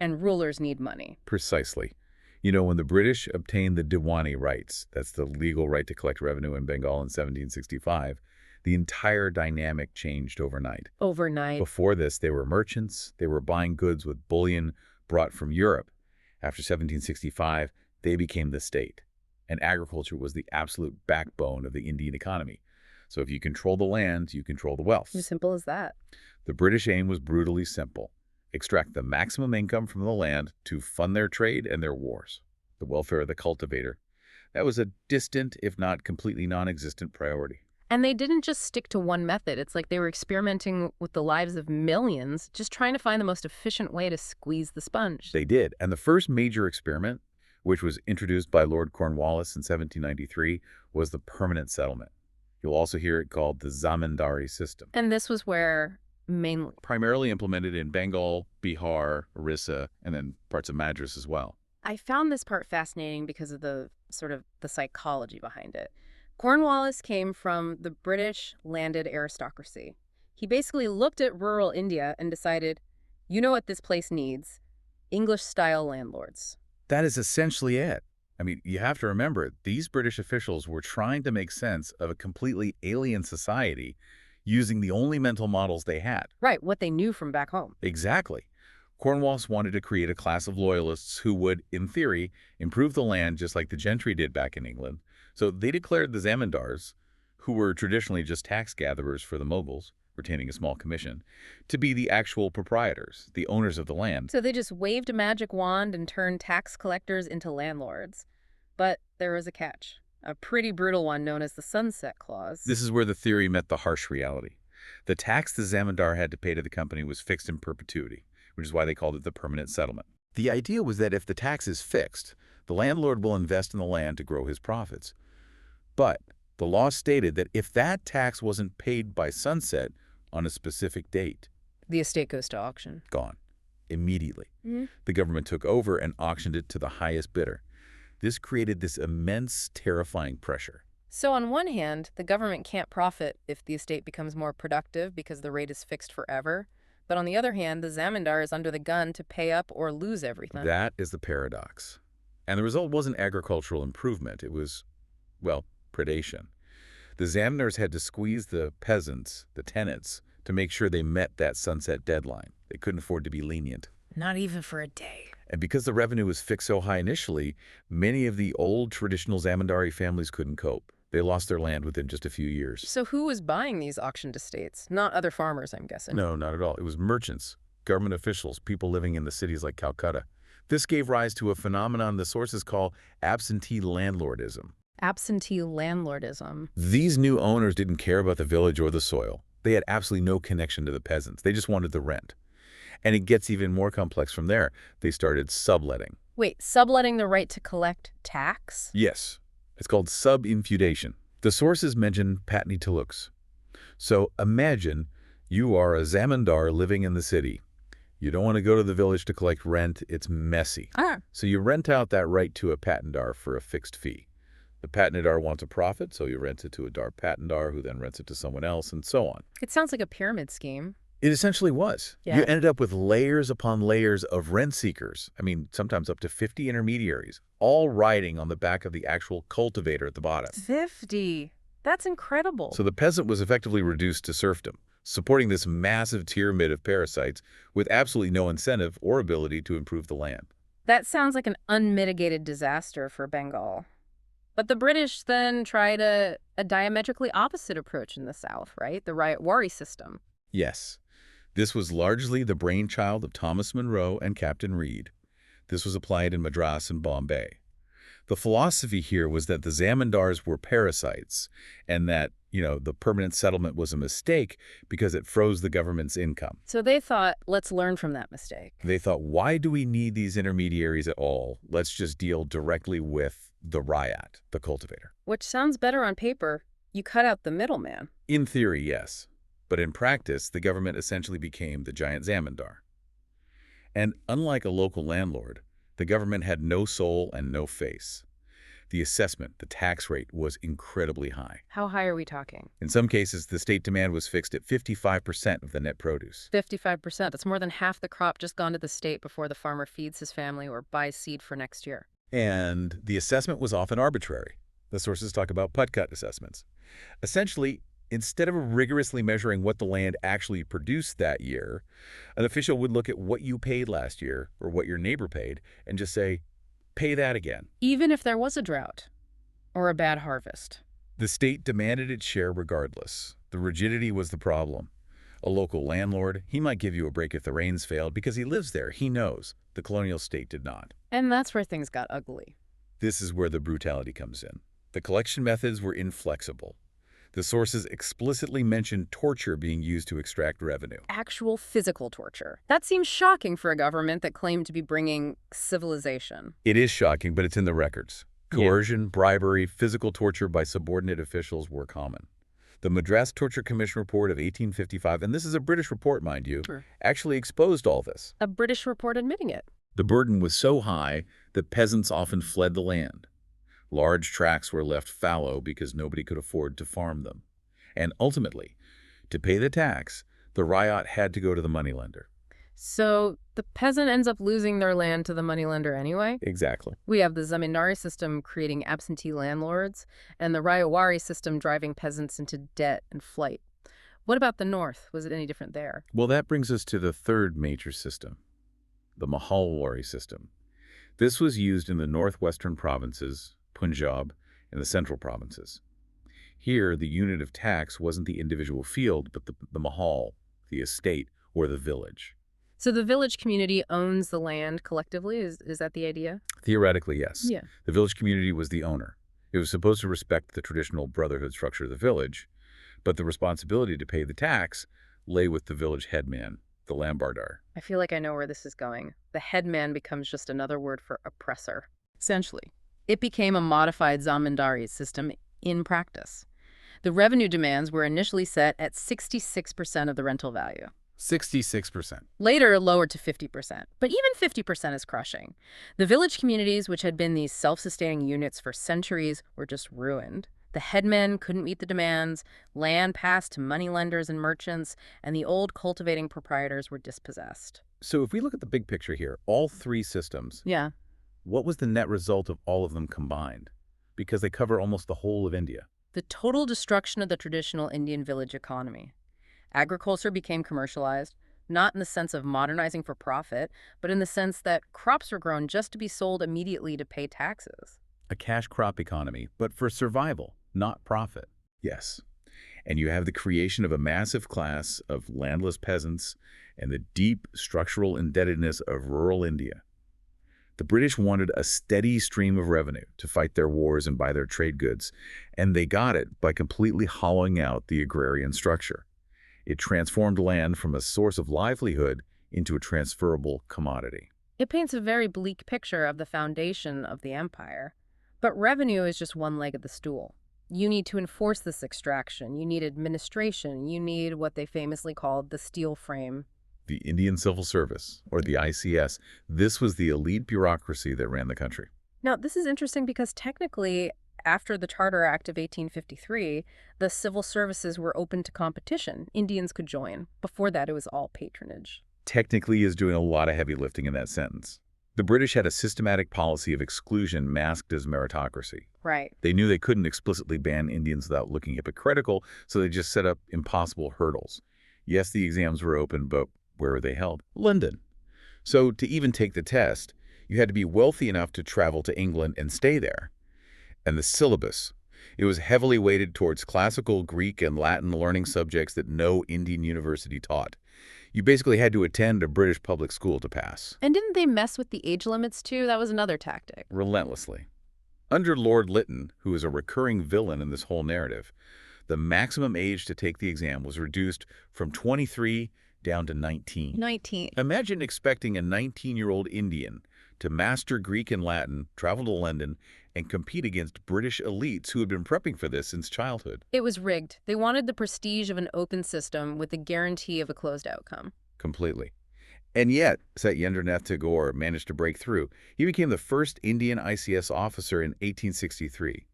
And rulers need money. Precisely. When the British obtained the Diwani rights, that's the legal right to collect revenue in Bengal in 1765, the entire dynamic changed overnight. Overnight. Before this, they were merchants. They were buying goods with bullion brought from Europe. After 1765, they became the state. And agriculture was the absolute backbone of the Indian economy. So if you control the land, you control the wealth. As simple as that. The British aim was brutally simple. Extract the maximum income from the land to fund their trade and their wars. The welfare of the cultivator. That was a distant, if not completely non-existent priority. And they didn't just stick to one method. It's like they were experimenting with the lives of millions, just trying to find the most efficient way to squeeze the sponge. They did. And the first major experiment, which was introduced by Lord Cornwallis in 1793, was the permanent settlement. You'll also hear it called the zamindari system. And this was where mainly... Primarily implemented in Bengal, Bihar, Orissa, and then parts of Madras as well. I found this part fascinating because of the psychology behind it. Cornwallis came from the British landed aristocracy. He basically looked at rural India and decided, you know what this place needs? English-style landlords. That is essentially it. I mean, you have to remember, these British officials were trying to make sense of a completely alien society using the only mental models they had. Right, what they knew from back home. Exactly. Cornwallis wanted to create a class of loyalists who would, in theory, improve the land just like the gentry did back in England. So they declared the zamindars, who were traditionally just tax gatherers for the Moguls, retaining a small commission, to be the actual proprietors, the owners of the land. So they just waved a magic wand and turned tax collectors into landlords. But there was a catch, a pretty brutal one known as the Sunset Clause. This is where the theory met the harsh reality. The tax the zamindar had to pay to the company was fixed in perpetuity, which is why they called it the permanent settlement. The idea was that if the tax is fixed, the landlord will invest in the land to grow his profits. But the law stated that if that tax wasn't paid by sunset on a specific date, the estate goes to auction. Gone. Immediately. Mm-hmm. The government took over and auctioned it to the highest bidder. This created this immense, terrifying pressure. So on one hand, the government can't profit if the estate becomes more productive because the rate is fixed forever. But on the other hand, the zamindar is under the gun to pay up or lose everything. That is the paradox. And the result wasn't agricultural improvement. It was, well, predation. The zamindars had to squeeze the peasants, the tenants, to make sure they met that sunset deadline. They couldn't afford to be lenient. Not even for a day. And because the revenue was fixed so high initially, many of the old traditional zamindari families couldn't cope. They lost their land within just a few years. So who was buying these auctioned estates? Not other farmers, I'm guessing. No, not at all. It was merchants, government officials, people living in the cities like Calcutta. This gave rise to a phenomenon the sources call absentee landlordism. Absentee landlordism. These new owners didn't care about the village or the soil. They had absolutely no connection to the peasants. They just wanted the rent. And it gets even more complex from there. They started subletting. Wait, subletting the right to collect tax? Yes. It's called sub-infeudation. The sources mention patni taluks. So imagine you are a zamindar living in the city. You don't want to go to the village to collect rent. It's messy. So you rent out that right to a patandar for a fixed fee. The patandar wants a profit, so you rent it to a dar patandar, who then rents it to someone else, and so on. It sounds like a pyramid scheme. It essentially was. Yeah. You ended up with layers upon layers of rent seekers. I mean, sometimes up to 50 intermediaries, all riding on the back of the actual cultivator at the bottom. 50. That's incredible. So the peasant was effectively reduced to serfdom, supporting this massive pyramid of parasites with absolutely no incentive or ability to improve the land. That sounds like an unmitigated disaster for Bengal. But the British then tried a diametrically opposite approach in the South, right? The Rayatwari system. Yes. This was largely the brainchild of Thomas Monroe and Captain Reed. This was applied in Madras and Bombay. The philosophy here was that the zamindars were parasites and that, the permanent settlement was a mistake because it froze the government's income. So they thought, let's learn from that mistake. They thought, why do we need these intermediaries at all? Let's just deal directly with the Rayat, the cultivator. Which sounds better on paper. You cut out the middleman. In theory, yes. But in practice, the government essentially became the giant zamindar. And unlike a local landlord, the government had no soul and no face. The assessment, the tax rate, was incredibly high. How high are we talking? In some cases, the state demand was fixed at 55% of the net produce. 55%. That's more than half the crop just gone to the state before the farmer feeds his family or buys seed for next year. And the assessment was often arbitrary. The sources talk about putt-cut assessments. Essentially, instead of rigorously measuring what the land actually produced that year, an official would look at what you paid last year or what your neighbor paid and just say, pay that again. Even if there was a drought or a bad harvest. The state demanded its share regardless. The rigidity was the problem. A local landlord, he might give you a break if the rains failed because he lives there. He knows. The colonial state did not. And that's where things got ugly. This is where the brutality comes in. The collection methods were inflexible. The sources explicitly mentioned torture being used to extract revenue. Actual physical torture. That seems shocking for a government that claimed to be bringing civilization. It is shocking, but it's in the records. Coercion, bribery, physical torture by subordinate officials were common. The Madras Torture Commission report of 1855, and this is a British report, mind you, actually exposed all this. A British report admitting it. The burden was so high that peasants often fled the land. Large tracts were left fallow because nobody could afford to farm them. And ultimately, to pay the tax, the Rayat had to go to the moneylender. So the peasant ends up losing their land to the moneylender anyway? Exactly. We have the zamindari system creating absentee landlords and the Rayatwari system driving peasants into debt and flight. What about the north? Was it any different there? Well, that brings us to the third major system, the Mahalwari system. This was used in the northwestern provinces, Punjab, and the central provinces. Here, the unit of tax wasn't the individual field, but the mahal, the estate, or the village. So the village community owns the land collectively? Is that the idea? Theoretically, yes. Yeah. The village community was the owner. It was supposed to respect the traditional brotherhood structure of the village, but the responsibility to pay the tax lay with the village headman, the lambardar. I feel like I know where this is going. The headman becomes just another word for oppressor. Essentially. It became a modified zamindari system in practice. The revenue demands were initially set at 66% of the rental value. 66%. Later lowered to 50%, but even 50% is crushing. The village communities, which had been these self-sustaining units for centuries, were just ruined. The headmen couldn't meet the demands, land passed to moneylenders and merchants, and the old cultivating proprietors were dispossessed. So if we look at the big picture here, all three systems, Yeah. what was the net result of all of them combined? Because they cover almost the whole of India. The total destruction of the traditional Indian village economy. Agriculture became commercialized, not in the sense of modernizing for profit, but in the sense that crops were grown just to be sold immediately to pay taxes. A cash crop economy, but for survival, not profit. Yes. And you have the creation of a massive class of landless peasants and the deep structural indebtedness of rural India. The British wanted a steady stream of revenue to fight their wars and buy their trade goods, and they got it by completely hollowing out the agrarian structure. It transformed land from a source of livelihood into a transferable commodity. It paints a very bleak picture of the foundation of the empire. But revenue is just one leg of the stool. You need to enforce this extraction. You need administration. You need what they famously called the steel frame. The Indian Civil Service, or the ICS, this was the elite bureaucracy that ran the country. Now, this is interesting because technically, after the Charter Act of 1853, the civil services were open to competition. Indians could join. Before that, it was all patronage. Technically is doing a lot of heavy lifting in that sentence. The British had a systematic policy of exclusion masked as meritocracy. Right. They knew they couldn't explicitly ban Indians without looking hypocritical, so they just set up impossible hurdles. Yes, the exams were open, but where were they held? London. So to even take the test, you had to be wealthy enough to travel to England and stay there. And the syllabus. It was heavily weighted towards classical Greek and Latin learning subjects that no Indian university taught. You basically had to attend a British public school to pass. And didn't they mess with the age limits too? That was another tactic. Relentlessly. Under Lord Lytton, who is a recurring villain in this whole narrative, the maximum age to take the exam was reduced from 23 down to 19. 19. Imagine expecting a 19-year-old Indian to master Greek and Latin, travel to London, and compete against British elites who had been prepping for this since childhood. It was rigged. They wanted the prestige of an open system with the guarantee of a closed outcome. Completely. And yet, Satyendranath Tagore managed to break through. He became the first Indian ICS officer in 1863.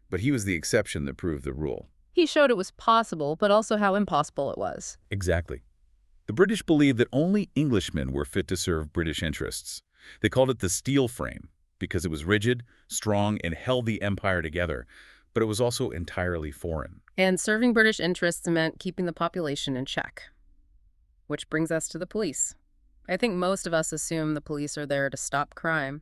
But he was the exception that proved the rule. He showed it was possible, but also how impossible it was. Exactly. The British believed that only Englishmen were fit to serve British interests. They called it the steel frame because it was rigid, strong, and held the empire together, but it was also entirely foreign. And serving British interests meant keeping the population in check. Which brings us to the police. I think most of us assume the police are there to stop crime,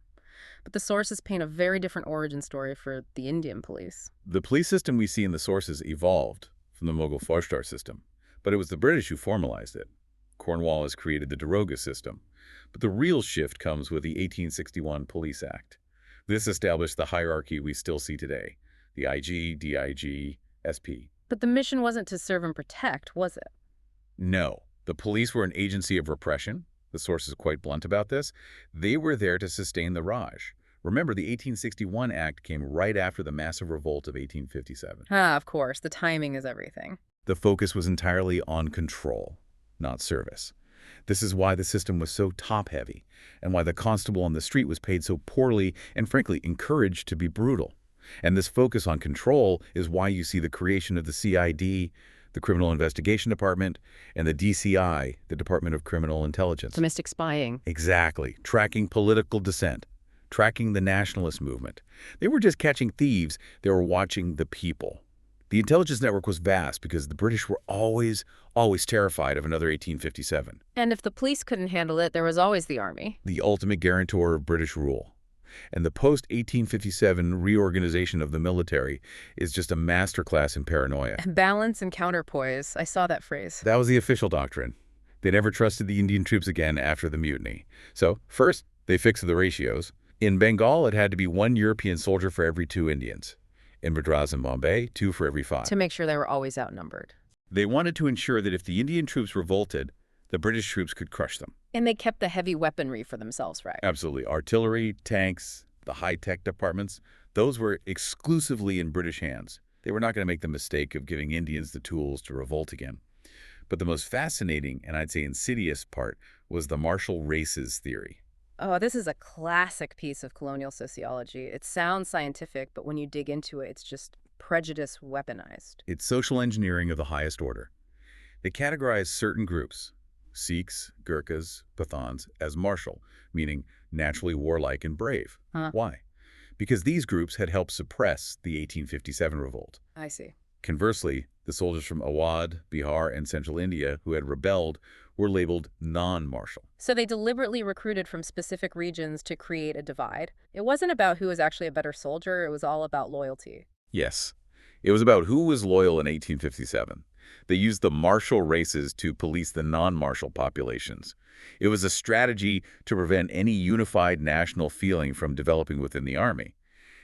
but the sources paint a very different origin story for the Indian police. The police system we see in the sources evolved from the Mogul Fauj system, but it was the British who formalized it. Cornwallis created the Daroga system, but the real shift comes with the 1861 Police Act. This established the hierarchy we still see today, the IG, DIG, SP. But the mission wasn't to serve and protect, was it? No, the police were an agency of repression. The source is quite blunt about this. They were there to sustain the Raj. Remember, the 1861 Act came right after the massive revolt of 1857. Of course. The timing is everything. The focus was entirely on control, not service. This is why the system was so top-heavy, and why the constable on the street was paid so poorly and, frankly, encouraged to be brutal. And this focus on control is why you see the creation of the CID, the Criminal Investigation Department, and the DCI, the Department of Criminal Intelligence. Domestic spying. Exactly. Tracking political dissent, tracking the nationalist movement. They were just catching thieves. They were watching the people. The intelligence network was vast because the British were always terrified of another 1857. And if the police couldn't handle it, there was always the army. The ultimate guarantor of British rule. And the post-1857 reorganization of the military is just a masterclass in paranoia. Balance and counterpoise. I saw that phrase. That was the official doctrine. They never trusted the Indian troops again after the mutiny. So, first, they fixed the ratios. In Bengal, it had to be 1 European soldier for every 2 Indians. In Madras and Bombay, 2 for every 5. To make sure they were always outnumbered. They wanted to ensure that if the Indian troops revolted, the British troops could crush them. And they kept the heavy weaponry for themselves, right? Absolutely. Artillery, tanks, the high-tech departments, those were exclusively in British hands. They were not going to make the mistake of giving Indians the tools to revolt again. But the most fascinating, and I'd say insidious part, was the martial races theory. Oh, this is a classic piece of colonial sociology. It sounds scientific, but when you dig into it, it's just prejudice weaponized. It's social engineering of the highest order. They categorize certain groups, Sikhs, Gurkhas, Pathans, as martial, meaning naturally warlike and brave. Why? Because these groups had helped suppress the 1857 revolt. I see. Conversely, the soldiers from Awadh, Bihar, and central India who had rebelled were labeled non-martial. So they deliberately recruited from specific regions to create a divide. It wasn't about who was actually a better soldier, it was all about loyalty. Yes, it was about who was loyal in 1857. They used the martial races to police the non-martial populations. It was a strategy to prevent any unified national feeling from developing within the army.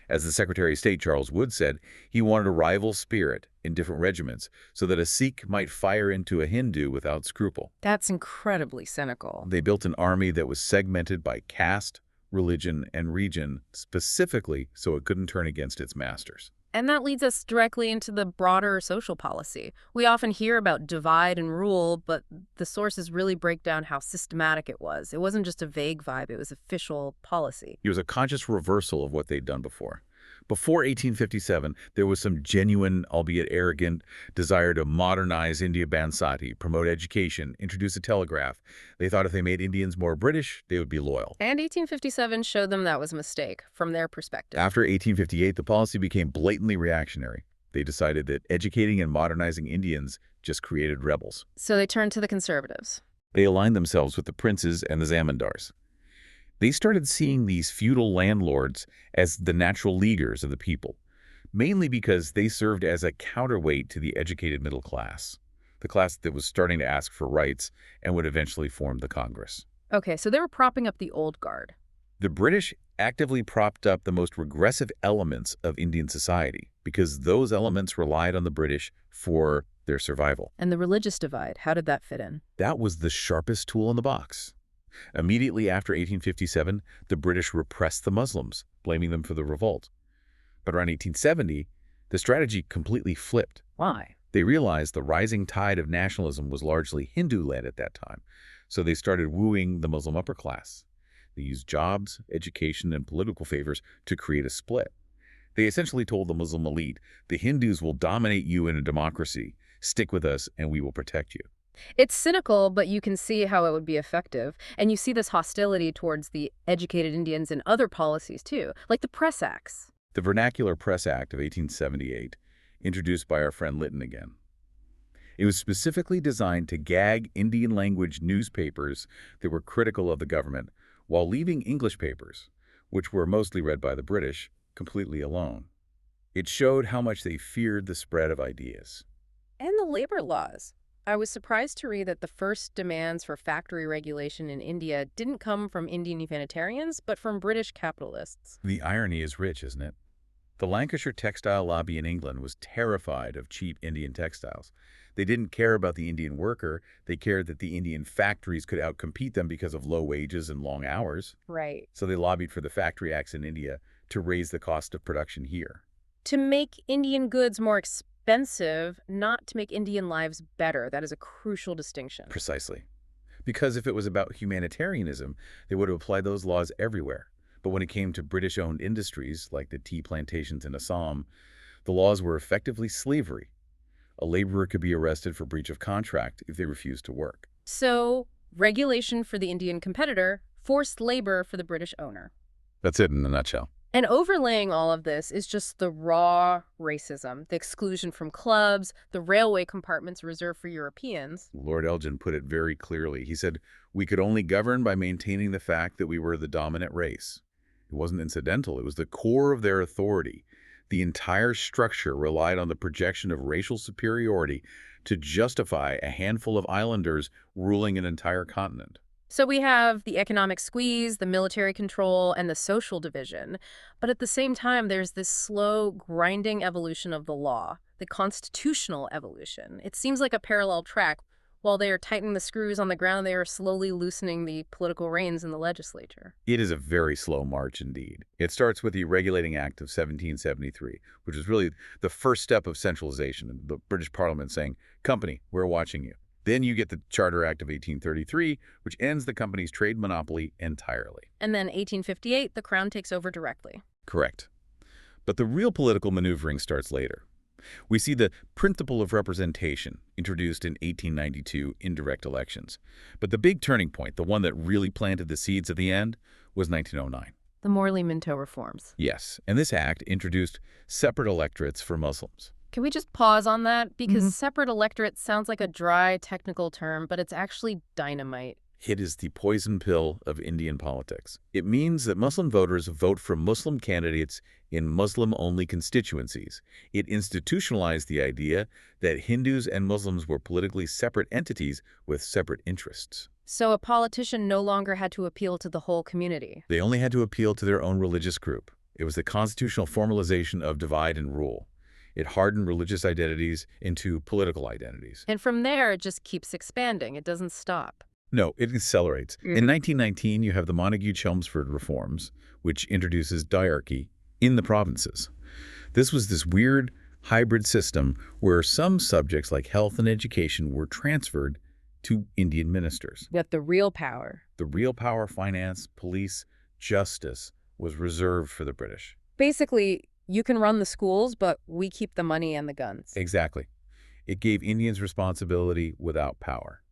As the Secretary of State Charles Wood said, he wanted a rival spirit in different regiments so that a Sikh might fire into a Hindu without scruple. That's incredibly cynical. They built an army that was segmented by caste, religion, and region specifically so it couldn't turn against its masters. And that leads us directly into the broader social policy. We often hear about divide and rule, but the sources really break down how systematic it was. It wasn't just a vague vibe, it was official policy. It was a conscious reversal of what they'd done before. Before 1857, there was some genuine, albeit arrogant, desire to modernize India Bansati, promote education, introduce a telegraph. They thought if they made Indians more British, they would be loyal. And 1857 showed them that was a mistake, from their perspective. After 1858, the policy became blatantly reactionary. They decided that educating and modernizing Indians just created rebels. So they turned to the conservatives. They aligned themselves with the princes and the zamindars. They started seeing these feudal landlords as the natural leaguers of the people, mainly because they served as a counterweight to the educated middle class, the class that was starting to ask for rights and would eventually form the Congress. Okay, so they were propping up the old guard. The British actively propped up the most regressive elements of Indian society because those elements relied on the British for their survival. And the religious divide, how did that fit in? That was the sharpest tool in the box. Immediately after 1857, the British repressed the Muslims, blaming them for the revolt. But around 1870, the strategy completely flipped. Why? They realized the rising tide of nationalism was largely Hindu-led at that time, so they started wooing the Muslim upper class. They used jobs, education, and political favors to create a split. They essentially told the Muslim elite, the Hindus will dominate you in a democracy. Stick with us and we will protect you. It's cynical, but you can see how it would be effective. And you see this hostility towards the educated Indians in other policies, too, like the Press Acts. The Vernacular Press Act of 1878, introduced by our friend Lytton again. It was specifically designed to gag Indian-language newspapers that were critical of the government, while leaving English papers, which were mostly read by the British, completely alone. It showed how much they feared the spread of ideas. And the labor laws. I was surprised to read that the first demands for factory regulation in India didn't come from Indian humanitarians, but from British capitalists. The irony is rich, isn't it? The Lancashire textile lobby in England was terrified of cheap Indian textiles. They didn't care about the Indian worker. They cared that the Indian factories could outcompete them because of low wages and long hours. Right. So they lobbied for the factory acts in India to raise the cost of production here. To make Indian goods more expensive, not to make Indian lives better. That is a crucial distinction. Precisely. Because if it was about humanitarianism, they would have applied those laws everywhere. But when it came to British-owned industries, like the tea plantations in Assam, the laws were effectively slavery. A laborer could be arrested for breach of contract if they refused to work. So, regulation for the Indian competitor, forced labor for the British owner. That's it in a nutshell. And overlaying all of this is just the raw racism, the exclusion from clubs, the railway compartments reserved for Europeans. Lord Elgin put it very clearly. He said, we could only govern by maintaining the fact that we were the dominant race. It wasn't incidental. It was the core of their authority. The entire structure relied on the projection of racial superiority to justify a handful of islanders ruling an entire continent. So we have the economic squeeze, the military control, and the social division. But at the same time, there's this slow, grinding evolution of the law, the constitutional evolution. It seems like a parallel track. While they are tightening the screws on the ground, they are slowly loosening the political reins in the legislature. It is a very slow march indeed. It starts with the Regulating Act of 1773, which is really the first step of centralization, the British Parliament saying, company, we're watching you. Then you get the Charter Act of 1833, which ends the company's trade monopoly entirely. And then 1858, the Crown takes over directly. Correct. But the real political maneuvering starts later. We see the principle of representation introduced in 1892 indirect elections. But the big turning point, the one that really planted the seeds at the end, was 1909. The Morley-Minto reforms. Yes, and this act introduced separate electorates for Muslims. Can we just pause on that? Because Mhm. separate electorate sounds like a dry, technical term, but it's actually dynamite. It is the poison pill of Indian politics. It means that Muslim voters vote for Muslim candidates in Muslim-only constituencies. It institutionalized the idea that Hindus and Muslims were politically separate entities with separate interests. So a politician no longer had to appeal to the whole community. They only had to appeal to their own religious group. It was the constitutional formalization of divide and rule. It hardened religious identities into political identities. And from there, it just keeps expanding. It doesn't stop. No, it accelerates. In 1919, you have the Montagu-Chelmsford reforms, which introduces diarchy in the provinces. This was this weird hybrid system where some subjects like health and education were transferred to Indian ministers. But the real power. The real power, finance, police, justice was reserved for the British. Basically, you can run the schools, but we keep the money and the guns. Exactly. It gave Indians responsibility without power.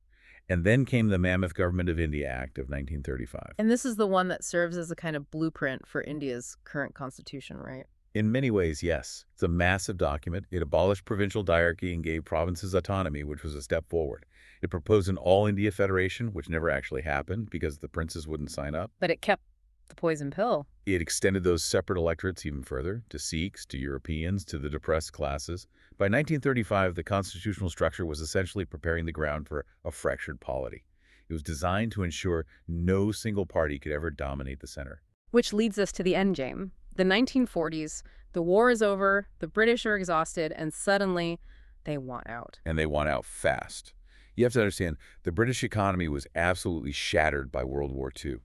And then came the Mammoth Government of India Act of 1935. And this is the one that serves as a kind of blueprint for India's current constitution, right? In many ways, yes. It's a massive document. It abolished provincial diarchy and gave provinces autonomy, which was a step forward. It proposed an all-India federation, which never actually happened because the princes wouldn't sign up. But it kept the poison pill. It extended those separate electorates even further, to Sikhs, to Europeans, to the depressed classes. By 1935, the constitutional structure was essentially preparing the ground for a fractured polity. It was designed to ensure no single party could ever dominate the center. Which leads us to the endgame. The 1940s, the war is over, the British are exhausted, and suddenly they want out. And they want out fast. You have to understand, the British economy was absolutely shattered by World War II.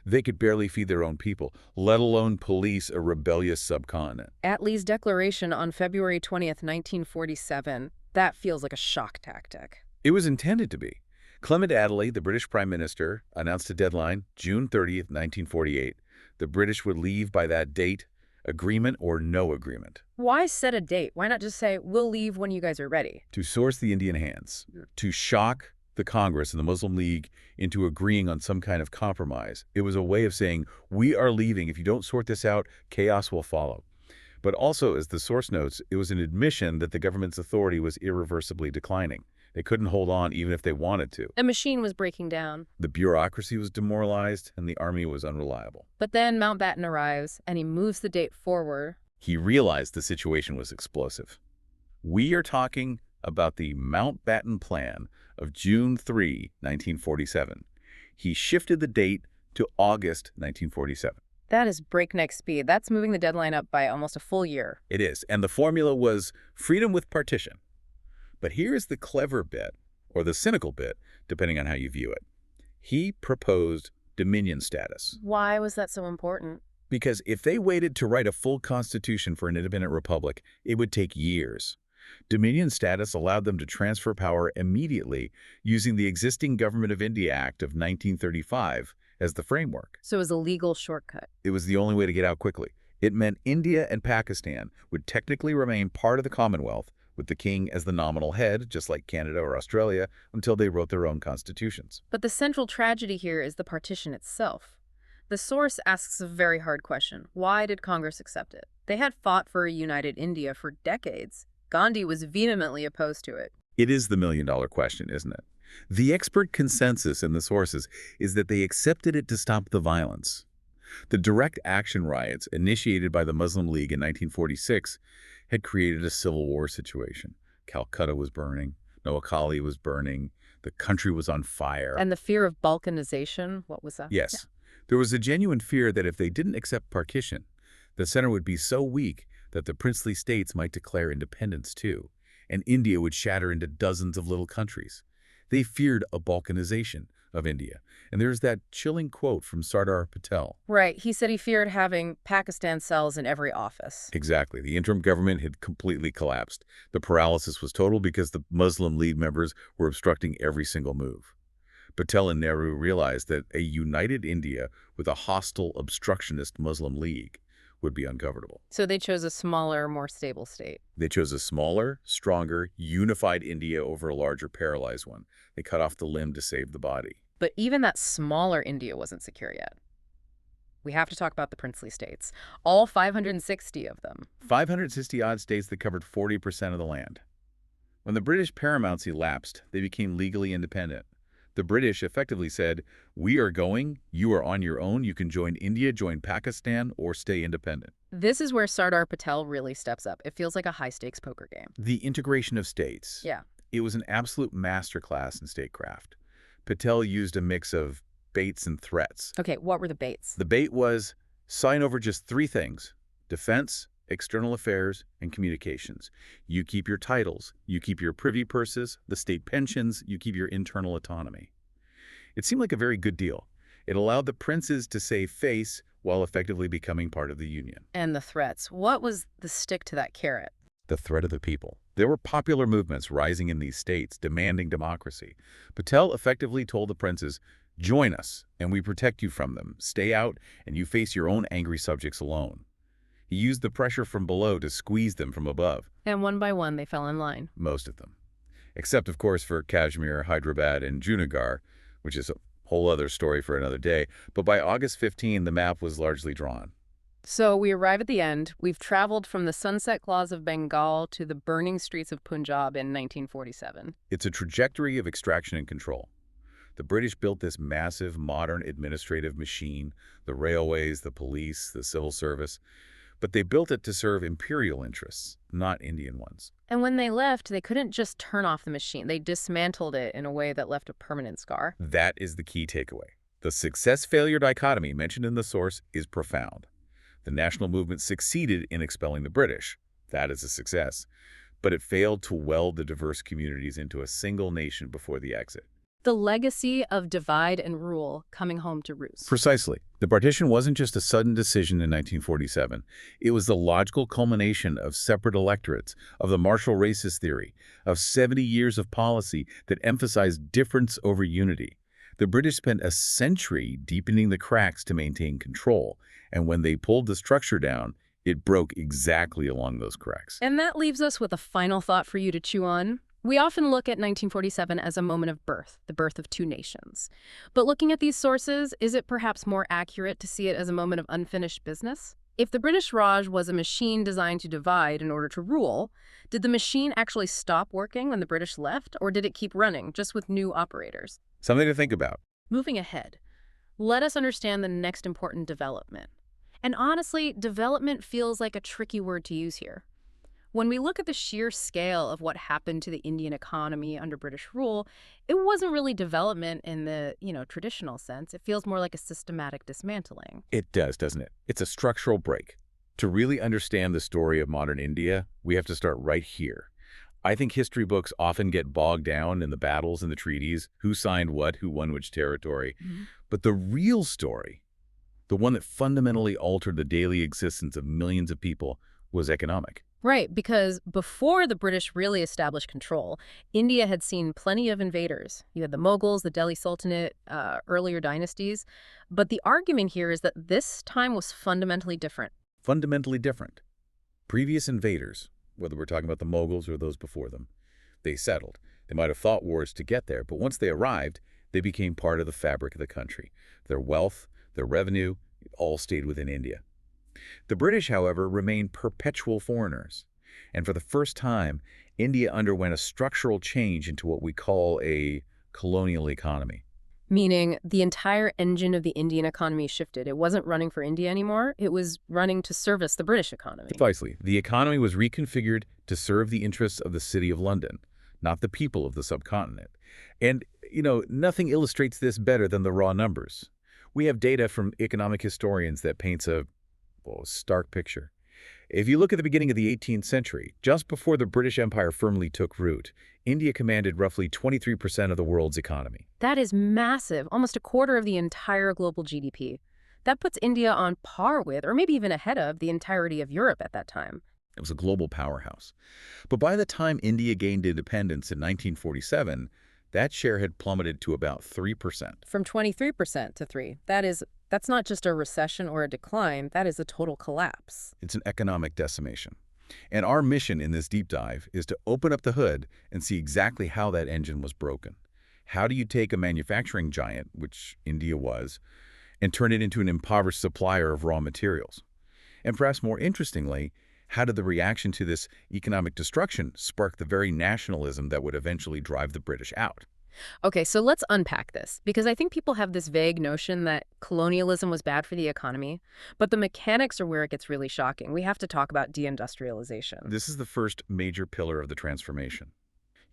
They could barely feed their own people, let alone police a rebellious subcontinent. Attlee's declaration on February 20th, 1947, that feels like a shock tactic. It was intended to be. Clement Attlee, the British Prime Minister, announced a deadline, June 30th, 1948. The British would leave by that date, agreement or no agreement. Why set a date? Why not just say, we'll leave when you guys are ready? To source the Indian hands, to shock the Congress and the Muslim League into agreeing on some kind of compromise. It was a way of saying, we are leaving. If you don't sort this out, chaos will follow. But also, as the source notes, it was an admission that the government's authority was irreversibly declining. They couldn't hold on even if they wanted to. The machine was breaking down. The bureaucracy was demoralized and the army was unreliable. But then Mountbatten arrives, and he moves the date forward. He realized the situation was explosive. We are talking about the Mountbatten Plan of June 3, 1947. He shifted the date to August 1947. That is breakneck speed. That's moving the deadline up by almost a full year. It is, and the formula was freedom with partition. But here's the clever bit, or the cynical bit, depending on how you view it. He proposed dominion status. Why was that so important? Because if they waited to write a full constitution for an independent republic, it would take years. Dominion status allowed them to transfer power immediately using the existing Government of India Act of 1935 as the framework. So it was a legal shortcut. It was the only way to get out quickly. It meant India and Pakistan would technically remain part of the Commonwealth, with the king as the nominal head, just like Canada or Australia, until they wrote their own constitutions. But the central tragedy here is the partition itself. The source asks a very hard question. Why did Congress accept it? They had fought for a united India for decades. Gandhi was vehemently opposed to it. It is the million-dollar question, isn't it? The expert consensus in the sources is that they accepted it to stop the violence. The direct action riots initiated by the Muslim League in 1946 had created a civil war situation. Calcutta was burning, Noakhali was burning, the country was on fire. And the fear of balkanization, what was that? Yes. There was a genuine fear that if they didn't accept partition, the center would be so weak that the princely states might declare independence too, and India would shatter into dozens of little countries. They feared a balkanization of India. And there's that chilling quote from Sardar Patel. Right. He said he feared having Pakistan cells in every office. Exactly. The interim government had completely collapsed. The paralysis was total because the Muslim League members were obstructing every single move. Patel and Nehru realized that a united India with a hostile, obstructionist Muslim League would be ungovernable. So they chose a smaller, more stable state. They chose a smaller, stronger, unified India over a larger, paralyzed one. They cut off the limb to save the body. But even that smaller India wasn't secure yet. We have to talk about the princely states. All 560 of them. 560-odd states that covered 40% of the land. When the British paramountcy lapsed, they became legally independent. The British effectively said, we are going, you are on your own, you can join India, join Pakistan, or stay independent. This is where Sardar Patel really steps up. It feels like a high-stakes poker game. The integration of states. Yeah. It was an absolute masterclass in statecraft. Patel used a mix of baits and threats. Okay, what were the baits? The bait was sign over just 3 things: defense, external affairs, and communications. You keep your titles, you keep your privy purses, the state pensions, you keep your internal autonomy. It seemed like a very good deal. It allowed the princes to save face while effectively becoming part of the union. And the threats. What was the stick to that carrot? The threat of the people. There were popular movements rising in these states demanding democracy. Patel effectively told the princes, join us, and we protect you from them. Stay out, and you face your own angry subjects alone. He used the pressure from below to squeeze them from above. And one by one, they fell in line. Most of them. Except, of course, for Kashmir, Hyderabad, and Junagadh, which is a whole other story for another day. But by August 15, the map was largely drawn. So we arrive at the end. We've traveled from the Sunset Clause of Bengal to the burning streets of Punjab in 1947. It's a trajectory of extraction and control. The British built this massive, modern administrative machine, the railways, the police, the civil service. But they built it to serve imperial interests, not Indian ones. And when they left, they couldn't just turn off the machine. They dismantled it in a way that left a permanent scar. That is the key takeaway. The success-failure dichotomy mentioned in the source is profound. The national movement succeeded in expelling the British. That is a success. But it failed to weld the diverse communities into a single nation before the exit. The legacy of divide and rule coming home to roost. Precisely. The partition wasn't just a sudden decision in 1947. It was the logical culmination of separate electorates, of the martial racist theory, of 70 years of policy that emphasized difference over unity. The British spent a century deepening the cracks to maintain control, and when they pulled the structure down, it broke exactly along those cracks. And that leaves us with a final thought for you to chew on. We often look at 1947 as a moment of birth, the birth of 2 nations. But looking at these sources, is it perhaps more accurate to see it as a moment of unfinished business? If the British Raj was a machine designed to divide in order to rule, did the machine actually stop working when the British left, or did it keep running, just with new operators? Something to think about. Moving ahead, let us understand the next important development. And honestly, development feels like a tricky word to use here. When we look at the sheer scale of what happened to the Indian economy under British rule, it wasn't really development in the, traditional sense. It feels more like a systematic dismantling. It does, doesn't it? It's a structural break. To really understand the story of modern India, we have to start right here. I think history books often get bogged down in the battles and the treaties, who signed what, who won which territory. But the real story, the one that fundamentally altered the daily existence of millions of people, was economic. Right, because before the British really established control, India had seen plenty of invaders. You had the Moguls, the Delhi Sultanate, earlier dynasties. But the argument here is that this time was fundamentally different. Fundamentally different. Previous invaders, whether we're talking about the Moguls or those before them, they settled. They might have fought wars to get there, but once they arrived, they became part of the fabric of the country. Their wealth, their revenue, it all stayed within India. The British, however, remained perpetual foreigners. And for the first time, India underwent a structural change into what we call a colonial economy. Meaning the entire engine of the Indian economy shifted. It wasn't running for India anymore. It was running to service the British economy. Precisely. The economy was reconfigured to serve the interests of the City of London, not the people of the subcontinent. And, nothing illustrates this better than the raw numbers. We have data from economic historians that paints a stark picture. If you look at the beginning of the 18th century, just before the British Empire firmly took root, India commanded roughly 23% of the world's economy. That is massive, almost a quarter of the entire global GDP. That puts India on par with, or maybe even ahead of, the entirety of Europe at that time. It was a global powerhouse. But by the time India gained independence in 1947, that share had plummeted to about 3%. From 23% to 3%. That's not just a recession or a decline, that is a total collapse. It's an economic decimation. And our mission in this deep dive is to open up the hood and see exactly how that engine was broken. How do you take a manufacturing giant, which India was, and turn it into an impoverished supplier of raw materials. And perhaps more interestingly, how did the reaction to this economic destruction spark the very nationalism that would eventually drive the British out? Okay, so let's unpack this, because I think people have this vague notion that colonialism was bad for the economy, but the mechanics are where it gets really shocking. We have to talk about deindustrialization. This is the first major pillar of the transformation.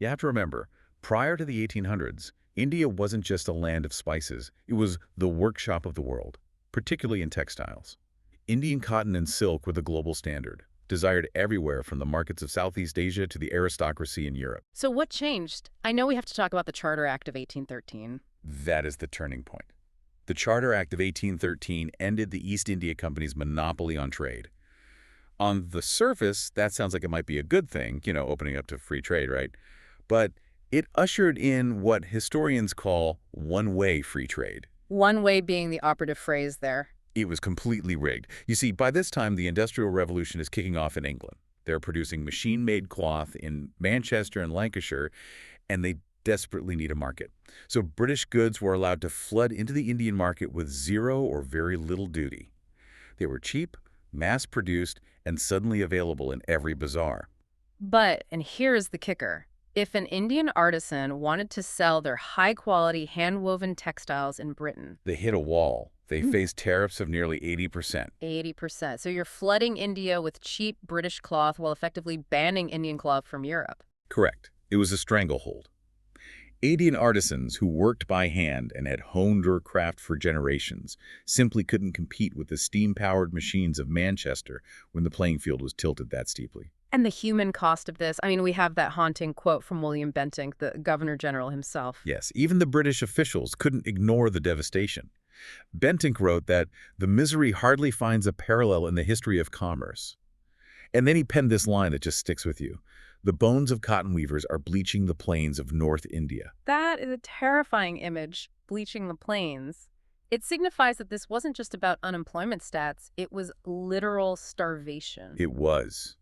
You have to remember, prior to the 1800s, India wasn't just a land of spices, it was the workshop of the world, particularly in textiles. Indian cotton and silk were the global standard, desired everywhere from the markets of Southeast Asia to the aristocracy in Europe. So what changed? I know we have to talk about the Charter Act of 1813. That is the turning point. The Charter Act of 1813 ended the East India Company's monopoly on trade. On the surface, that sounds like it might be a good thing, opening up to free trade, right? But it ushered in what historians call one-way free trade. One way being the operative phrase there. It was completely rigged. You see, by this time, the Industrial Revolution is kicking off in England. They're producing machine-made cloth in Manchester and Lancashire, and they desperately need a market. So British goods were allowed to flood into the Indian market with zero or very little duty. They were cheap, mass-produced, and suddenly available in every bazaar. But, and here's the kicker, if an Indian artisan wanted to sell their high-quality hand-woven textiles in Britain, They hit a wall. They faced tariffs of nearly 80%. 80%. So you're flooding India with cheap British cloth while effectively banning Indian cloth from Europe. Correct. It was a stranglehold. Indian artisans who worked by hand and had honed their craft for generations simply couldn't compete with the steam-powered machines of Manchester when the playing field was tilted that steeply. And the human cost of this, I mean, we have that haunting quote from William Bentinck, the Governor General himself. Yes, even the British officials couldn't ignore the devastation. Bentinck wrote that the misery hardly finds a parallel in the history of commerce. And then he penned this line that just sticks with you. The bones of cotton weavers are bleaching the plains of North India. That is a terrifying image, bleaching the plains. It signifies that this wasn't just about unemployment stats, it was literal starvation. It was.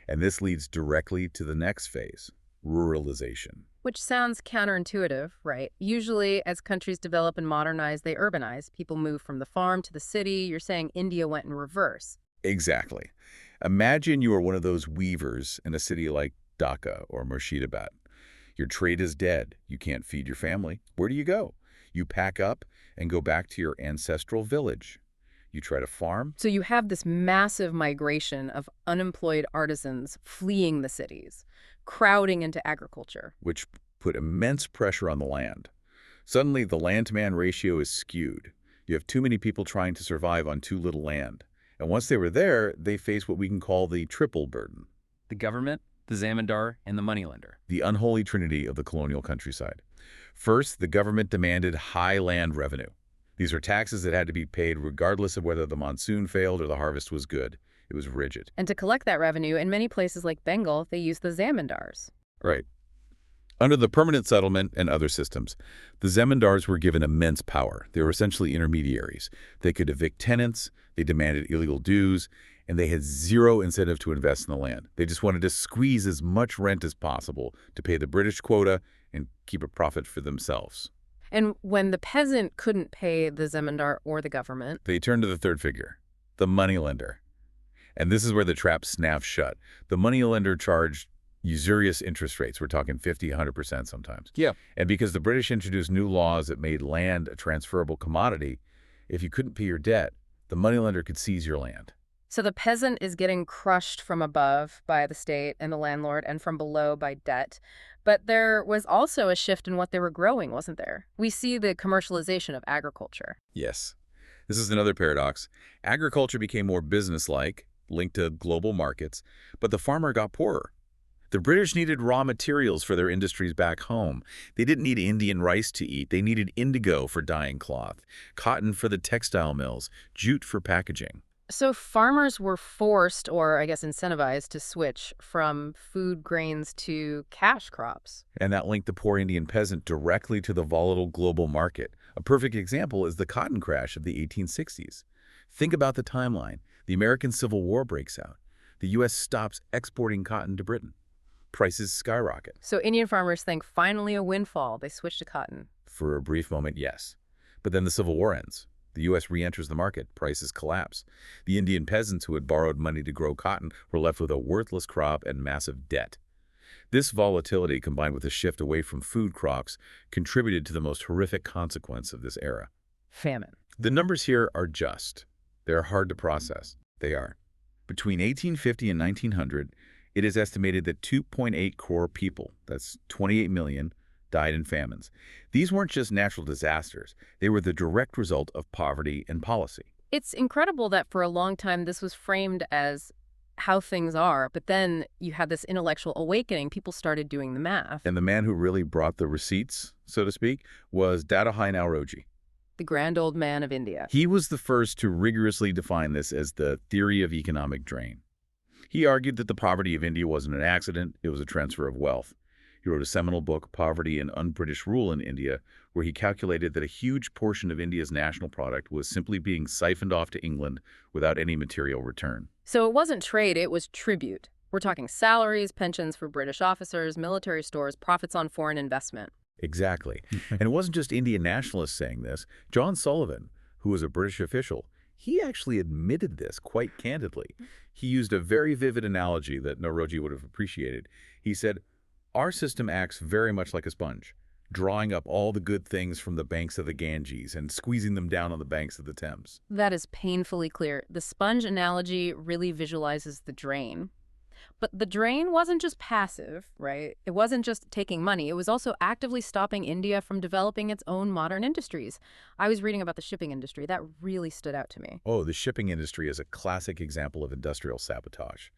And this leads directly to the next phase, ruralization. Which sounds counterintuitive, right? Usually, as countries develop and modernize, they urbanize. People move from the farm to the city. You're saying India went in reverse. Exactly. Imagine you are one of those weavers in a city like Dhaka or Murshidabad. Your trade is dead. You can't feed your family. Where do you go? You pack up and go back to your ancestral village. You try to farm. So you have this massive migration of unemployed artisans fleeing the cities, crowding into agriculture. Which put immense pressure on the land. Suddenly, the land-to-man ratio is skewed. You have too many people trying to survive on too little land. And once they were there, they face what we can call the triple burden, The government, the zamindar, and the moneylender. the unholy trinity of the colonial countryside. First, the government demanded high land revenue. These are taxes that had to be paid regardless of whether the monsoon failed or the harvest was good. It was rigid. And to collect that revenue, in many places like Bengal, they use the zamindars. Right. Under the permanent settlement and other systems, the zamindars were given immense power. They were essentially intermediaries. They could evict tenants, they demanded illegal dues, and they had zero incentive to invest in the land. They just wanted to squeeze as much rent as possible to pay the British quota and keep a profit for themselves. And when the peasant couldn't pay the zamindar or the government, They turned to the third figure, the moneylender. And this is where the trap snaps shut. The moneylender charged usurious interest rates. We're talking 50, 100% sometimes. Yeah. And because the British introduced new laws that made land a transferable commodity, if you couldn't pay your debt, the moneylender could seize your land. so the peasant is getting crushed from above by the state and the landlord and from below by debt. But there was also a shift in what they were growing, wasn't there? We see the commercialization of agriculture. Yes. This is another paradox. Agriculture became more businesslike, linked to global markets, but the farmer got poorer. The British needed raw materials for their industries back home. They didn't need Indian rice to eat. They needed indigo for dyeing cloth, cotton for the textile mills, jute for packaging. So farmers were forced, or I guess incentivized, to switch from food grains to cash crops. And that linked the poor Indian peasant directly to the volatile global market. A perfect example is the cotton crash of the 1860s. Think about the timeline. The American Civil War breaks out. The U.S. stops exporting cotton to Britain. Prices skyrocket. So Indian farmers think finally a windfall. They switch to cotton. For a brief moment, yes. But then the Civil War ends. The The U.S. re-enters the market. Prices collapse. The Indian peasants who had borrowed money to grow cotton were left with a worthless crop and massive debt. This volatility, combined with a shift away from food crops, contributed to the most horrific consequence of this era. Famine. The numbers here are just. They're hard to process. They are. Between 1850 and 1900, it is estimated that 2.8 crore people, that's 28 million, died in famines. These weren't just natural disasters. They were the direct result of poverty and policy. It's incredible that for a long time this was framed as how things are, but then you had this intellectual awakening. People started doing the math. And the man who really brought the receipts, so to speak, was Dadabhai Naoroji. The grand old man of India. He was the first to rigorously define this as the theory of economic drain. He argued that the poverty of India wasn't an accident, it was a transfer of wealth. He wrote a seminal book, Poverty and Un-British Rule in India, where he calculated that a huge portion of India's national product was simply being siphoned off to England without any material return. So it wasn't trade, it was tribute. We're talking salaries, pensions for British officers, military stores, profits on foreign investment. Exactly. And it wasn't just Indian nationalists saying this. John Sullivan, who was a British official, he actually admitted this quite candidly. He used a very vivid analogy that Naoroji would have appreciated. He said, "Our system acts very much like a sponge, drawing up all the good things from the banks of the Ganges and squeezing them down on the banks of the Thames." That is painfully clear. The sponge analogy really visualizes the drain. But the drain wasn't just passive, right? It wasn't just taking money. It was also actively stopping India from developing its own modern industries. I was reading about the shipping industry. That really stood out to me. Oh, the shipping industry is a classic example of industrial sabotage.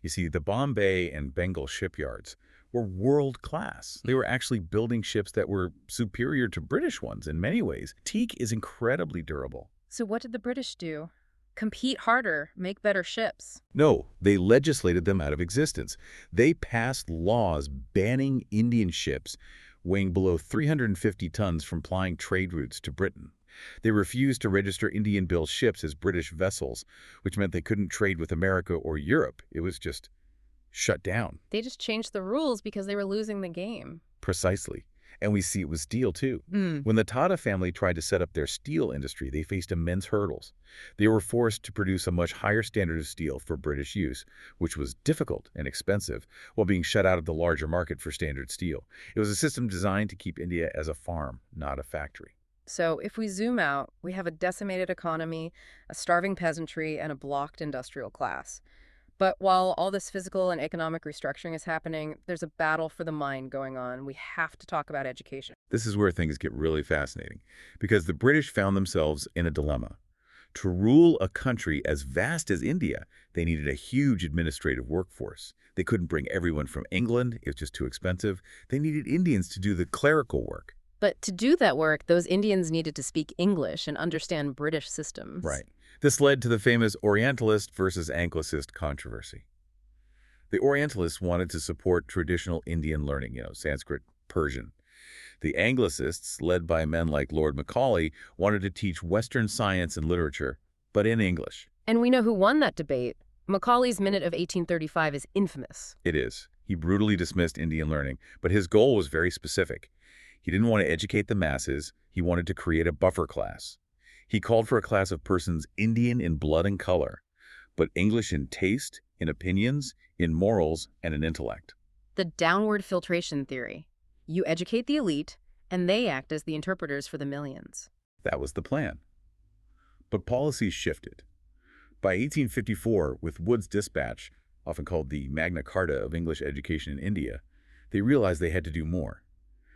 You see, the Bombay and Bengal shipyards were world-class. They were actually building ships that were superior to British ones in many ways. Teak is incredibly durable. So what did the British do? Compete harder, make better ships. No, they legislated them out of existence. They passed laws banning Indian ships weighing below 350 tons from plying trade routes to Britain. They refused to register Indian-built ships as British vessels, which meant they couldn't trade with America or Europe. It was just shut down. They just changed the rules because they were losing the game. Precisely. And we see it with steel, too. When the Tata family tried to set up their steel industry, they faced immense hurdles. They were forced to produce a much higher standard of steel for British use, which was difficult and expensive, while being shut out of the larger market for standard steel. It was a system designed to keep India as a farm, not a factory. So if we zoom out, we have a decimated economy, a starving peasantry, and a blocked industrial class. But while all this physical and economic restructuring is happening, there's a battle for the mind going on. We have to talk about education. This is where things get really fascinating, because the British found themselves in a dilemma. To rule a country as vast as India, they needed a huge administrative workforce. They couldn't bring everyone from England, it was just too expensive. They needed Indians to do the clerical work. But to do that work, those Indians needed to speak English and understand British systems. Right. This led to the famous Orientalist versus Anglicist controversy. The Orientalists wanted to support traditional Indian learning, Sanskrit, Persian. The Anglicists, led by men like Lord Macaulay, wanted to teach Western science and literature, but in English. And we know who won that debate. Macaulay's Minute of 1835 is infamous. It is. He brutally dismissed Indian learning, but his goal was very specific. He didn't want to educate the masses. He wanted to create a buffer class. He called for a class of persons Indian in blood and color, but English in taste, in opinions, in morals, and in intellect. The downward filtration theory. You educate the elite, and they act as the interpreters for the millions. That was the plan. But policies shifted. By 1854, with Wood's Dispatch, often called the Magna Carta of English education in India, they realized they had to do more.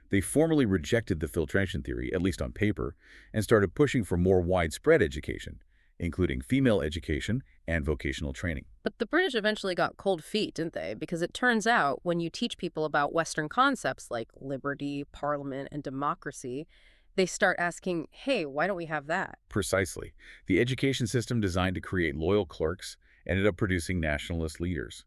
They formally rejected the filtration theory, at least on paper, and started pushing for more widespread education, including female education and vocational training. But the British eventually got cold feet, didn't they? Because it turns out when you teach people about Western concepts like liberty, parliament, and democracy, they start asking, hey, why don't we have that? Precisely. The education system designed to create loyal clerks ended up producing nationalist leaders.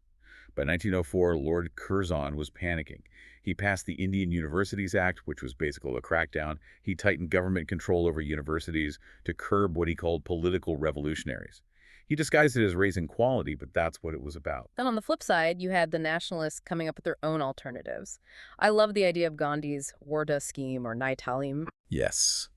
By 1904, Lord Curzon was panicking. He passed the Indian Universities Act, which was basically a crackdown. He tightened government control over universities to curb what he called political revolutionaries. He disguised it as raising quality, but that's what it was about. Then on the flip side, you had the nationalists coming up with their own alternatives. I love the idea of Gandhi's Warda scheme or Nai Talim. Yes.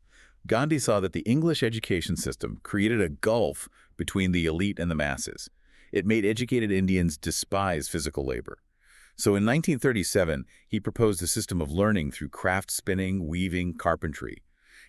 Gandhi saw that the English education system created a gulf between the elite and the masses. It made educated Indians despise physical labor. So in 1937, he proposed a system of learning through craft spinning, weaving, carpentry.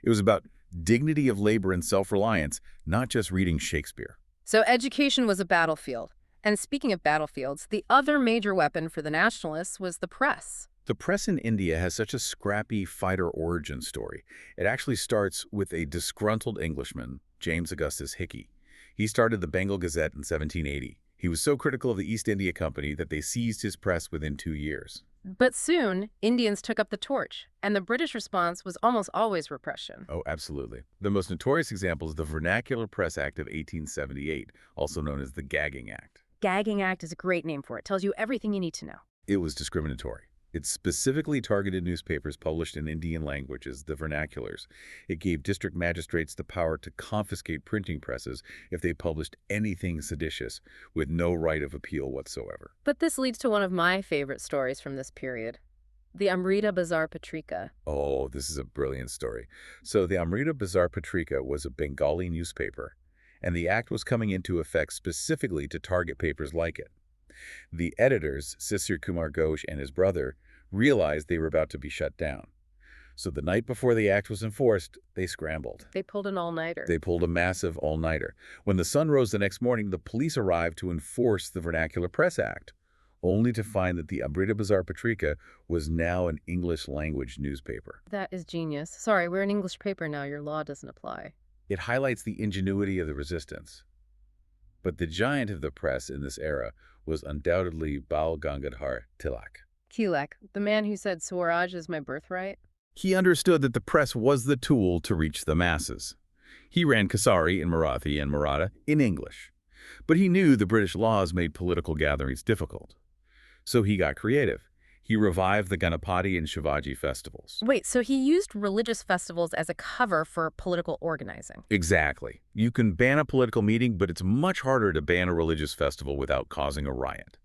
It was about dignity of labor and self-reliance, not just reading Shakespeare. So education was a battlefield. And speaking of battlefields, the other major weapon for the nationalists was the press. The press in India has such a scrappy fighter origin story. It actually starts with a disgruntled Englishman, James Augustus Hickey. He started the Bengal Gazette in 1780. He was so critical of the East India Company that they seized his press within 2 years. But soon, Indians took up the torch, and the British response was almost always repression. Oh, absolutely. The most notorious example is the Vernacular Press Act of 1878, also known as the Gagging Act. Gagging Act is a great name for it. Tells you everything you need to know. It was discriminatory. It specifically targeted newspapers published in Indian languages, the vernaculars. It gave district magistrates the power to confiscate printing presses if they published anything seditious, with no right of appeal whatsoever. But this leads to one of my favorite stories from this period, the Amrita Bazar Patrika. Oh, this is a brilliant story. So the Amrita Bazar Patrika was a Bengali newspaper, and the act was coming into effect specifically to target papers like it. The editors, Sisir Kumar Ghosh and his brother, realized they were about to be shut down. So the night before the act was enforced, they scrambled. They pulled an all-nighter. They pulled a massive all-nighter. When the sun rose the next morning, the police arrived to enforce the Vernacular Press Act, only to find that the Amrita Bazar Patrika was now an English-language newspaper. That is genius. Sorry, we're an English paper now. Your law doesn't apply. It highlights the ingenuity of the resistance. But the giant of the press in this era was undoubtedly Bal Gangadhar Tilak. Tilak, the man who said Swaraj is my birthright? He understood that the press was the tool to reach the masses. He ran Kasari in Marathi and Maratha in English. But he knew the British laws made political gatherings difficult. So he got creative. He revived the Ganapati and Shivaji festivals. Wait, so he used religious festivals as a cover for political organizing? Exactly. You can ban a political meeting, but it's much harder to ban a religious festival without causing a riot.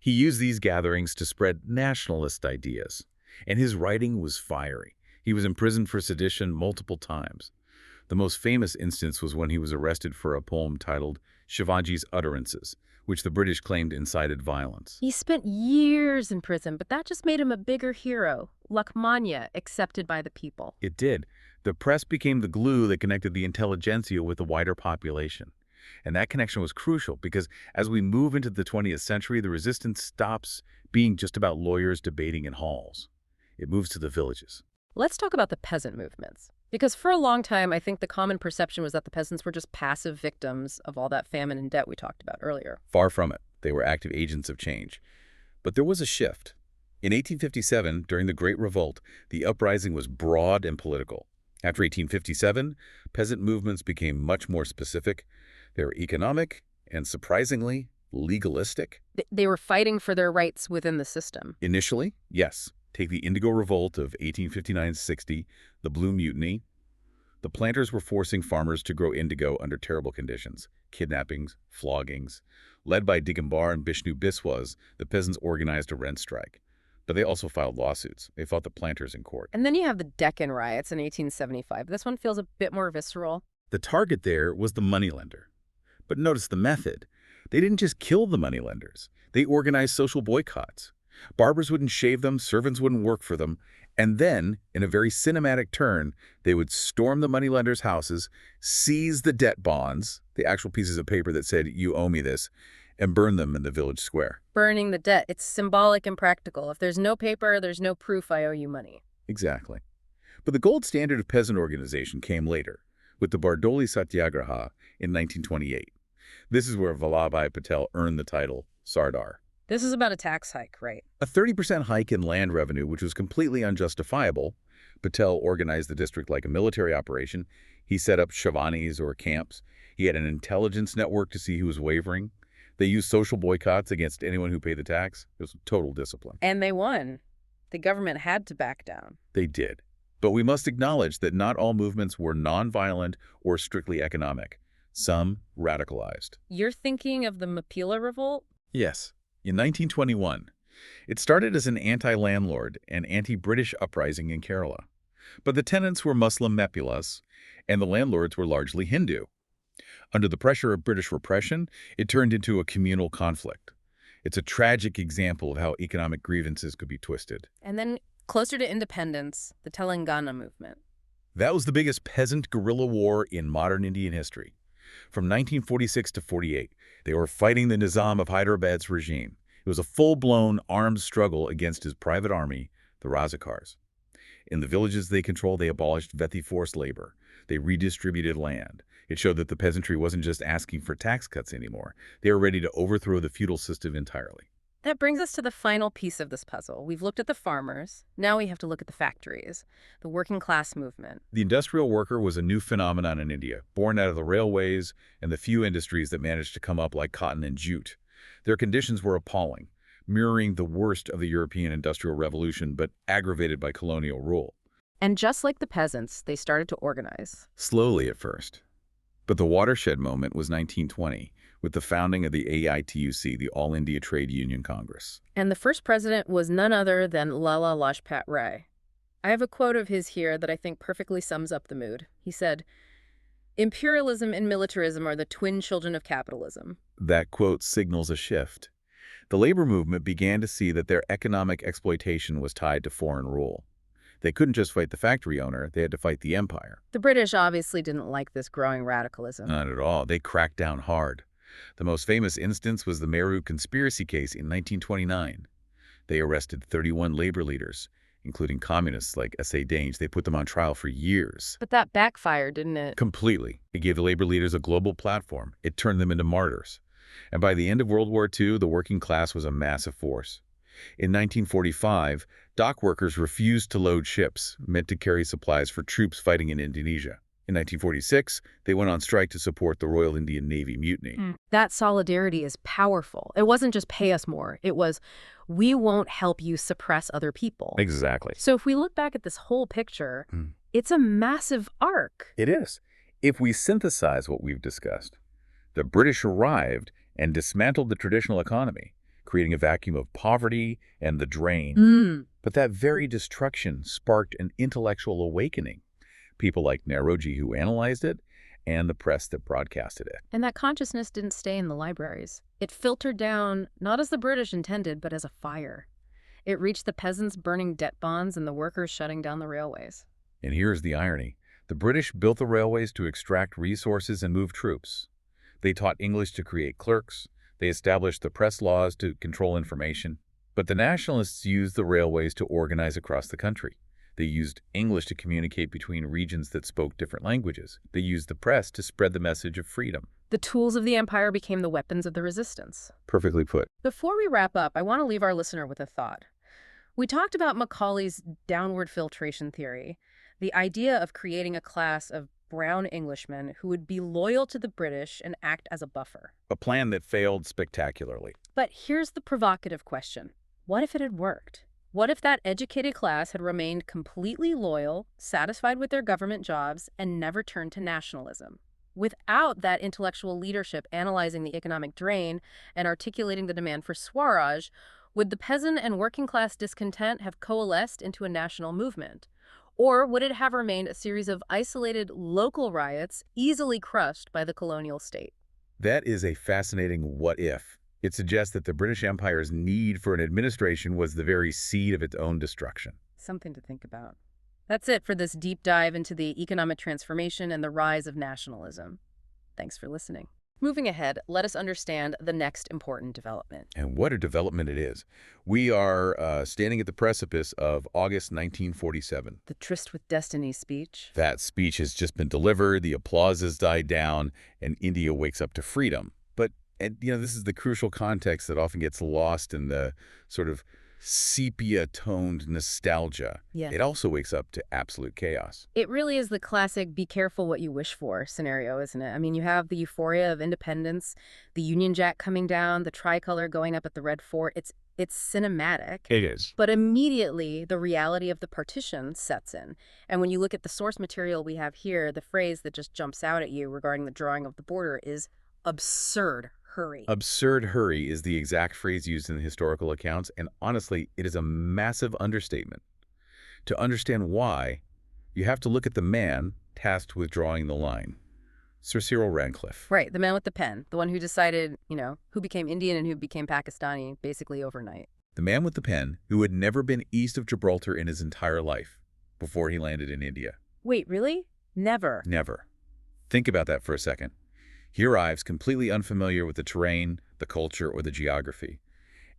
He used these gatherings to spread nationalist ideas, and his writing was fiery. He was imprisoned for sedition multiple times. The most famous instance was when he was arrested for a poem titled Shivaji's Utterances, which the British claimed incited violence. He spent years in prison, but that just made him a bigger hero, Lakmanya, accepted by the people. It did. The press became the glue that connected the intelligentsia with the wider population. And that connection was crucial because as we move into the 20th century, the resistance stops being just about lawyers debating in halls. It moves to the villages. Let's talk about the peasant movements. Because for a long time, I think the common perception was that the peasants were just passive victims of all that famine and debt we talked about earlier. Far from it. They were active agents of change. But there was a shift. In 1857, during the Great Revolt, the uprising was broad and political. After 1857, peasant movements became much more specific. They were economic and, surprisingly, legalistic. They were fighting for their rights within the system. Initially, yes. Take the Indigo Revolt of 1859-60, the Blue Mutiny. The planters were forcing farmers to grow indigo under terrible conditions, kidnappings, floggings. Led by Digambar and Bishnu Biswas, the peasants organized a rent strike. But they also filed lawsuits. They fought the planters in court. And then you have the Deccan riots in 1875. This one feels a bit more visceral. The target there was the moneylender. But notice the method. They didn't just kill the moneylenders. They organized social boycotts. Barbers wouldn't shave them, servants wouldn't work for them, and then, in a very cinematic turn, they would storm the moneylenders' houses, seize the debt bonds, the actual pieces of paper that said, "You owe me this," and burn them in the village square. Burning the debt. It's symbolic and practical. If there's no paper, there's no proof I owe you money. Exactly. But the gold standard of peasant organization came later, with the Bardoli Satyagraha in 1928. This is where Vallabhbhai Patel earned the title Sardar. This is about a tax hike, right? A 30% hike in land revenue, which was completely unjustifiable. Patel organized the district like a military operation. He set up shavanis or camps. He had an intelligence network to see who was wavering. They used social boycotts against anyone who paid the tax. It was total discipline. And they won. The government had to back down. They did. But we must acknowledge that not all movements were nonviolent or strictly economic. Some radicalized. You're thinking of the Mapila Revolt? Yes. In 1921, it started as an anti-landlord and anti-British uprising in Kerala. But the tenants were Muslim mullahs, and the landlords were largely Hindu. Under the pressure of British repression, it turned into a communal conflict. It's a tragic example of how economic grievances could be twisted. And then, closer to independence, the Telangana movement. That was the biggest peasant guerrilla war in modern Indian history. From 1946 to 48, they were fighting the Nizam of Hyderabad's regime. It was a full-blown armed struggle against his private army, the Razakars. In the villages they controlled, they abolished Vethi forced labor. They redistributed land. It showed that the peasantry wasn't just asking for tax cuts anymore. They were ready to overthrow the feudal system entirely. That brings us to the final piece of this puzzle. We've looked at the farmers. Now we have to look at the factories, the working class movement. The industrial worker was a new phenomenon in India, born out of the railways and the few industries that managed to come up like cotton and jute. Their conditions were appalling, mirroring the worst of the European Industrial Revolution, but aggravated by colonial rule. And just like the peasants, they started to organize. Slowly at first. But the watershed moment was 1920, with the founding of the AITUC, the All India Trade Union Congress. And the first president was none other than Lala Lajpat Rai. I have a quote of his here that I think perfectly sums up the mood. He said, "Imperialism and militarism are the twin children of capitalism." That quote signals a shift. The labor movement began to see that their economic exploitation was tied to foreign rule. They couldn't just fight the factory owner, they had to fight the empire. The British obviously didn't like this growing radicalism. Not at all. They cracked down hard. The most famous instance was the Meru conspiracy case in 1929. They arrested 31 labor leaders, including communists like S.A. Danes. They put them on trial for years. But that backfired, didn't it? Completely. It gave the labor leaders a global platform. It turned them into martyrs. And by the end of World War II, the working class was a massive force. In 1945, dock workers refused to load ships meant to carry supplies for troops fighting in Indonesia. In 1946, they went on strike to support the Royal Indian Navy mutiny. That solidarity is powerful. It wasn't just pay us more. It was, we won't help you suppress other people. Exactly. So if we look back at this whole picture, it's a massive arc. It is. If we synthesize what we've discussed, the British arrived and dismantled the traditional economy, creating a vacuum of poverty and the drain. But that very destruction sparked an intellectual awakening. People like Naroji who analyzed it, and the press that broadcasted it. And that consciousness didn't stay in the libraries. It filtered down, not as the British intended, but as a fire. It reached the peasants burning debt bonds and the workers shutting down the railways. And here's the irony. The British built the railways to extract resources and move troops. They taught English to create clerks. They established the press laws to control information. But the nationalists used the railways to organize across the country. They used English to communicate between regions that spoke different languages. They used the press to spread the message of freedom. The tools of the empire became the weapons of the resistance. Perfectly put. Before we wrap up, I want to leave our listener with a thought. We talked about Macaulay's downward filtration theory, the idea of creating a class of brown Englishmen who would be loyal to the British and act as a buffer. A plan that failed spectacularly. But here's the provocative question. What if it had worked? What if that educated class had remained completely loyal, satisfied with their government jobs, and never turned to nationalism? Without that intellectual leadership analyzing the economic drain and articulating the demand for Swaraj, would the peasant and working class discontent have coalesced into a national movement? Or would it have remained a series of isolated local riots easily crushed by the colonial state? That is a fascinating what if. It suggests that the British Empire's need for an administration was the very seed of its own destruction. Something to think about. That's it for this deep dive into the economic transformation and the rise of nationalism. Thanks for listening. Moving ahead, let us understand the next important development. And what a development it is. We are standing at the precipice of August 1947. The Tryst with Destiny speech. That speech has just been delivered, the applause has died down, and India wakes up to freedom. But, this is the crucial context that often gets lost in the sort of sepia-toned nostalgia. Yeah. It also wakes up to absolute chaos. It really is the classic be careful what you wish for scenario, isn't it? I mean, you have the euphoria of independence, the Union Jack coming down, the tricolor going up at the Red Fort. It's cinematic. It is. But immediately, the reality of the partition sets in. And when you look at the source material we have here, the phrase that just jumps out at you regarding the drawing of the border is absurd. Hurry. Absurd hurry is the exact phrase used in the historical accounts, and honestly, it is a massive understatement. To understand why, you have to look at the man tasked with drawing the line, Sir Cyril Radcliffe. Right, the man with the pen, the one who decided, who became Indian and who became Pakistani basically overnight. The man with the pen who had never been east of Gibraltar in his entire life before he landed in India. Wait, really? Never. Never. Think about that for a second. He arrives completely unfamiliar with the terrain, the culture, or the geography.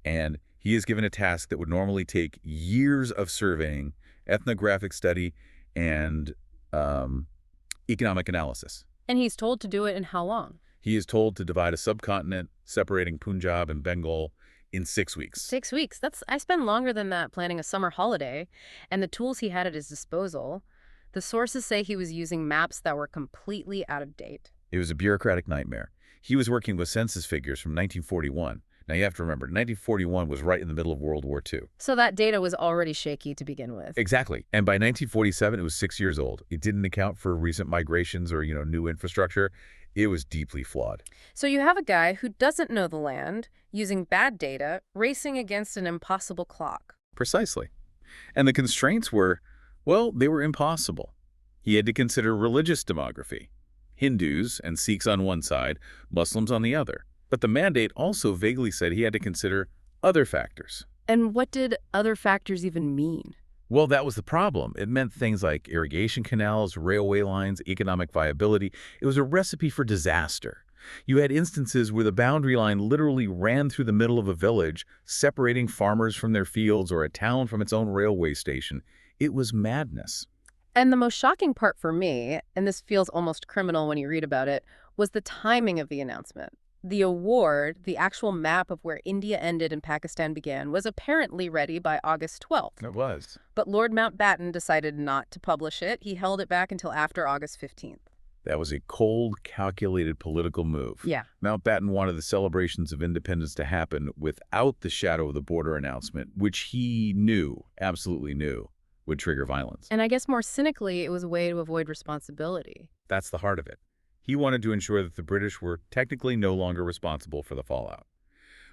And he is given a task that would normally take years of surveying, ethnographic study, and economic analysis. And he's told to do it in how long? He is told to divide a subcontinent separating Punjab and Bengal in 6 weeks. 6 weeks. I spend longer than that planning a summer holiday. And the tools he had at his disposal, the sources say he was using maps that were completely out of date. It was a bureaucratic nightmare. He was working with census figures from 1941. Now, you have to remember, 1941 was right in the middle of World War II. So that data was already shaky to begin with. Exactly. And by 1947, it was 6 years old. It didn't account for recent migrations or, new infrastructure. It was deeply flawed. So you have a guy who doesn't know the land, using bad data, racing against an impossible clock. Precisely. And the constraints were, well, they were impossible. He had to consider religious demography. Hindus and Sikhs on one side, Muslims on the other. But the mandate also vaguely said he had to consider other factors. And what did other factors even mean? Well, that was the problem. It meant things like irrigation canals, railway lines, economic viability. It was a recipe for disaster. You had instances where the boundary line literally ran through the middle of a village, separating farmers from their fields or a town from its own railway station. It was madness. And the most shocking part for me, and this feels almost criminal when you read about it, was the timing of the announcement. The award, the actual map of where India ended and Pakistan began, was apparently ready by August 12th. It was. But Lord Mountbatten decided not to publish it. He held it back until after August 15th. That was a cold, calculated political move. Yeah. Mountbatten wanted the celebrations of independence to happen without the shadow of the border announcement, which he knew, absolutely knew, would trigger violence. And I guess more cynically, it was a way to avoid responsibility. That's the heart of it. He wanted to ensure that the British were technically no longer responsible for the fallout.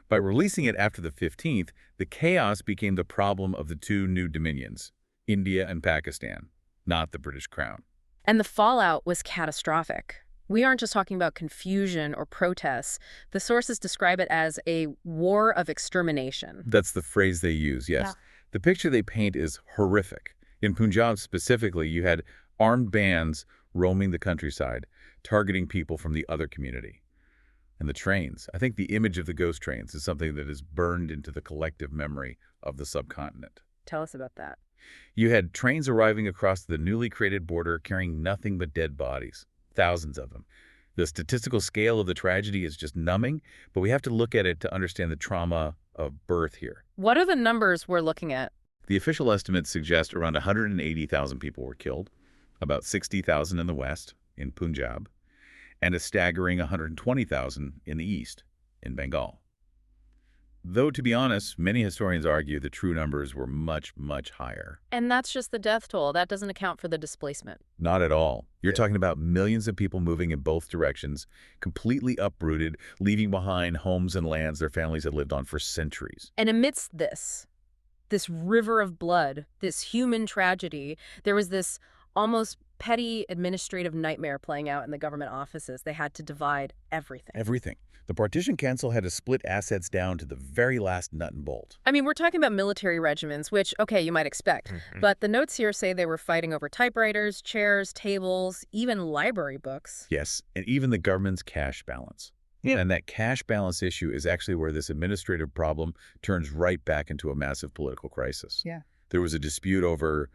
By releasing it after the 15th, the chaos became the problem of the two new dominions, India and Pakistan, not the British Crown. And the fallout was catastrophic. We aren't just talking about confusion or protests. The sources describe it as a war of extermination. That's the phrase they use, yes. Yeah. The picture they paint is horrific. In Punjab specifically, you had armed bands roaming the countryside, targeting people from the other community. And the trains, I think the image of the ghost trains is something that is burned into the collective memory of the subcontinent. Tell us about that. You had trains arriving across the newly created border carrying nothing but dead bodies, thousands of them. The statistical scale of the tragedy is just numbing, but we have to look at it to understand the trauma of birth here. What are the numbers we're looking at? The official estimates suggest around 180,000 people were killed, about 60,000 in the west, in Punjab, and a staggering 120,000 in the east, in Bengal. Though, to be honest, many historians argue the true numbers were much, much higher. And that's just the death toll. That doesn't account for the displacement. Not at all. You're talking about millions of people moving in both directions, completely uprooted, leaving behind homes and lands their families had lived on for centuries. And amidst this river of blood, this human tragedy, there was this almost petty administrative nightmare playing out in the government offices. They had to divide everything. Everything. The Partition Council had to split assets down to the very last nut and bolt. I mean, we're talking about military regiments, which, okay, you might expect. But the notes here say they were fighting over typewriters, chairs, tables, even library books. Yes, and even the government's cash balance. Yeah. And that cash balance issue is actually where this administrative problem turns right back into a massive political crisis. Yeah. There was a dispute over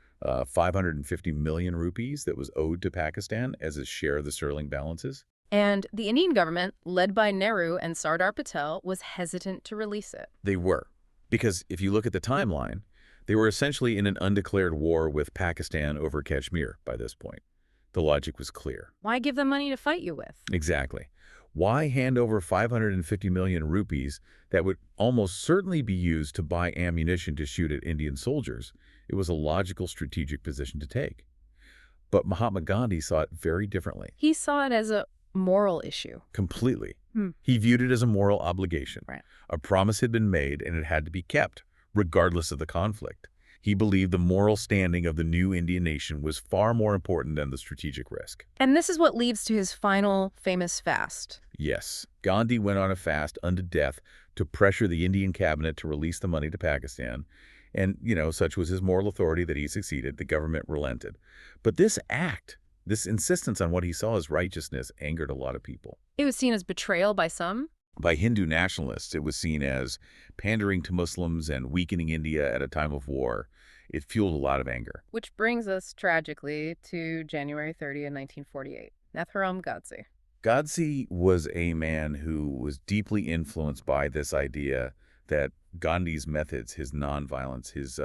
550 million rupees that was owed to Pakistan as a share of the sterling balances. And the Indian government, led by Nehru and Sardar Patel, was hesitant to release it. They were. Because if you look at the timeline, they were essentially in an undeclared war with Pakistan over Kashmir by this point. The logic was clear. Why give them money to fight you with? Exactly. Why hand over 550 million rupees that would almost certainly be used to buy ammunition to shoot at Indian soldiers? It was a logical strategic position to take. But Mahatma Gandhi saw it very differently. He saw it as a moral issue. Completely. He viewed it as a moral obligation. Right. A promise had been made and it had to be kept, regardless of the conflict. He believed the moral standing of the new Indian nation was far more important than the strategic risk. And this is what leads to his final famous fast. Yes, Gandhi went on a fast unto death to pressure the Indian cabinet to release the money to Pakistan. And, such was his moral authority that he succeeded. The government relented. But this act, this insistence on what he saw as righteousness, angered a lot of people. It was seen as betrayal by some. By Hindu nationalists, it was seen as pandering to Muslims and weakening India at a time of war. It fueled a lot of anger. Which brings us, tragically, to January 30th, 1948. Nathuram Godse. Godse was a man who was deeply influenced by this idea that Gandhi's methods, his nonviolence, his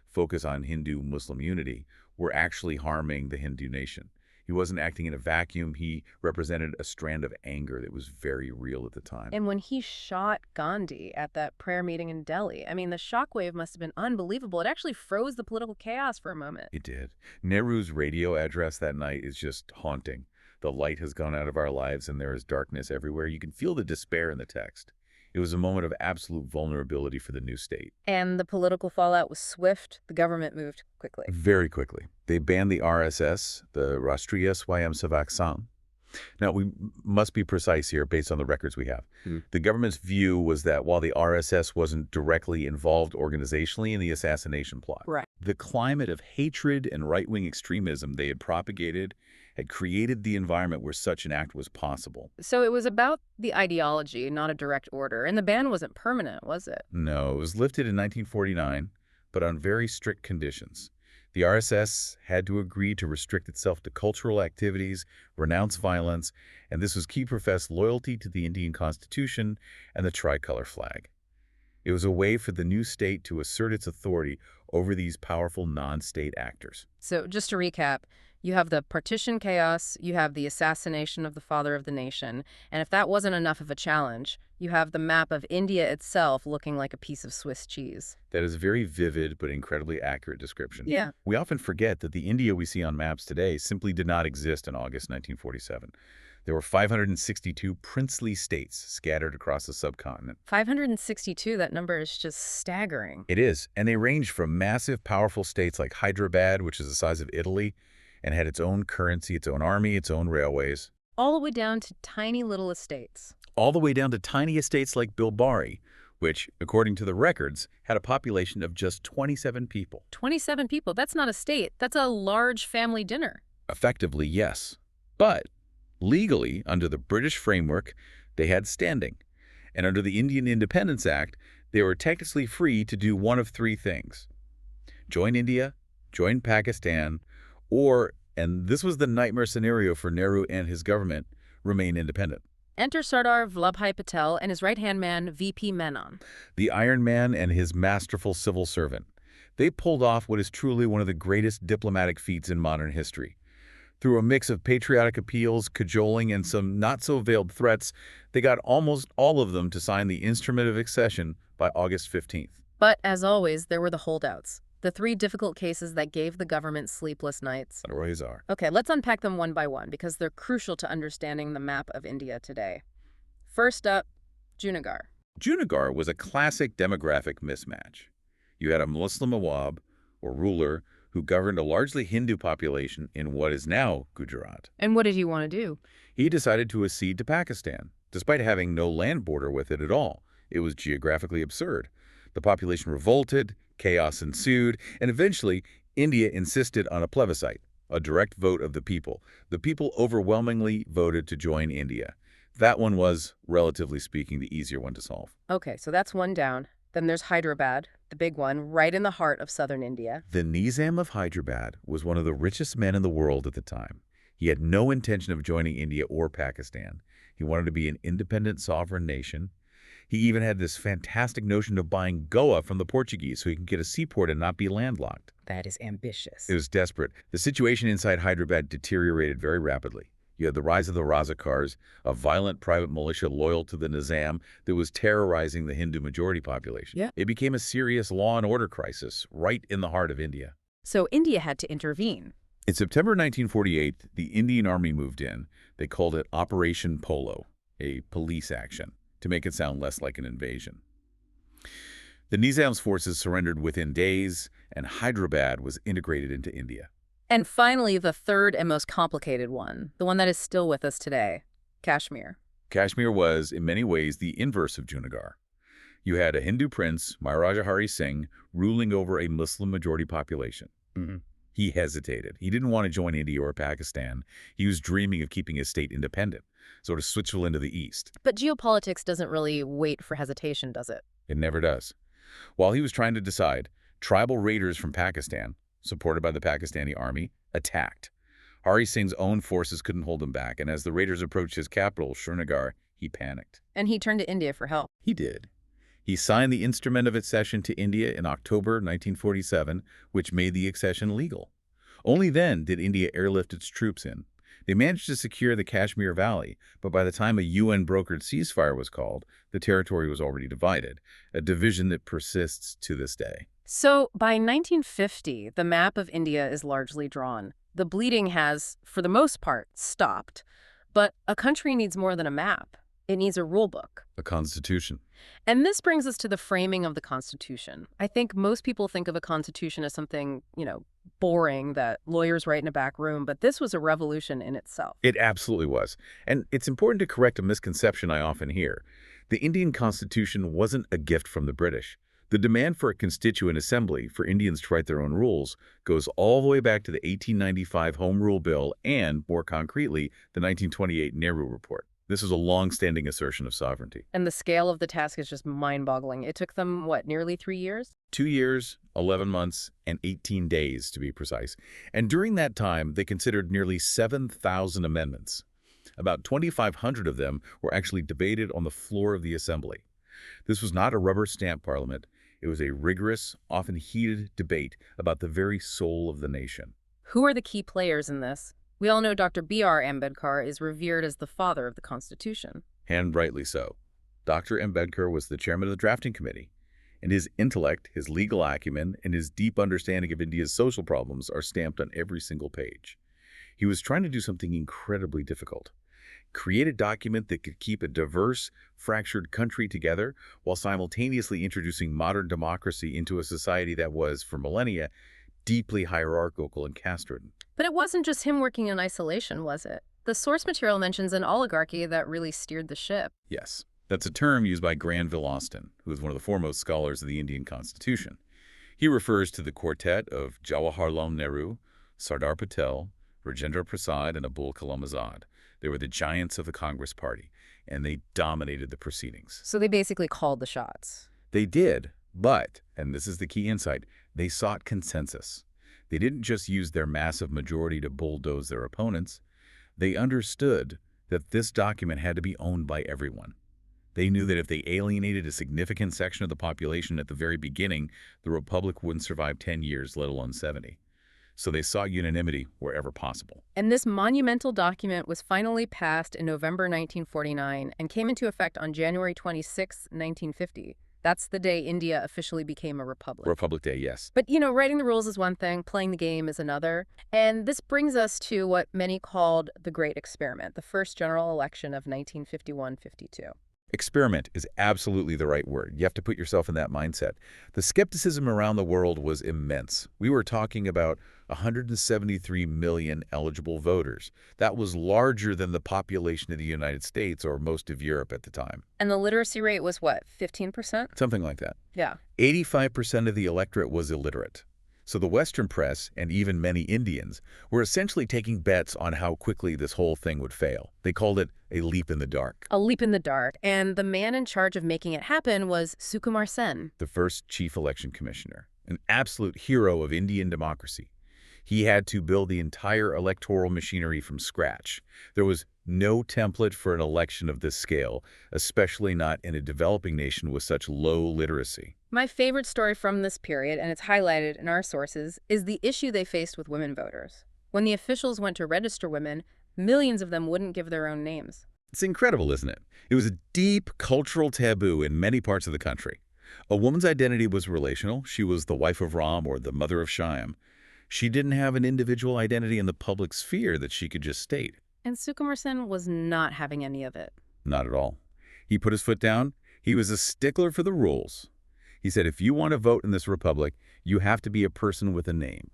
focus on Hindu-Muslim unity, were actually harming the Hindu nation. He wasn't acting in a vacuum. He represented a strand of anger that was very real at the time. And when he shot Gandhi at that prayer meeting in Delhi, I mean, the shockwave must have been unbelievable. It actually froze the political chaos for a moment. It did. Nehru's radio address that night is just haunting. The light has gone out of our lives and there is darkness everywhere. You can feel the despair in the text. It was a moment of absolute vulnerability for the new state. And the political fallout was swift. The government moved quickly. Very quickly. They banned the RSS, the Rashtriya Swayamsevak Sangh. Now, we must be precise here based on the records we have. The government's view was that while the RSS wasn't directly involved organizationally in the assassination plot, Right. the climate of hatred and right-wing extremism they had propagated had created the environment where such an act was possible. So it was about the ideology, not a direct order. And the ban wasn't permanent, was it? No, it was lifted in 1949, but on very strict conditions. The RSS had to agree to restrict itself to cultural activities, renounce violence, and this was key professed loyalty to the Indian Constitution and the tricolor flag. It was a way for the new state to assert its authority over these powerful non-state actors. So just to recap, you have the partition chaos, you have the assassination of the father of the nation, and if that wasn't enough of a challenge, you have the map of India itself looking like a piece of Swiss cheese. That is a very vivid but incredibly accurate description. Yeah. We often forget that the India we see on maps today simply did not exist in August 1947. There were 562 princely states scattered across the subcontinent. 562, that number is just staggering. It is, and they range from massive, powerful states like Hyderabad, which is the size of Italy, and had its own currency, its own army, its own railways. All the way down to tiny little estates. All the way down to tiny estates like Bilbari, which, according to the records, had a population of just 27 people. 27 people, that's not a state. That's a large family dinner. Effectively, yes. But legally, under the British framework, they had standing. And under the Indian Independence Act, they were technically free to do one of three things: join India, join Pakistan, or, and this was the nightmare scenario for Nehru and his government, remain independent. Enter Sardar Vallabhbhai Patel and his right-hand man, VP Menon. The Iron Man and his masterful civil servant. They pulled off what is truly one of the greatest diplomatic feats in modern history. Through a mix of patriotic appeals, cajoling, and some not-so-veiled threats, they got almost all of them to sign the Instrument of Accession by August 15th. But, as always, there were the holdouts. The three difficult cases that gave the government sleepless nights. There always are. Okay, let's unpack them one by one because they're crucial to understanding the map of India today. First up, Junagadh. Junagadh was a classic demographic mismatch. You had a Muslim Nawab, or ruler, who governed a largely Hindu population in what is now Gujarat. And what did he want to do? He decided to accede to Pakistan, despite having no land border with it at all. It was geographically absurd. The population revolted, chaos ensued, and eventually India insisted on a plebiscite, a direct vote of the people. The people overwhelmingly voted to join India. That one was, relatively speaking, the easier one to solve. Okay, so that's one down. Then there's Hyderabad, the big one, right in the heart of southern India. The Nizam of Hyderabad was one of the richest men in the world at the time. He had no intention of joining India or Pakistan. He wanted to be an independent sovereign nation. He even had this fantastic notion of buying Goa from the Portuguese so he could get a seaport and not be landlocked. That is ambitious. It was desperate. The situation inside Hyderabad deteriorated very rapidly. You had the rise of the Razakars, a violent private militia loyal to the Nizam that was terrorizing the Hindu majority population. Yeah. It became a serious law and order crisis right in the heart of India. So India had to intervene. In September 1948, the Indian Army moved in. They called it Operation Polo, a police action, to make it sound less like an invasion. The Nizam's forces surrendered within days, and Hyderabad was integrated into India. And finally, the third and most complicated one, the one that is still with us today, Kashmir. Kashmir was, in many ways, the inverse of Junagadh. You had a Hindu prince, Maharaja Hari Singh, ruling over a Muslim-majority population. He hesitated. He didn't want to join India or Pakistan. He was dreaming of keeping his state independent, sort of Switzerland to the east. But geopolitics doesn't really wait for hesitation, does it? It never does. While he was trying to decide, tribal raiders from Pakistan, supported by the Pakistani army, attacked. Hari Singh's own forces couldn't hold him back, and as the raiders approached his capital, Srinagar, he panicked. And he turned to India for help. He did. He signed the instrument of accession to India in October 1947, which made the accession legal. Only then did India airlift its troops in. They managed to secure the Kashmir Valley, but by the time a UN-brokered ceasefire was called, the territory was already divided, a division that persists to this day. So by 1950, the map of India is largely drawn. The bleeding has, for the most part, stopped. But a country needs more than a map. It needs a rule book. A constitution. And this brings us to the framing of the Constitution. I think most people think of a constitution as something, boring that lawyers write in a back room, but this was a revolution in itself. It absolutely was. And it's important to correct a misconception I often hear. The Indian Constitution wasn't a gift from the British. The demand for a constituent assembly for Indians to write their own rules goes all the way back to the 1895 Home Rule Bill and, more concretely, the 1928 Nehru Report. This is a long-standing assertion of sovereignty. And the scale of the task is just mind-boggling. It took them, nearly 3 years? 2 years, 11 months, and 18 days, to be precise. And during that time, they considered nearly 7,000 amendments. About 2,500 of them were actually debated on the floor of the assembly. This was not a rubber stamp parliament. It was a rigorous, often heated debate about the very soul of the nation. Who are the key players in this? We all know Dr. B.R. Ambedkar is revered as the father of the Constitution. And rightly so. Dr. Ambedkar was the chairman of the drafting committee, and his intellect, his legal acumen, and his deep understanding of India's social problems are stamped on every single page. He was trying to do something incredibly difficult. Create a document that could keep a diverse, fractured country together while simultaneously introducing modern democracy into a society that was, for millennia, deeply hierarchical and caste-ridden. But it wasn't just him working in isolation, was it? The source material mentions an oligarchy that really steered the ship. Yes, that's a term used by Granville Austin, who is one of the foremost scholars of the Indian Constitution. He refers to the quartet of Jawaharlal Nehru, Sardar Patel, Rajendra Prasad, and Abul Kalam Azad. They were the giants of the Congress Party, and they dominated the proceedings. So they basically called the shots. They did, but, and this is the key insight, they sought consensus. They didn't just use their massive majority to bulldoze their opponents. They understood that this document had to be owned by everyone. They knew that if they alienated a significant section of the population at the very beginning, the Republic wouldn't survive 10 years, let alone 70. So they sought unanimity wherever possible. And this monumental document was finally passed in November 1949 and came into effect on January 26, 1950. That's the day India officially became a republic. Republic Day, yes. But, writing the rules is one thing, playing the game is another. And this brings us to what many called the Great Experiment, the first general election of 1951-52. Experiment is absolutely the right word. You have to put yourself in that mindset. The skepticism around the world was immense. We were talking about 173 million eligible voters. That was larger than the population of the United States or most of Europe at the time. And the literacy rate was what, 15%? Something like that. Yeah. 85% of the electorate was illiterate. So the Western press, and even many Indians, were essentially taking bets on how quickly this whole thing would fail. They called it a leap in the dark. A leap in the dark. And the man in charge of making it happen was Sukumar Sen, The first chief election commissioner, an absolute hero of Indian democracy. He had to build the entire electoral machinery from scratch. There was no template for an election of this scale, especially not in a developing nation with such low literacy. My favorite story from this period, and it's highlighted in our sources, is the issue they faced with women voters. When the officials went to register women, millions of them wouldn't give their own names. It's incredible, isn't it? It was a deep cultural taboo in many parts of the country. A woman's identity was relational. She was the wife of Ram or the mother of Shyam. She didn't have an individual identity in the public sphere that she could just state. And Sukumar Sen was not having any of it. Not at all. He put his foot down. He was a stickler for the rules. He said, if you want to vote in this republic, you have to be a person with a name.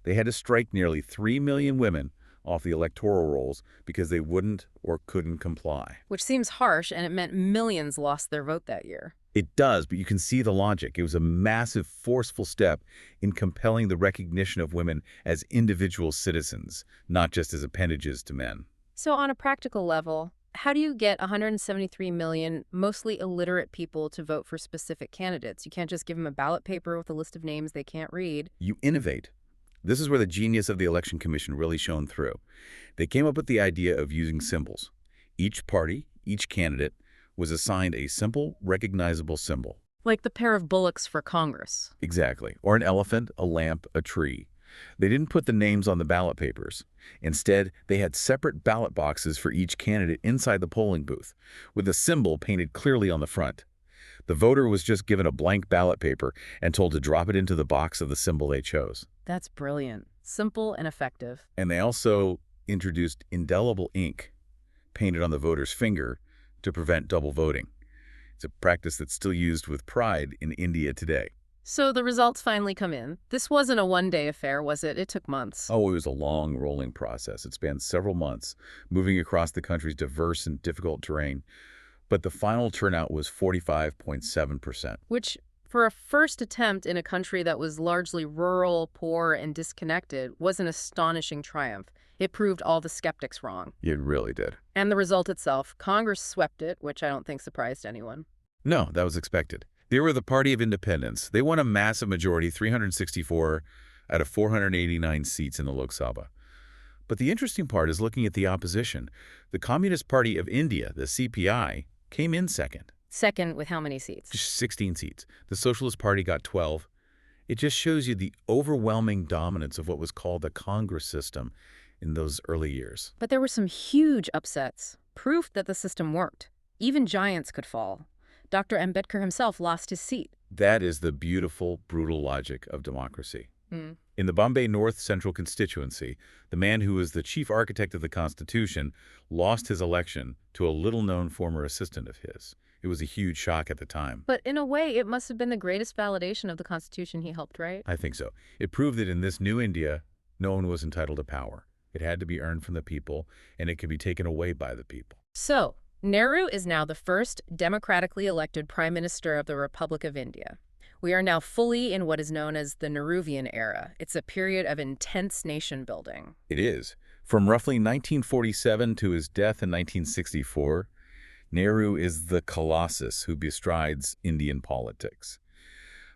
They had to strike nearly 3 million women off the electoral rolls because they wouldn't or couldn't comply. Which seems harsh, and it meant millions lost their vote that year. It does, but you can see the logic. It was a massive, forceful step in compelling the recognition of women as individual citizens, not just as appendages to men. So on a practical level, how do you get 173 million mostly illiterate people to vote for specific candidates? You can't just give them a ballot paper with a list of names they can't read. You innovate. This is where the genius of the Election Commission really shone through. They came up with the idea of using symbols. Each party, each candidate, was assigned a simple, recognizable symbol. Like the pair of bullocks for Congress. Exactly. Or an elephant, a lamp, a tree. They didn't put the names on the ballot papers. Instead, they had separate ballot boxes for each candidate inside the polling booth, with a symbol painted clearly on the front. The voter was just given a blank ballot paper and told to drop it into the box of the symbol they chose. That's brilliant. Simple and effective. And they also introduced indelible ink painted on the voter's finger to prevent double voting. It's a practice that's still used with pride in India today. So the results finally come in. This wasn't a one-day affair, was it? It took months. Oh, it was a long, rolling process. It spanned several months, moving across the country's diverse and difficult terrain. But the final turnout was 45.7%. Which, for a first attempt in a country that was largely rural, poor, and disconnected, was an astonishing triumph. It proved all the skeptics wrong. It really did. And the result itself, Congress swept it, which I don't think surprised anyone. No, that was expected. They were the Party of Independence. They won a massive majority, 364 out of 489 seats in the Lok Sabha. But the interesting part is looking at the opposition. The Communist Party of India, the CPI, came in second. Second, with how many seats? Just 16 seats. The Socialist Party got 12. It just shows you the overwhelming dominance of what was called the Congress system in those early years. But there were some huge upsets, proof that the system worked. Even giants could fall. Dr. Ambedkar himself lost his seat. That is the beautiful, brutal logic of democracy. Mm. In the Bombay North Central constituency, the man who was the chief architect of the Constitution lost his election to a little-known former assistant of his. It was a huge shock at the time. But in a way, it must have been the greatest validation of the Constitution he helped write. I think so. It proved that in this new India, no one was entitled to power. It had to be earned from the people, and it could be taken away by the people. So, Nehru is now the first democratically elected Prime Minister of the Republic of India. We are now fully in what is known as the Nehruvian era. It's a period of intense nation building. It is. From roughly 1947 to his death in 1964, Nehru is the colossus who bestrides Indian politics.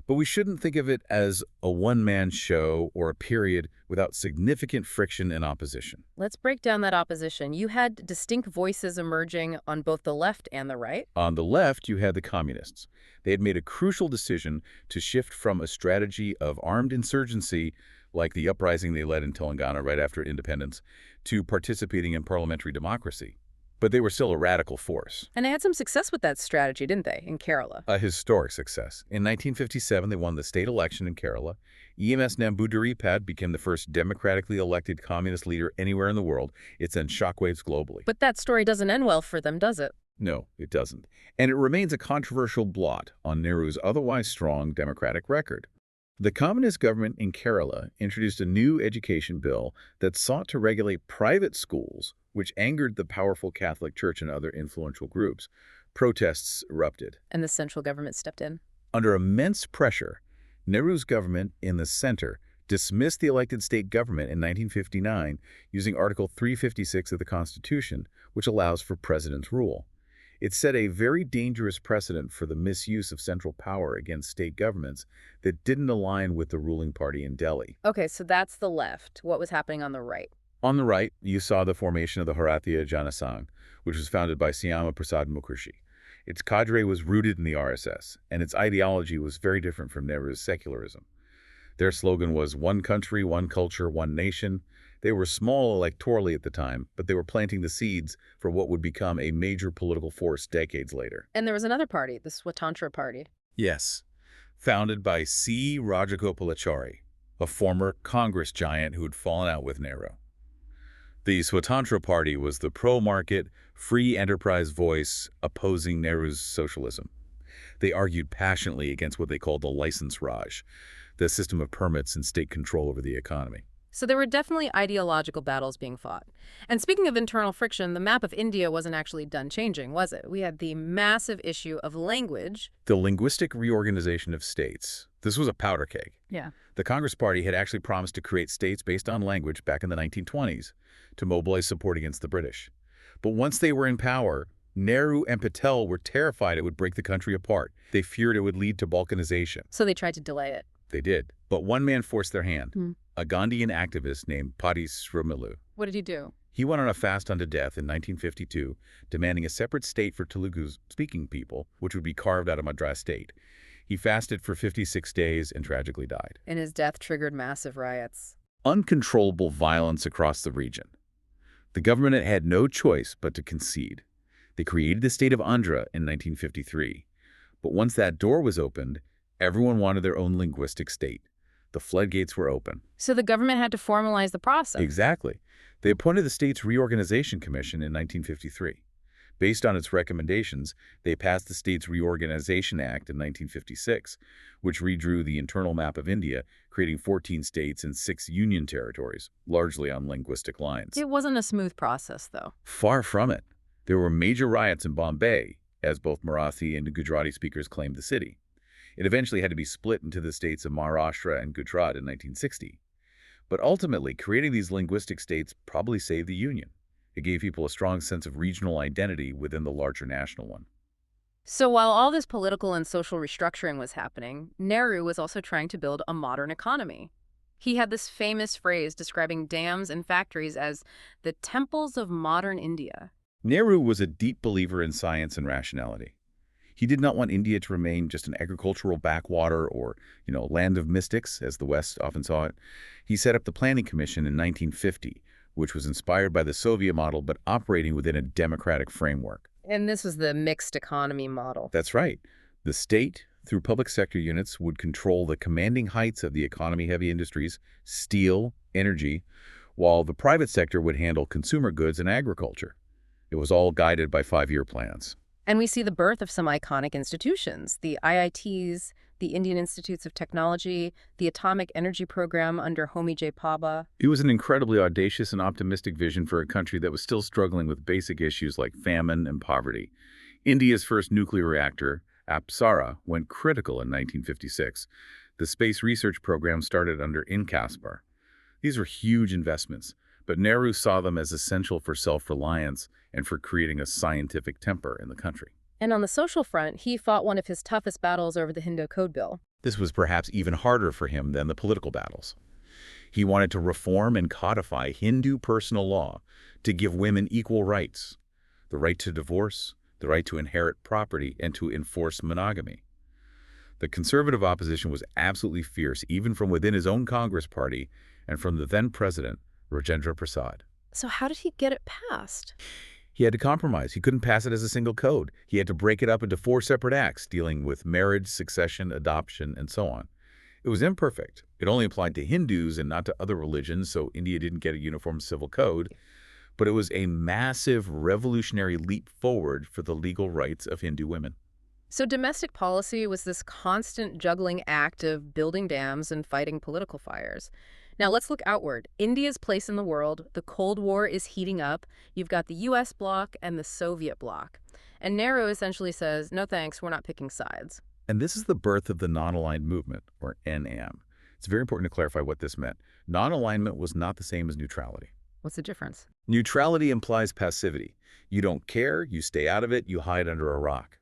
But we shouldn't think of it as a one-man show or a period without significant friction and opposition. Let's break down that opposition. You had distinct voices emerging on both the left and the right. On the left, you had the communists. They had made a crucial decision to shift from a strategy of armed insurgency, like the uprising they led in Telangana right after independence, to participating in parliamentary democracy. But they were still a radical force. And they had some success with that strategy, didn't they, in Kerala? A historic success. In 1957, they won the state election in Kerala. EMS Namboodiripad became the first democratically elected communist leader anywhere in the world. It sent shockwaves globally. But that story doesn't end well for them, does it? No, it doesn't. And it remains a controversial blot on Nehru's otherwise strong democratic record. The communist government in Kerala introduced a new education bill that sought to regulate private schools, which angered the powerful Catholic Church and other influential groups. Protests erupted. And the central government stepped in. Under immense pressure, Nehru's government in the center dismissed the elected state government in 1959 using Article 356 of the Constitution, which allows for president's rule. It set a very dangerous precedent for the misuse of central power against state governments that didn't align with the ruling party in Delhi. Okay, so that's the left. What was happening on the right? On the right, you saw the formation of the Bharatiya Jana Sangh, which was founded by Syama Prasad Mukherjee. Its cadre was rooted in the RSS, and its ideology was very different from Nehru's secularism. Their slogan was one country, one culture, one nation. They were small electorally at the time, but they were planting the seeds for what would become a major political force decades later. And there was another party, the Swatantra Party. Yes, founded by C. Rajagopalachari, a former Congress giant who had fallen out with Nehru. The Swatantra Party was the pro-market, free enterprise voice opposing Nehru's socialism. They argued passionately against what they called the license Raj, the system of permits and state control over the economy. So there were definitely ideological battles being fought. And speaking of internal friction, the map of India wasn't actually done changing, was it? We had the massive issue of language. The linguistic reorganization of states. This was a powder keg. Yeah. The Congress Party had actually promised to create states based on language back in the 1920s to mobilize support against the British. But once they were in power, Nehru and Patel were terrified it would break the country apart. They feared it would lead to balkanization. So they tried to delay it. They did. But one man forced their hand, Hmm. a Gandhian activist named Padisramilu. What did he do? He went on a fast unto death in 1952, demanding a separate state for Telugu-speaking people, which would be carved out of Madras state. He fasted for 56 days and tragically died. And his death triggered massive riots. Uncontrollable violence across the region. The government had no choice but to concede. They created the state of Andhra in 1953. But once that door was opened, everyone wanted their own linguistic state. The floodgates were open. So the government had to formalize the process. Exactly. They appointed the State's Reorganization Commission in 1953. Based on its recommendations, they passed the States Reorganization Act in 1956, which redrew the internal map of India, creating 14 states and 6 union territories, largely on linguistic lines. It wasn't a smooth process, though. Far from it. There were major riots in Bombay, as both Marathi and Gujarati speakers claimed the city. It eventually had to be split into the states of Maharashtra and Gujarat in 1960. But ultimately, creating these linguistic states probably saved the Union. It gave people a strong sense of regional identity within the larger national one. So while all this political and social restructuring was happening, Nehru was also trying to build a modern economy. He had this famous phrase describing dams and factories as the temples of modern India. Nehru was a deep believer in science and rationality. He did not want India to remain just an agricultural backwater or, land of mystics, as the West often saw it. He set up the Planning Commission in 1950, which was inspired by the Soviet model but operating within a democratic framework. And this was the mixed economy model. That's right. The state, through public sector units, would control the commanding heights of the economy-heavy industries, steel, energy, while the private sector would handle consumer goods and agriculture. It was all guided by 5-year plans. And we see the birth of some iconic institutions, the IITs, the Indian Institutes of Technology, the Atomic Energy Program under Homi J. Bhabha. It was an incredibly audacious and optimistic vision for a country that was still struggling with basic issues like famine and poverty. India's first nuclear reactor, Apsara, went critical in 1956. The space research program started under Incaspar. These were huge investments, but Nehru saw them as essential for self-reliance and for creating a scientific temper in the country. And on the social front, he fought one of his toughest battles over the Hindu Code Bill. This was perhaps even harder for him than the political battles. He wanted to reform and codify Hindu personal law to give women equal rights, the right to divorce, the right to inherit property, and to enforce monogamy. The conservative opposition was absolutely fierce, even from within his own Congress party and from the then-president, Rajendra Prasad. So how did he get it passed? He had to compromise. He couldn't pass it as a single code. He had to break it up into 4 separate acts dealing with marriage, succession, adoption, and so on. It was imperfect. It only applied to Hindus and not to other religions, so India didn't get a uniform civil code. But it was a massive revolutionary leap forward for the legal rights of Hindu women. So domestic policy was this constant juggling act of building dams and fighting political fires. Now let's look outward. India's place in the world, the Cold War is heating up. You've got the US bloc and the Soviet bloc. And Nehru essentially says, no thanks, we're not picking sides. And this is the birth of the non-aligned movement, or NAM. It's very important to clarify what this meant. Non-alignment was not the same as neutrality. What's the difference? Neutrality implies passivity. You don't care, you stay out of it, you hide under a rock.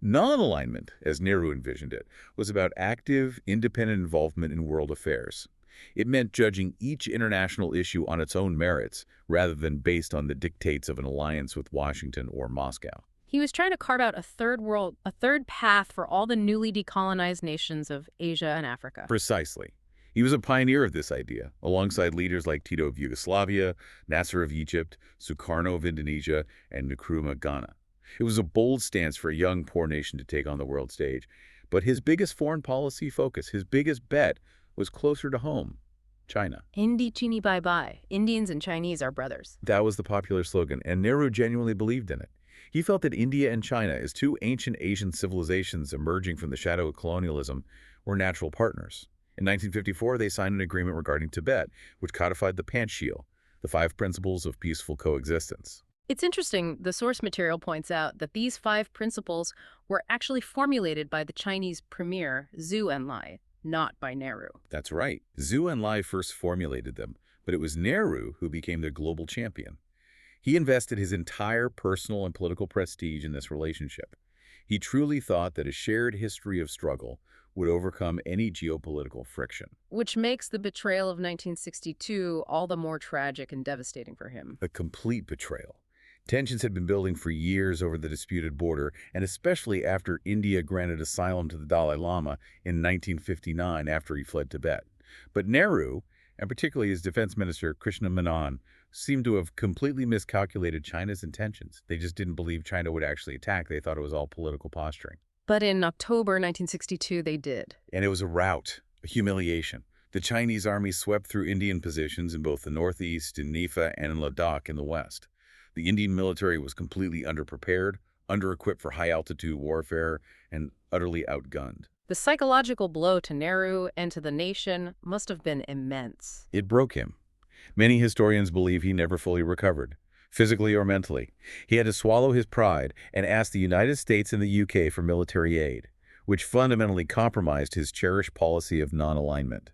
Non-alignment, as Nehru envisioned it, was about active, independent involvement in world affairs. It meant judging each international issue on its own merits, rather than based on the dictates of an alliance with Washington or Moscow. He was trying to carve out a third path for all the newly decolonized nations of Asia and Africa. Precisely. He was a pioneer of this idea, alongside leaders like Tito of Yugoslavia, Nasser of Egypt, Sukarno of Indonesia, and Nkrumah of Ghana. It was a bold stance for a young, poor nation to take on the world stage. But his biggest foreign policy focus, his biggest bet, was closer to home, China. Indi Chini Bye Bye. Indians and Chinese are brothers. That was the popular slogan, and Nehru genuinely believed in it. He felt that India and China, as two ancient Asian civilizations emerging from the shadow of colonialism, were natural partners. In 1954, they signed an agreement regarding Tibet, which codified the Panchsheel, the 5 principles of peaceful coexistence. It's interesting, the source material points out that these 5 principles were actually formulated by the Chinese premier Zhou Enlai, not by Nehru. That's right. Zhou Enlai first formulated them, but it was Nehru who became their global champion. He invested his entire personal and political prestige in this relationship. He truly thought that a shared history of struggle would overcome any geopolitical friction. Which makes the betrayal of 1962 all the more tragic and devastating for him. A complete betrayal. Tensions had been building for years over the disputed border, and especially after India granted asylum to the Dalai Lama in 1959 after he fled Tibet. But Nehru, and particularly his defense minister Krishna Menon, seemed to have completely miscalculated China's intentions. They just didn't believe China would actually attack. They thought it was all political posturing. But in October 1962, they did. And it was a rout, a humiliation. The Chinese army swept through Indian positions in both the northeast, in Nifa, and in Ladakh in the west. The Indian military was completely underprepared, under-equipped for high-altitude warfare, and utterly outgunned. The psychological blow to Nehru and to the nation must have been immense. It broke him. Many historians believe he never fully recovered, physically or mentally. He had to swallow his pride and ask the United States and the UK for military aid, which fundamentally compromised his cherished policy of non-alignment.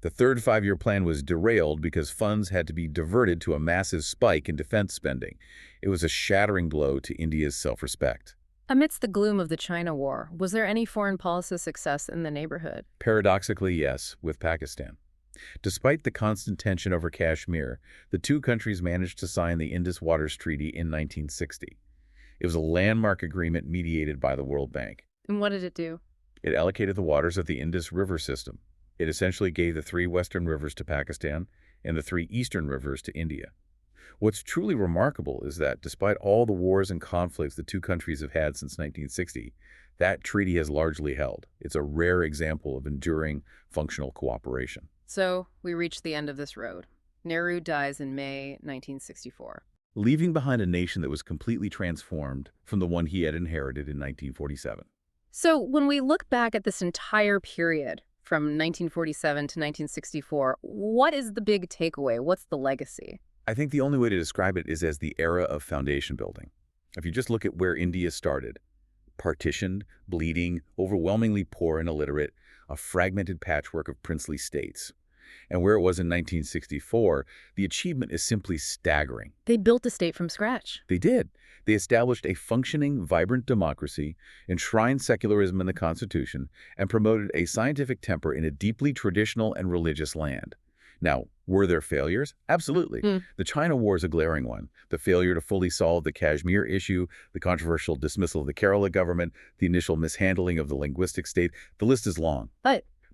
The third five-year plan was derailed because funds had to be diverted to a massive spike in defense spending. It was a shattering blow to India's self-respect. Amidst the gloom of the China War, was there any foreign policy success in the neighborhood? Paradoxically, yes, with Pakistan. Despite the constant tension over Kashmir, the two countries managed to sign the Indus Waters Treaty in 1960. It was a landmark agreement mediated by the World Bank. And what did it do? It allocated the waters of the Indus River system. It essentially gave the 3 western rivers to Pakistan and the 3 eastern rivers to India. What's truly remarkable is that despite all the wars and conflicts the two countries have had since 1960, that treaty has largely held. It's a rare example of enduring, functional cooperation. So, we reached the end of this road. Nehru dies in May 1964. Leaving behind a nation that was completely transformed from the one he had inherited in 1947. So, when we look back at this entire period, from 1947 to 1964, what is the big takeaway? What's the legacy? I think the only way to describe it is as the era of foundation building. If you just look at where India started, partitioned, bleeding, overwhelmingly poor and illiterate, a fragmented patchwork of princely states. And where it was in 1964, the achievement is simply staggering. They built a state from scratch. They did. They established a functioning, vibrant democracy, enshrined secularism in the Constitution, and promoted a scientific temper in a deeply traditional and religious land. Now, were there failures? Absolutely. The China War is a glaring one. The failure to fully solve the Kashmir issue, the controversial dismissal of the Kerala government, the initial mishandling of the linguistic state, the list is long.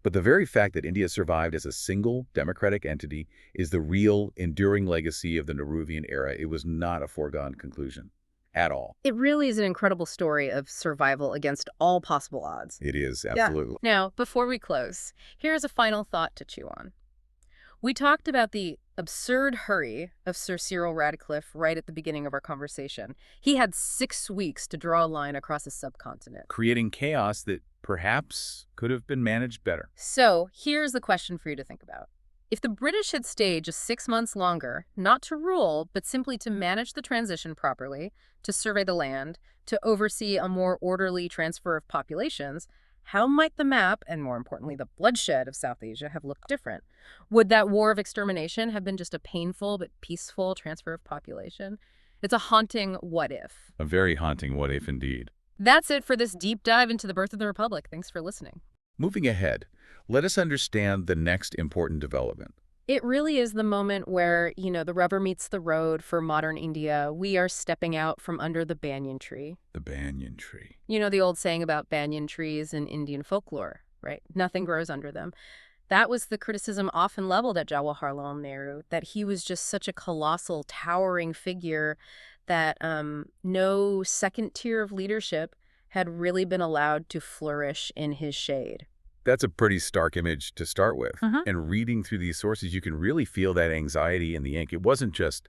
But the very fact that India survived as a single democratic entity is the real, enduring legacy of the Nehruvian era. It was not a foregone conclusion at all. It really is an incredible story of survival against all possible odds. It is, absolutely. Now, before we close, here's a final thought to chew on. We talked about the absurd hurry of Sir Cyril Radcliffe right at the beginning of our conversation. He had 6 weeks to draw a line across a subcontinent, Creating chaos that perhaps could have been managed better. So here's the question for you to think about. If the British had stayed just 6 months longer, not to rule, but simply to manage the transition properly, to survey the land, to oversee a more orderly transfer of populations, how might the map, and more importantly, the bloodshed of South Asia have looked different? Would that war of extermination have been just a painful but peaceful transfer of population? It's a haunting what if. A very haunting what if indeed. That's it for this deep dive into the birth of the Republic. Thanks for listening. Moving ahead, let us understand the next important development. It really is the moment where, the rubber meets the road for modern India. We are stepping out from under the banyan tree. The banyan tree. You know the old saying about banyan trees in Indian folklore, right? Nothing grows under them. That was the criticism often leveled at Jawaharlal Nehru, that he was just such a colossal, towering figure that no second tier of leadership had really been allowed to flourish in his shade. That's a pretty stark image to start with. Mhm. And reading through these sources, you can really feel that anxiety in the ink. It wasn't just,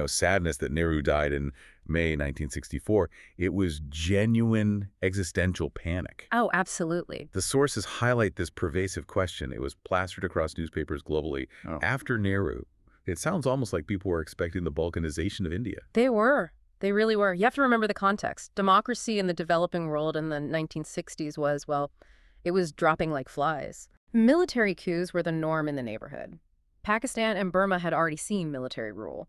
sadness that Nehru died in May 1964. It was genuine existential panic. Oh, absolutely. The sources highlight this pervasive question. It was plastered across newspapers globally. Oh. After Nehru, it sounds almost like people were expecting the balkanization of India. They were. They really were. You have to remember the context. Democracy in the developing world in the 1960s was, well, it was dropping like flies. Military coups were the norm in the neighborhood. Pakistan and Burma had already seen military rule.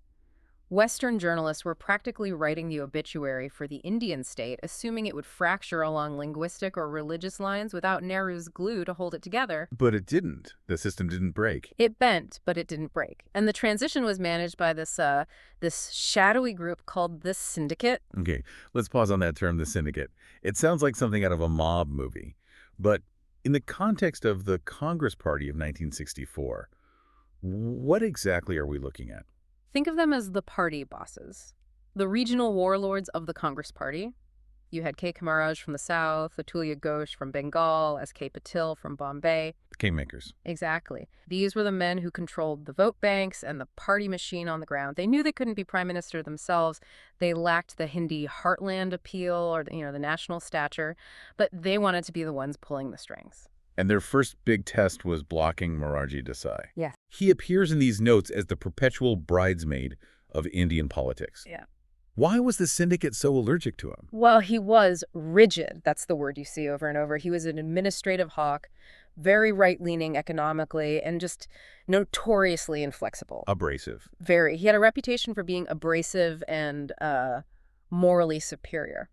Western journalists were practically writing the obituary for the Indian state, assuming it would fracture along linguistic or religious lines without Nehru's glue to hold it together. But it didn't. The system didn't break. It bent, but it didn't break. And the transition was managed by this shadowy group called the Syndicate. Okay, let's pause on that term, the syndicate. It sounds like something out of a mob movie. But in the context of the Congress Party of 1964, what exactly are we looking at? Think of them as the party bosses, the regional warlords of the Congress Party. You had K. Kamaraj from the south, Atulya Ghosh from Bengal, S.K. Patil from Bombay. The kingmakers. Exactly. These were the men who controlled the vote banks and the party machine on the ground. They knew they couldn't be prime minister themselves. They lacked the Hindi heartland appeal or the national stature, but they wanted to be the ones pulling the strings. And their first big test was blocking Morarji Desai. Yes. He appears in these notes as the perpetual bridesmaid of Indian politics. Yeah. Why was the syndicate so allergic to him? Well, he was rigid. That's the word you see over and over. He was an administrative hawk, very right-leaning economically, and just notoriously inflexible. Abrasive. Very. He had a reputation for being abrasive and morally superior.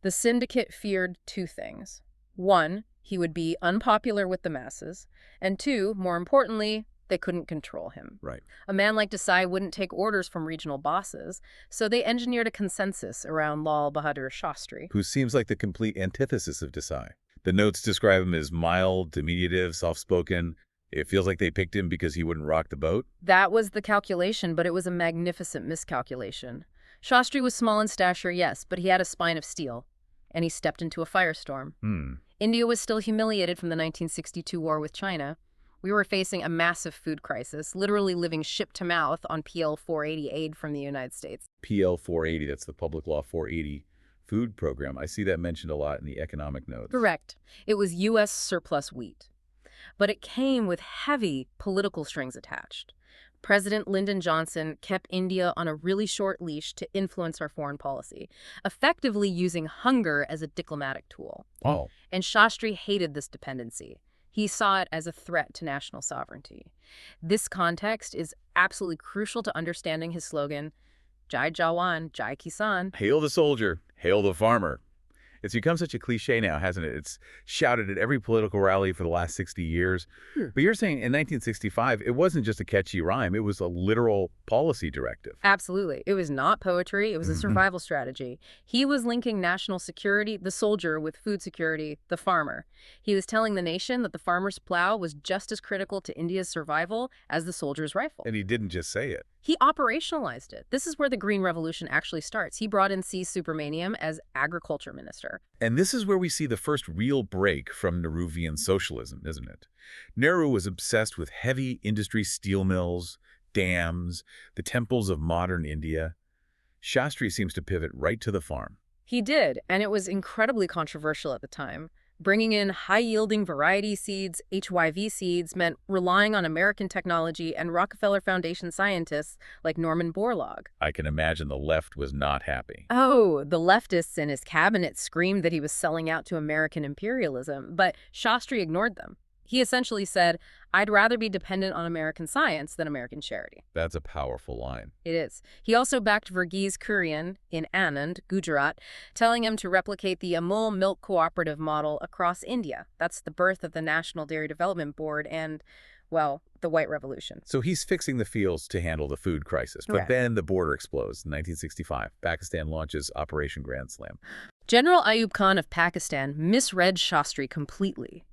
The syndicate feared two things. One, he would be unpopular with the masses, and two, more importantly, they couldn't control him. Right. A man like Desai wouldn't take orders from regional bosses, so they engineered a consensus around Lal Bahadur Shastri. Who seems like the complete antithesis of Desai. The notes describe him as mild, diminutive, soft-spoken. It feels like they picked him because he wouldn't rock the boat. That was the calculation, but it was a magnificent miscalculation. Shastri was small in stature, yes, but he had a spine of steel, and he stepped into a firestorm. India was still humiliated from the 1962 war with China. We were facing a massive food crisis, literally living ship to mouth on PL 480 aid from the United States. PL 480, that's the Public Law 480 food program. I see that mentioned a lot in the economic notes. Correct. It was U.S. surplus wheat. But it came with heavy political strings attached. President Lyndon Johnson kept India on a really short leash to influence our foreign policy, effectively using hunger as a diplomatic tool. Oh. And Shastri hated this dependency. He saw it as a threat to national sovereignty. This context is absolutely crucial to understanding his slogan, Jai Jawan, Jai Kisan. Hail the soldier, hail the farmer. It's become such a cliche now, hasn't it? It's shouted at every political rally for the last 60 years. But you're saying in 1965, it wasn't just a catchy rhyme. It was a literal policy directive. Absolutely. It was not poetry. It was a survival strategy. He was linking national security, the soldier, with food security, the farmer. He was telling the nation that the farmer's plow was just as critical to India's survival as the soldier's rifle. And he didn't just say it. He operationalized it. This is where the Green Revolution actually starts. He brought in C. Subramaniam as agriculture minister. And this is where we see the first real break from Nehruvian socialism, isn't it? Nehru was obsessed with heavy industry steel mills, dams, the temples of modern India. Shastri seems to pivot right to the farm. He did, and it was incredibly controversial at the time. Bringing in high-yielding variety seeds, HYV seeds, meant relying on American technology and Rockefeller Foundation scientists like Norman Borlaug. I can imagine the left was not happy. Oh, the leftists in his cabinet screamed that he was selling out to American imperialism, but Shastri ignored them. He essentially said, I'd rather be dependent on American science than American charity. That's a powerful line. It is. He also backed Verghese Kurian in Anand, Gujarat, telling him to replicate the Amul milk cooperative model across India. That's the birth of the National Dairy Development Board and, well, the White Revolution. So he's fixing the fields to handle the food crisis. But then the border explodes in 1965. Pakistan launches Operation Grand Slam. General Ayub Khan of Pakistan misread Shastri completely.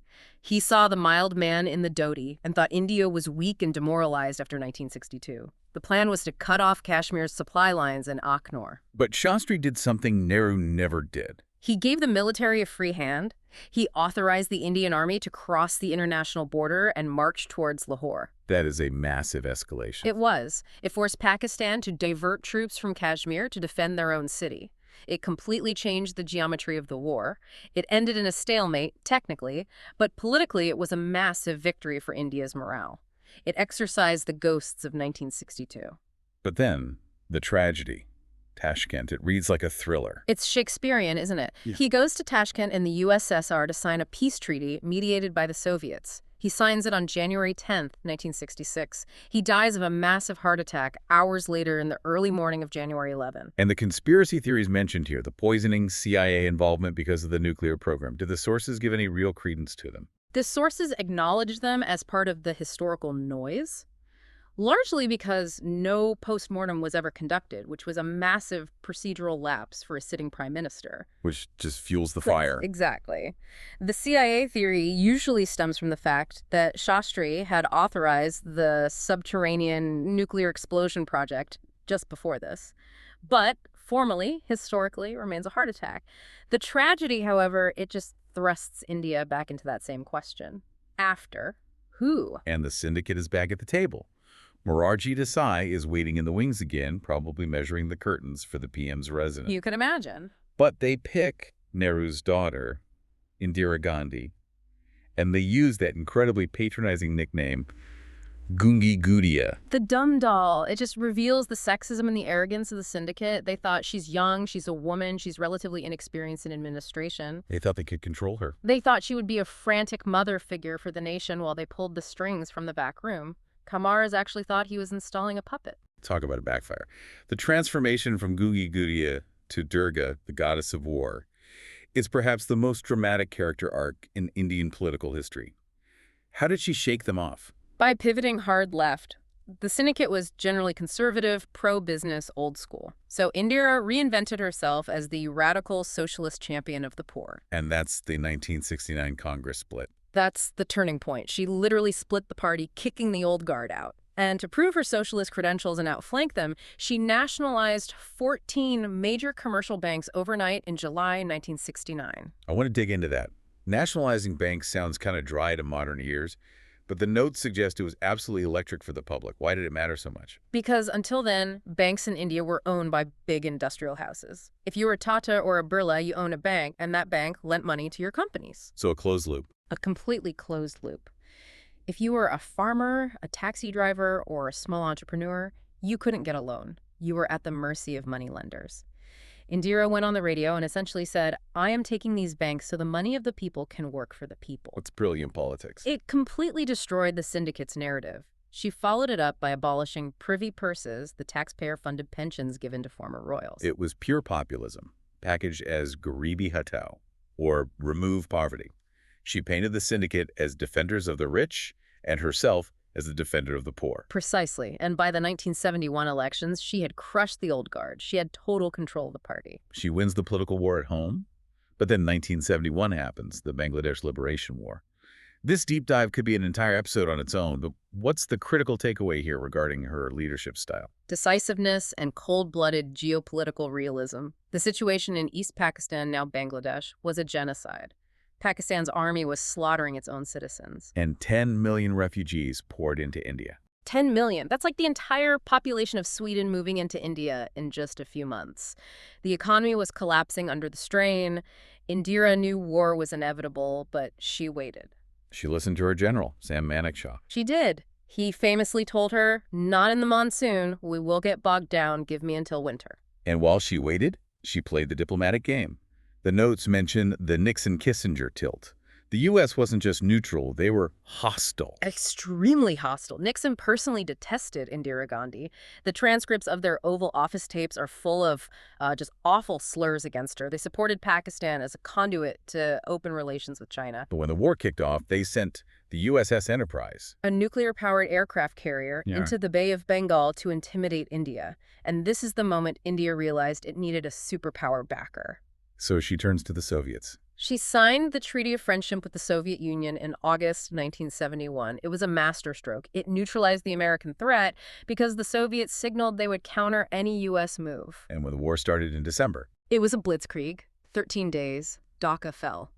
He saw the mild man in the dhoti and thought India was weak and demoralized after 1962. The plan was to cut off Kashmir's supply lines in Akhnor. But Shastri did something Nehru never did. He gave the military a free hand. He authorized the Indian Army to cross the international border and march towards Lahore. That is a massive escalation. It was. It forced Pakistan to divert troops from Kashmir to defend their own city. It completely changed the geometry of the war. It ended in a stalemate, technically, but politically it was a massive victory for India's morale. It exorcised the ghosts of 1962. But then, the tragedy. Tashkent, it reads like a thriller. It's Shakespearean, isn't it? Yeah. He goes to Tashkent in the USSR to sign a peace treaty mediated by the Soviets. He signs it on January 10, 1966. He dies of a massive heart attack hours later in the early morning of January 11. And the conspiracy theories mentioned here, the poisoning, CIA involvement because of the nuclear program, did the sources give any real credence to them? The sources acknowledge them as part of the historical noise, largely because no postmortem was ever conducted, which was a massive procedural lapse for a sitting prime minister. Which just fuels the fire. Exactly. The CIA theory usually stems from the fact that Shastri had authorized the subterranean nuclear explosion project just before this, but formally, historically, remains a heart attack. The tragedy, however, it just thrusts India back into that same question. After who? And the syndicate is back at the table. Morarji Desai is waiting in the wings again, probably measuring the curtains for the PM's residence. You can imagine. But they pick Nehru's daughter, Indira Gandhi, and they use that incredibly patronizing nickname, Gungi Gudia. The dumb doll. It just reveals the sexism and the arrogance of the syndicate. They thought she's young, she's a woman, she's relatively inexperienced in administration. They thought they could control her. They thought she would be a frantic mother figure for the nation while they pulled the strings from the back room. Kamaras actually thought he was installing a puppet. Talk about a backfire. The transformation from Gungi Gudia to Durga, the goddess of war, is perhaps the most dramatic character arc in Indian political history. How did she shake them off? By pivoting hard left. The syndicate was generally conservative, pro-business, old school. So Indira reinvented herself as the radical socialist champion of the poor. And that's the 1969 Congress split. That's the turning point. She literally split the party, kicking the old guard out. And to prove her socialist credentials and outflank them, she nationalized 14 major commercial banks overnight in July 1969. I want to dig into that. Nationalizing banks sounds kind of dry to modern ears, but the notes suggest it was absolutely electric for the public. Why did it matter so much? Because until then, banks in India were owned by big industrial houses. If you were Tata or a Birla, you own a bank, and that bank lent money to your companies. So a closed loop. A completely closed loop. If you were a farmer, a taxi driver, or a small entrepreneur, you couldn't get a loan. You were at the mercy of moneylenders. Indira went on the radio and essentially said, I am taking these banks so the money of the people can work for the people. What's brilliant politics? It completely destroyed the syndicate's narrative. She followed it up by abolishing privy purses, the taxpayer-funded pensions given to former royals. It was pure populism, packaged as Garibi Hatao, or remove poverty. She painted the syndicate as defenders of the rich and herself as the defender of the poor. Precisely. And by the 1971 elections, she had crushed the old guard. She had total control of the party. She wins the political war at home, but then 1971 happens, the Bangladesh Liberation War. This deep dive could be an entire episode on its own, but what's the critical takeaway here regarding her leadership style? Decisiveness and cold-blooded geopolitical realism. The situation in East Pakistan, now Bangladesh, was a genocide. Pakistan's army was slaughtering its own citizens. And 10 million refugees poured into India. 10 million. That's like the entire population of Sweden moving into India in just a few months. The economy was collapsing under the strain. Indira knew war was inevitable, but she waited. She listened to her general, Sam Manekshaw. She did. He famously told her, not in the monsoon, we will get bogged down, give me until winter. And while she waited, she played the diplomatic game. The notes mention the Nixon-Kissinger tilt. The U.S. wasn't just neutral, they were hostile. Extremely hostile. Nixon personally detested Indira Gandhi. The transcripts of their Oval Office tapes are full of just awful slurs against her. They supported Pakistan as a conduit to open relations with China. But when the war kicked off, they sent the USS Enterprise, a nuclear-powered aircraft carrier, into the Bay of Bengal to intimidate India. And this is the moment India realized it needed a superpower backer. So she turns to the Soviets. She signed the Treaty of Friendship with the Soviet Union in August 1971. It was a masterstroke. It neutralized the American threat because the Soviets signaled they would counter any U.S. move. And when the war started in December, it was a blitzkrieg. 13 days, Dhaka fell.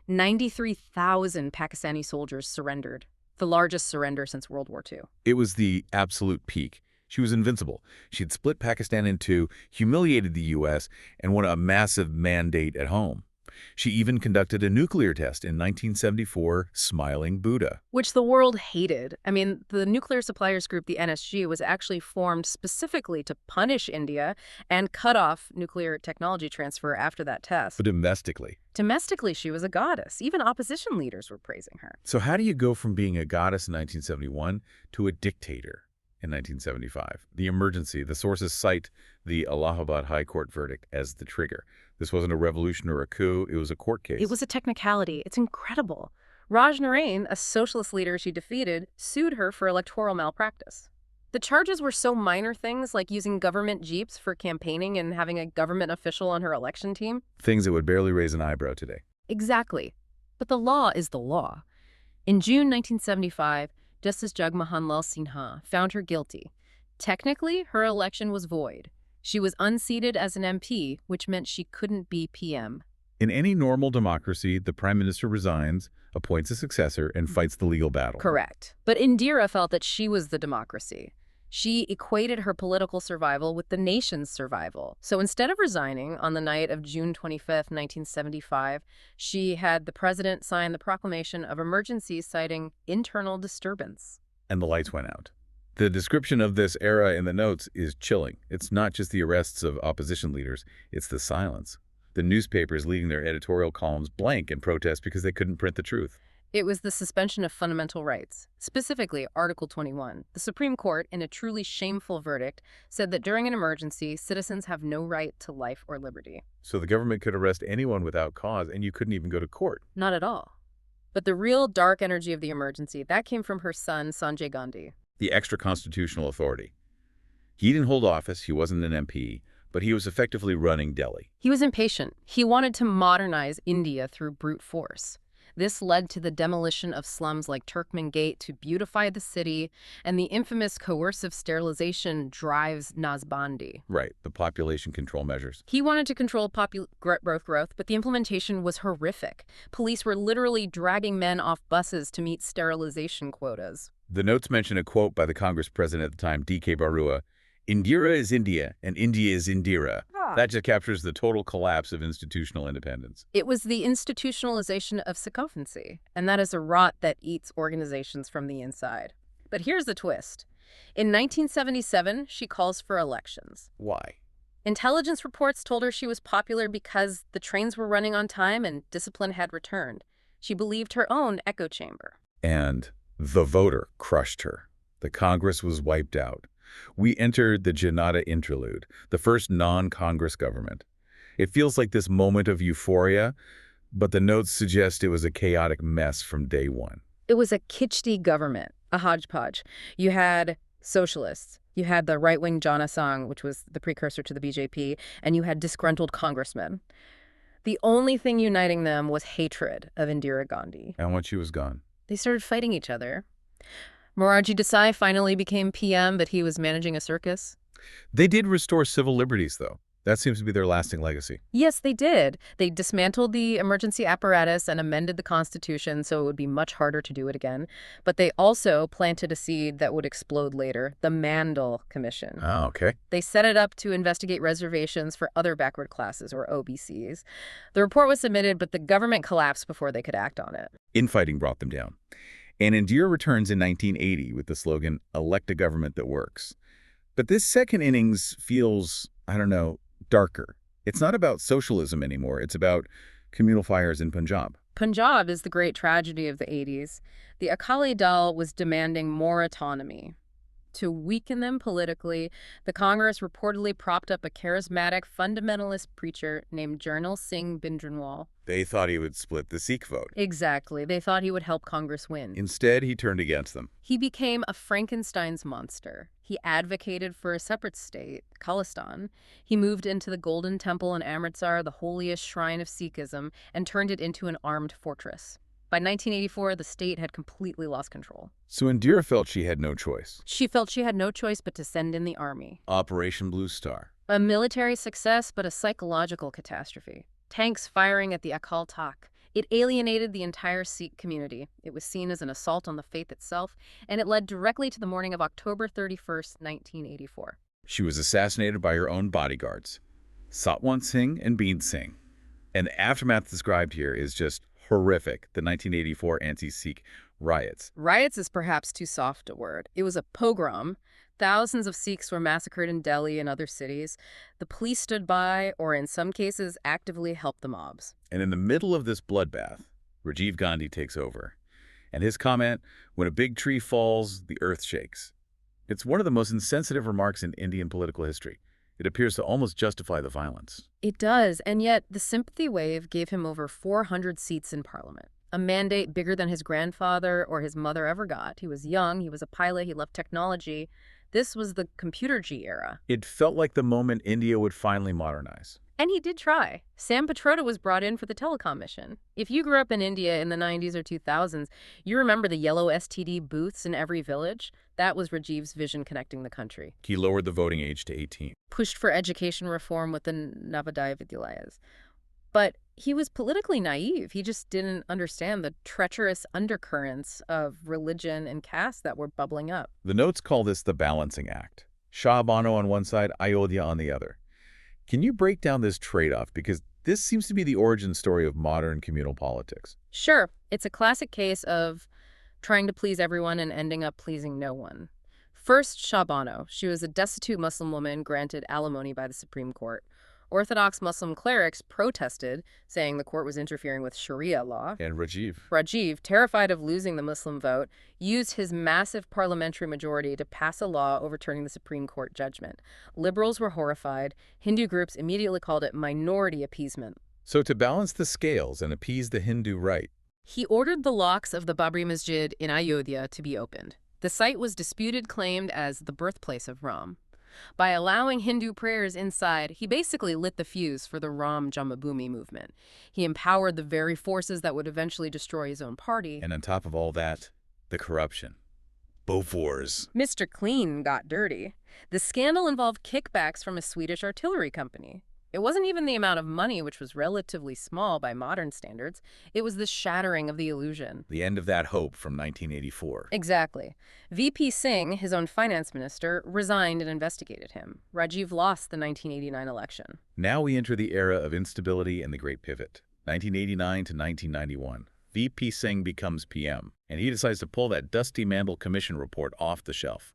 93,000 Pakistani soldiers surrendered, the largest surrender since World War II. It was the absolute peak. She was invincible. She'd split Pakistan in two, humiliated the U.S., and won a massive mandate at home. She even conducted a nuclear test in 1974, Smiling Buddha. Which the world hated. I mean, the nuclear suppliers group, the NSG, was actually formed specifically to punish India and cut off nuclear technology transfer after that test. But domestically. Domestically, she was a goddess. Even opposition leaders were praising her. So how do you go from being a goddess in 1971 to a dictator in 1975? The emergency, the sources cite the Allahabad High Court verdict as the trigger. This wasn't a revolution or a coup, it was a court case. It was a technicality. It's incredible. Raj Narain, a socialist leader she defeated, sued her for electoral malpractice. The charges were so minor things like using government jeeps for campaigning and having a government official on her election team. Things that would barely raise an eyebrow today. Exactly. But the law is the law. In June 1975, Justice Jagmohan Lal Sinha found her guilty. Technically, her election was void. She was unseated as an MP, which meant she couldn't be PM. In any normal democracy, the prime minister resigns, appoints a successor, and fights the legal battle. Correct. But Indira felt that she was the democracy. She equated her political survival with the nation's survival. So instead of resigning on the night of June 25th, 1975, she had the president sign the proclamation of emergency citing internal disturbance. And the lights went out. The description of this era in the notes is chilling. It's not just the arrests of opposition leaders, it's the silence. The newspapers leaving their editorial columns blank in protest because they couldn't print the truth. It was the suspension of fundamental rights, specifically Article 21. The Supreme Court, in a truly shameful verdict, said that during an emergency, citizens have no right to life or liberty. So the government could arrest anyone without cause, and you couldn't even go to court. Not at all. But the real dark energy of the emergency, that came from her son, Sanjay Gandhi. The extra-constitutional authority. He didn't hold office, he wasn't an MP, but he was effectively running Delhi. He was impatient. He wanted to modernize India through brute force. This led to the demolition of slums like Turkman Gate to beautify the city, and the infamous coercive sterilization drives Nazbandi. Right, the population control measures. He wanted to control growth, but the implementation was horrific. Police were literally dragging men off buses to meet sterilization quotas. The notes mention a quote by the Congress president at the time, D.K. Barua, "Indira is India, and India is Indira." That just captures the total collapse of institutional independence. It was the institutionalization of sycophancy, and that is a rot that eats organizations from the inside. But here's the twist. In 1977, she calls for elections. Why? Intelligence reports told her she was popular because the trains were running on time and discipline had returned. She believed her own echo chamber. And the voter crushed her. The Congress was wiped out. We entered the Janata interlude, the first non-Congress government. It feels like this moment of euphoria, but the notes suggest it was a chaotic mess from day one. It was a kitschy government, a hodgepodge. You had socialists, you had the right-wing Jana Sangh, which was the precursor to the BJP, and you had disgruntled congressmen. The only thing uniting them was hatred of Indira Gandhi. And when she was gone? They started fighting each other. Morarji Desai finally became PM, but he was managing a circus. They did restore civil liberties, though. That seems to be their lasting legacy. Yes, they did. They dismantled the emergency apparatus and amended the Constitution so it would be much harder to do it again. But they also planted a seed that would explode later, the Mandal Commission. Oh, okay. They set it up to investigate reservations for other backward classes, or OBCs. The report was submitted, but the government collapsed before they could act on it. Infighting brought them down. And Indira returns in 1980 with the slogan, "Elect a government that works." But this second innings feels, I don't know, darker. It's not about socialism anymore. It's about communal fires in Punjab. Punjab is the great tragedy of the 80s. The Akali Dal was demanding more autonomy. To weaken them politically, the Congress reportedly propped up a charismatic fundamentalist preacher named Jarnail Singh Bhindranwale. They thought he would split the Sikh vote. Exactly. They thought he would help Congress win. Instead, he turned against them. He became a Frankenstein's monster. He advocated for a separate state, Khalistan. He moved into the Golden Temple in Amritsar, the holiest shrine of Sikhism, and turned it into an armed fortress. By 1984, the state had completely lost control. So Indira felt she had no choice. She felt she had no choice but to send in the army. Operation Blue Star. A military success, but a psychological catastrophe. tanks firing at the Akal Takht. It alienated the entire Sikh community. It was seen as an assault on the faith itself, and it led directly to the morning of October 31st, 1984. She was assassinated by her own bodyguards, Satwant Singh and Bean Singh. And the aftermath described here is just horrific, the 1984 anti-Sikh riots. Riots is perhaps too soft a word. It was a pogrom. Thousands of Sikhs were massacred in Delhi and other cities. The police stood by, or in some cases, actively helped the mobs. And in the middle of this bloodbath, Rajiv Gandhi takes over. And his comment, "When a big tree falls, the earth shakes." It's one of the most insensitive remarks in Indian political history. It appears to almost justify the violence. It does, and yet the sympathy wave gave him over 400 seats in parliament. A mandate bigger than his grandfather or his mother ever got. He was young, he was a pilot, he loved technology. This was the computer G era. It felt like the moment India would finally modernize. And he did try. Sam Petroda was brought in for the telecom mission. If you grew up in India in the 90s or 2000s, you remember the yellow STD booths in every village? That was Rajiv's vision connecting the country. He lowered the voting age to 18. Pushed for education reform with the Navodaya Vidyalayas. But he was politically naive. He just didn't understand the treacherous undercurrents of religion and caste that were bubbling up. The notes call this the balancing act. Shah Bano on one side, Ayodhya on the other. Can you break down this trade-off? Because this seems to be the origin story of modern communal politics. Sure, it's a classic case of trying to please everyone and ending up pleasing no one. First, Shah Bano. She was a destitute Muslim woman granted alimony by the Supreme Court. Orthodox Muslim clerics protested, saying the court was interfering with Sharia law. And Rajiv, terrified of losing the Muslim vote, used his massive parliamentary majority to pass a law overturning the Supreme Court judgment. Liberals were horrified. Hindu groups immediately called it minority appeasement. So to balance the scales and appease the Hindu right, He ordered the locks of the Babri Masjid in Ayodhya to be opened. The site was disputed, claimed as the birthplace of Ram. By allowing Hindu prayers inside, he basically lit the fuse for the Ram Janmabhoomi movement. He empowered the very forces that would eventually destroy his own party. and on top of all that, the corruption. Both wars. Mr. Clean got dirty. The scandal involved kickbacks from a Swedish artillery company. It wasn't even the amount of money, which was relatively small by modern standards. It was the shattering of the illusion. The end of that hope from 1984. Exactly. VP Singh, his own finance minister, resigned and investigated him. Rajiv lost the 1989 election. Now we enter the era of instability and the Great Pivot, 1989 to 1991. VP Singh becomes PM, and he decides to pull that dusty Mandel Commission report off the shelf.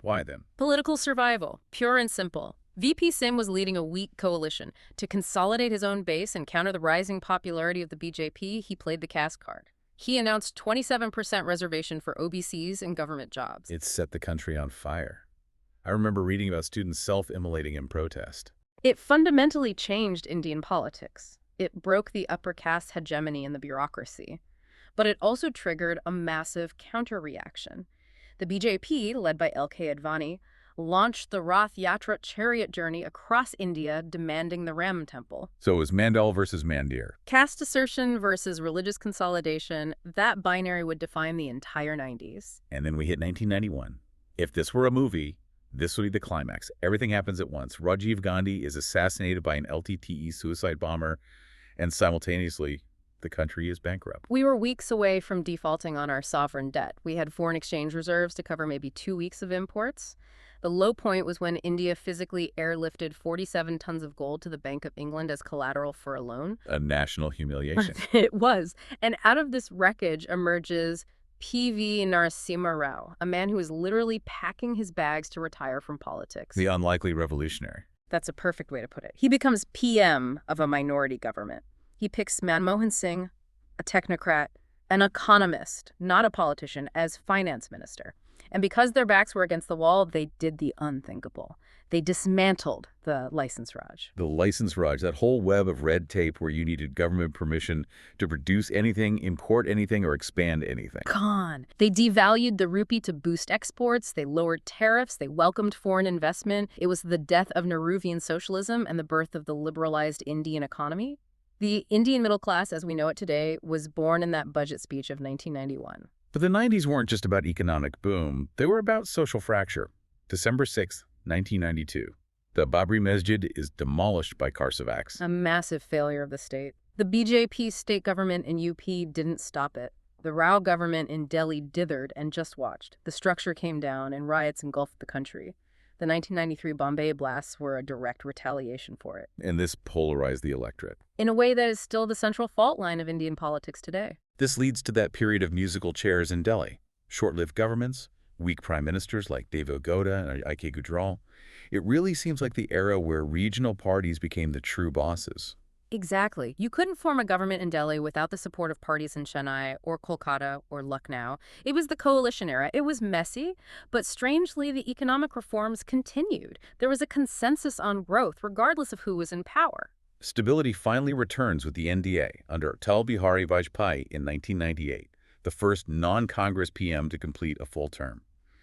Why then? Political survival, pure and simple. VP Singh was leading a weak coalition. To consolidate his own base and counter the rising popularity of the BJP, he played the caste card. He announced 27% reservation for OBCs in government jobs. It set the country on fire. I remember reading about students self-immolating in protest. It fundamentally changed Indian politics. It broke the upper caste hegemony in the bureaucracy. But it also triggered a massive counter-reaction. The BJP, led by L.K. Advani, launched the Rath Yatra chariot journey across India demanding the Ram temple. So it was Mandel versus Mandir. Caste assertion versus religious consolidation, that binary would define the entire 90s. And then we hit 1991. If this were a movie, this would be the climax. Everything happens at once. Rajiv Gandhi is assassinated by an LTTE suicide bomber, and simultaneously, the country is bankrupt. We were weeks away from defaulting on our sovereign debt. We had foreign exchange reserves to cover maybe 2 weeks of imports. The low point was when India physically airlifted 47 tons of gold to the Bank of England as collateral for a loan. A national humiliation. It was. And out of this wreckage emerges P.V. Narasimha Rao, a man who is literally packing his bags to retire from politics. The unlikely revolutionary. That's a perfect way to put it. He becomes PM of a minority government. He picks Manmohan Singh, a technocrat, an economist, not a politician, as finance minister. And because their backs were against the wall, they did the unthinkable. They dismantled the license Raj. The license Raj, that whole web of red tape where you needed government permission to produce anything, import anything, or expand anything. Gone. They devalued the rupee to boost exports. They lowered tariffs. They welcomed foreign investment. It was the death of Nehruvian socialism and the birth of the liberalized Indian economy. The Indian middle class, as we know it today, was born in that budget speech of 1991. But the 90s weren't just about economic boom. They were about social fracture. December 6, 1992. The Babri Masjid is demolished by Karsavax. A massive failure of the state. The BJP state government in UP didn't stop it. The Rao government in Delhi dithered and just watched. The structure came down and riots engulfed the country. The 1993 Bombay blasts were a direct retaliation for it. And this polarized the electorate. In a way that is still the central fault line of Indian politics today. This leads to that period of musical chairs in Delhi. Short-lived governments, weak prime ministers like Deve Gowda and I.K. Gujral. It really seems like the era where regional parties became the true bosses. Exactly. You couldn't form a government in Delhi without the support of parties in Chennai or Kolkata or Lucknow. It was the coalition era. It was messy, but strangely, the economic reforms continued. There was a consensus on growth, regardless of who was in power. Stability finally returns with the NDA under Atal Bihari Vajpayee in 1998, the first non-Congress PM to complete a full term.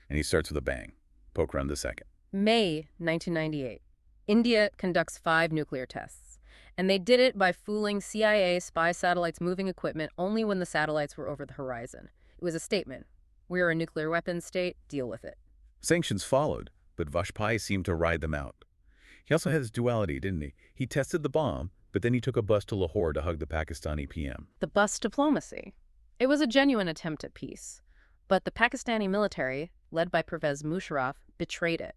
And he starts with a bang. Pokhran II. May 1998. India conducts 5 nuclear tests. And they did it by fooling CIA spy satellites moving equipment only when the satellites were over the horizon. It was a statement. We're a nuclear weapons state, deal with it. Sanctions followed, but Vajpayee seemed to ride them out. He also had his duality, didn't he? He tested the bomb, but then he took a bus to Lahore to hug the Pakistani PM. The bus diplomacy. It was a genuine attempt at peace. But the Pakistani military, led by Pervez Musharraf, betrayed it.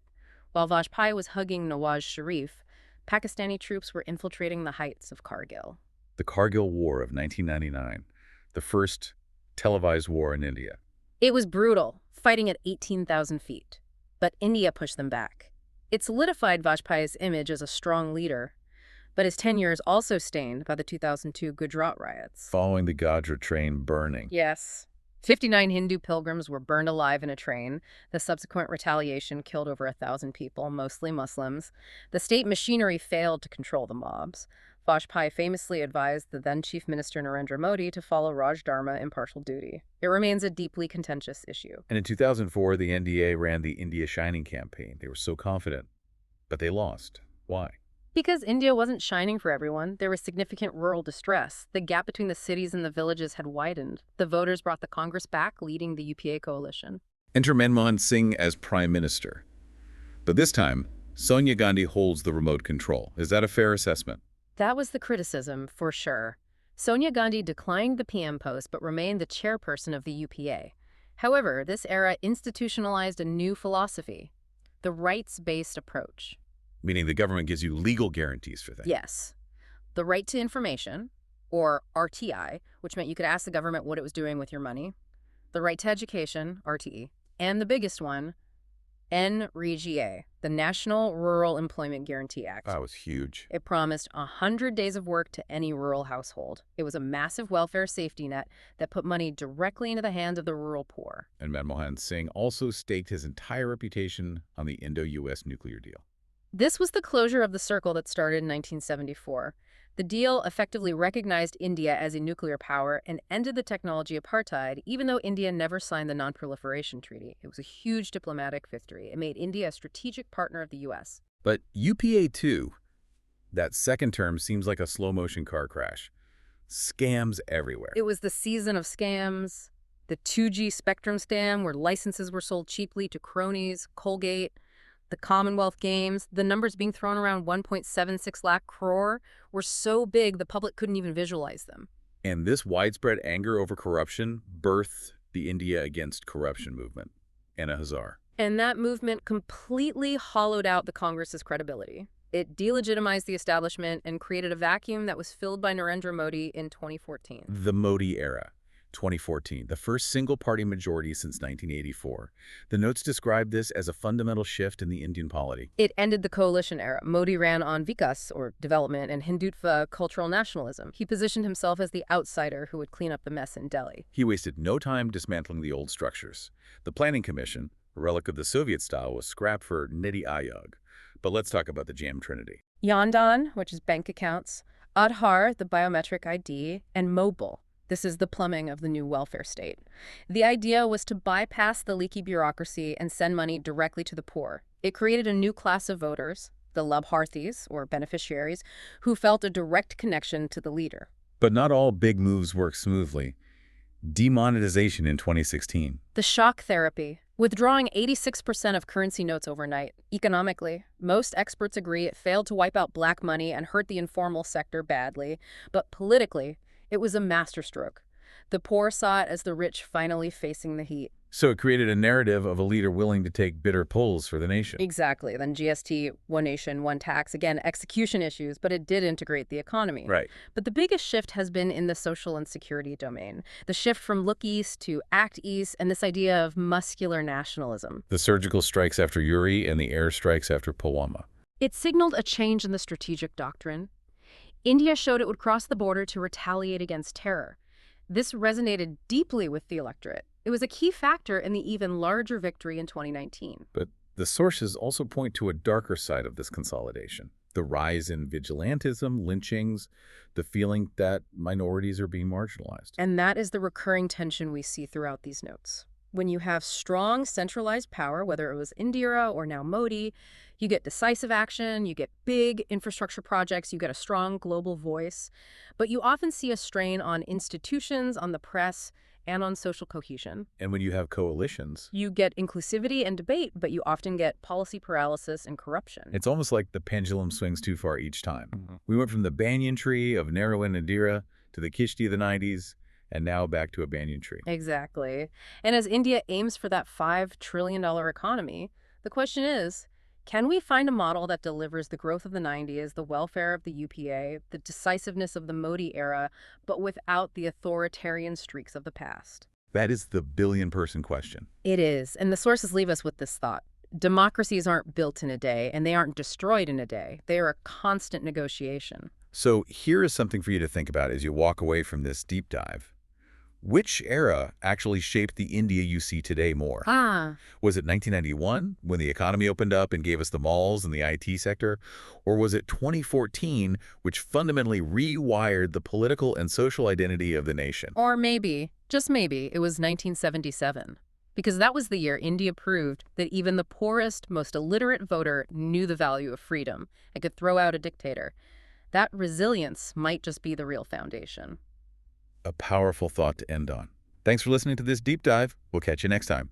While Vajpayee was hugging Nawaz Sharif, Pakistani troops were infiltrating the heights of Kargil. The Kargil War of 1999, the first televised war in India. It was brutal, fighting at 18,000 feet. But India pushed them back. It solidified Vajpayee's image as a strong leader, but his tenure is also stained by the 2002 Gujarat riots. Following the Gadra train burning. Yes. 59 Hindu pilgrims were burned alive in a train. The subsequent retaliation killed over 1,000 people, mostly Muslims. The state machinery failed to control the mobs. Vajpayee famously advised the then Chief Minister Narendra Modi to follow Raj Dharma impartial duty. It remains a deeply contentious issue. And in 2004, the NDA ran the India Shining campaign. They were so confident, but they lost. Why? Because India wasn't shining for everyone, there was significant rural distress. The gap between the cities and the villages had widened. The voters brought the Congress back, leading the UPA coalition. Enter Manmohan Singh as Prime Minister. But this time, Sonia Gandhi holds the remote control. Is that a fair assessment? That was the criticism, for sure. Sonia Gandhi declined the PM post but remained the chairperson of the UPA. However, this era institutionalized a new philosophy, the rights-based approach. Meaning the government gives you legal guarantees for things. Yes. The right to information, or RTI, which meant you could ask the government what it was doing with your money. The right to education, RTE. And the biggest one, NREGA, the National Rural Employment Guarantee Act. That was huge. It promised 100 days of work to any rural household. It was a massive welfare safety net that put money directly into the hands of the rural poor. And Manmohan Singh also staked his entire reputation on the Indo-US nuclear deal. This was the closure of the circle that started in 1974. The deal effectively recognized India as a nuclear power and ended the technology apartheid, even though India never signed the Non-Proliferation Treaty. It was a huge diplomatic victory. It made India a strategic partner of the U.S. But UPA-2, that second term seems like a slow-motion car crash. Scams everywhere. It was the season of scams. The 2G Spectrum scam, where licenses were sold cheaply to cronies, Colgate, the Commonwealth Games, the numbers being thrown around 1.76 lakh crore were so big the public couldn't even visualize them. And this widespread anger over corruption birthed the India Against Corruption movement, Anna Hazare. And that movement completely hollowed out the Congress's credibility. It delegitimized the establishment and created a vacuum that was filled by Narendra Modi in 2014. The Modi era. 2014, the first single-party majority since 1984. The notes describe this as a fundamental shift in the Indian polity. It ended the coalition era. Modi ran on Vikas, or development, and Hindutva, cultural nationalism. He positioned himself as the outsider who would clean up the mess in Delhi. He wasted no time dismantling the old structures. The Planning Commission, a relic of the Soviet style, was scrapped for Niti Aayog. But let's talk about the Jam Trinity. Yandan, which is bank accounts, Aadhaar, the biometric ID, and Mobile. This is the plumbing of the new welfare state. The idea was to bypass the leaky bureaucracy and send money directly to the poor. It created a new class of voters, the Labharthis, or beneficiaries, who felt a direct connection to the leader. But not all big moves work smoothly. Demonetization in 2016. The shock therapy. withdrawing 86% of currency notes overnight. Economically, most experts agree it failed to wipe out black money and hurt the informal sector badly, but politically, it was a masterstroke. The poor saw it as the rich finally facing the heat. So it created a narrative of a leader willing to take bitter pulls for the nation. Exactly. Then GST, one nation, one tax, again, execution issues, but it did integrate the economy. Right. But the biggest shift has been in the social and security domain. The shift from look east to act east and this idea of muscular nationalism. The surgical strikes after Uri and the air strikes after Pulwama. It signaled a change in the strategic doctrine. India showed it would cross the border to retaliate against terror. This resonated deeply with the electorate. It was a key factor in the even larger victory in 2019. But the sources also point to a darker side of this consolidation. The rise in vigilantism, lynchings, the feeling that minorities are being marginalized. And that is the recurring tension we see throughout these notes. When you have strong centralized power, whether it was Indira or now Modi, you get decisive action, you get big infrastructure projects, you get a strong global voice. But you often see a strain on institutions, on the press, and on social cohesion. And when you have coalitions, You get inclusivity and debate, but you often get policy paralysis and corruption. it's almost like the pendulum swings too far each time. Mm-hmm. We went from the banyan tree of Nehru and Indira to the Kishti of the 90s, and now back to a banyan tree. Exactly. And as India aims for that $5 trillion economy, the question is, can we find a model that delivers the growth of the 90s, the welfare of the UPA, the decisiveness of the Modi era, but without the authoritarian streaks of the past? That is the billion-person question. It is, and the sources leave us with this thought. Democracies aren't built in a day, and they aren't destroyed in a day. They are a constant negotiation. So here is something for you to think about as you walk away from this deep dive. Which era actually shaped the India you see today more? Was it 1991, when the economy opened up and gave us the malls and the IT sector? Or was it 2014, which fundamentally rewired the political and social identity of the nation? Or maybe, just maybe, it was 1977. Because that was the year India proved that even the poorest, most illiterate voter knew the value of freedom and could throw out a dictator. That resilience might just be the real foundation. A powerful thought to end on. Thanks for listening to this deep dive. We'll catch you next time.